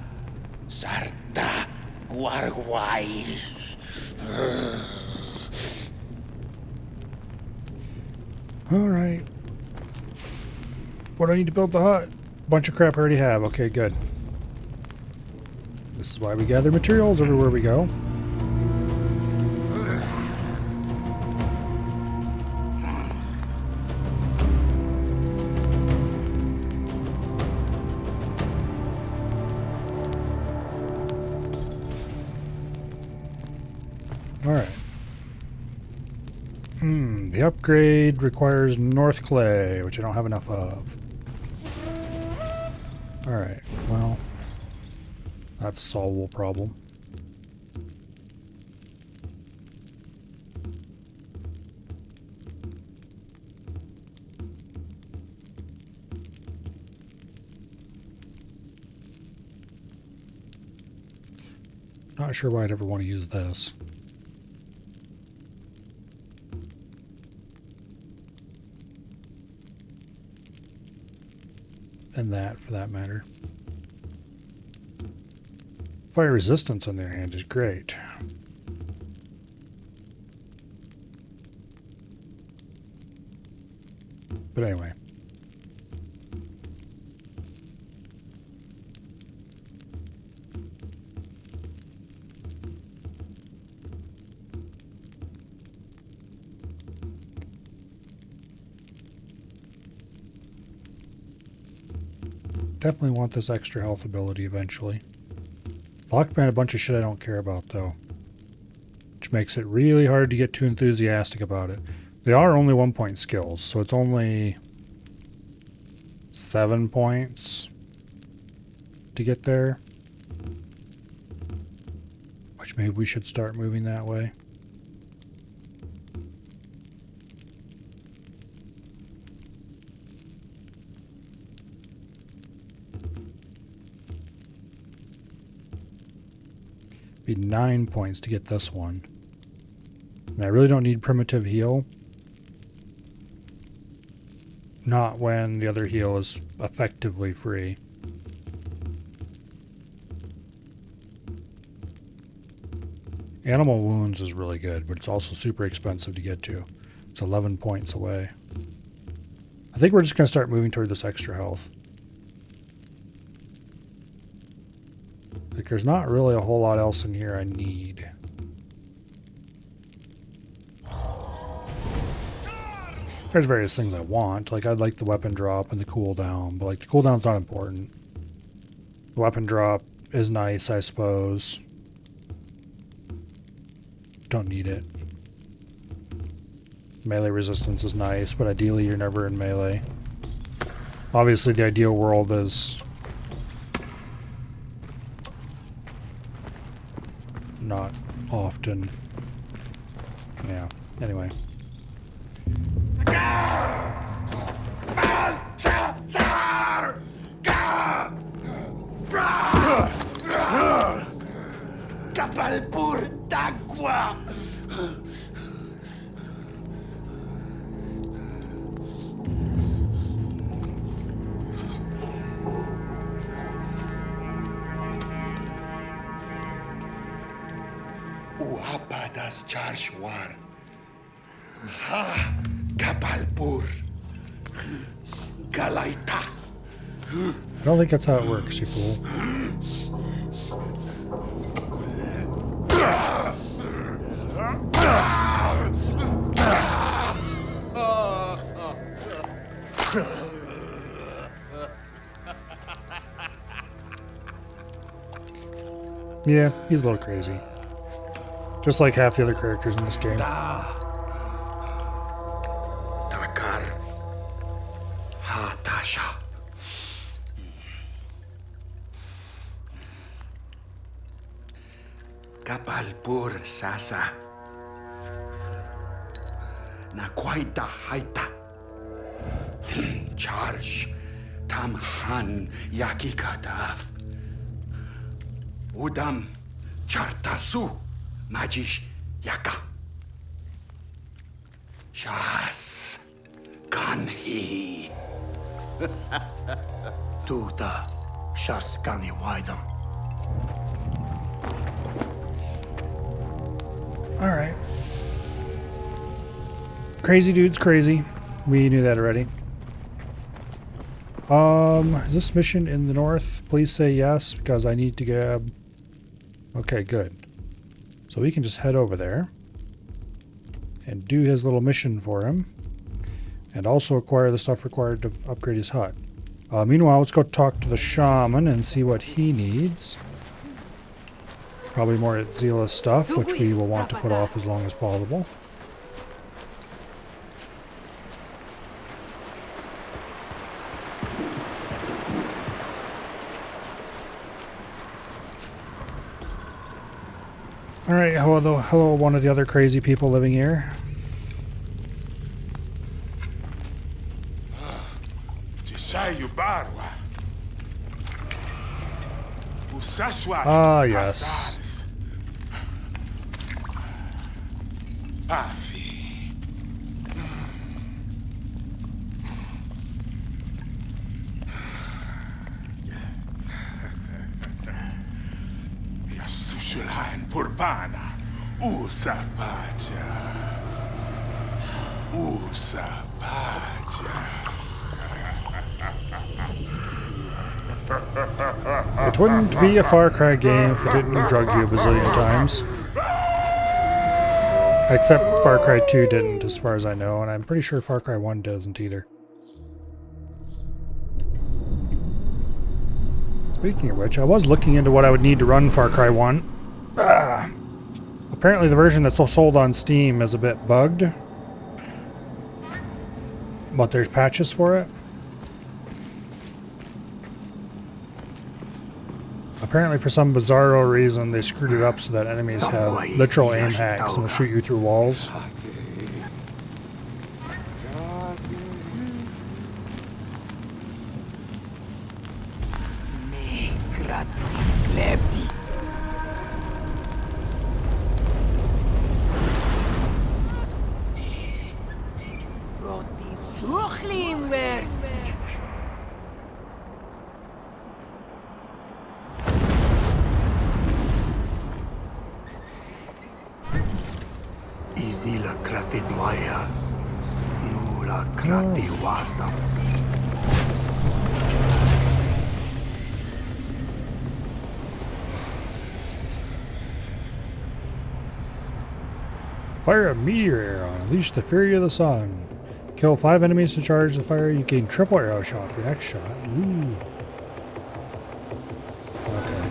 Sarta guarguai. Alright. What do I need to build the hut? Bunch of crap I already have. Okay, good. This is why we gather materials everywhere we go. Alright. The upgrade requires North Clay, which I don't have enough of. Alright, well, that's a solvable problem. Not sure why I'd ever want to use this. And that, for that matter. Fire resistance, on the other hand, is great. But anyway. Definitely want this extra health ability eventually. Lockman a bunch of shit I don't care about though. Which makes it really hard to get too enthusiastic about it. They are only 1-point skills, so it's only 7 points to get there. Which maybe we should start moving that way. Be 9 points to get this one. And I really don't need primitive heal. Not when the other heal is effectively free. Animal wounds is really good, but it's also super expensive to get to. It's 11 points away. I think we're just going to start moving toward this extra health. Like, there's not really a whole lot else in here I need. There's various things I want. Like, I'd like the weapon drop and the cooldown, but like the cooldown's not important. The weapon drop is nice, I suppose. Don't need it. Melee resistance is nice, but ideally you're never in melee. Obviously the ideal world is not often. Yeah, anyway. Kapalpur Dagwa! Uapadas Charshwar. Ha Kapalpur. Galaita. I don't think that's how it works, you fool. Yeah, he's a little crazy. Just like half the other characters in this game. Takar. Hatasha. Kapalpur sasa. Nakwaita haita. Charge. Tamhan yakikataf. Udam chartasu. Majish yaka. Shas. Kanhi. Tuta shaskani waidam. Alright. Crazy dude's crazy. We knew that already. Is this mission in the north? Please say yes, because I need to grab... Okay, good. So we can just head over there and do his little mission for him, and also acquire the stuff required to upgrade his hut. Meanwhile, let's go talk to the shaman and see what he needs. Probably more zealous stuff, which we will want to put off as long as possible. Alright, hello one of the other crazy people living here. Ah, yes. Purbana, Usapaja. It wouldn't be a Far Cry game if it didn't drug you a bazillion times. Except Far Cry 2 didn't, as far as I know, and I'm pretty sure Far Cry 1 doesn't either. Speaking of which, I was looking into what I would need to run Far Cry 1. Apparently the version that's sold on Steam is a bit bugged, but there's patches for it. Apparently for some bizarro reason they screwed it up so that enemies have literal aim hacks and will shoot you through walls. Izila krate dwaya. Nula krate wasa. Fire a meteor arrow and unleash the fury of the sun. Kill 5 enemies to charge the fire. You gain triple arrow shot for your next shot. Ooh. Okay.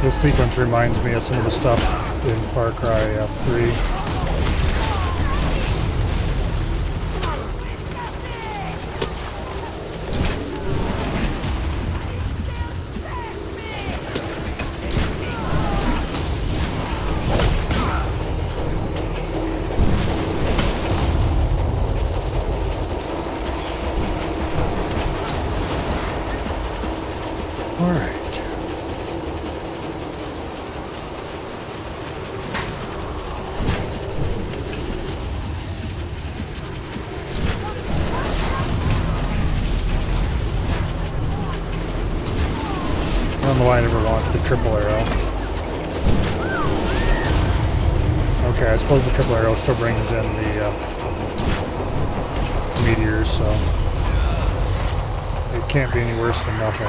This sequence reminds me of some of the stuff in Far Cry 3. All right. triple arrow. Okay, I suppose the triple arrow still brings in the meteors, so it can't be any worse than nothing.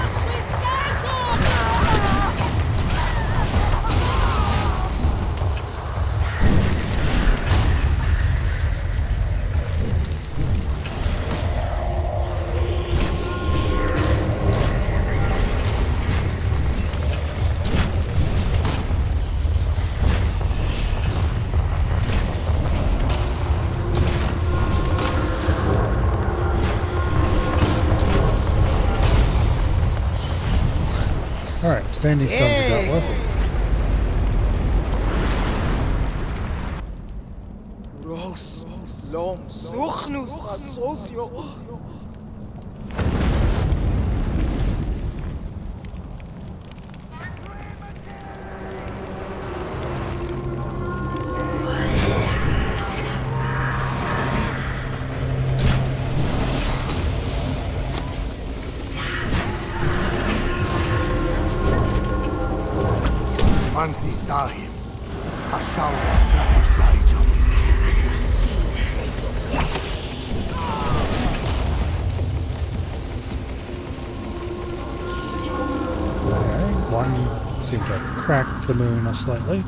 Alright, standing stones are dealt with. Ros, Lom, Suchnus, Associo. Ansi sahim. Ashauras praktis baijam. Alright, one seemed to have cracked the moon slightly.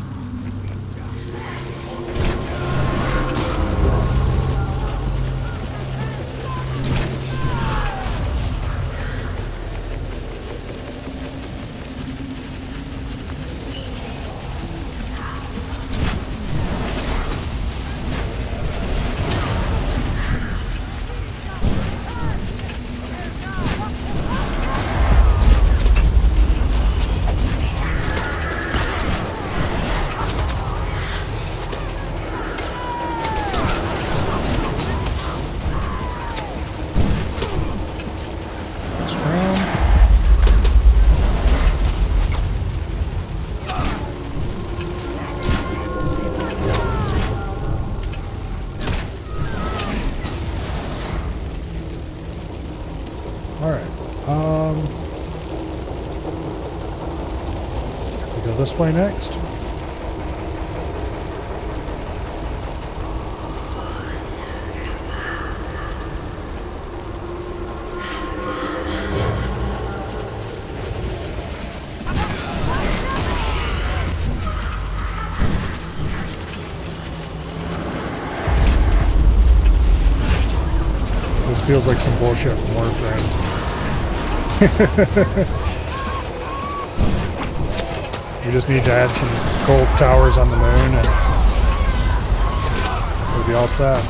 We go this way next. This feels like some bullshit from Warframe. We just need to add some gold towers on the moon and we'll be all set.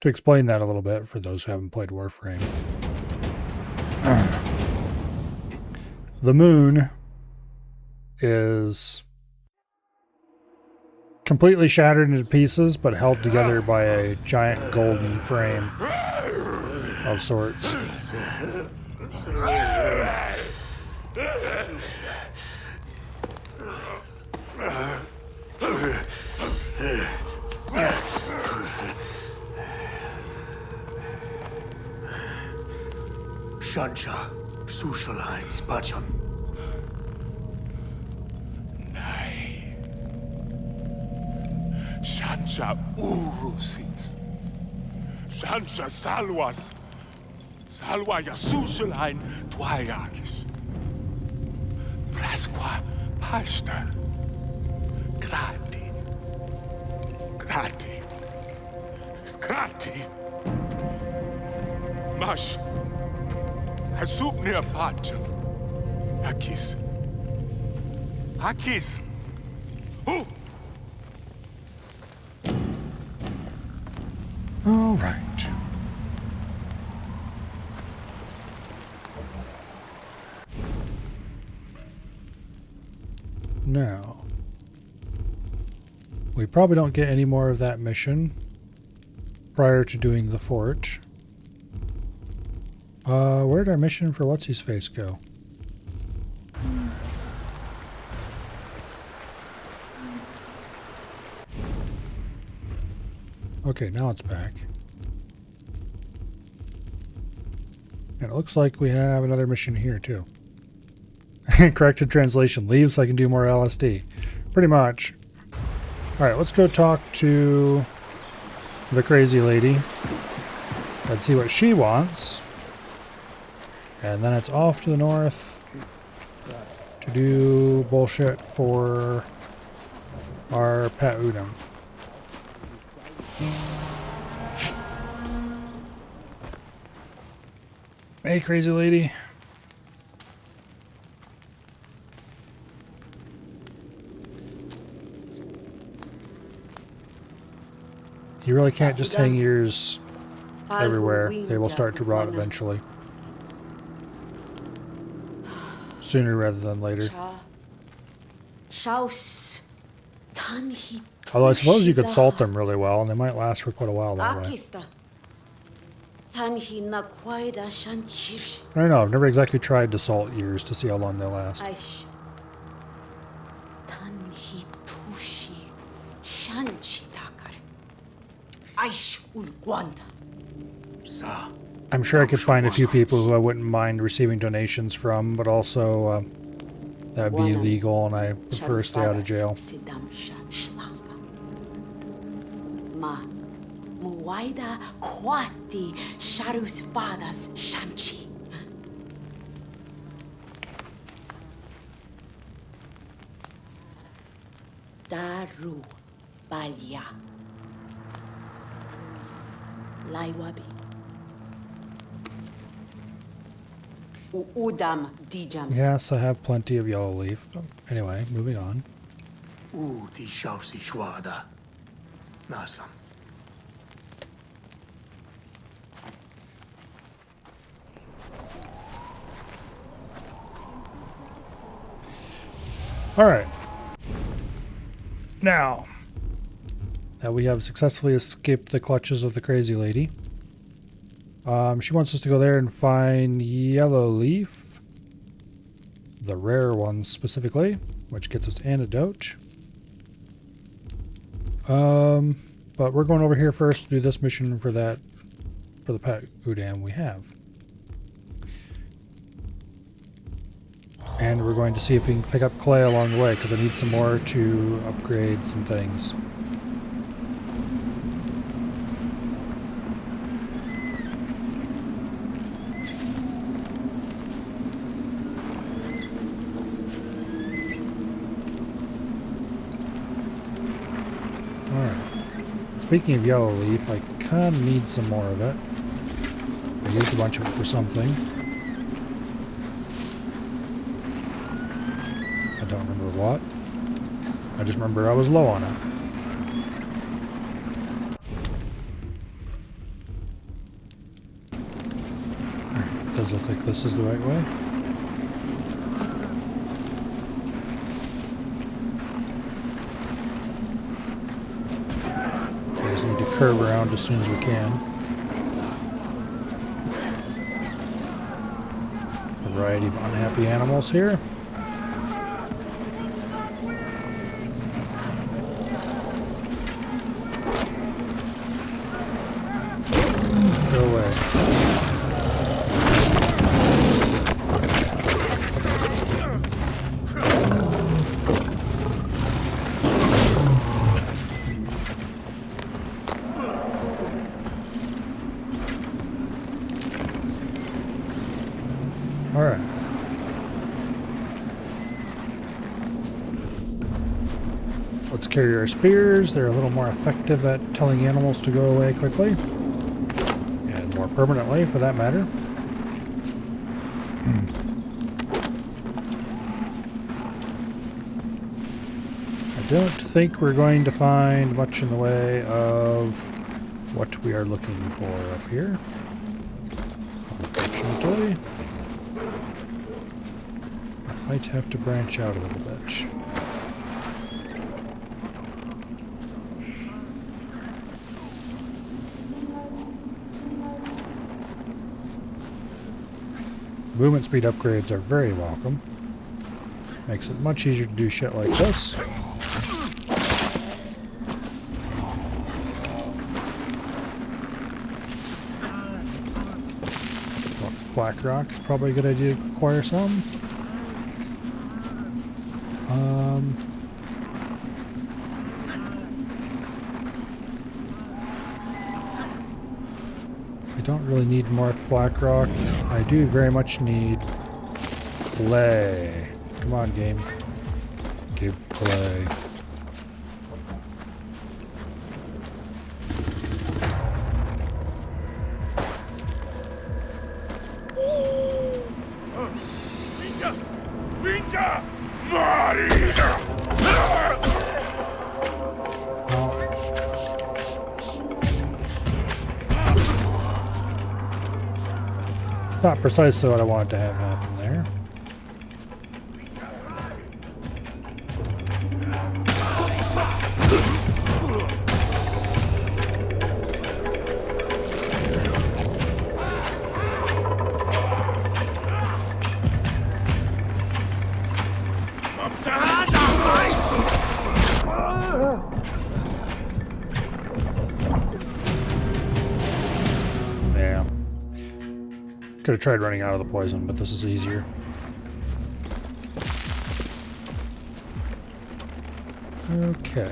To explain that a little bit for those who haven't played Warframe. The moon is completely shattered into pieces, but held together by a giant golden frame of sorts. Shancha, Sushalines, Bacham. Nay. Shancha Urusis. Shancha Salwas. Salwa Yasushalin Dwayakis. Prasqua Pasta. Grati. Grati. Grati. Mash. Hasup near Pacham. Hakis. Hakis. Who? All right. Now, we probably don't get any more of that mission prior to doing the fort. Where'd our mission for What's-His-Face go? Okay, now it's back. And it looks like we have another mission here, too. Corrected translation. Leave so I can do more LSD. Pretty much. Alright, let's go talk to the crazy lady. Let's see what she wants. And then it's off to the north to do bullshit for our pet Udam. Hey, crazy lady. You really can't just hang yours everywhere. They will start to rot eventually. Sooner rather than later. Although I suppose you could salt them really well, and they might last for quite a while that way. I don't know, I've never exactly tried to salt yours to see how long they last. I'm sure I could find a few people who I wouldn't mind receiving donations from, but also that would be illegal and I prefer to stay out of jail. Daru Balya Laiwabi Udam Dijams. Yes, I have plenty of yellow leaf. Anyway, moving on. Uti Shausi Shwada. Nasam. Alright. Now that we have successfully escaped the clutches of the crazy lady, she wants us to go there and find yellow leaf, the rare ones specifically, which gets us antidote. But we're going over here first to do this mission for the pet Udam we have. And we're going to see if we can pick up clay along the way, because I need some more to upgrade some things. Alright. Speaking of yellow leaf, I kind of need some more of it. I used a bunch of it for something. I don't remember what. I just remember I was low on it. Alright, does look like this is the right way. We just need to curve around as soon as we can. A variety of unhappy animals here. Go away. All right. Let's carry our spears. They're a little more effective at telling animals to go away quickly. And more permanently, for that matter. I don't think we're going to find much in the way of what we are looking for up here. Unfortunately. I might have to branch out a little bit. Movement speed upgrades are very welcome. Makes it much easier to do shit like this. Black rock is probably a good idea to acquire some. I don't really need more black rock. I do very much need clay. Come on, game. Give clay. It's not precisely what I wanted to have happen there. Yeah. Could have tried running out of the poison, but this is easier. Okay.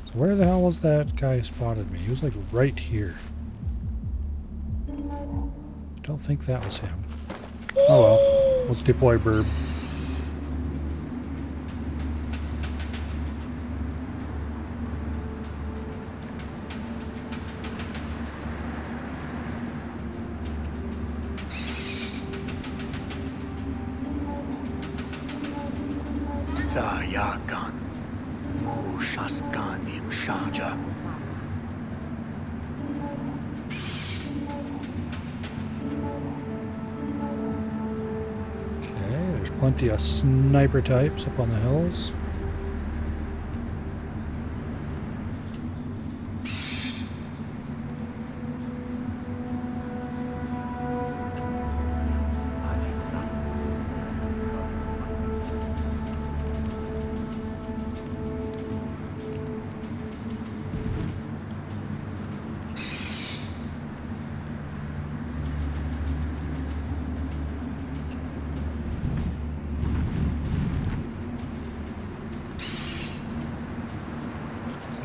So where the hell was that guy who spotted me? He was like right here. Don't think that was him. Oh well. Let's deploy Burb. Sayakan Mushaskanim Shaja. Okay, there's plenty of sniper types up on the hills.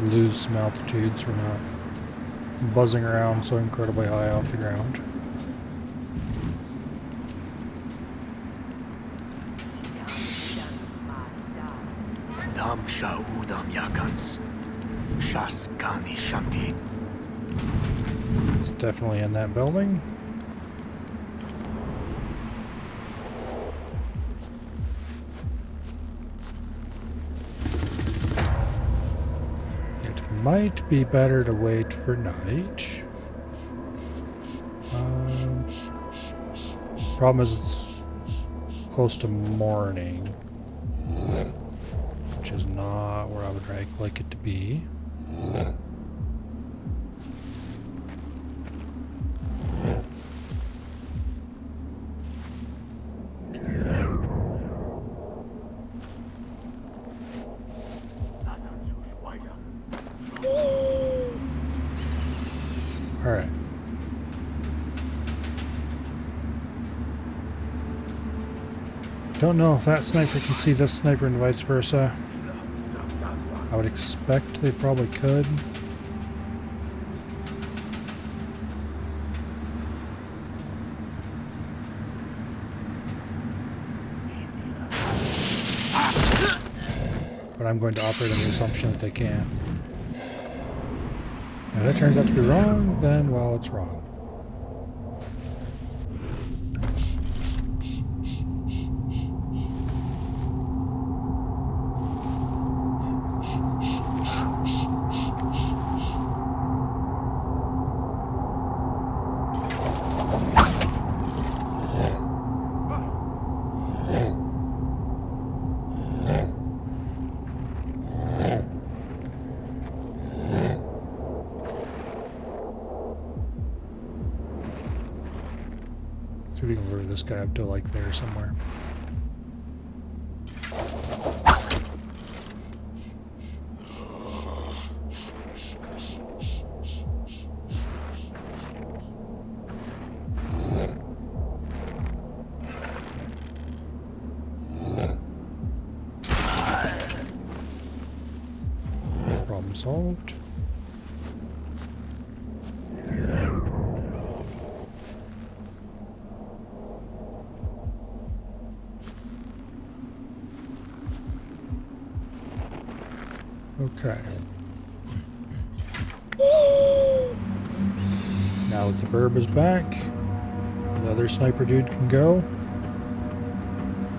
Lose some altitude so we're not buzzing around so incredibly high off the ground. Damsha Udam Yakans. Shaskani Shanti. It's definitely in that building. Might be better to wait for night. Problem is it's close to morning, which is not where I would like it to be. Alright. Don't know if that sniper can see this sniper and vice versa. I would expect they probably could. But I'm going to operate on the assumption that they can. If that turns out to be wrong, then, well, it's wrong. See if we can lure this guy up to like there somewhere. Problem solved. Okay. Now that the burb is back, the other sniper dude can go.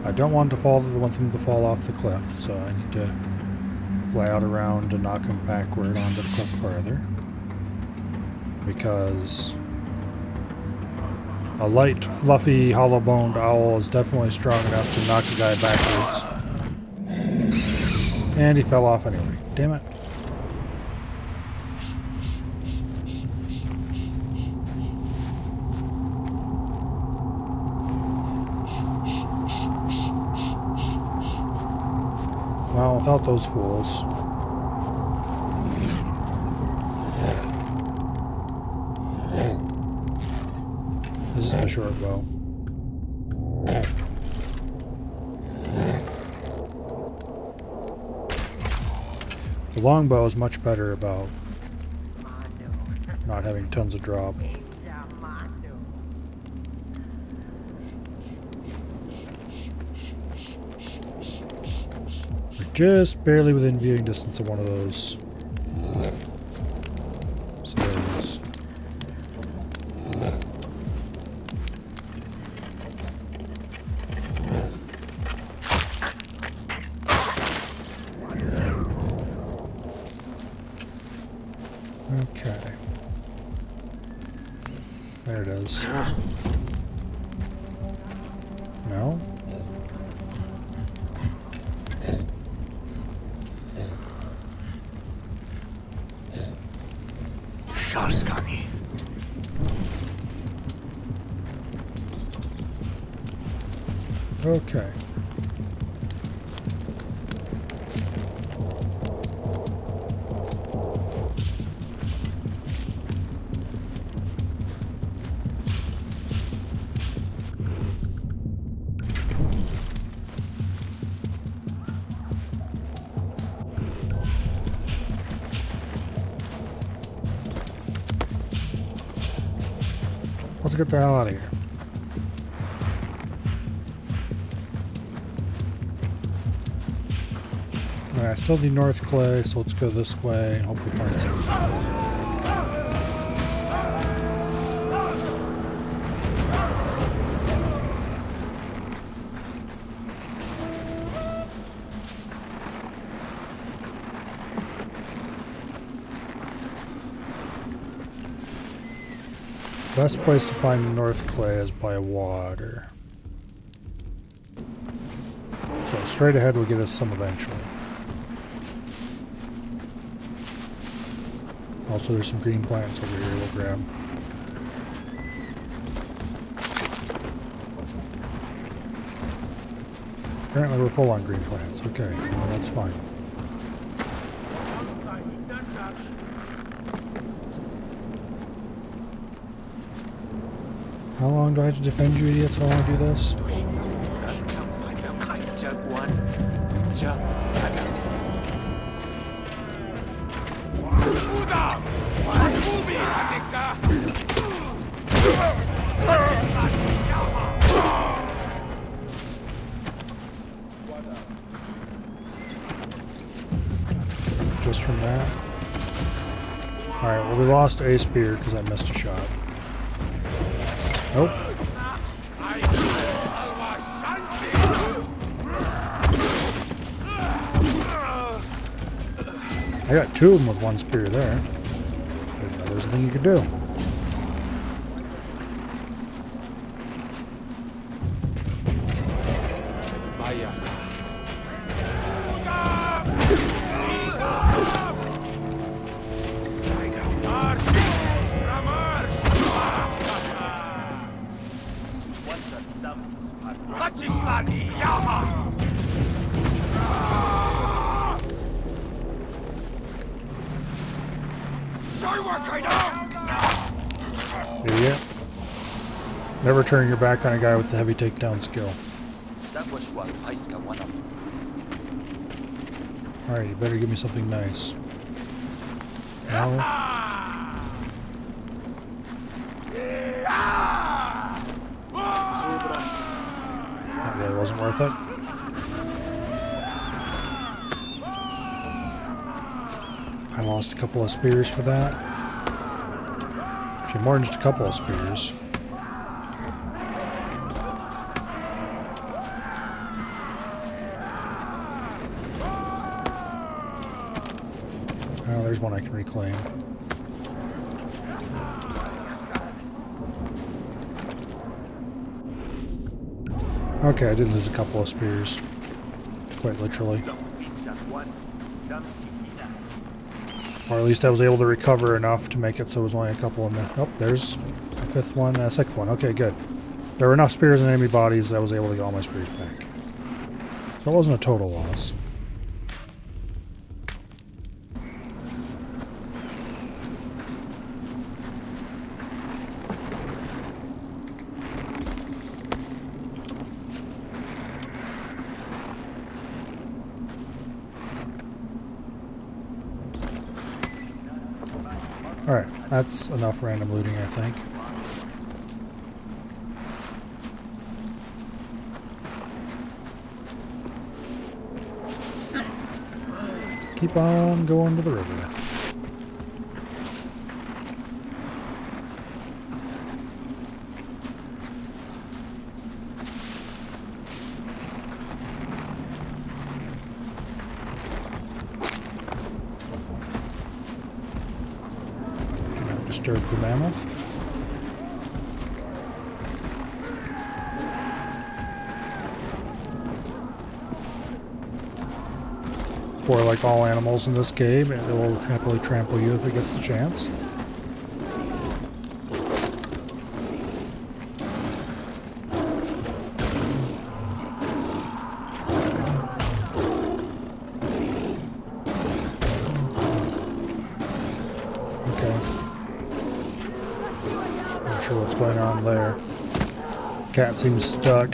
I don't want them to fall off the cliff, so I need to fly out around and knock him backward onto the cliff further. Because a light, fluffy, hollow-boned owl is definitely strong enough to knock a guy backwards. And he fell off anyway. Damn it. Well, without those fools. This is the short bow. The longbow is much better about not having tons of drop. We're just barely within viewing distance of one of those civilians. Okay. There it is. No? Shaskani. Okay. Let's get the hell out of here. Alright, I still need North Clay, so let's go this way and hope we find some. Best place to find North Clay is by water. So straight ahead will get us some eventually. Also there's some green plants over here we'll grab. Apparently we're full on green plants. Okay, well that's fine. How long do I have to defend you idiots while I do this? Just from that. Alright, well we lost a spear because I missed a shot. Nope. I got two of them with one spear there. Didn't know there was a thing you could do. Idiot. Never turn your back on a guy with a heavy takedown skill. Alright, you better give me something nice. No? That really wasn't worth it. I lost a couple of spears for that. Actually, more than just a couple of spears. Oh, there's one I can reclaim. Okay, I did lose a couple of spears. Quite literally. Or at least I was able to recover enough to make it so it was only a couple of minutes. Oh, there's a fifth one, a sixth one. Okay, good. There were enough spears in enemy bodies that I was able to get all my spears back. So it wasn't a total loss. Alright, that's enough random looting, I think. Let's keep on going to the river. Disturb the mammoth. For like all animals in this game, it will happily trample you if it gets the chance. Sure what's going on there. Cat seems stuck.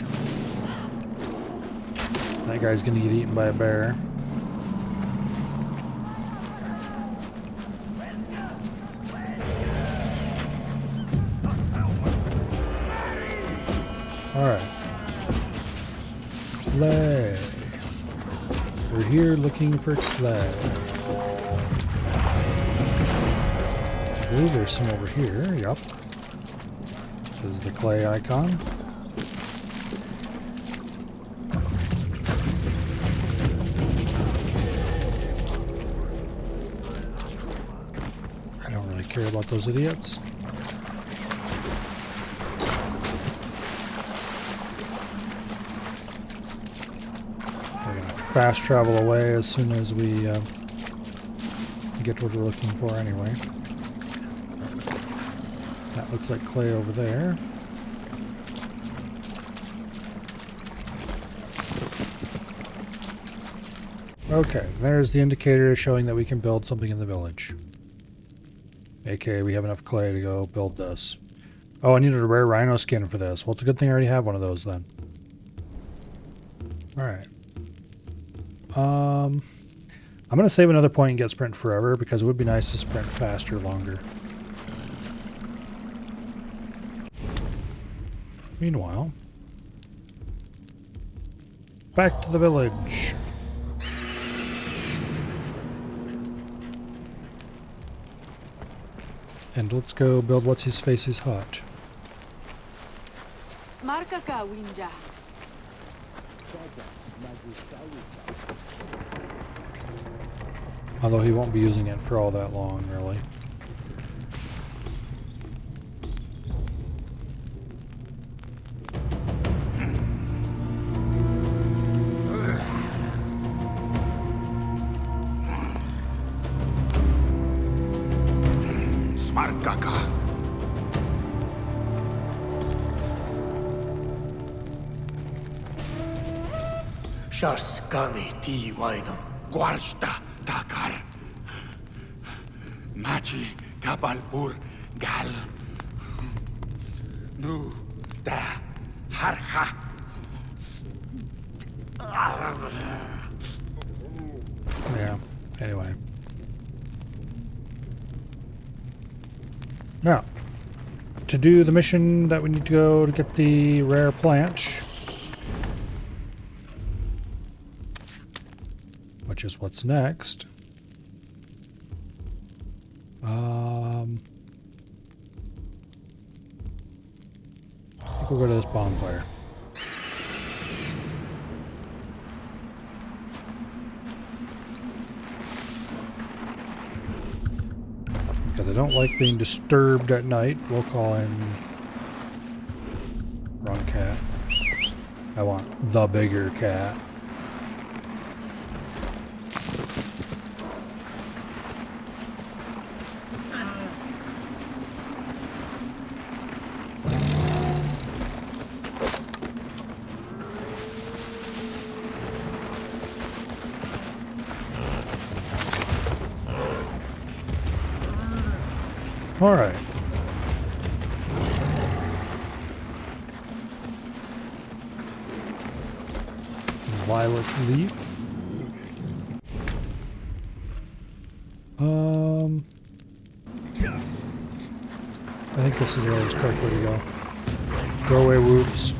That guy's gonna get eaten by a bear. Alright. Clay. We're here looking for clay. I believe there's some over here. Yup. This is the clay icon. I don't really care about those idiots. We're gonna fast travel away as soon as we get what we're looking for anyway. That looks like clay over there. Okay, there's the indicator showing that we can build something in the village. AKA, we have enough clay to go build this. Oh, I needed a rare rhino skin for this. Well, it's a good thing I already have one of those then. Alright. I'm going to save another point and get sprint forever because it would be nice to sprint faster longer. Meanwhile, back to the village. And let's go build what's his face's hut. Smarkaka winja. Although he won't be using it for all that long, really. Smarkaka. Shars kami ti waidon. Guarda takar. Machi kabalpur gal. Nu da harha. Yeah, anyway. Now, to do the mission that we need to go to get the rare plant, which is what's next. I think we'll go to this bonfire. Because I don't like being disturbed at night. We'll call in... Wrong cat. I want the bigger cat. All right. Violet leaf. I think this is the correct way to go. Doorway roofs.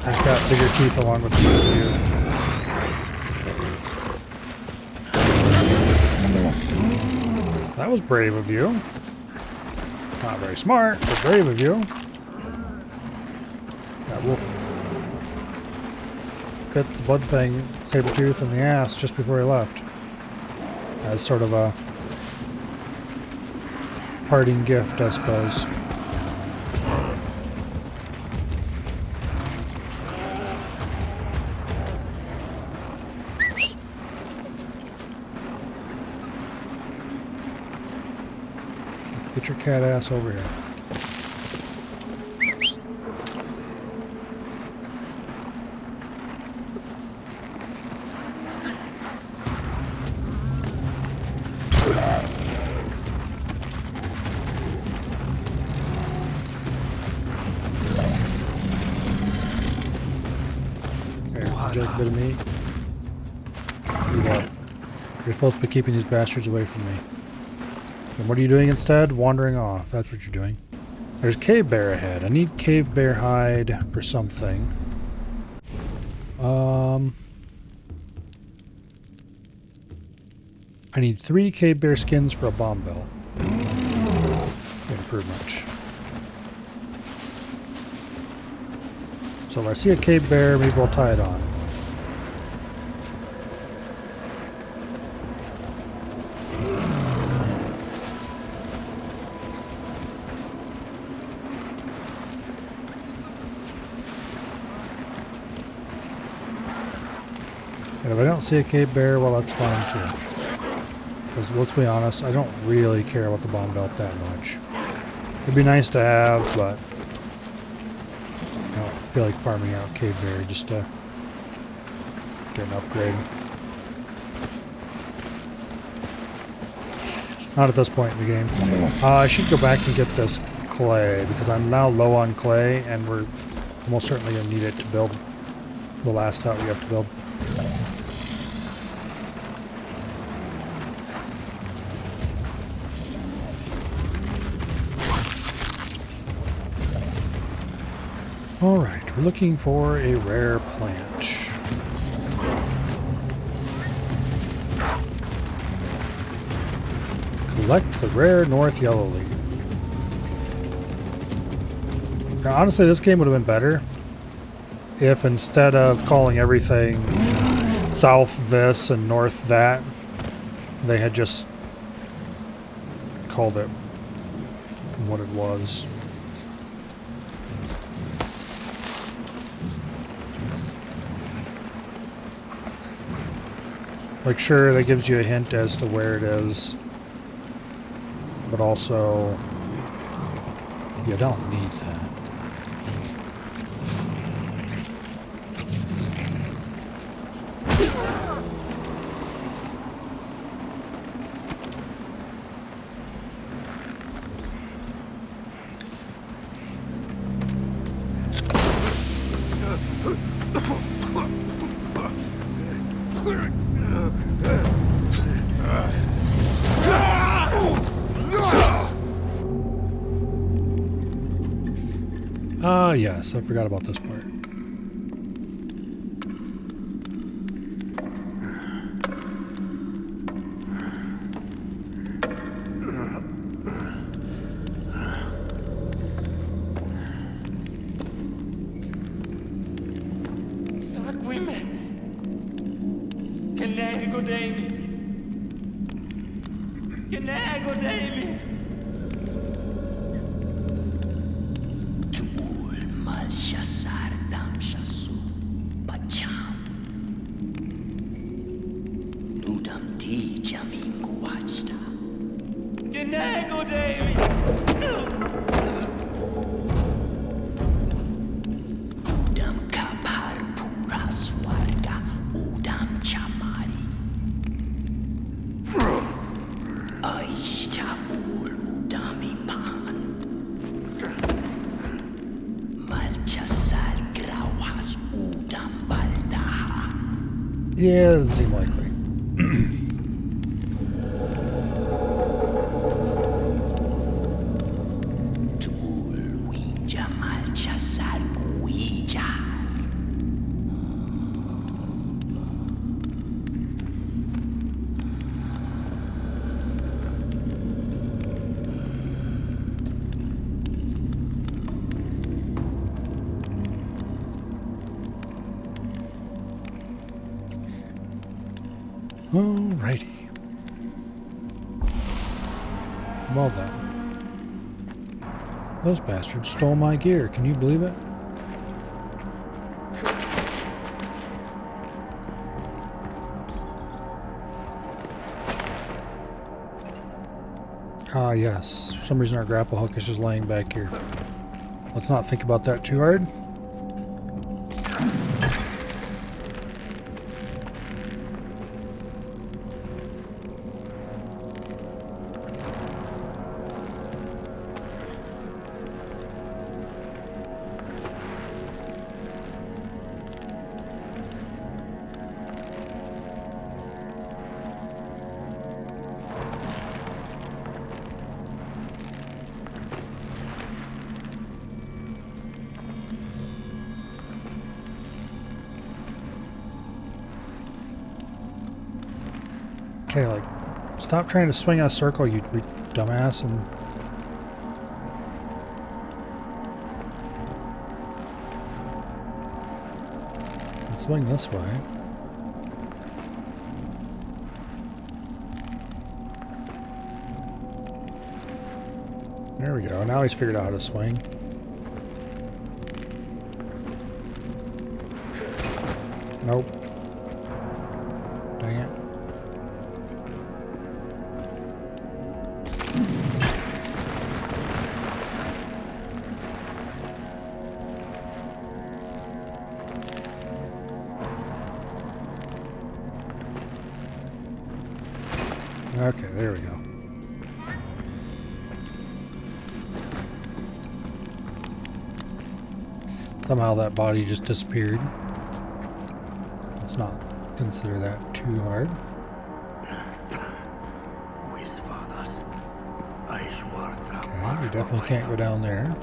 I've got bigger teeth along with the view. That was brave of you. Not very smart, but brave of you. That wolf bit the Bloodfang Sabretooth in the ass just before he left. As sort of a parting gift, I suppose. Get your cat ass over here. Here, would you like a bit of meat? You what? You're supposed to be keeping these bastards away from me. And what are you doing instead? Wandering off. That's what you're doing. There's cave bear ahead. I need cave bear hide for something. I need 3 cave bear skins for a bomb belt. Didn't prove much. So if I see a cave bear, maybe we'll tie it on. And if I don't see a cave bear, well, that's fine too. Because let's be honest, I don't really care about the bomb belt that much. It'd be nice to have, but I don't feel like farming out cave bear just to get an upgrade. Not at this point in the game. I should go back and get this clay, because I'm now low on clay, and we're almost certainly going to need it to build the last hut we have to build. Alright, we're looking for a rare plant. Collect the rare North Yellow Leaf. Now, honestly, this game would have been better if instead of calling everything south this and north that, they had just called it what it was. Like, sure, that gives you a hint as to where it is, but also, you don't need that. Ah, yes, I forgot about this part. Seguime. Che nego Demi. Che nego Demi. Tuul mal shasar dam shasu pacham. Nudam di jamingu wachta. Che nego Demi. Udam kapar pura swarga. Udam chamari. Aishta ul udami pan. Malchasal grauhas udam baldaha. Yeah, doesn't seem likely. Tuul winja malchasal guija. Alrighty. Well then. Those bastards stole my gear. Can you believe it? Ah, yes. For some reason our grapple hook is just laying back here. Let's not think about that too hard. Okay, like, stop trying to swing in a circle, you dumbass, and... can swing this way. There we go, now he's figured out how to swing. Nope. Dang it. Okay, there we go. Somehow that body just disappeared. Let's not consider that too hard. Okay, we definitely can't go down there.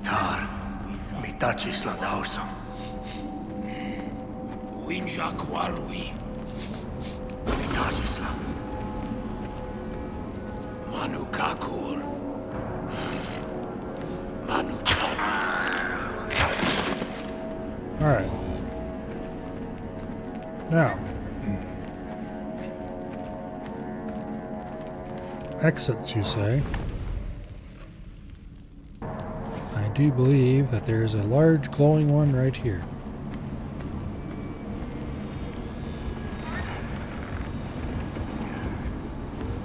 Tar, mitachisla dausam. Winja Kwarui. Mitachisla. Manu Kakur. Manu Chara. Alright. Now. Exits, you say? I do believe that there is a large glowing one right here.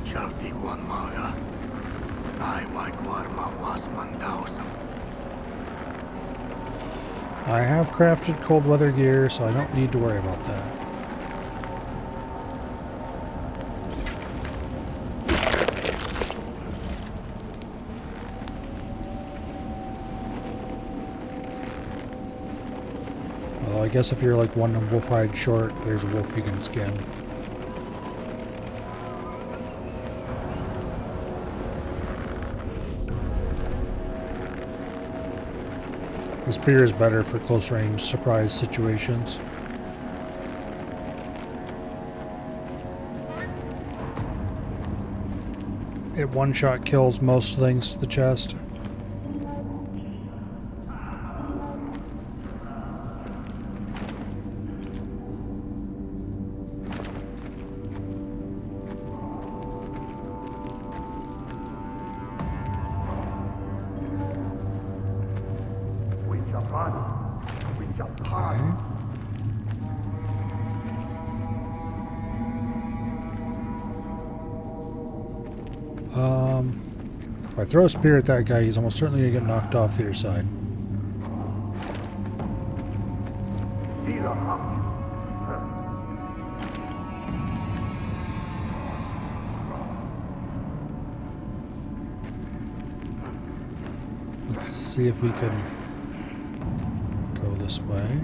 Shaltiguan maga. Ai waikwarma wasman dausam. I have crafted cold weather gear, so I don't need to worry about that. Well, I guess if you're like one wolf hide short, there's a wolf you can skin. The spear is better for close range surprise situations. It one-shot kills most things to the chest. Okay. If I throw a spear at that guy, he's almost certainly gonna get knocked off the other side. Let's see if we can go this way.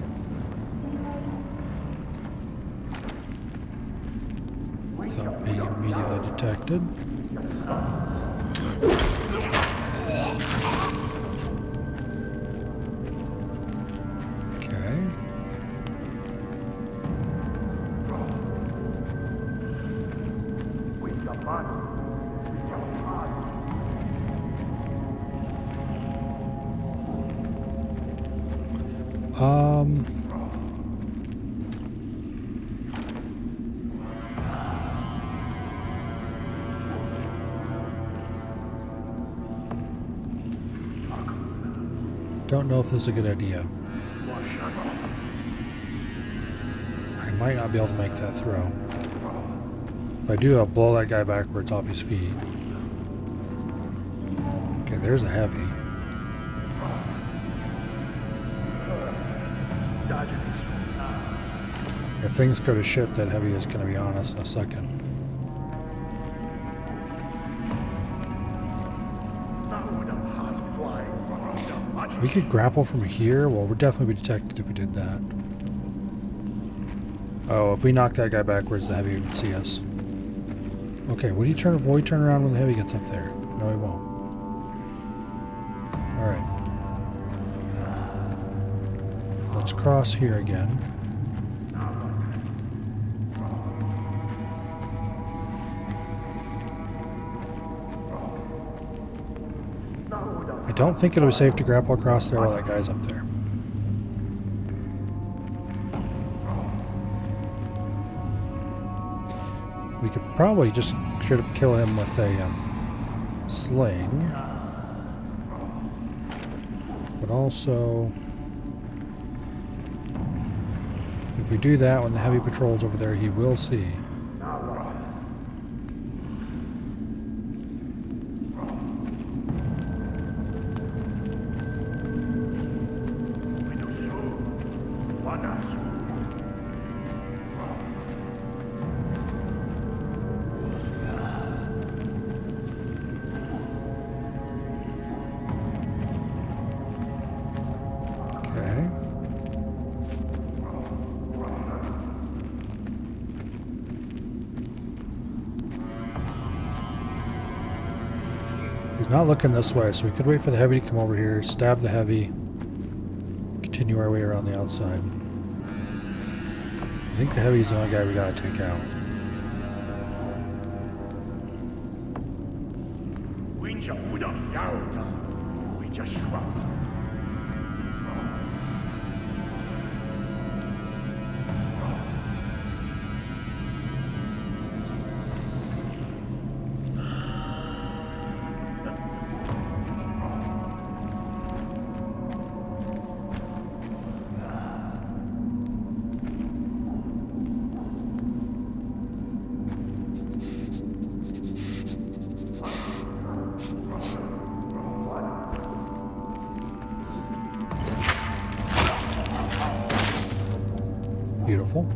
Without being immediately detected. Okay. Don't know if this is a good idea. I might not be able to make that throw. If I do, I'll blow that guy backwards off his feet. Okay, there's a heavy. If things go to shit, that heavy is going to be on us in a second. We could grapple from here. Well, we'd definitely be detected if we did that. Oh, if we knock that guy backwards, the heavy would see us. Okay, will he turn around when the heavy gets up there? No, he won't. Alright. Let's cross here again. I don't think it'll be safe to grapple across there while that guy's up there. We could probably just straight up kill him with a sling. But also, if we do that, when the heavy patrol's over there, he will see. He's not looking this way, so we could wait for the heavy to come over here, stab the heavy, continue our way around the outside. I think the heavy's the only guy we gotta take out. Beautiful.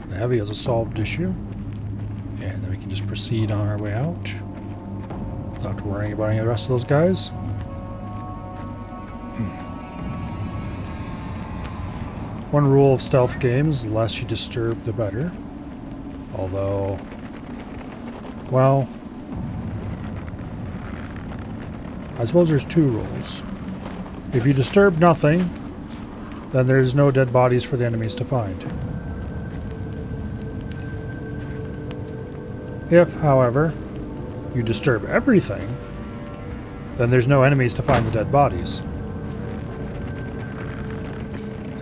The heavy is a solved issue. And then we can just proceed on our way out without worrying about any of the rest of those guys. One rule of stealth games, the less you disturb, the better. Although, well, I suppose there's two rules. If you disturb nothing, then there's no dead bodies for the enemies to find. If, however, you disturb everything, then there's no enemies to find the dead bodies.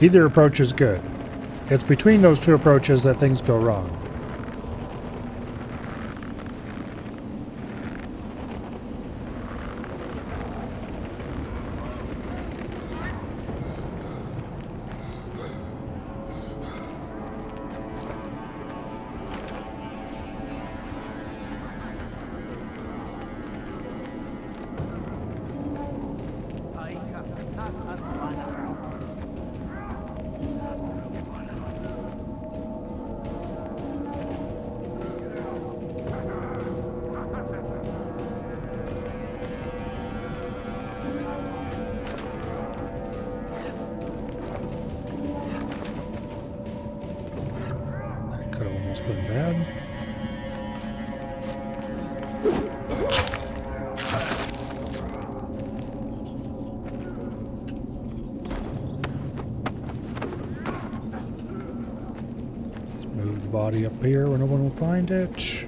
Either approach is good. It's between those two approaches that things go wrong. Could have almost been bad. Let's move the body up here where no one will find it.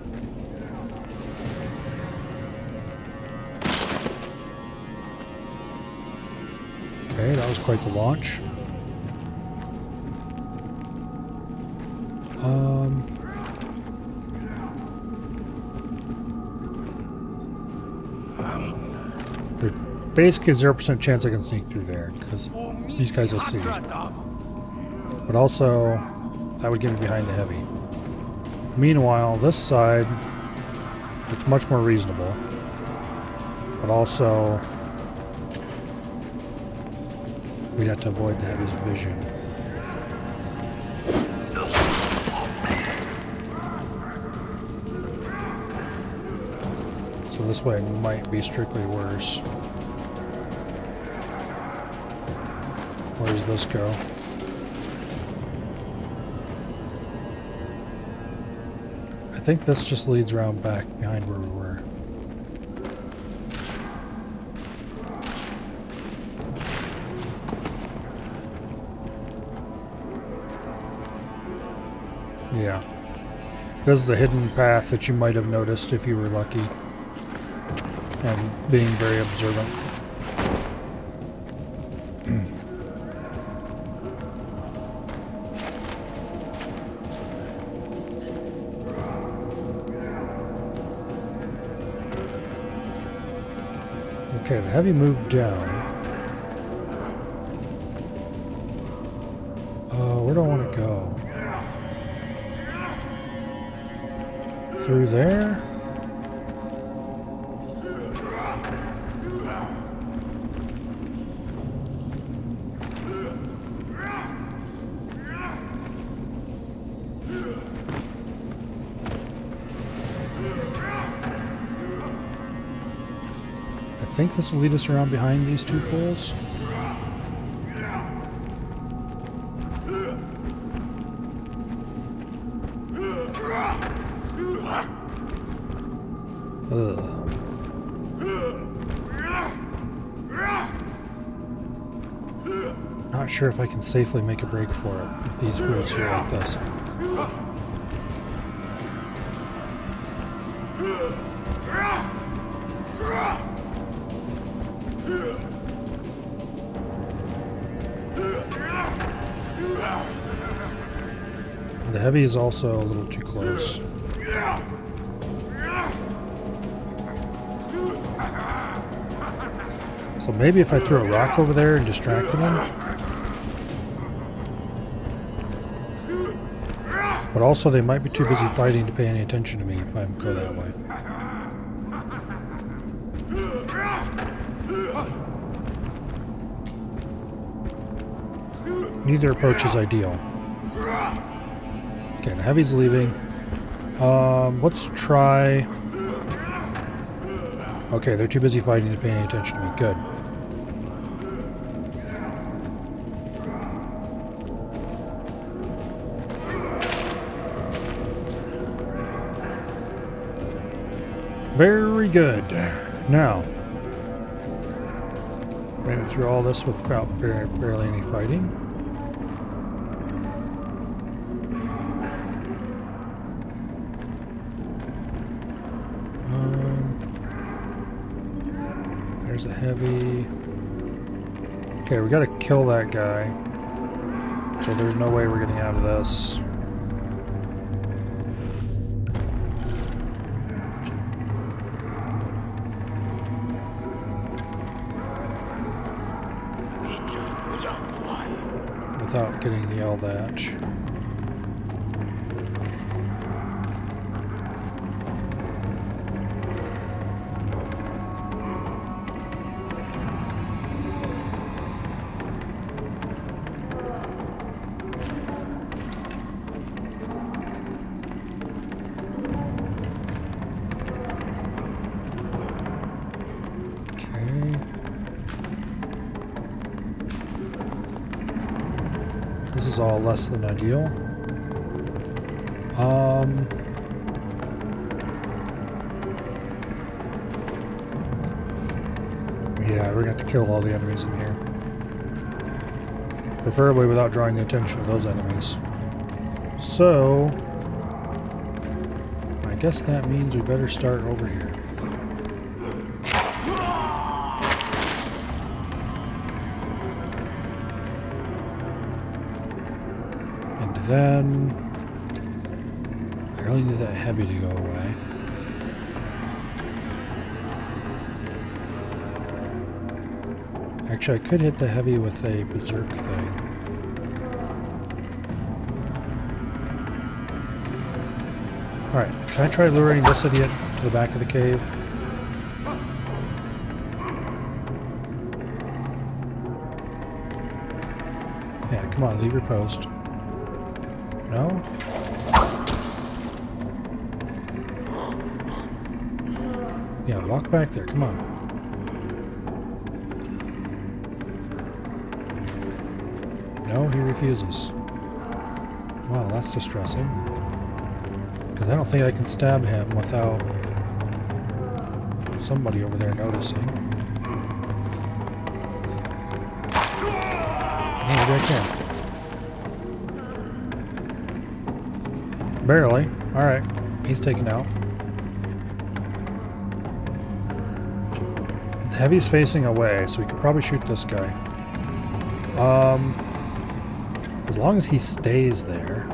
Okay, that was quite the launch. There's basically a 0% chance I can sneak through there, because these guys will see. But also, that would get me behind the heavy. Meanwhile, this side, it's much more reasonable. But also, we'd have to avoid the heavy's vision. So this way might be strictly worse. Where does this go? I think this just leads around back behind where we were. Yeah. This is a hidden path that you might have noticed if you were lucky. And being very observant. Okay, the heavy moved down. Where do I want to go? Through there? I think this will lead us around behind these two fools. Ugh. Not sure if I can safely make a break for it with these fools here like this. The heavy is also a little too close. So maybe if I throw a rock over there and distract them. But also they might be too busy fighting to pay any attention to me if I go that way. Neither approach is ideal. Okay, the heavy's leaving. Let's try... Okay, they're too busy fighting to pay any attention to me. Good. Very good. Now, ran it through all this without barely any fighting. There's a heavy. Okay, we gotta kill that guy. So there's no way we're getting out of this. Without getting yelled at. This is all less than ideal. Yeah, we're gonna have to kill all the enemies in here. Preferably without drawing the attention of those enemies. So, I guess that means we better start over here. Then I really need that heavy to go away. Actually, I could hit the heavy with a berserk thing. Alright, can I try luring this idiot to the back of the cave? Yeah, come on, leave your post. No? Yeah, walk back there, come on. No, he refuses. Wow, that's distressing. Because I don't think I can stab him without somebody over there noticing. Oh, maybe I can. Barely. Alright. He's taken out. The heavy's facing away, so we could probably shoot this guy. As long as he stays there.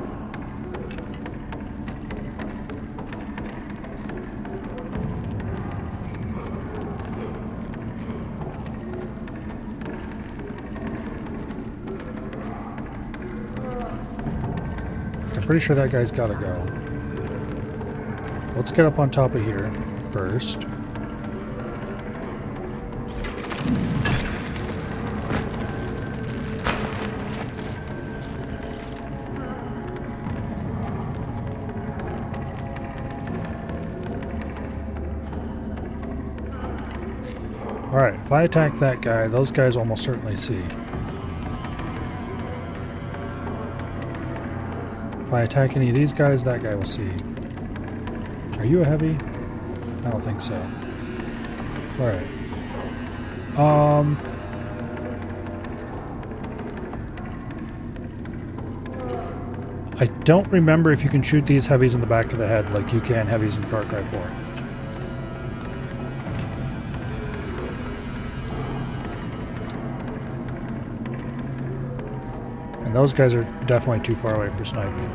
I'm pretty sure that guy's gotta go. Let's get up on top of here first. Alright, if I attack that guy, those guys almost certainly see. If I attack any of these guys, that guy will see. Are you a heavy? I don't think so. Alright. I don't remember if you can shoot these heavies in the back of the head like you can heavies in Far Cry 4. And those guys are definitely too far away for sniping.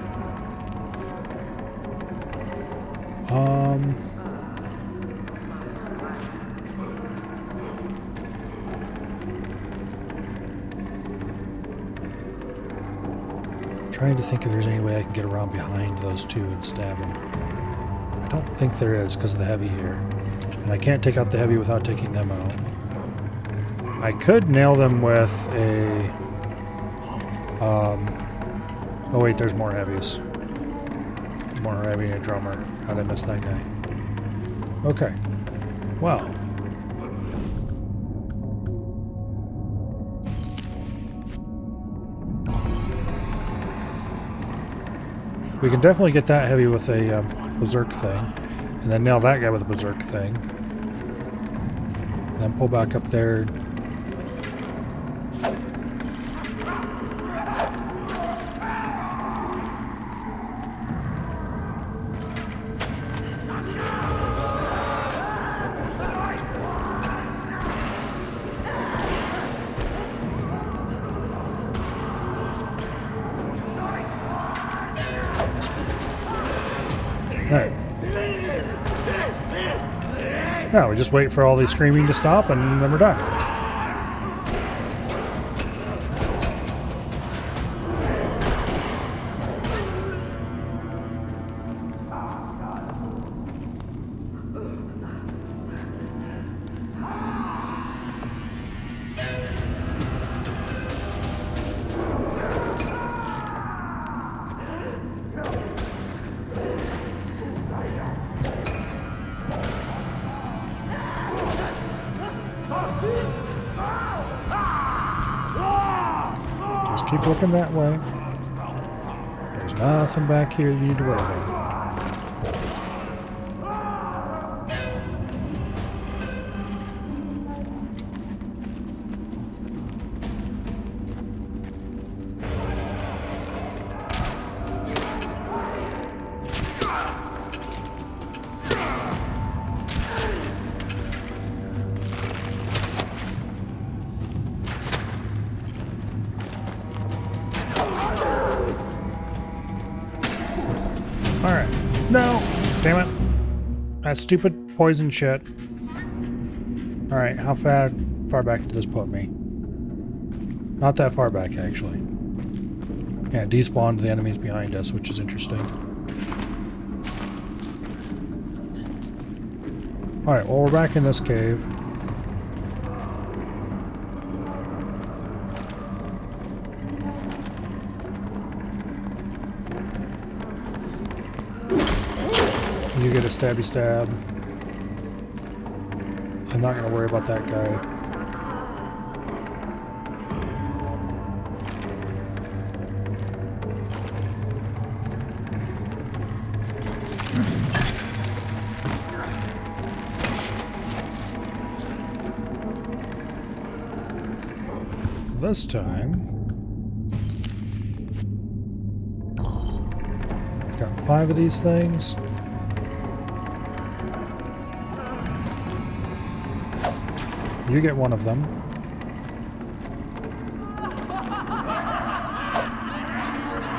Trying to think if there's any way I can get around behind those two and stab them. I don't think there is because of the heavy here. And I can't take out the heavy without taking them out. I could nail them with a... oh wait, there's more heavies. More heavy and a drummer. How'd I miss that guy? Okay. Well. We can definitely get that heavy with a berserk thing. And then nail that guy with a berserk thing. And then pull back up there. Alright. No, we just wait for all the screaming to stop and then we're done. Just keep looking that way. There's nothing back here you need to worry about. Alright. No! Damn it. That stupid poison shit. Alright, how far back did this put me? Not that far back, actually. Yeah, despawned the enemies behind us, which is interesting. Alright, well, we're back in this cave. You get a stabby stab. I'm not gonna worry about that guy. This time, got 5 of these things. You get one of them.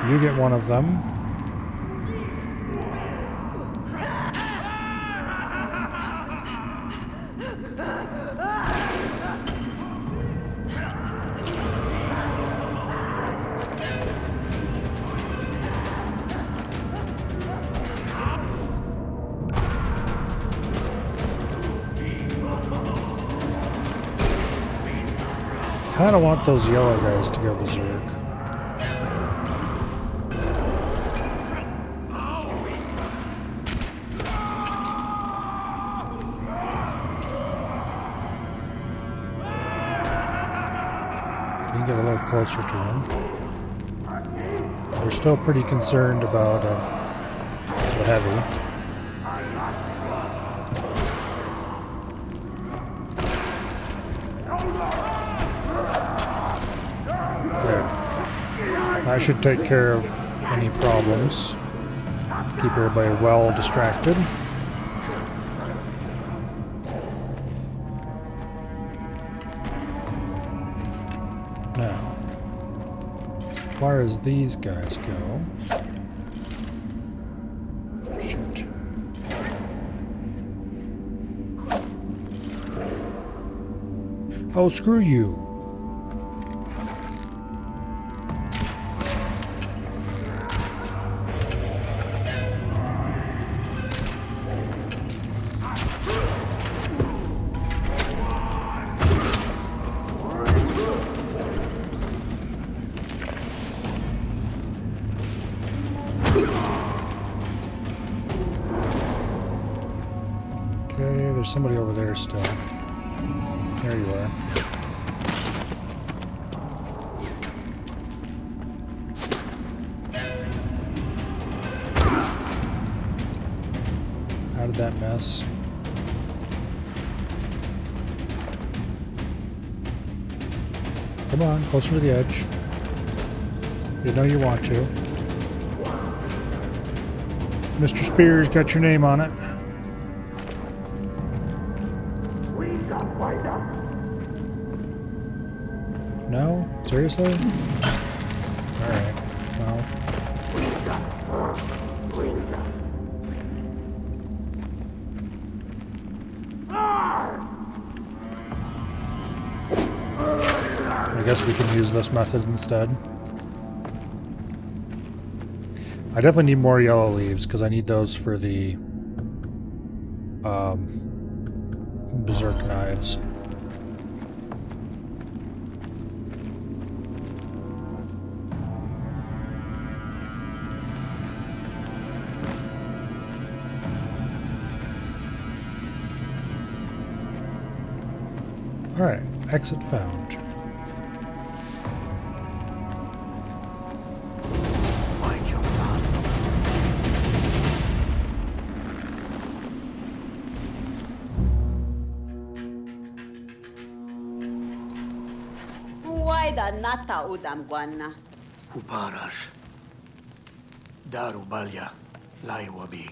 You get one of them. I kind of want those yellow guys to go berserk. We can get a little closer to them. They're still pretty concerned about the heavy. That should take care of any problems. Keep everybody well distracted. Now, as far as these guys go... Shit. Oh, screw you. Okay, there's somebody over there still. There you are. How did that mess? Come on, closer to the edge. You know you want to. Mr. Spears got your name on it. No? Seriously? Alright, well. I guess we can use this method instead. I definitely need more yellow leaves because I need those for the berserk knives. Alright, exit found. Waida nata udam guana. Uparash. Daru balya. Laiwabi.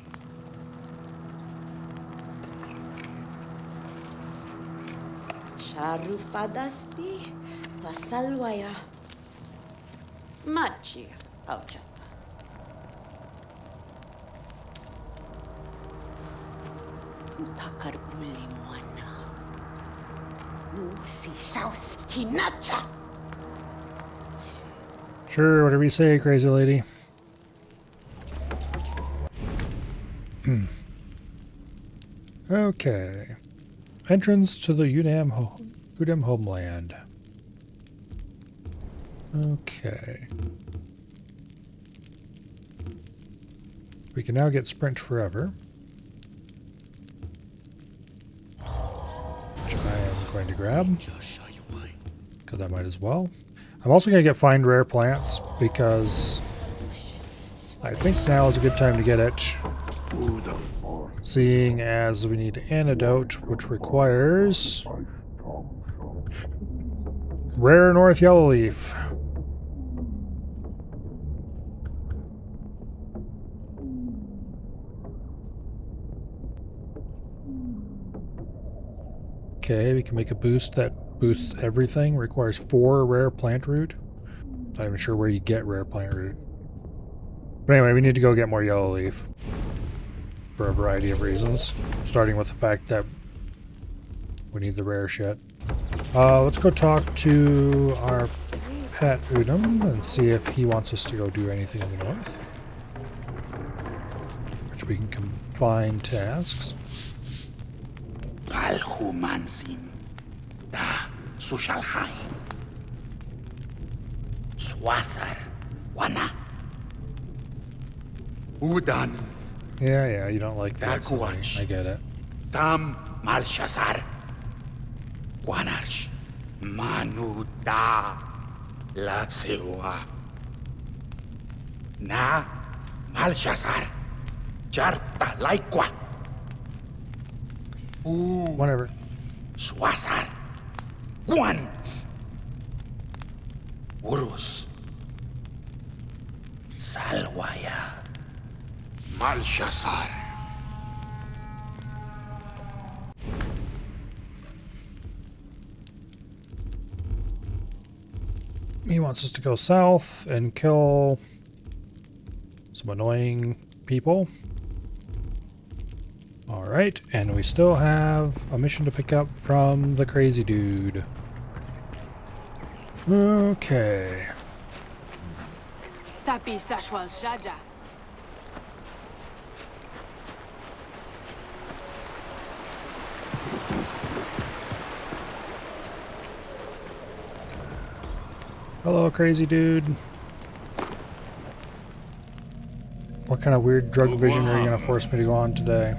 Sharufadaspi pasalwaya. Machi auchata. Utakar uli mwana. Nu si saus hinacha. Sure, whatever you say, crazy lady. Okay. Entrance to the Udam homeland. Okay. We can now get sprint forever. Which I am going to grab. Because I might as well. I'm also going to get find rare plants because I think now is a good time to get it. Seeing as we need antidote, which requires rare north yellow leaf. Okay, we can make a boost that boosts everything. Requires 4 rare plant root. Not even sure where you get rare plant root. But anyway, we need to go get more yellow leaf. For a variety of reasons. Starting with the fact that we need the rare shit. Let's go talk to our pet Udam and see if he wants us to go do anything in the north. Which we can combine tasks. Palhumansin da Sushalhain Swasar Wana Udan Yeah, you don't like that. Daguach. I get it. Tam Malshazar Guanash Manuda La Sewa Na Malshazar Jarta Laikwa Whatever. Swasar Guan Urus Salwaya Malshazar He wants us to go south and kill some annoying people. Alright, and we still have a mission to pick up from the crazy dude. Okay. Tapi sashwal shaja. Hello, crazy dude. What kind of weird drug vision are you going to force me to go on today?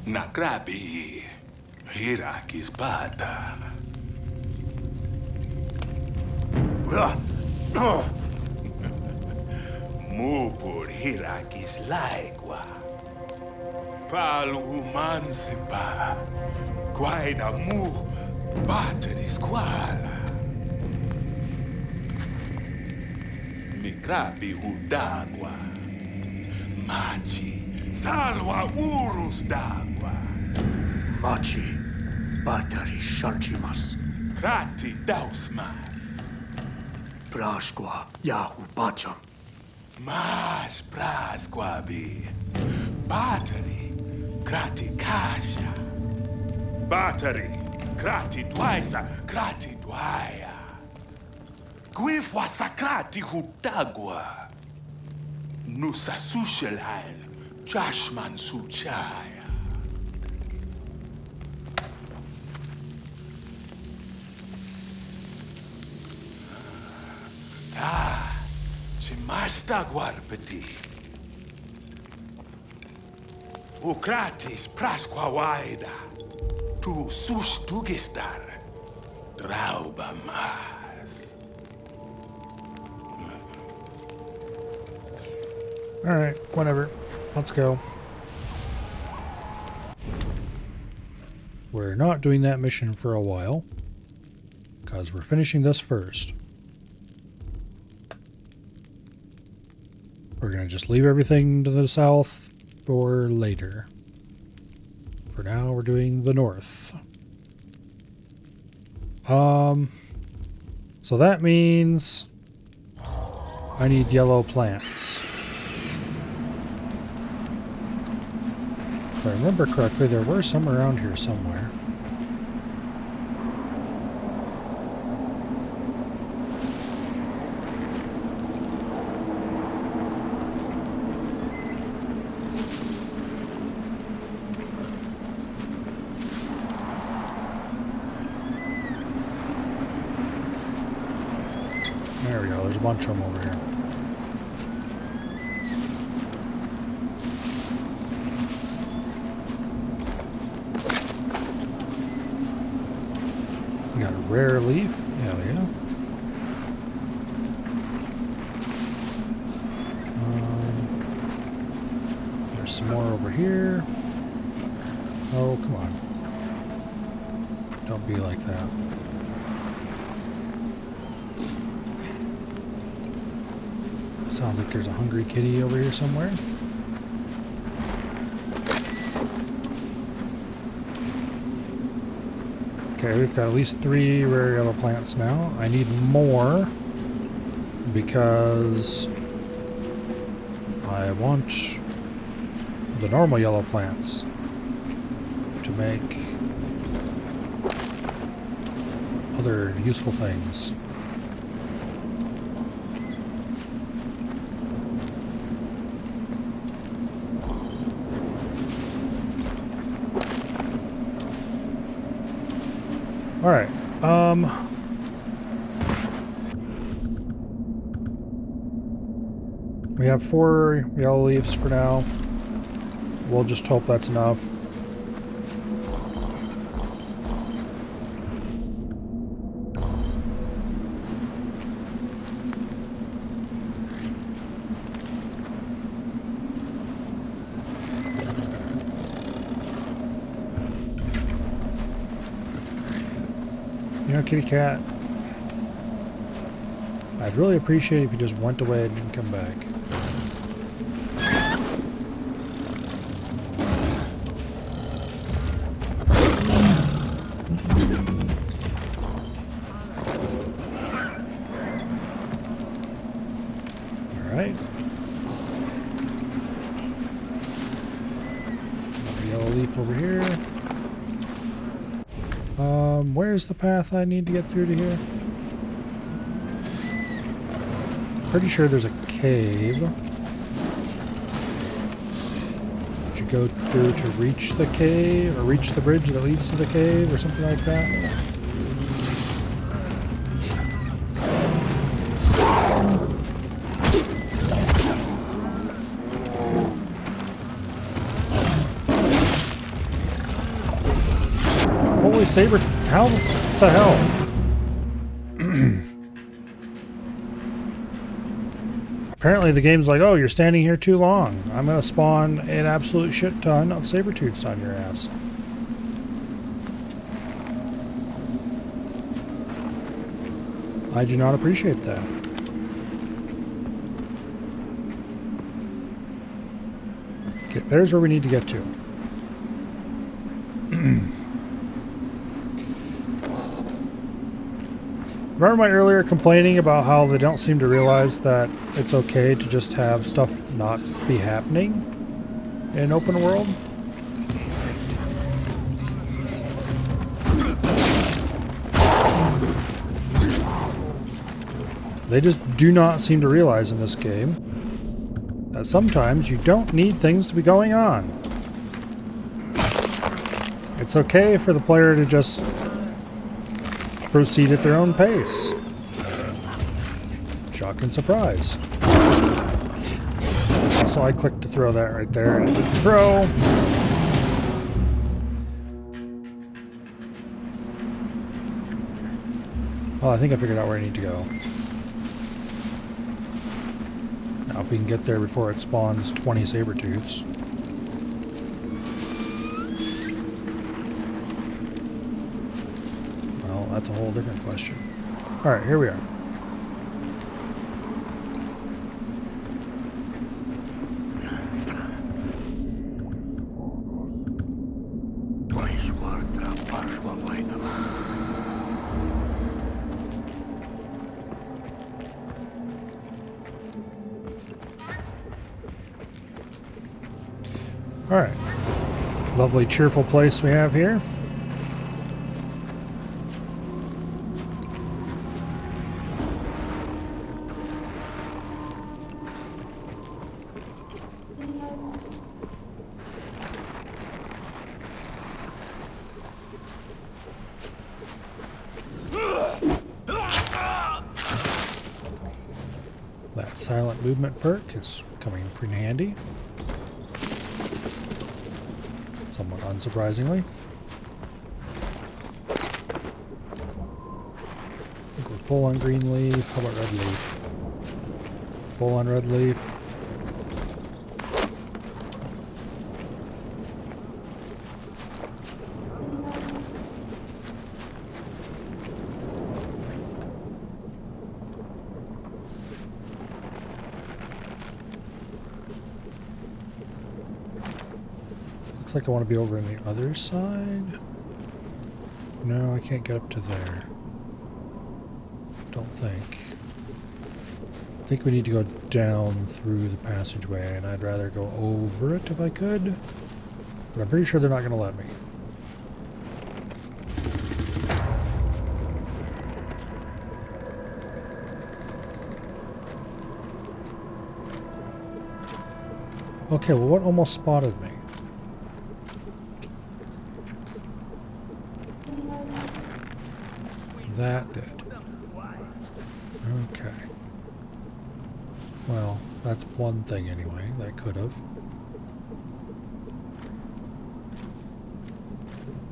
Nakrabi, Hirakis bata. Mupur Hirakis laigwa. Palu umansipa. Guaida mu bateri squala. Mi crapi d'agua. Maci, salva urus d'agua. Machi, batari shalchimas. Crati dausmas. Prashqua yahu bacham. Mas prasquabi. Bateri, crati kasha. Bateri, crati dwaisa, crati dwaya. Guifwa sakrati hudagua. Nusa sushelhail, Jashman suchaya. Ta, chimasta guarpeti. Ukratis prasqua waida. Tu sus tugistar. Drauba mas. Alright, whatever. Let's go. We're not doing that mission for a while, because we're finishing this first. We're going to just leave everything to the south for later. For now, we're doing the north. So that means I need yellow plants. If I remember correctly, there were some around here somewhere. There we go, there's a bunch of them over here. We got a rare leaf, hell yeah. There's some more over here. Oh, come on. Don't be like that. Sounds like there's a hungry kitty over here somewhere. Okay, we've got at least 3 rare yellow plants now. I need more because I want the normal yellow plants to make other useful things. Alright, we have 4 yellow leaves for now. We'll just hope that's enough. You know, kitty cat, I'd really appreciate it if you just went away and didn't come back. Alright. Another yellow leaf over here. Where's the path I need to get through to here? Pretty sure there's a cave. Should you go through to reach the cave, or reach the bridge that leads to the cave, or something like that? Holy saber, how the hell? Apparently the game's like, oh, you're standing here too long. I'm gonna spawn an absolute shit ton of saber-tooths on your ass. I do not appreciate that. Okay, there's where we need to get to. Remember my earlier complaining about how they don't seem to realize that it's okay to just have stuff not be happening in an open world? They just do not seem to realize in this game that sometimes you don't need things to be going on. It's okay for the player to just proceed at their own pace. Shock and surprise. So I clicked to throw that right there, and it didn't throw. Oh, I think I figured out where I need to go. Now, if we can get there before it spawns 20 saber-tooths. Well, that's a whole different question. Alright, here we are. Alright. Lovely, cheerful place we have here. That silent movement perk is coming pretty handy. Somewhat unsurprisingly. I think we're full on green leaf. How about red leaf? Full on red leaf. Looks like I want to be over on the other side. No, I can't get up to there. Don't think. I think we need to go down through the passageway, and I'd rather go over it if I could. But I'm pretty sure they're not going to let me. Okay, well, what almost spotted me? That did. Okay. Well, that's one thing anyway. That could have.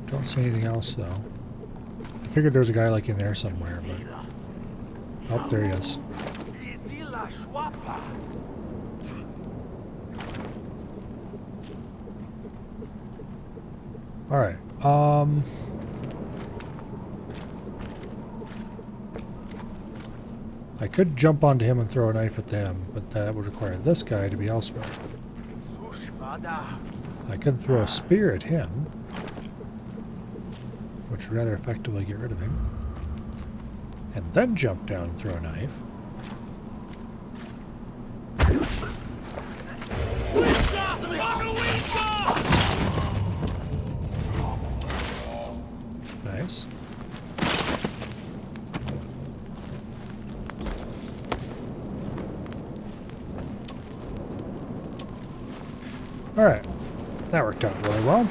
Don't see anything else though. I figured there was a guy like in there somewhere, but... Oh, there he is. Alright, I could jump onto him and throw a knife at them, but that would require this guy to be elsewhere. I could throw a spear at him, which would rather effectively get rid of him, and then jump down and throw a knife. Nice. Alright, that worked out really well.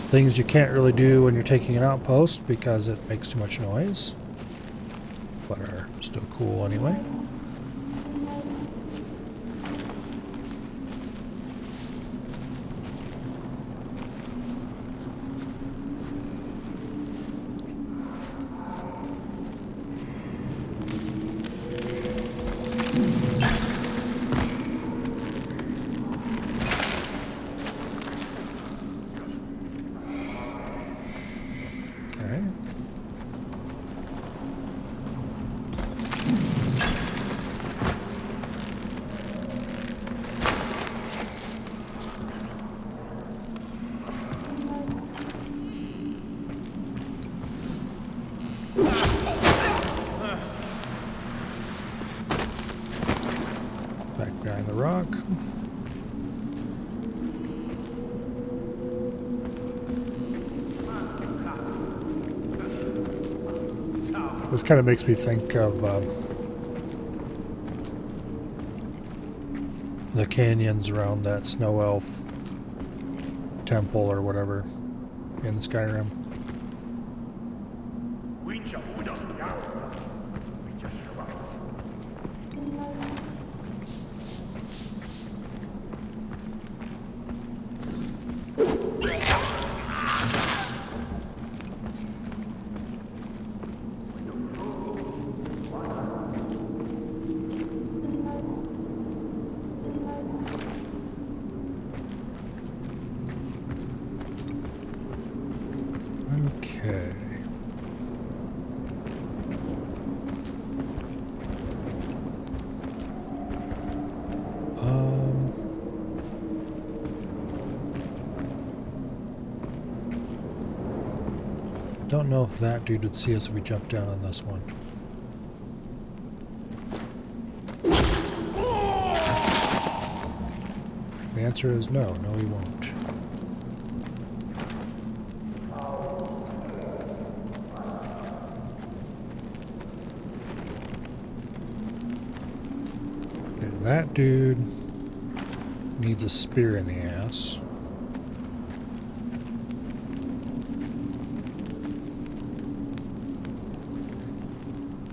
Things you can't really do when you're taking an outpost because it makes too much noise, but are still cool anyway. Okay. rock. This kind of makes me think of the canyons around that snow elf temple or whatever in Skyrim. Okay. Don't know if that dude would see us if we jump down on this one. The answer is no. No, he won't. And that dude needs a spear in the ass.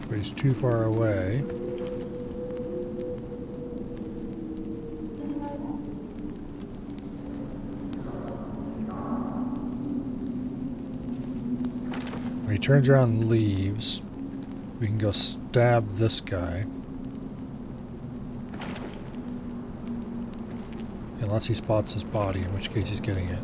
But he's too far away. When he turns around and leaves, we can go stab this guy. Unless he spots his body, in which case he's getting it.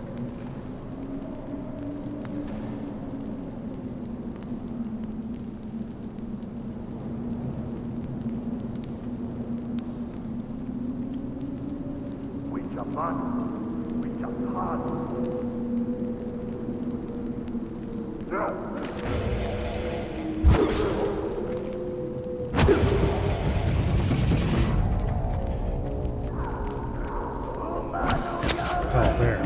Oh, there.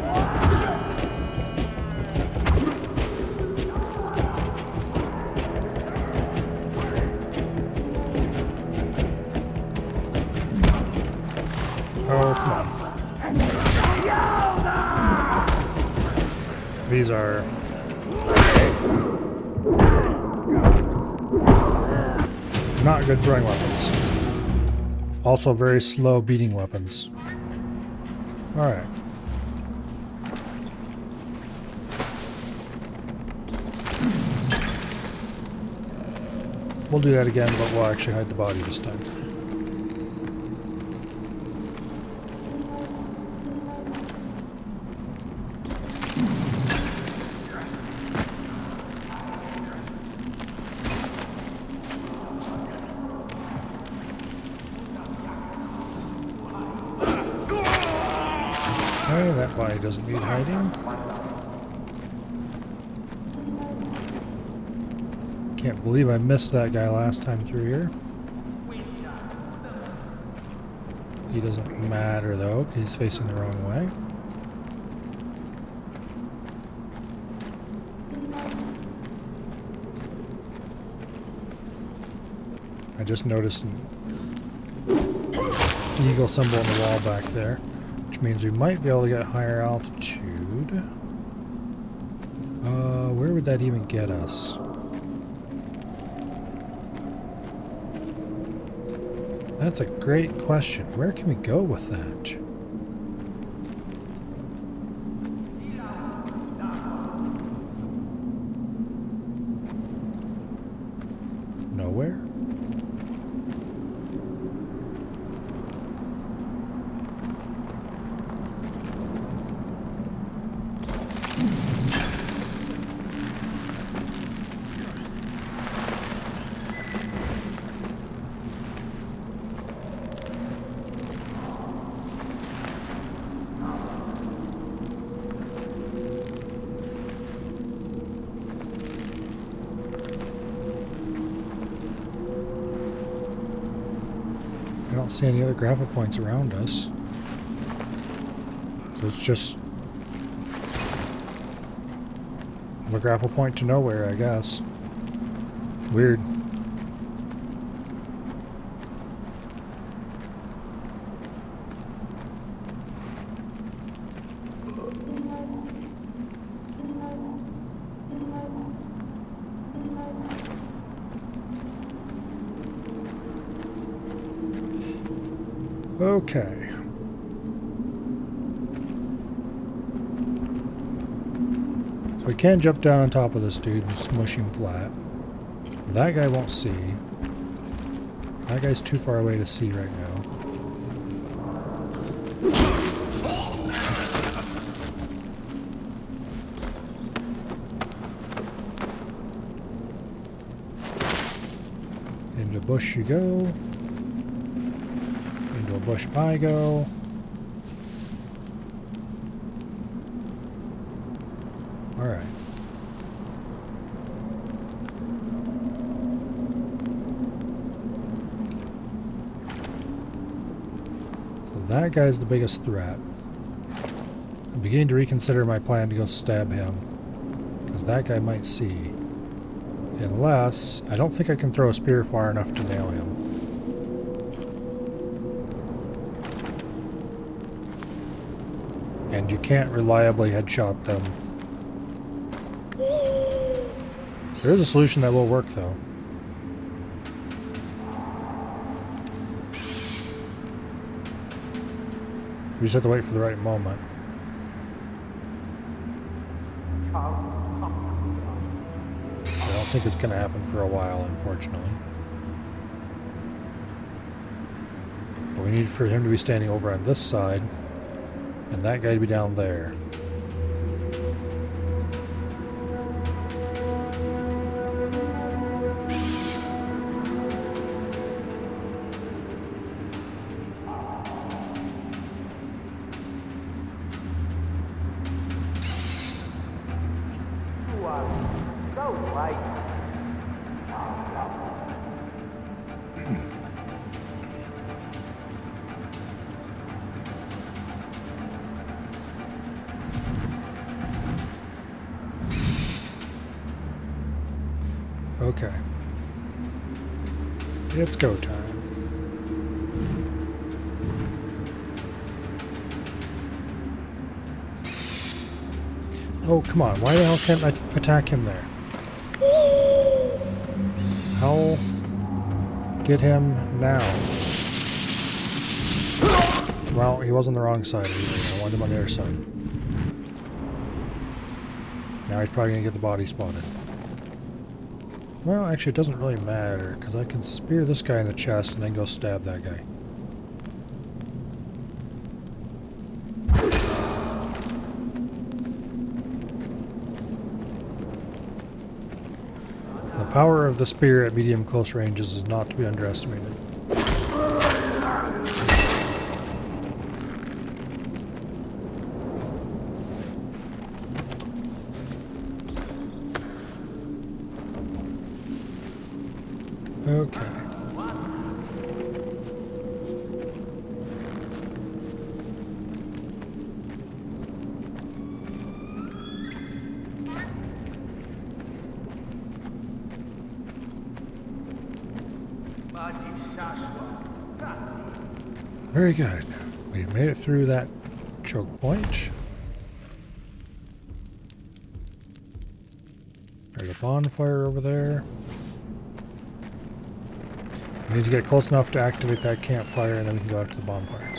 Oh, come on. These are not good throwing weapons. Also very slow beating weapons. Alright. We'll do that again, but we'll actually hide the body this time. Okay, that body doesn't need hiding. Can't believe I missed that guy last time through here. He doesn't matter though, because he's facing the wrong way. I just noticed an eagle symbol on the wall back there, which means we might be able to get higher altitude. Where would that even get us? That's a great question. Where can we go with that? Nowhere? don't see any other grapple points around us. So it's just the grapple point to nowhere, I guess. Weird. Okay. So we can jump down on top of this dude and smush him flat. That guy won't see. That guy's too far away to see right now. Into a bush you go. Into a bush I go. Alright. So that guy's the biggest threat. I'm beginning to reconsider my plan to go stab him, because that guy might see. Unless, I don't think I can throw a spear far enough to nail him. And you can't reliably headshot them. There is a solution that will work, though. We just have to wait for the right moment. I don't think it's going to happen for a while, unfortunately. But we need for him to be standing over on this side, and that guy to be down there. Okay. It's go time. Oh, come on. Why the hell can't I attack him there? I'll get him now. Well, he was on the wrong side. I wanted him on the other side. Now he's probably going to get the body spotted. Well, actually, it doesn't really matter, because I can spear this guy in the chest and then go stab that guy. The power of the spear at medium close ranges is not to be underestimated. Okay. Very good. We've made it through that choke point. There's a bonfire over there. We need to get close enough to activate that campfire, and then we can go out to the bonfire.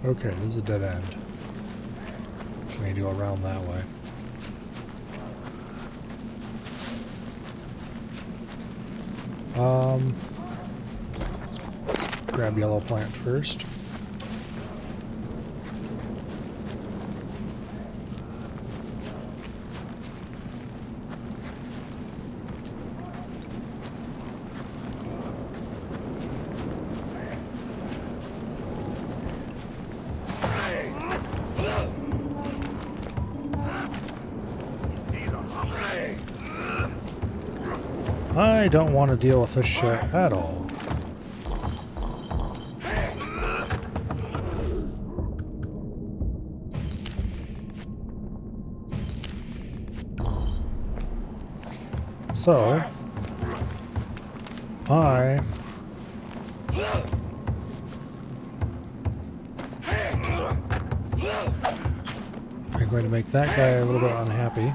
Okay, this is a dead end. We need to go around that way. Let's grab yellow plant first. I don't want to deal with this shit at all. So, I'm going to make that guy a little bit unhappy.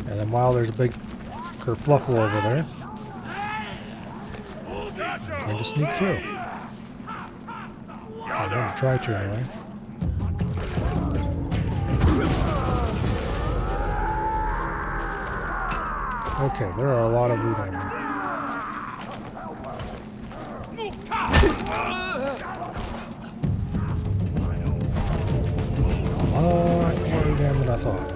And then while there's a big kerfluffle over there, I'm going to sneak through. I'm going to try to anyway. Okay, there are a lot of loot items. More damn than I thought.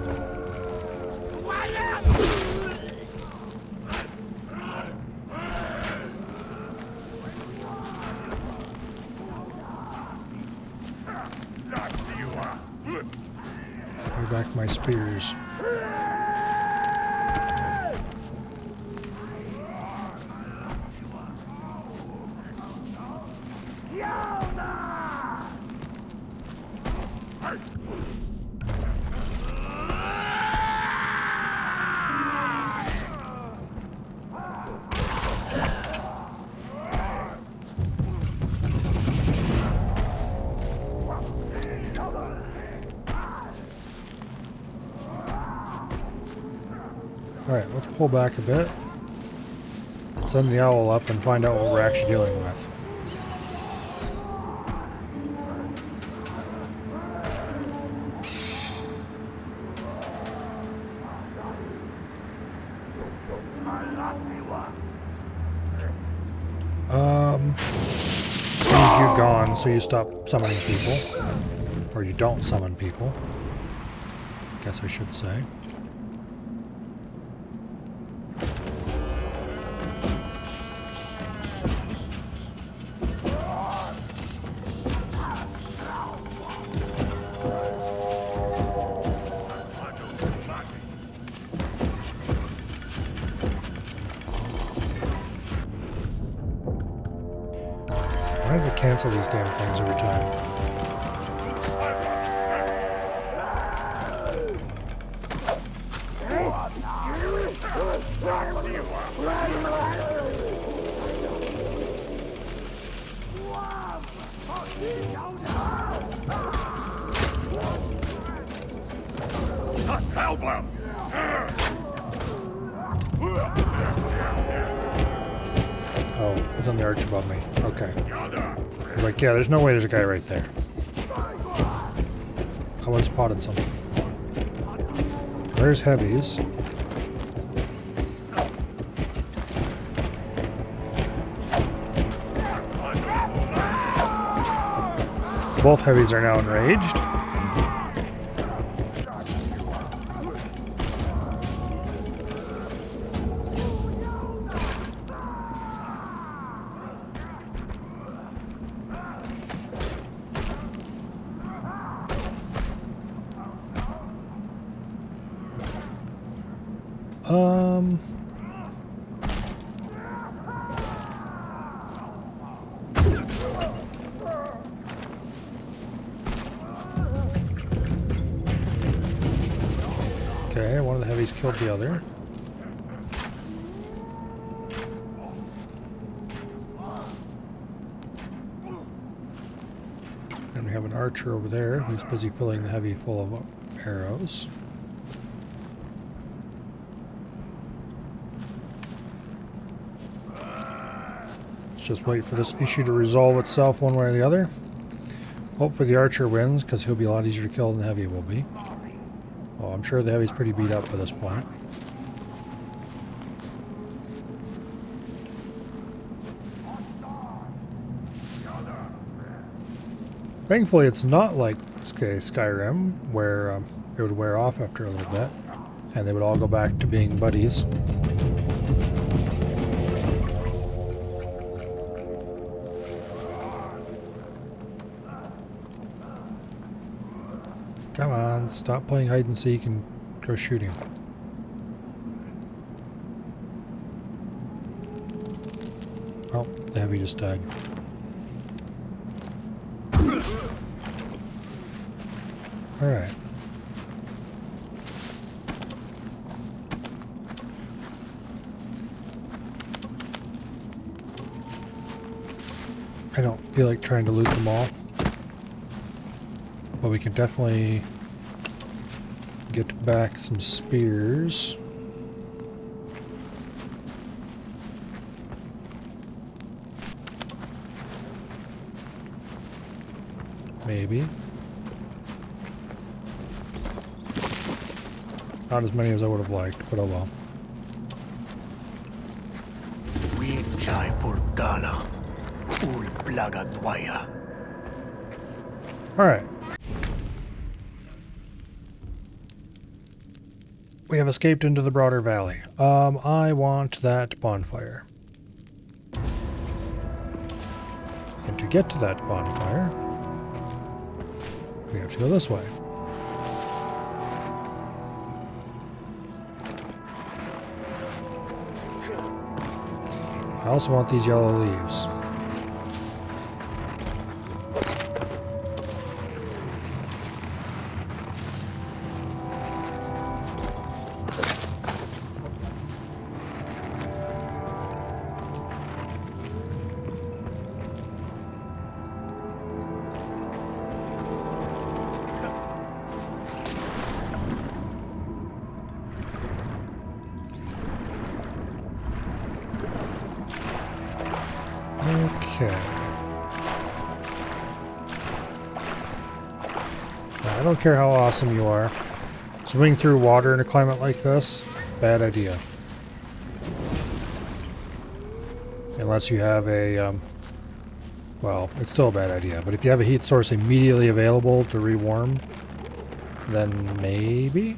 Bring back my spears. Alright, let's pull back a bit. Send the owl up and find out what we're actually dealing with. Means you're gone, so you stop summoning people. Or you don't summon people. Guess I should say. Why does it cancel these damn things every time? Oh, it's on the arch above me. Okay. I was like, yeah, there's no way there's a guy right there. I would have spotted something. There's heavies. Both heavies are now enraged. Okay, one of the heavies killed the other. And we have an archer over there who's busy filling the heavy full of arrows. Let's just wait for this issue to resolve itself one way or the other. Hope for the archer wins, because he'll be a lot easier to kill than the heavy will be. Oh, I'm sure the heavy's pretty beat up by this point. Thankfully, it's not like Skyrim, where it would wear off after a little bit, and they would all go back to being buddies. Come on, stop playing hide and seek and go shooting. Oh, the heavy just died. Alright. I don't feel like trying to loot them all. But we can definitely get back some spears. Maybe. Not as many as I would have liked, but oh well. Wichai Portala, Ul Plaga Dwaya. Alright. We have escaped into the broader valley. I want that bonfire. And to get to that bonfire, we have to go this way. I also want these yellow leaves. Okay. Now, I don't care how awesome you are. Swimming through water in a climate like this, bad idea. Unless you have a, well, it's still a bad idea. But if you have a heat source immediately available to rewarm, then maybe?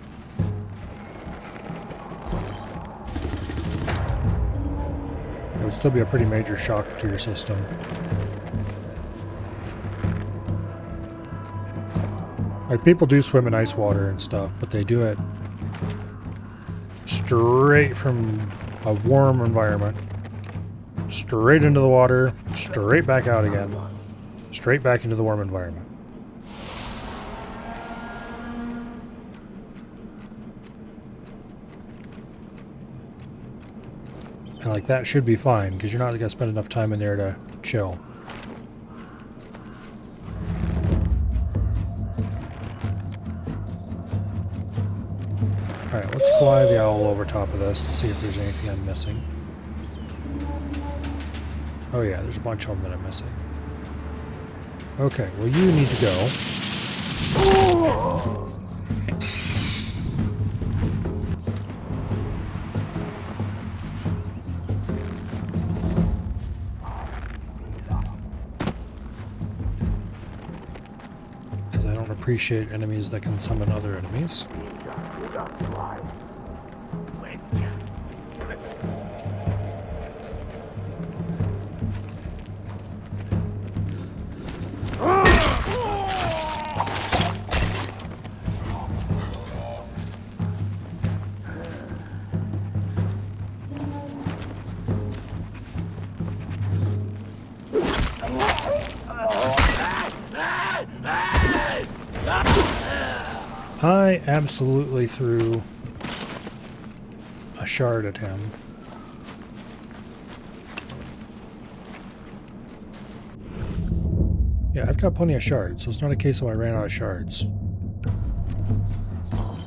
It would still be a pretty major shock to your system. Like, people do swim in ice water and stuff, but they do it straight from a warm environment. Straight into the water, straight back out again. Straight back into the warm environment. And like, that should be fine, because you're not going to spend enough time in there to chill. Alright, let's fly the owl over top of this to see if there's anything I'm missing. Oh yeah, there's a bunch of them that I'm missing. Okay, well you need to go. Because I don't appreciate enemies that can summon other enemies. I absolutely threw a shard at him. Yeah, I've got plenty of shards, so it's not a case of I ran out of shards.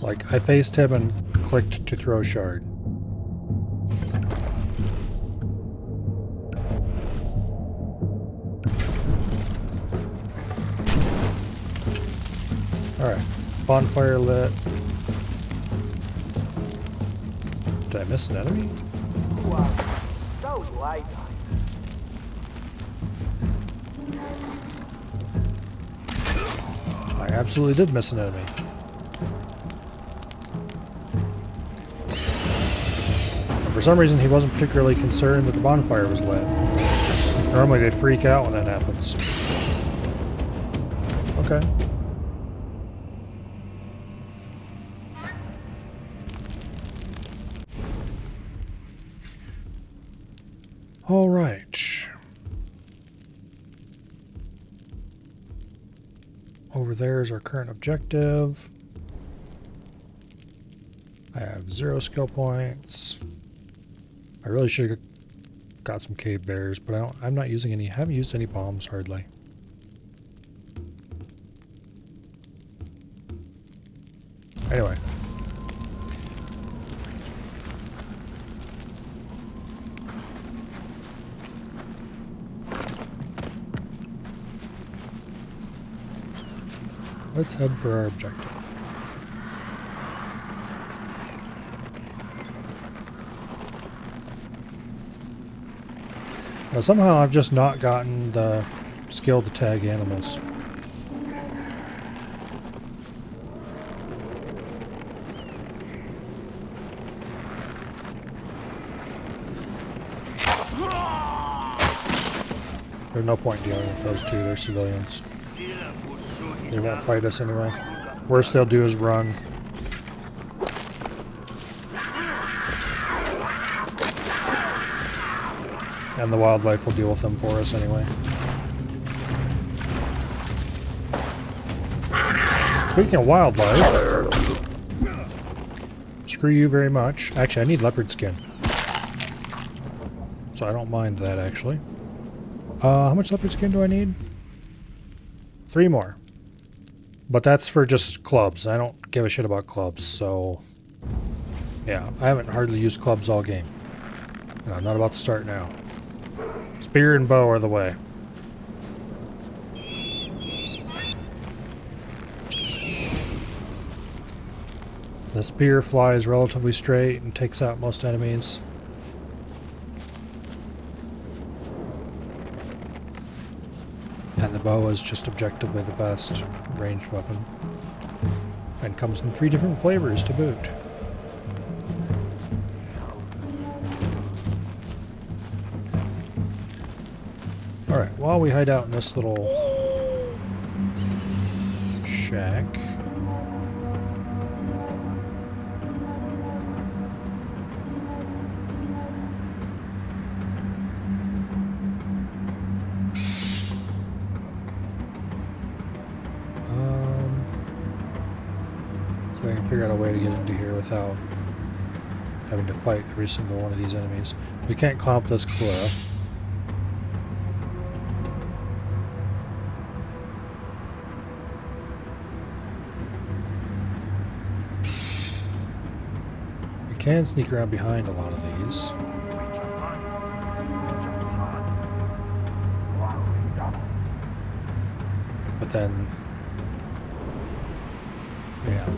Like, I faced him and clicked to throw a shard. Alright. Bonfire lit. Did I miss an enemy? I absolutely did miss an enemy. And for some reason, he wasn't particularly concerned that the bonfire was lit. Normally, they freak out when that happens. Okay. All right. Over there is our current objective. I have 0 skill points. I really should have got some cave bears, but I'm not using any. I haven't used any bombs hardly. Anyway. Let's head for our objective. Now somehow I've just not gotten the skill to tag animals. There's no point dealing with those two, they're civilians. They won't fight us anyway. Worst they'll do is run. And the wildlife will deal with them for us anyway. Speaking of wildlife, screw you very much. Actually, I need leopard skin. So I don't mind that, actually. How much leopard skin do I need? 3 more. But that's for just clubs. I don't give a shit about clubs, so... Yeah, I haven't hardly used clubs all game. And I'm not about to start now. Spear and bow are the way. The spear flies relatively straight and takes out most enemies. And the bow is just objectively the best ranged weapon. And comes in 3 different flavors to boot. Alright, while we hide out in this little shack. So I can figure out a way to get into here without having to fight every single one of these enemies. We can't climb up this cliff. We can sneak around behind a lot of these. But then, yeah,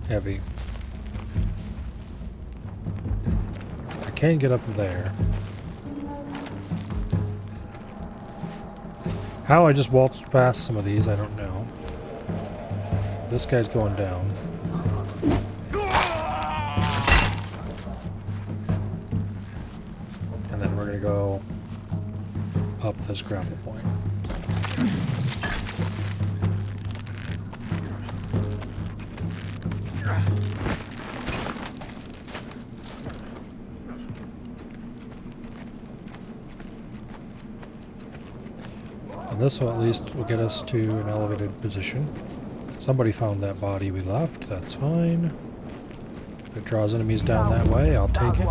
heavy. I can get up there. How I just waltzed past some of these, I don't know. This guy's going down. And then we're gonna go up this grapple point. And this will at least will get us to an elevated position. Somebody found that body we left, that's fine. If it draws enemies down that way, I'll take it.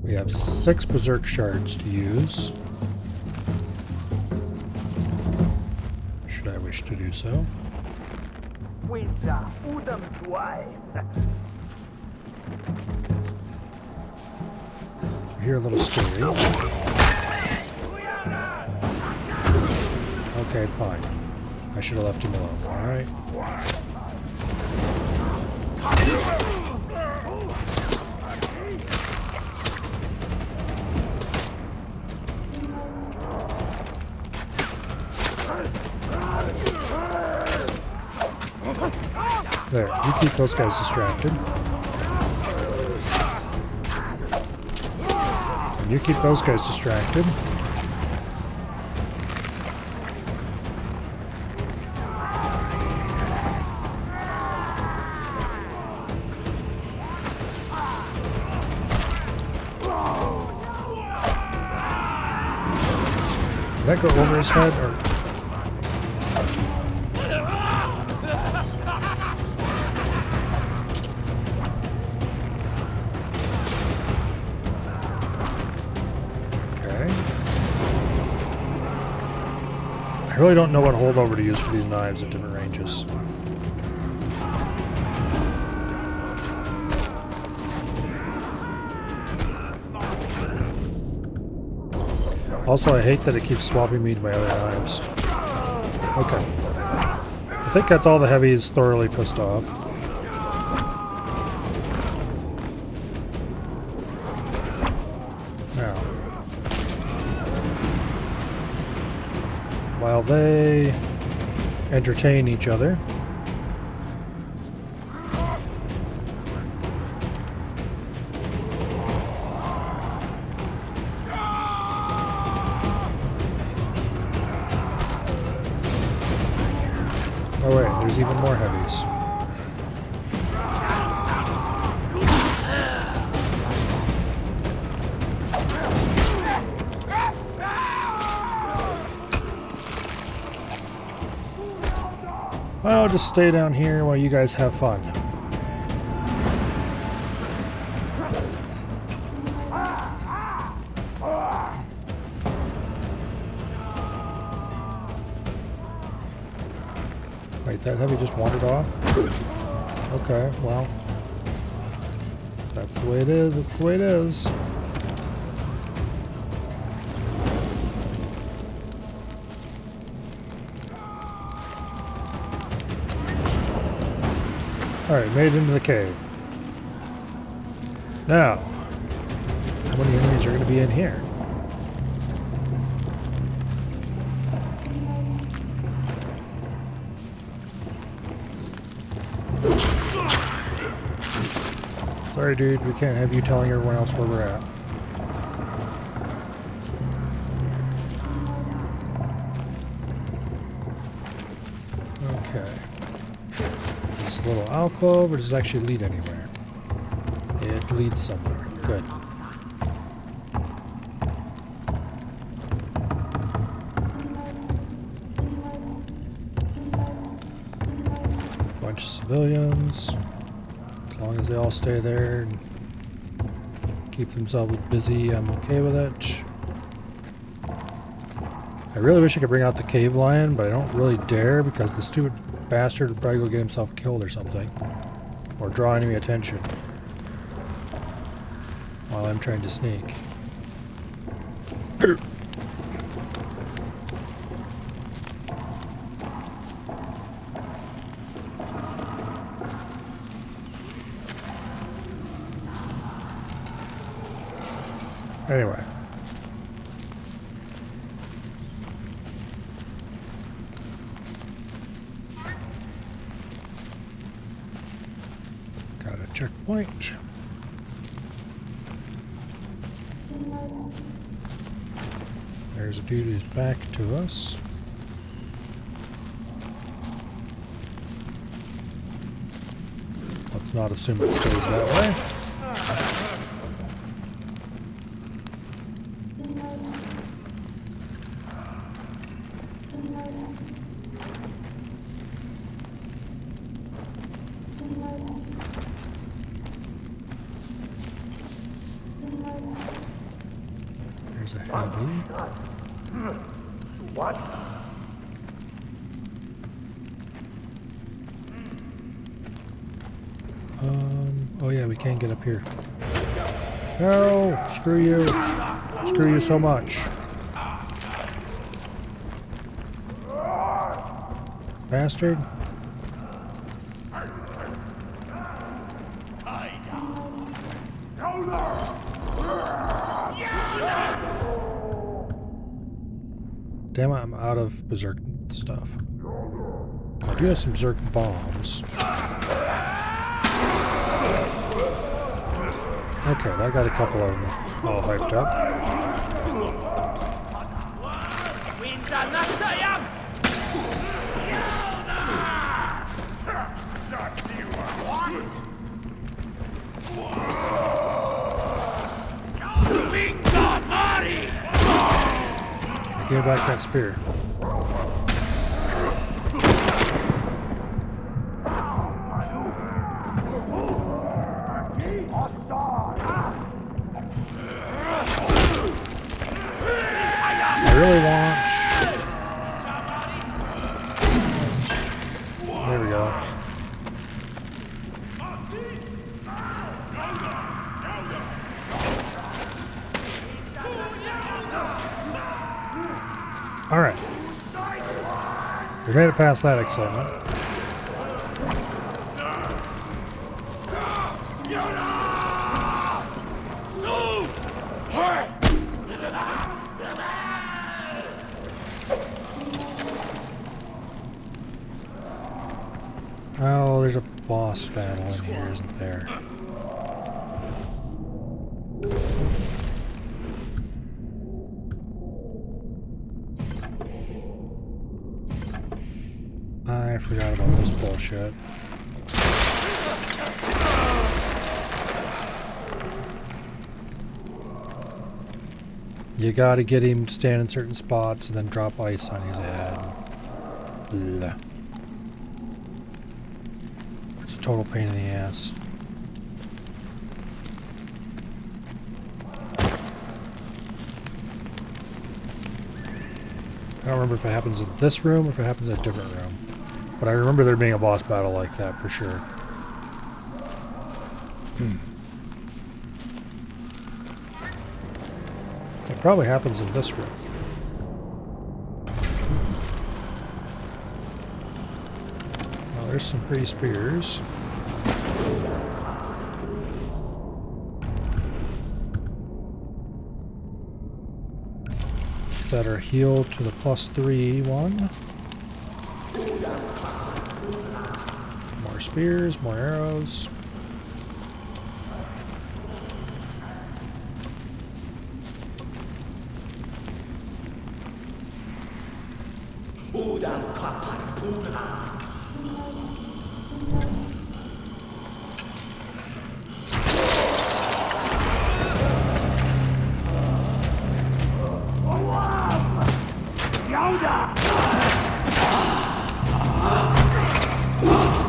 We have 6 berserk shards to use. wish to do so. You're a little scary. Okay, fine. I should have left him alone, alright? There, you keep those guys distracted. And you keep those guys distracted. Did that go over his head or? I really don't know what holdover to use for these knives at different ranges. Also, I hate that it keeps swapping me to my other knives. Okay. I think that's all the heavies thoroughly pissed off. Now, while they entertain each other, oh wait, there's even more heavies. Well, just stay down here while you guys have fun. Wait, that heavy just wandered off? Okay, well. That's the way it is, that's the way it is. Alright, made it into the cave. Now, how many enemies are going to be in here? Sorry, dude, we can't have you telling everyone else where we're at. Okay. This little alcove, or does it actually lead anywhere? It leads somewhere. Good. Bunch of civilians. As long as they all stay there and keep themselves busy, I'm okay with it. I really wish I could bring out the cave lion, but I don't really dare because the stupid bastard would probably go get himself killed or something. Or draw enemy attention while I'm trying to sneak. Anyway. Got a checkpoint. There's a dude who's back to us. Let's not assume it stays that way. There's a heavy. What? Oh yeah, we can't get up here. No! Screw you! Screw you so much. Bastard. Damn it, I'm out of berserk stuff. I do have some berserk bombs. Okay, that got a couple of them all hyped up. Give me back that spear. I really want... There we go. Alright. We made it past that excitement. Oh, there's a boss battle in here, isn't there? I forgot about this bullshit. You gotta get him to stand in certain spots and then drop ice on his head. Blah. It's a total pain in the ass. I don't remember if it happens in this room or if it happens in a different room. But I remember there being a boss battle like that for sure. It probably happens in this room. Well, there's some free spears. Set our heal to the +3 one. More spears, more arrows.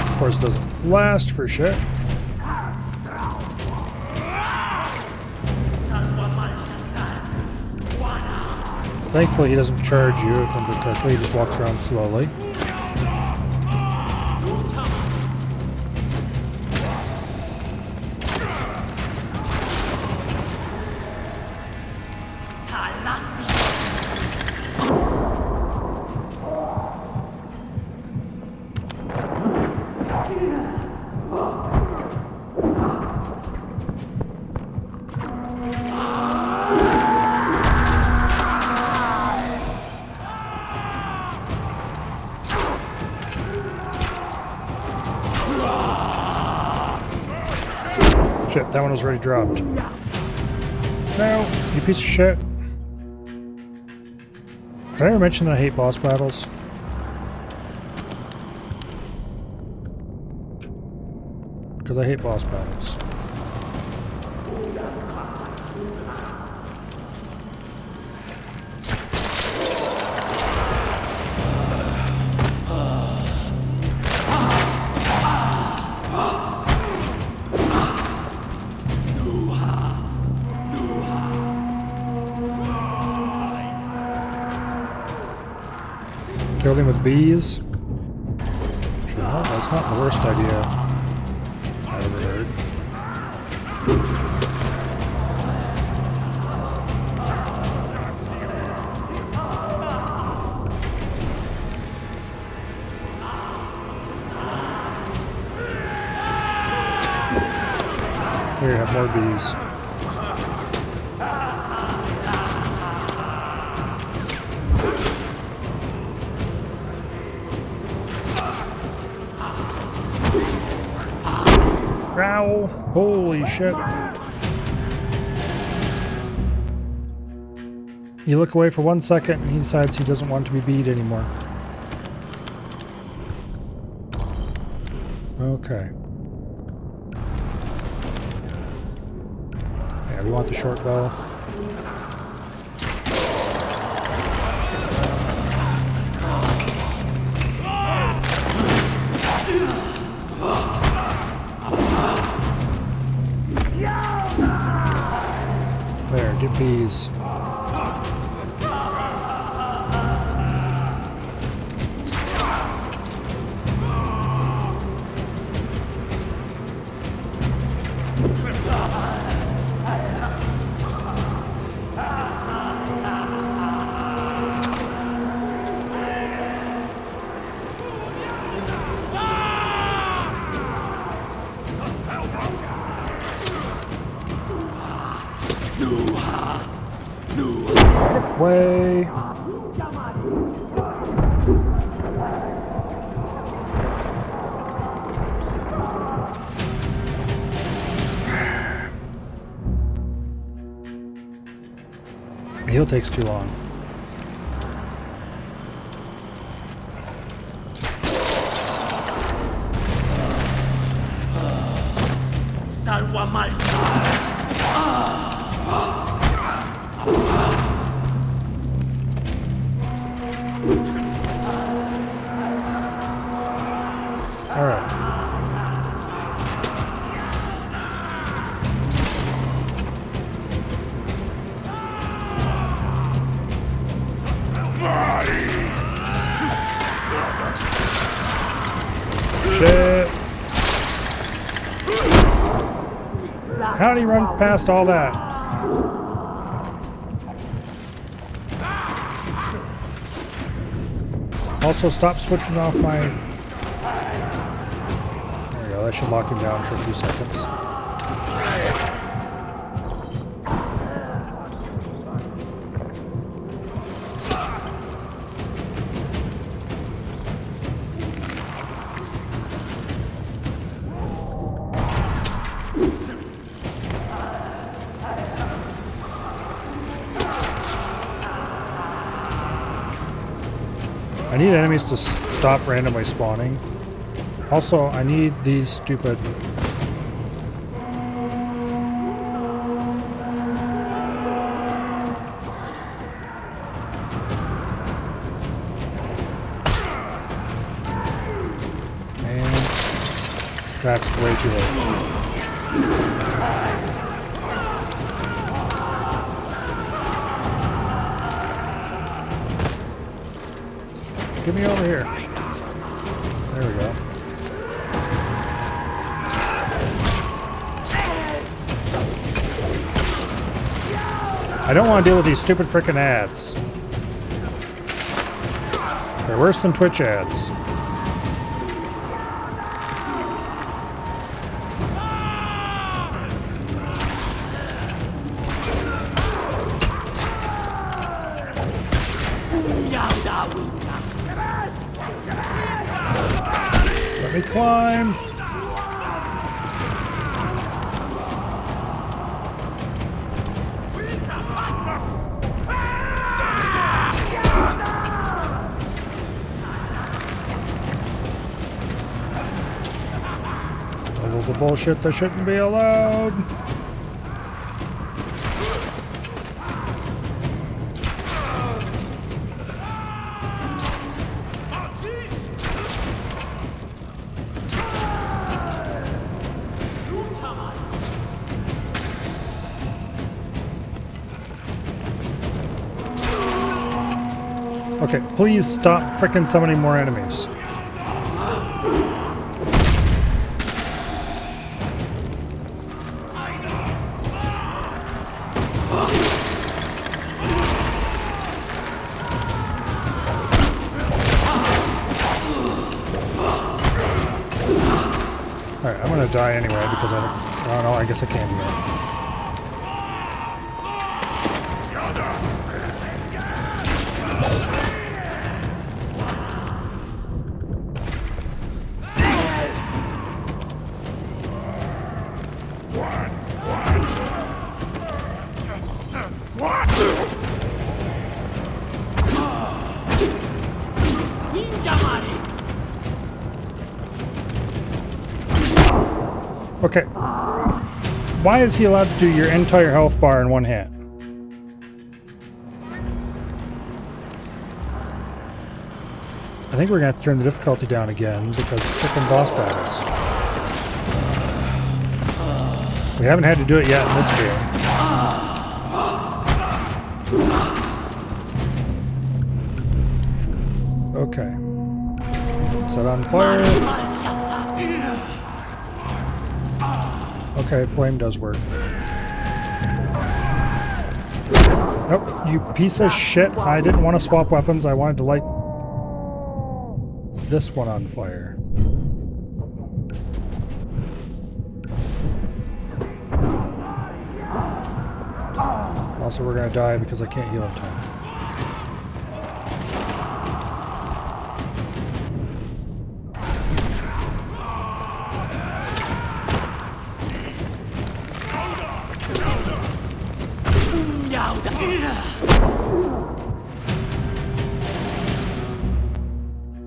Of course, it doesn't last for shit. Thankfully, he doesn't charge you, if I remember correctly. He just walks around slowly. Shit, that one was already dropped. No, you piece of shit. Did I ever mention that I hate boss battles? Because I hate boss battles. Killed him with bees. Sure, no, that's not the worst idea I ever heard. more bees. Growl! Holy shit. You look away for 1 second and he decides he doesn't want to be beat anymore. Okay. Yeah, we want the short bow. There, get bees. Way. The heal takes too long. Salwa mal. All right. Shit. How did he run past all that? Also, stop switching off my... There we go, that should lock him down for a few seconds. I need enemies to stop randomly spawning. Also, I need these stupid... And that's way too late. Get me over here. There we go. I don't want to deal with these stupid frickin' ads. They're worse than Twitch ads. Let me climb. Levels of bullshit that shouldn't be allowed. Okay, please stop frickin' summoning more enemies. Alright, I'm gonna die anyway because I don't... Oh no, I guess I can do that. Okay. Why is he allowed to do your entire health bar in one hit? I think we're gonna have to turn the difficulty down again because frickin' boss battles. We haven't had to do it yet in this game. Okay. Set on fire. Okay, flame does work. Nope, you piece of shit. I didn't want to swap weapons. I wanted to light this one on fire. Also, we're gonna die because I can't heal in time.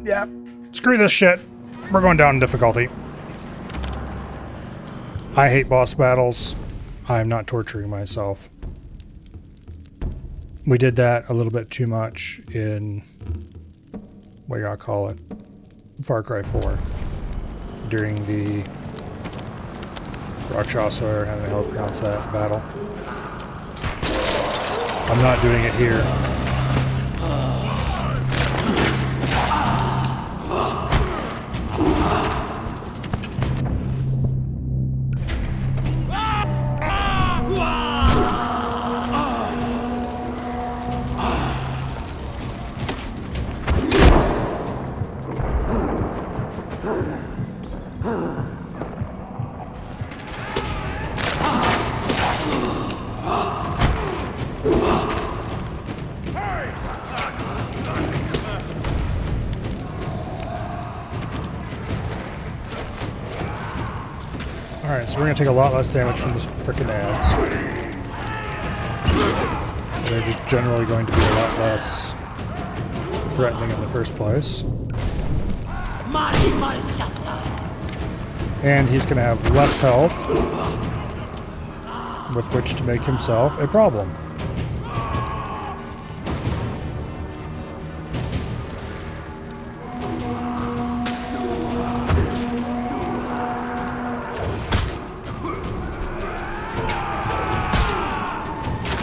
Yeah, screw this shit. We're going down in difficulty. I hate boss battles. I'm not torturing myself. We did that a little bit too much in, what you gotta call it, Far Cry 4. During the Rakshasa or how the hell to pronounce that battle. I'm not doing it here. Alright, so we're going to take a lot less damage from those frickin' ads. They're just generally going to be a lot less threatening in the first place. And he's going to have less health with which to make himself a problem.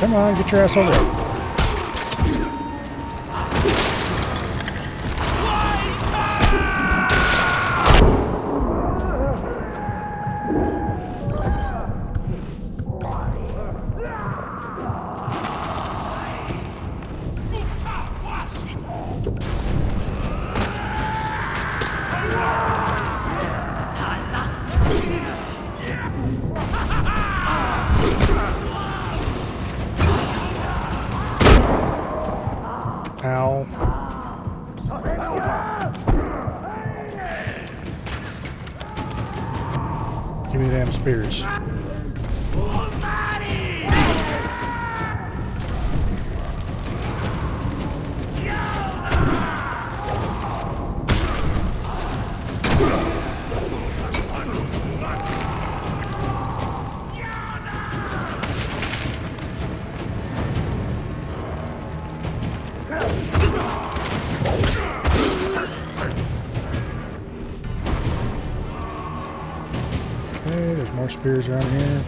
Come on, get your ass over it. Ow. Give me the damn spears. Okay, there's more spears around here.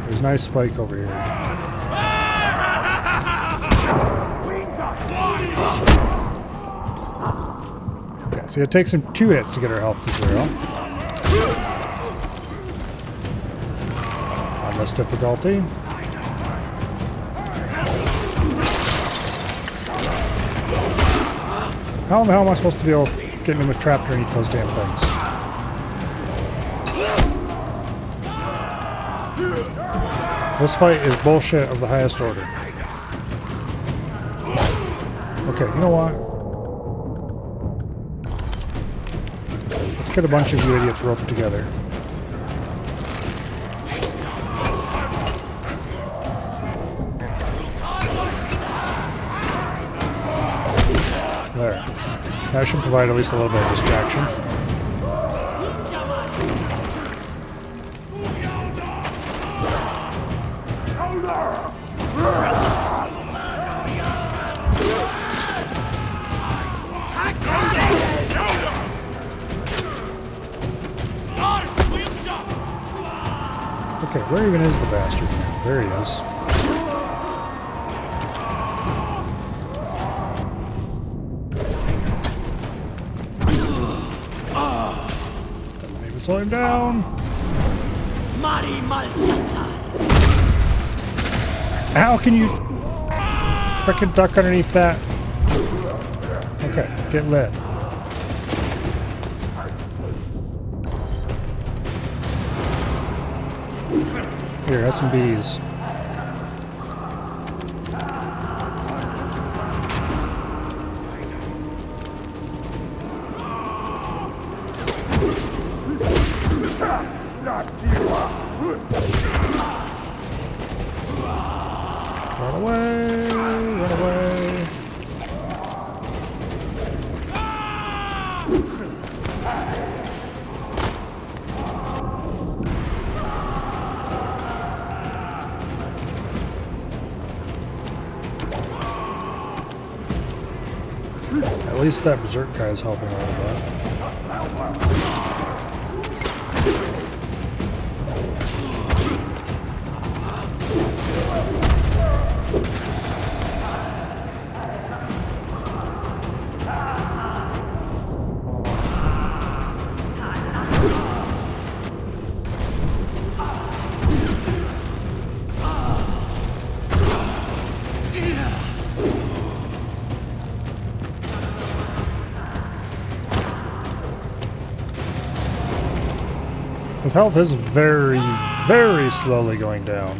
There's a nice spike over here. Okay, so it takes him 2 hits to get our health to 0. On Less difficulty. How in the hell am I supposed to deal with getting him trapped underneath those damn things? This fight is bullshit of the highest order. Okay, you know what? Let's get a bunch of you idiots roped together. There. That should provide at least a little bit of distraction. Okay, where even is the bastard now? There he is. Maybe slow him down. Mari Malsasar. How can you frickin' duck underneath that? Okay, get lit. Here, have some bees. Run away! Run away! At least that berserk guy is helping a little bit. His health is very, very slowly going down.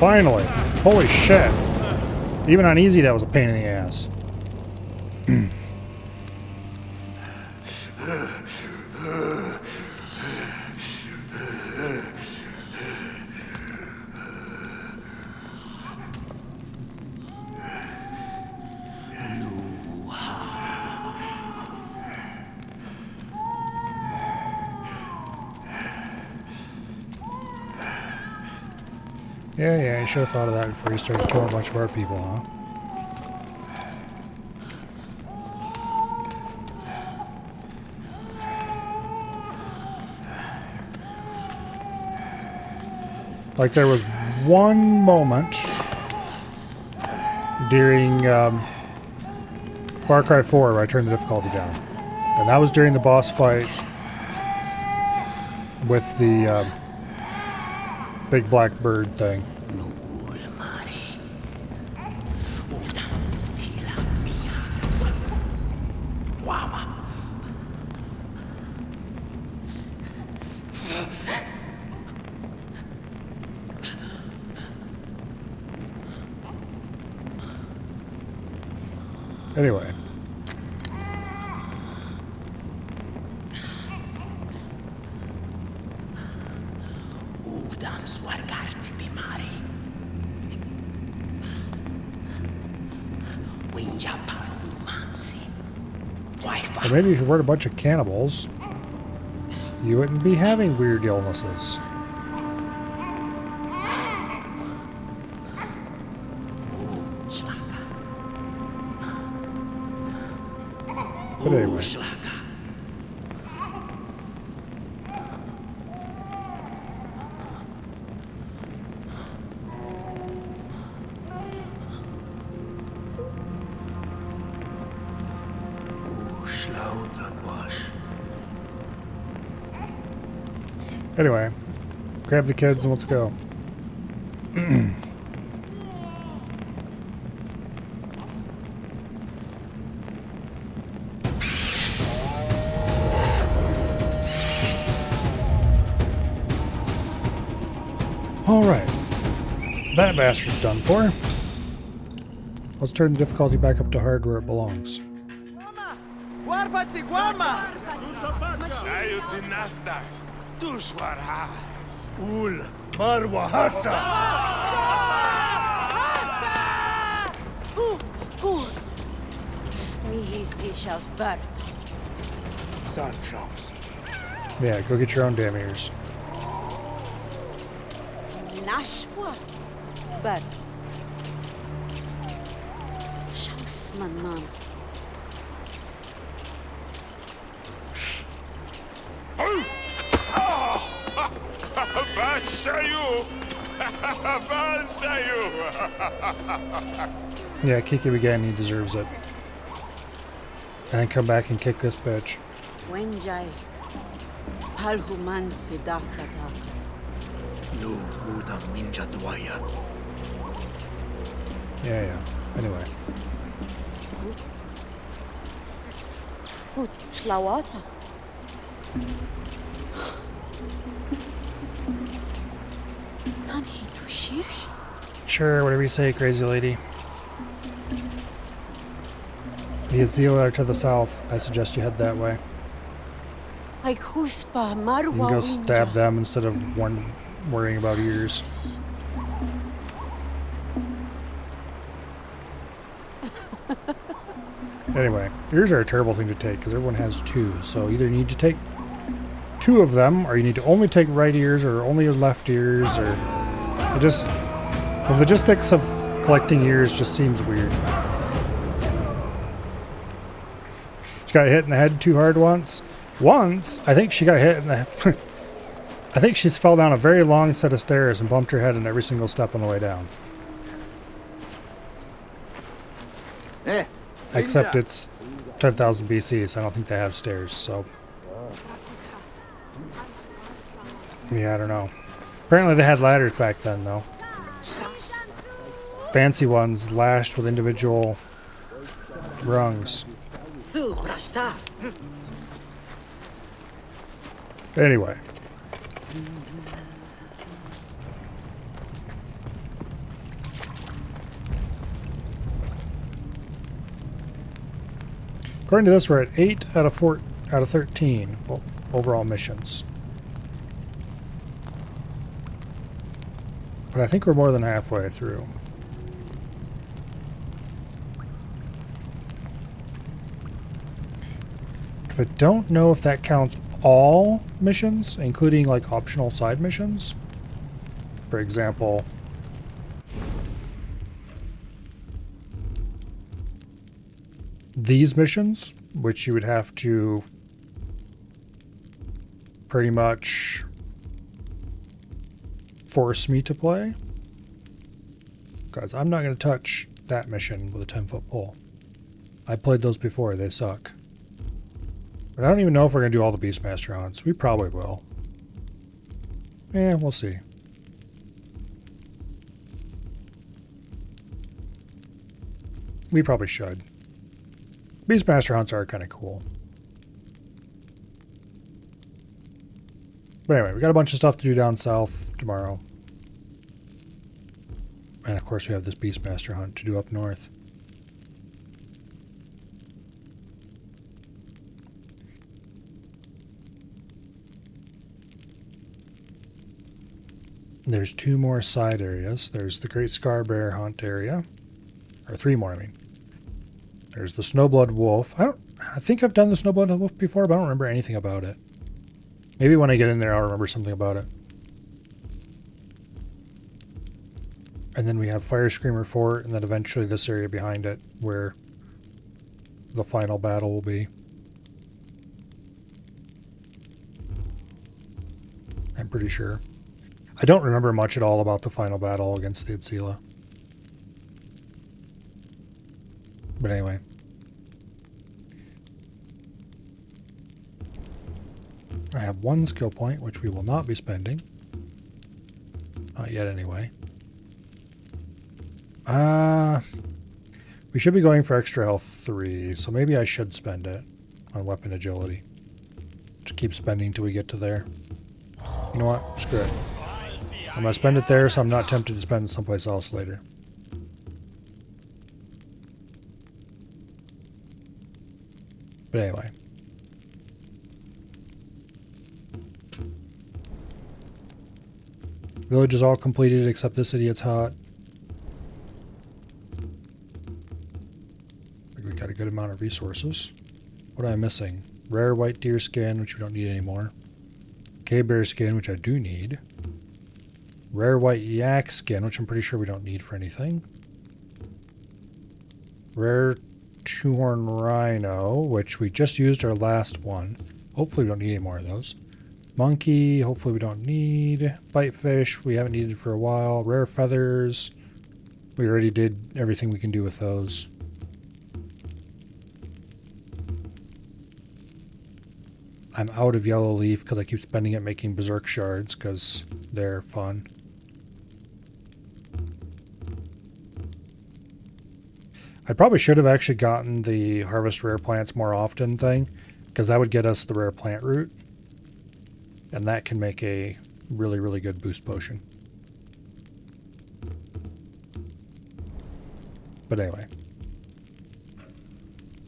Finally! Holy shit! Even on easy, that was a pain in the ass. Yeah, you should have thought of that before you started killing a bunch of our people, huh? Like there was one moment during Far Cry 4 where I turned the difficulty down. And that was during the boss fight with the big black bird thing. Anyway. Or maybe if you weren't a bunch of cannibals, you wouldn't be having weird illnesses. But anyway. Anyway, grab the kids and let's go. Alright. That bastard's done for. Let's turn the difficulty back up to hard where it belongs. Sayo dinastas, tushwarhas. Ul Marwa Hasa! Ku! Mihi sishaus bird. Sanchops. Yeah, go get your own damn ears. Nashwa bird. Shaus manan. Basayu! Basayu! Yeah, kick him again, he deserves it. And then come back and kick this bitch. Wenjai. Palhuman sidaf tataka. No udam ninja dwaya. Yeah. Anyway. Gut, Schlauata. Tanhi tu shish? Sure, whatever you say, crazy lady. The Azila are to the south. I suggest you head that way. Ay kuspa You marwa can go stab them instead of worrying about ears. Anyway, ears are a terrible thing to take because everyone has two. So either you need to take two of them, or you need to only take right ears, or only left ears, or it just the logistics of collecting ears just seems weird. She got hit in the head too hard once. I think she got hit in the. I think she's fell down a very long set of stairs and bumped her head in every single step on the way down. Except it's 10,000 BC, so I don't think they have stairs, so... Yeah, I don't know. Apparently they had ladders back then, though. Fancy ones lashed with individual rungs. Anyway. According to this, we're at 8 out of 13 overall missions. But I think we're more than halfway through. I don't know if that counts all missions, including like optional side missions. For example, these missions, which you would have to pretty much force me to play, because I'm not going to touch that mission with a 10-foot pole. I played those before, they suck. But I don't even know if we're going to do all the Beastmaster hunts. We probably will. Yeah, we'll see. We probably should. Beastmaster hunts are kind of cool. But anyway, we got a bunch of stuff to do down south tomorrow. And of course we have this Beastmaster hunt to do up north. There's 2 more side areas. There's the Great Scarbear Hunt area. Or 3 more, I mean. There's the Snowblood Wolf. I think I've done the Snowblood Wolf before, but I don't remember anything about it. Maybe when I get in there, I'll remember something about it. And then we have Fire Screamer Fort, and then eventually this area behind it, where the final battle will be. I'm pretty sure. I don't remember much at all about the final battle against the Itzila. But anyway. I have one skill point, which we will not be spending. Not yet, anyway. We should be going for extra health 3, so maybe I should spend it on weapon agility. Just keep spending till we get to there. You know what? Screw it. I'm going to spend it there so I'm not tempted to spend it someplace else later. But anyway. Village is all completed except this idiot's hut. We got a good amount of resources. What am I missing? Rare white deer skin, which we don't need anymore. Cave bear skin, which I do need. Rare white yak skin, which I'm pretty sure we don't need for anything. Rare two-horn rhino, which we just used our last one. Hopefully we don't need any more of those. Monkey, hopefully we don't need. Bite fish, we haven't needed for a while. Rare feathers, we already did everything we can do with those. I'm out of yellow leaf because I keep spending it making berserk shards because they're fun. I probably should have actually gotten the harvest rare plants more often thing, because that would get us the rare plant root. And that can make a really, really good boost potion. But anyway.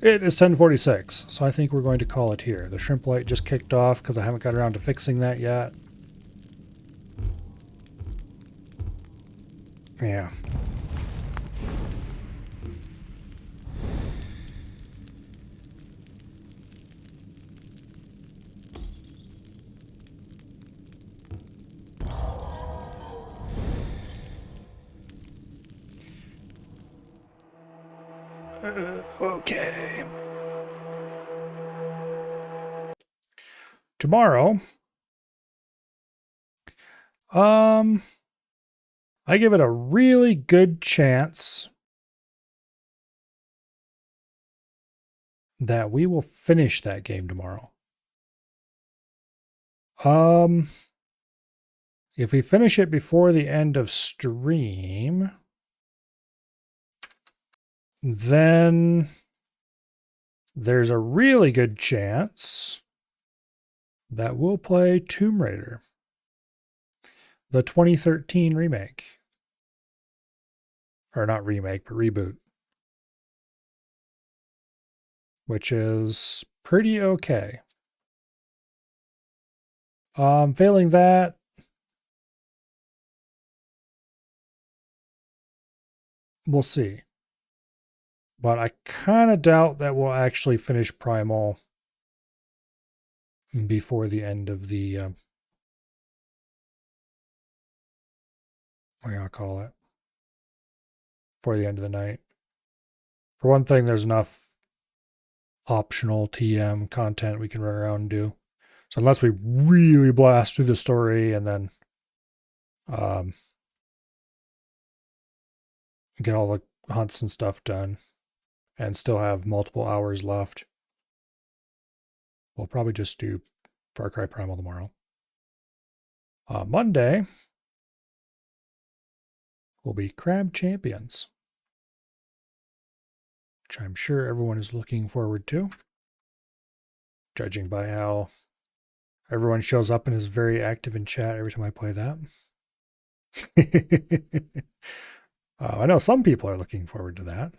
It is 10:46, so I think we're going to call it here. The shrimp light just kicked off because I haven't got around to fixing that yet. Yeah. Okay. Tomorrow, I give it a really good chance that we will finish that game tomorrow. If we finish it before the end of stream, then there's a really good chance that we'll play Tomb Raider, the 2013 remake. Or not remake, but reboot. Which is pretty okay. Failing that, we'll see. But I kind of doubt that we'll actually finish Primal before the end of the, what do you call it? Before the end of the night. For one thing, there's enough optional TM content we can run around and do. So unless we really blast through the story and then get all the hunts and stuff done and still have multiple hours left, we'll probably just do Far Cry Primal tomorrow. Monday will be Crab Champions, which I'm sure everyone is looking forward to, judging by how everyone shows up and is very active in chat every time I play that. I know some people are looking forward to that.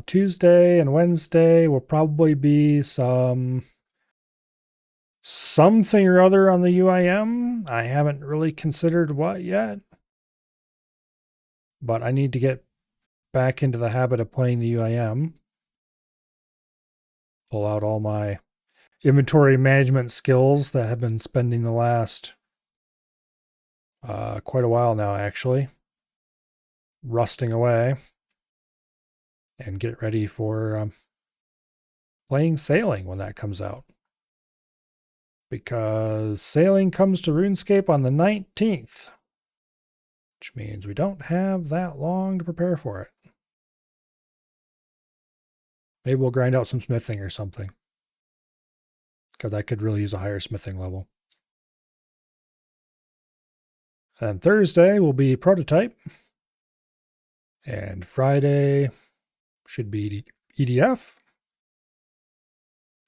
Tuesday and Wednesday will probably be something or other on the UIM. I haven't really considered what yet. But I need to get back into the habit of playing the UIM. Pull out all my inventory management skills that have been spending the last quite a while now, actually, rusting away, and get ready for playing Sailing when that comes out. Because Sailing comes to RuneScape on the 19th, which means we don't have that long to prepare for it. Maybe we'll grind out some smithing or something. because I could really use a higher smithing level. And Thursday will be prototype. And Friday should be EDF.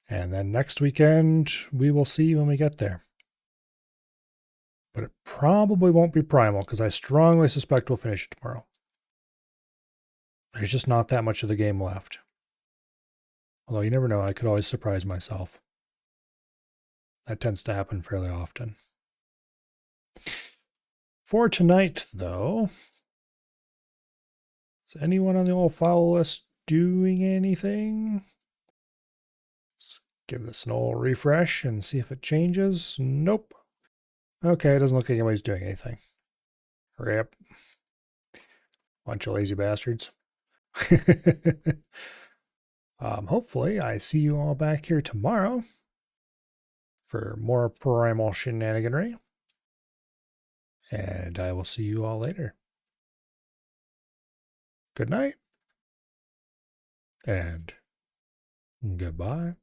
And then next weekend, we will see when we get there. But it probably won't be Primal, because I strongly suspect we'll finish it tomorrow. There's just not that much of the game left. Although you never know, I could always surprise myself. That tends to happen fairly often. For tonight, though, is anyone on the old follow list doing anything? Let's give this an old refresh and see if it changes. Nope. Okay, it doesn't look like anybody's doing anything. Rip. Bunch of lazy bastards. Hopefully I see you all back here tomorrow for more Primal shenaniganry. And I will see you all later. Good night. And goodbye.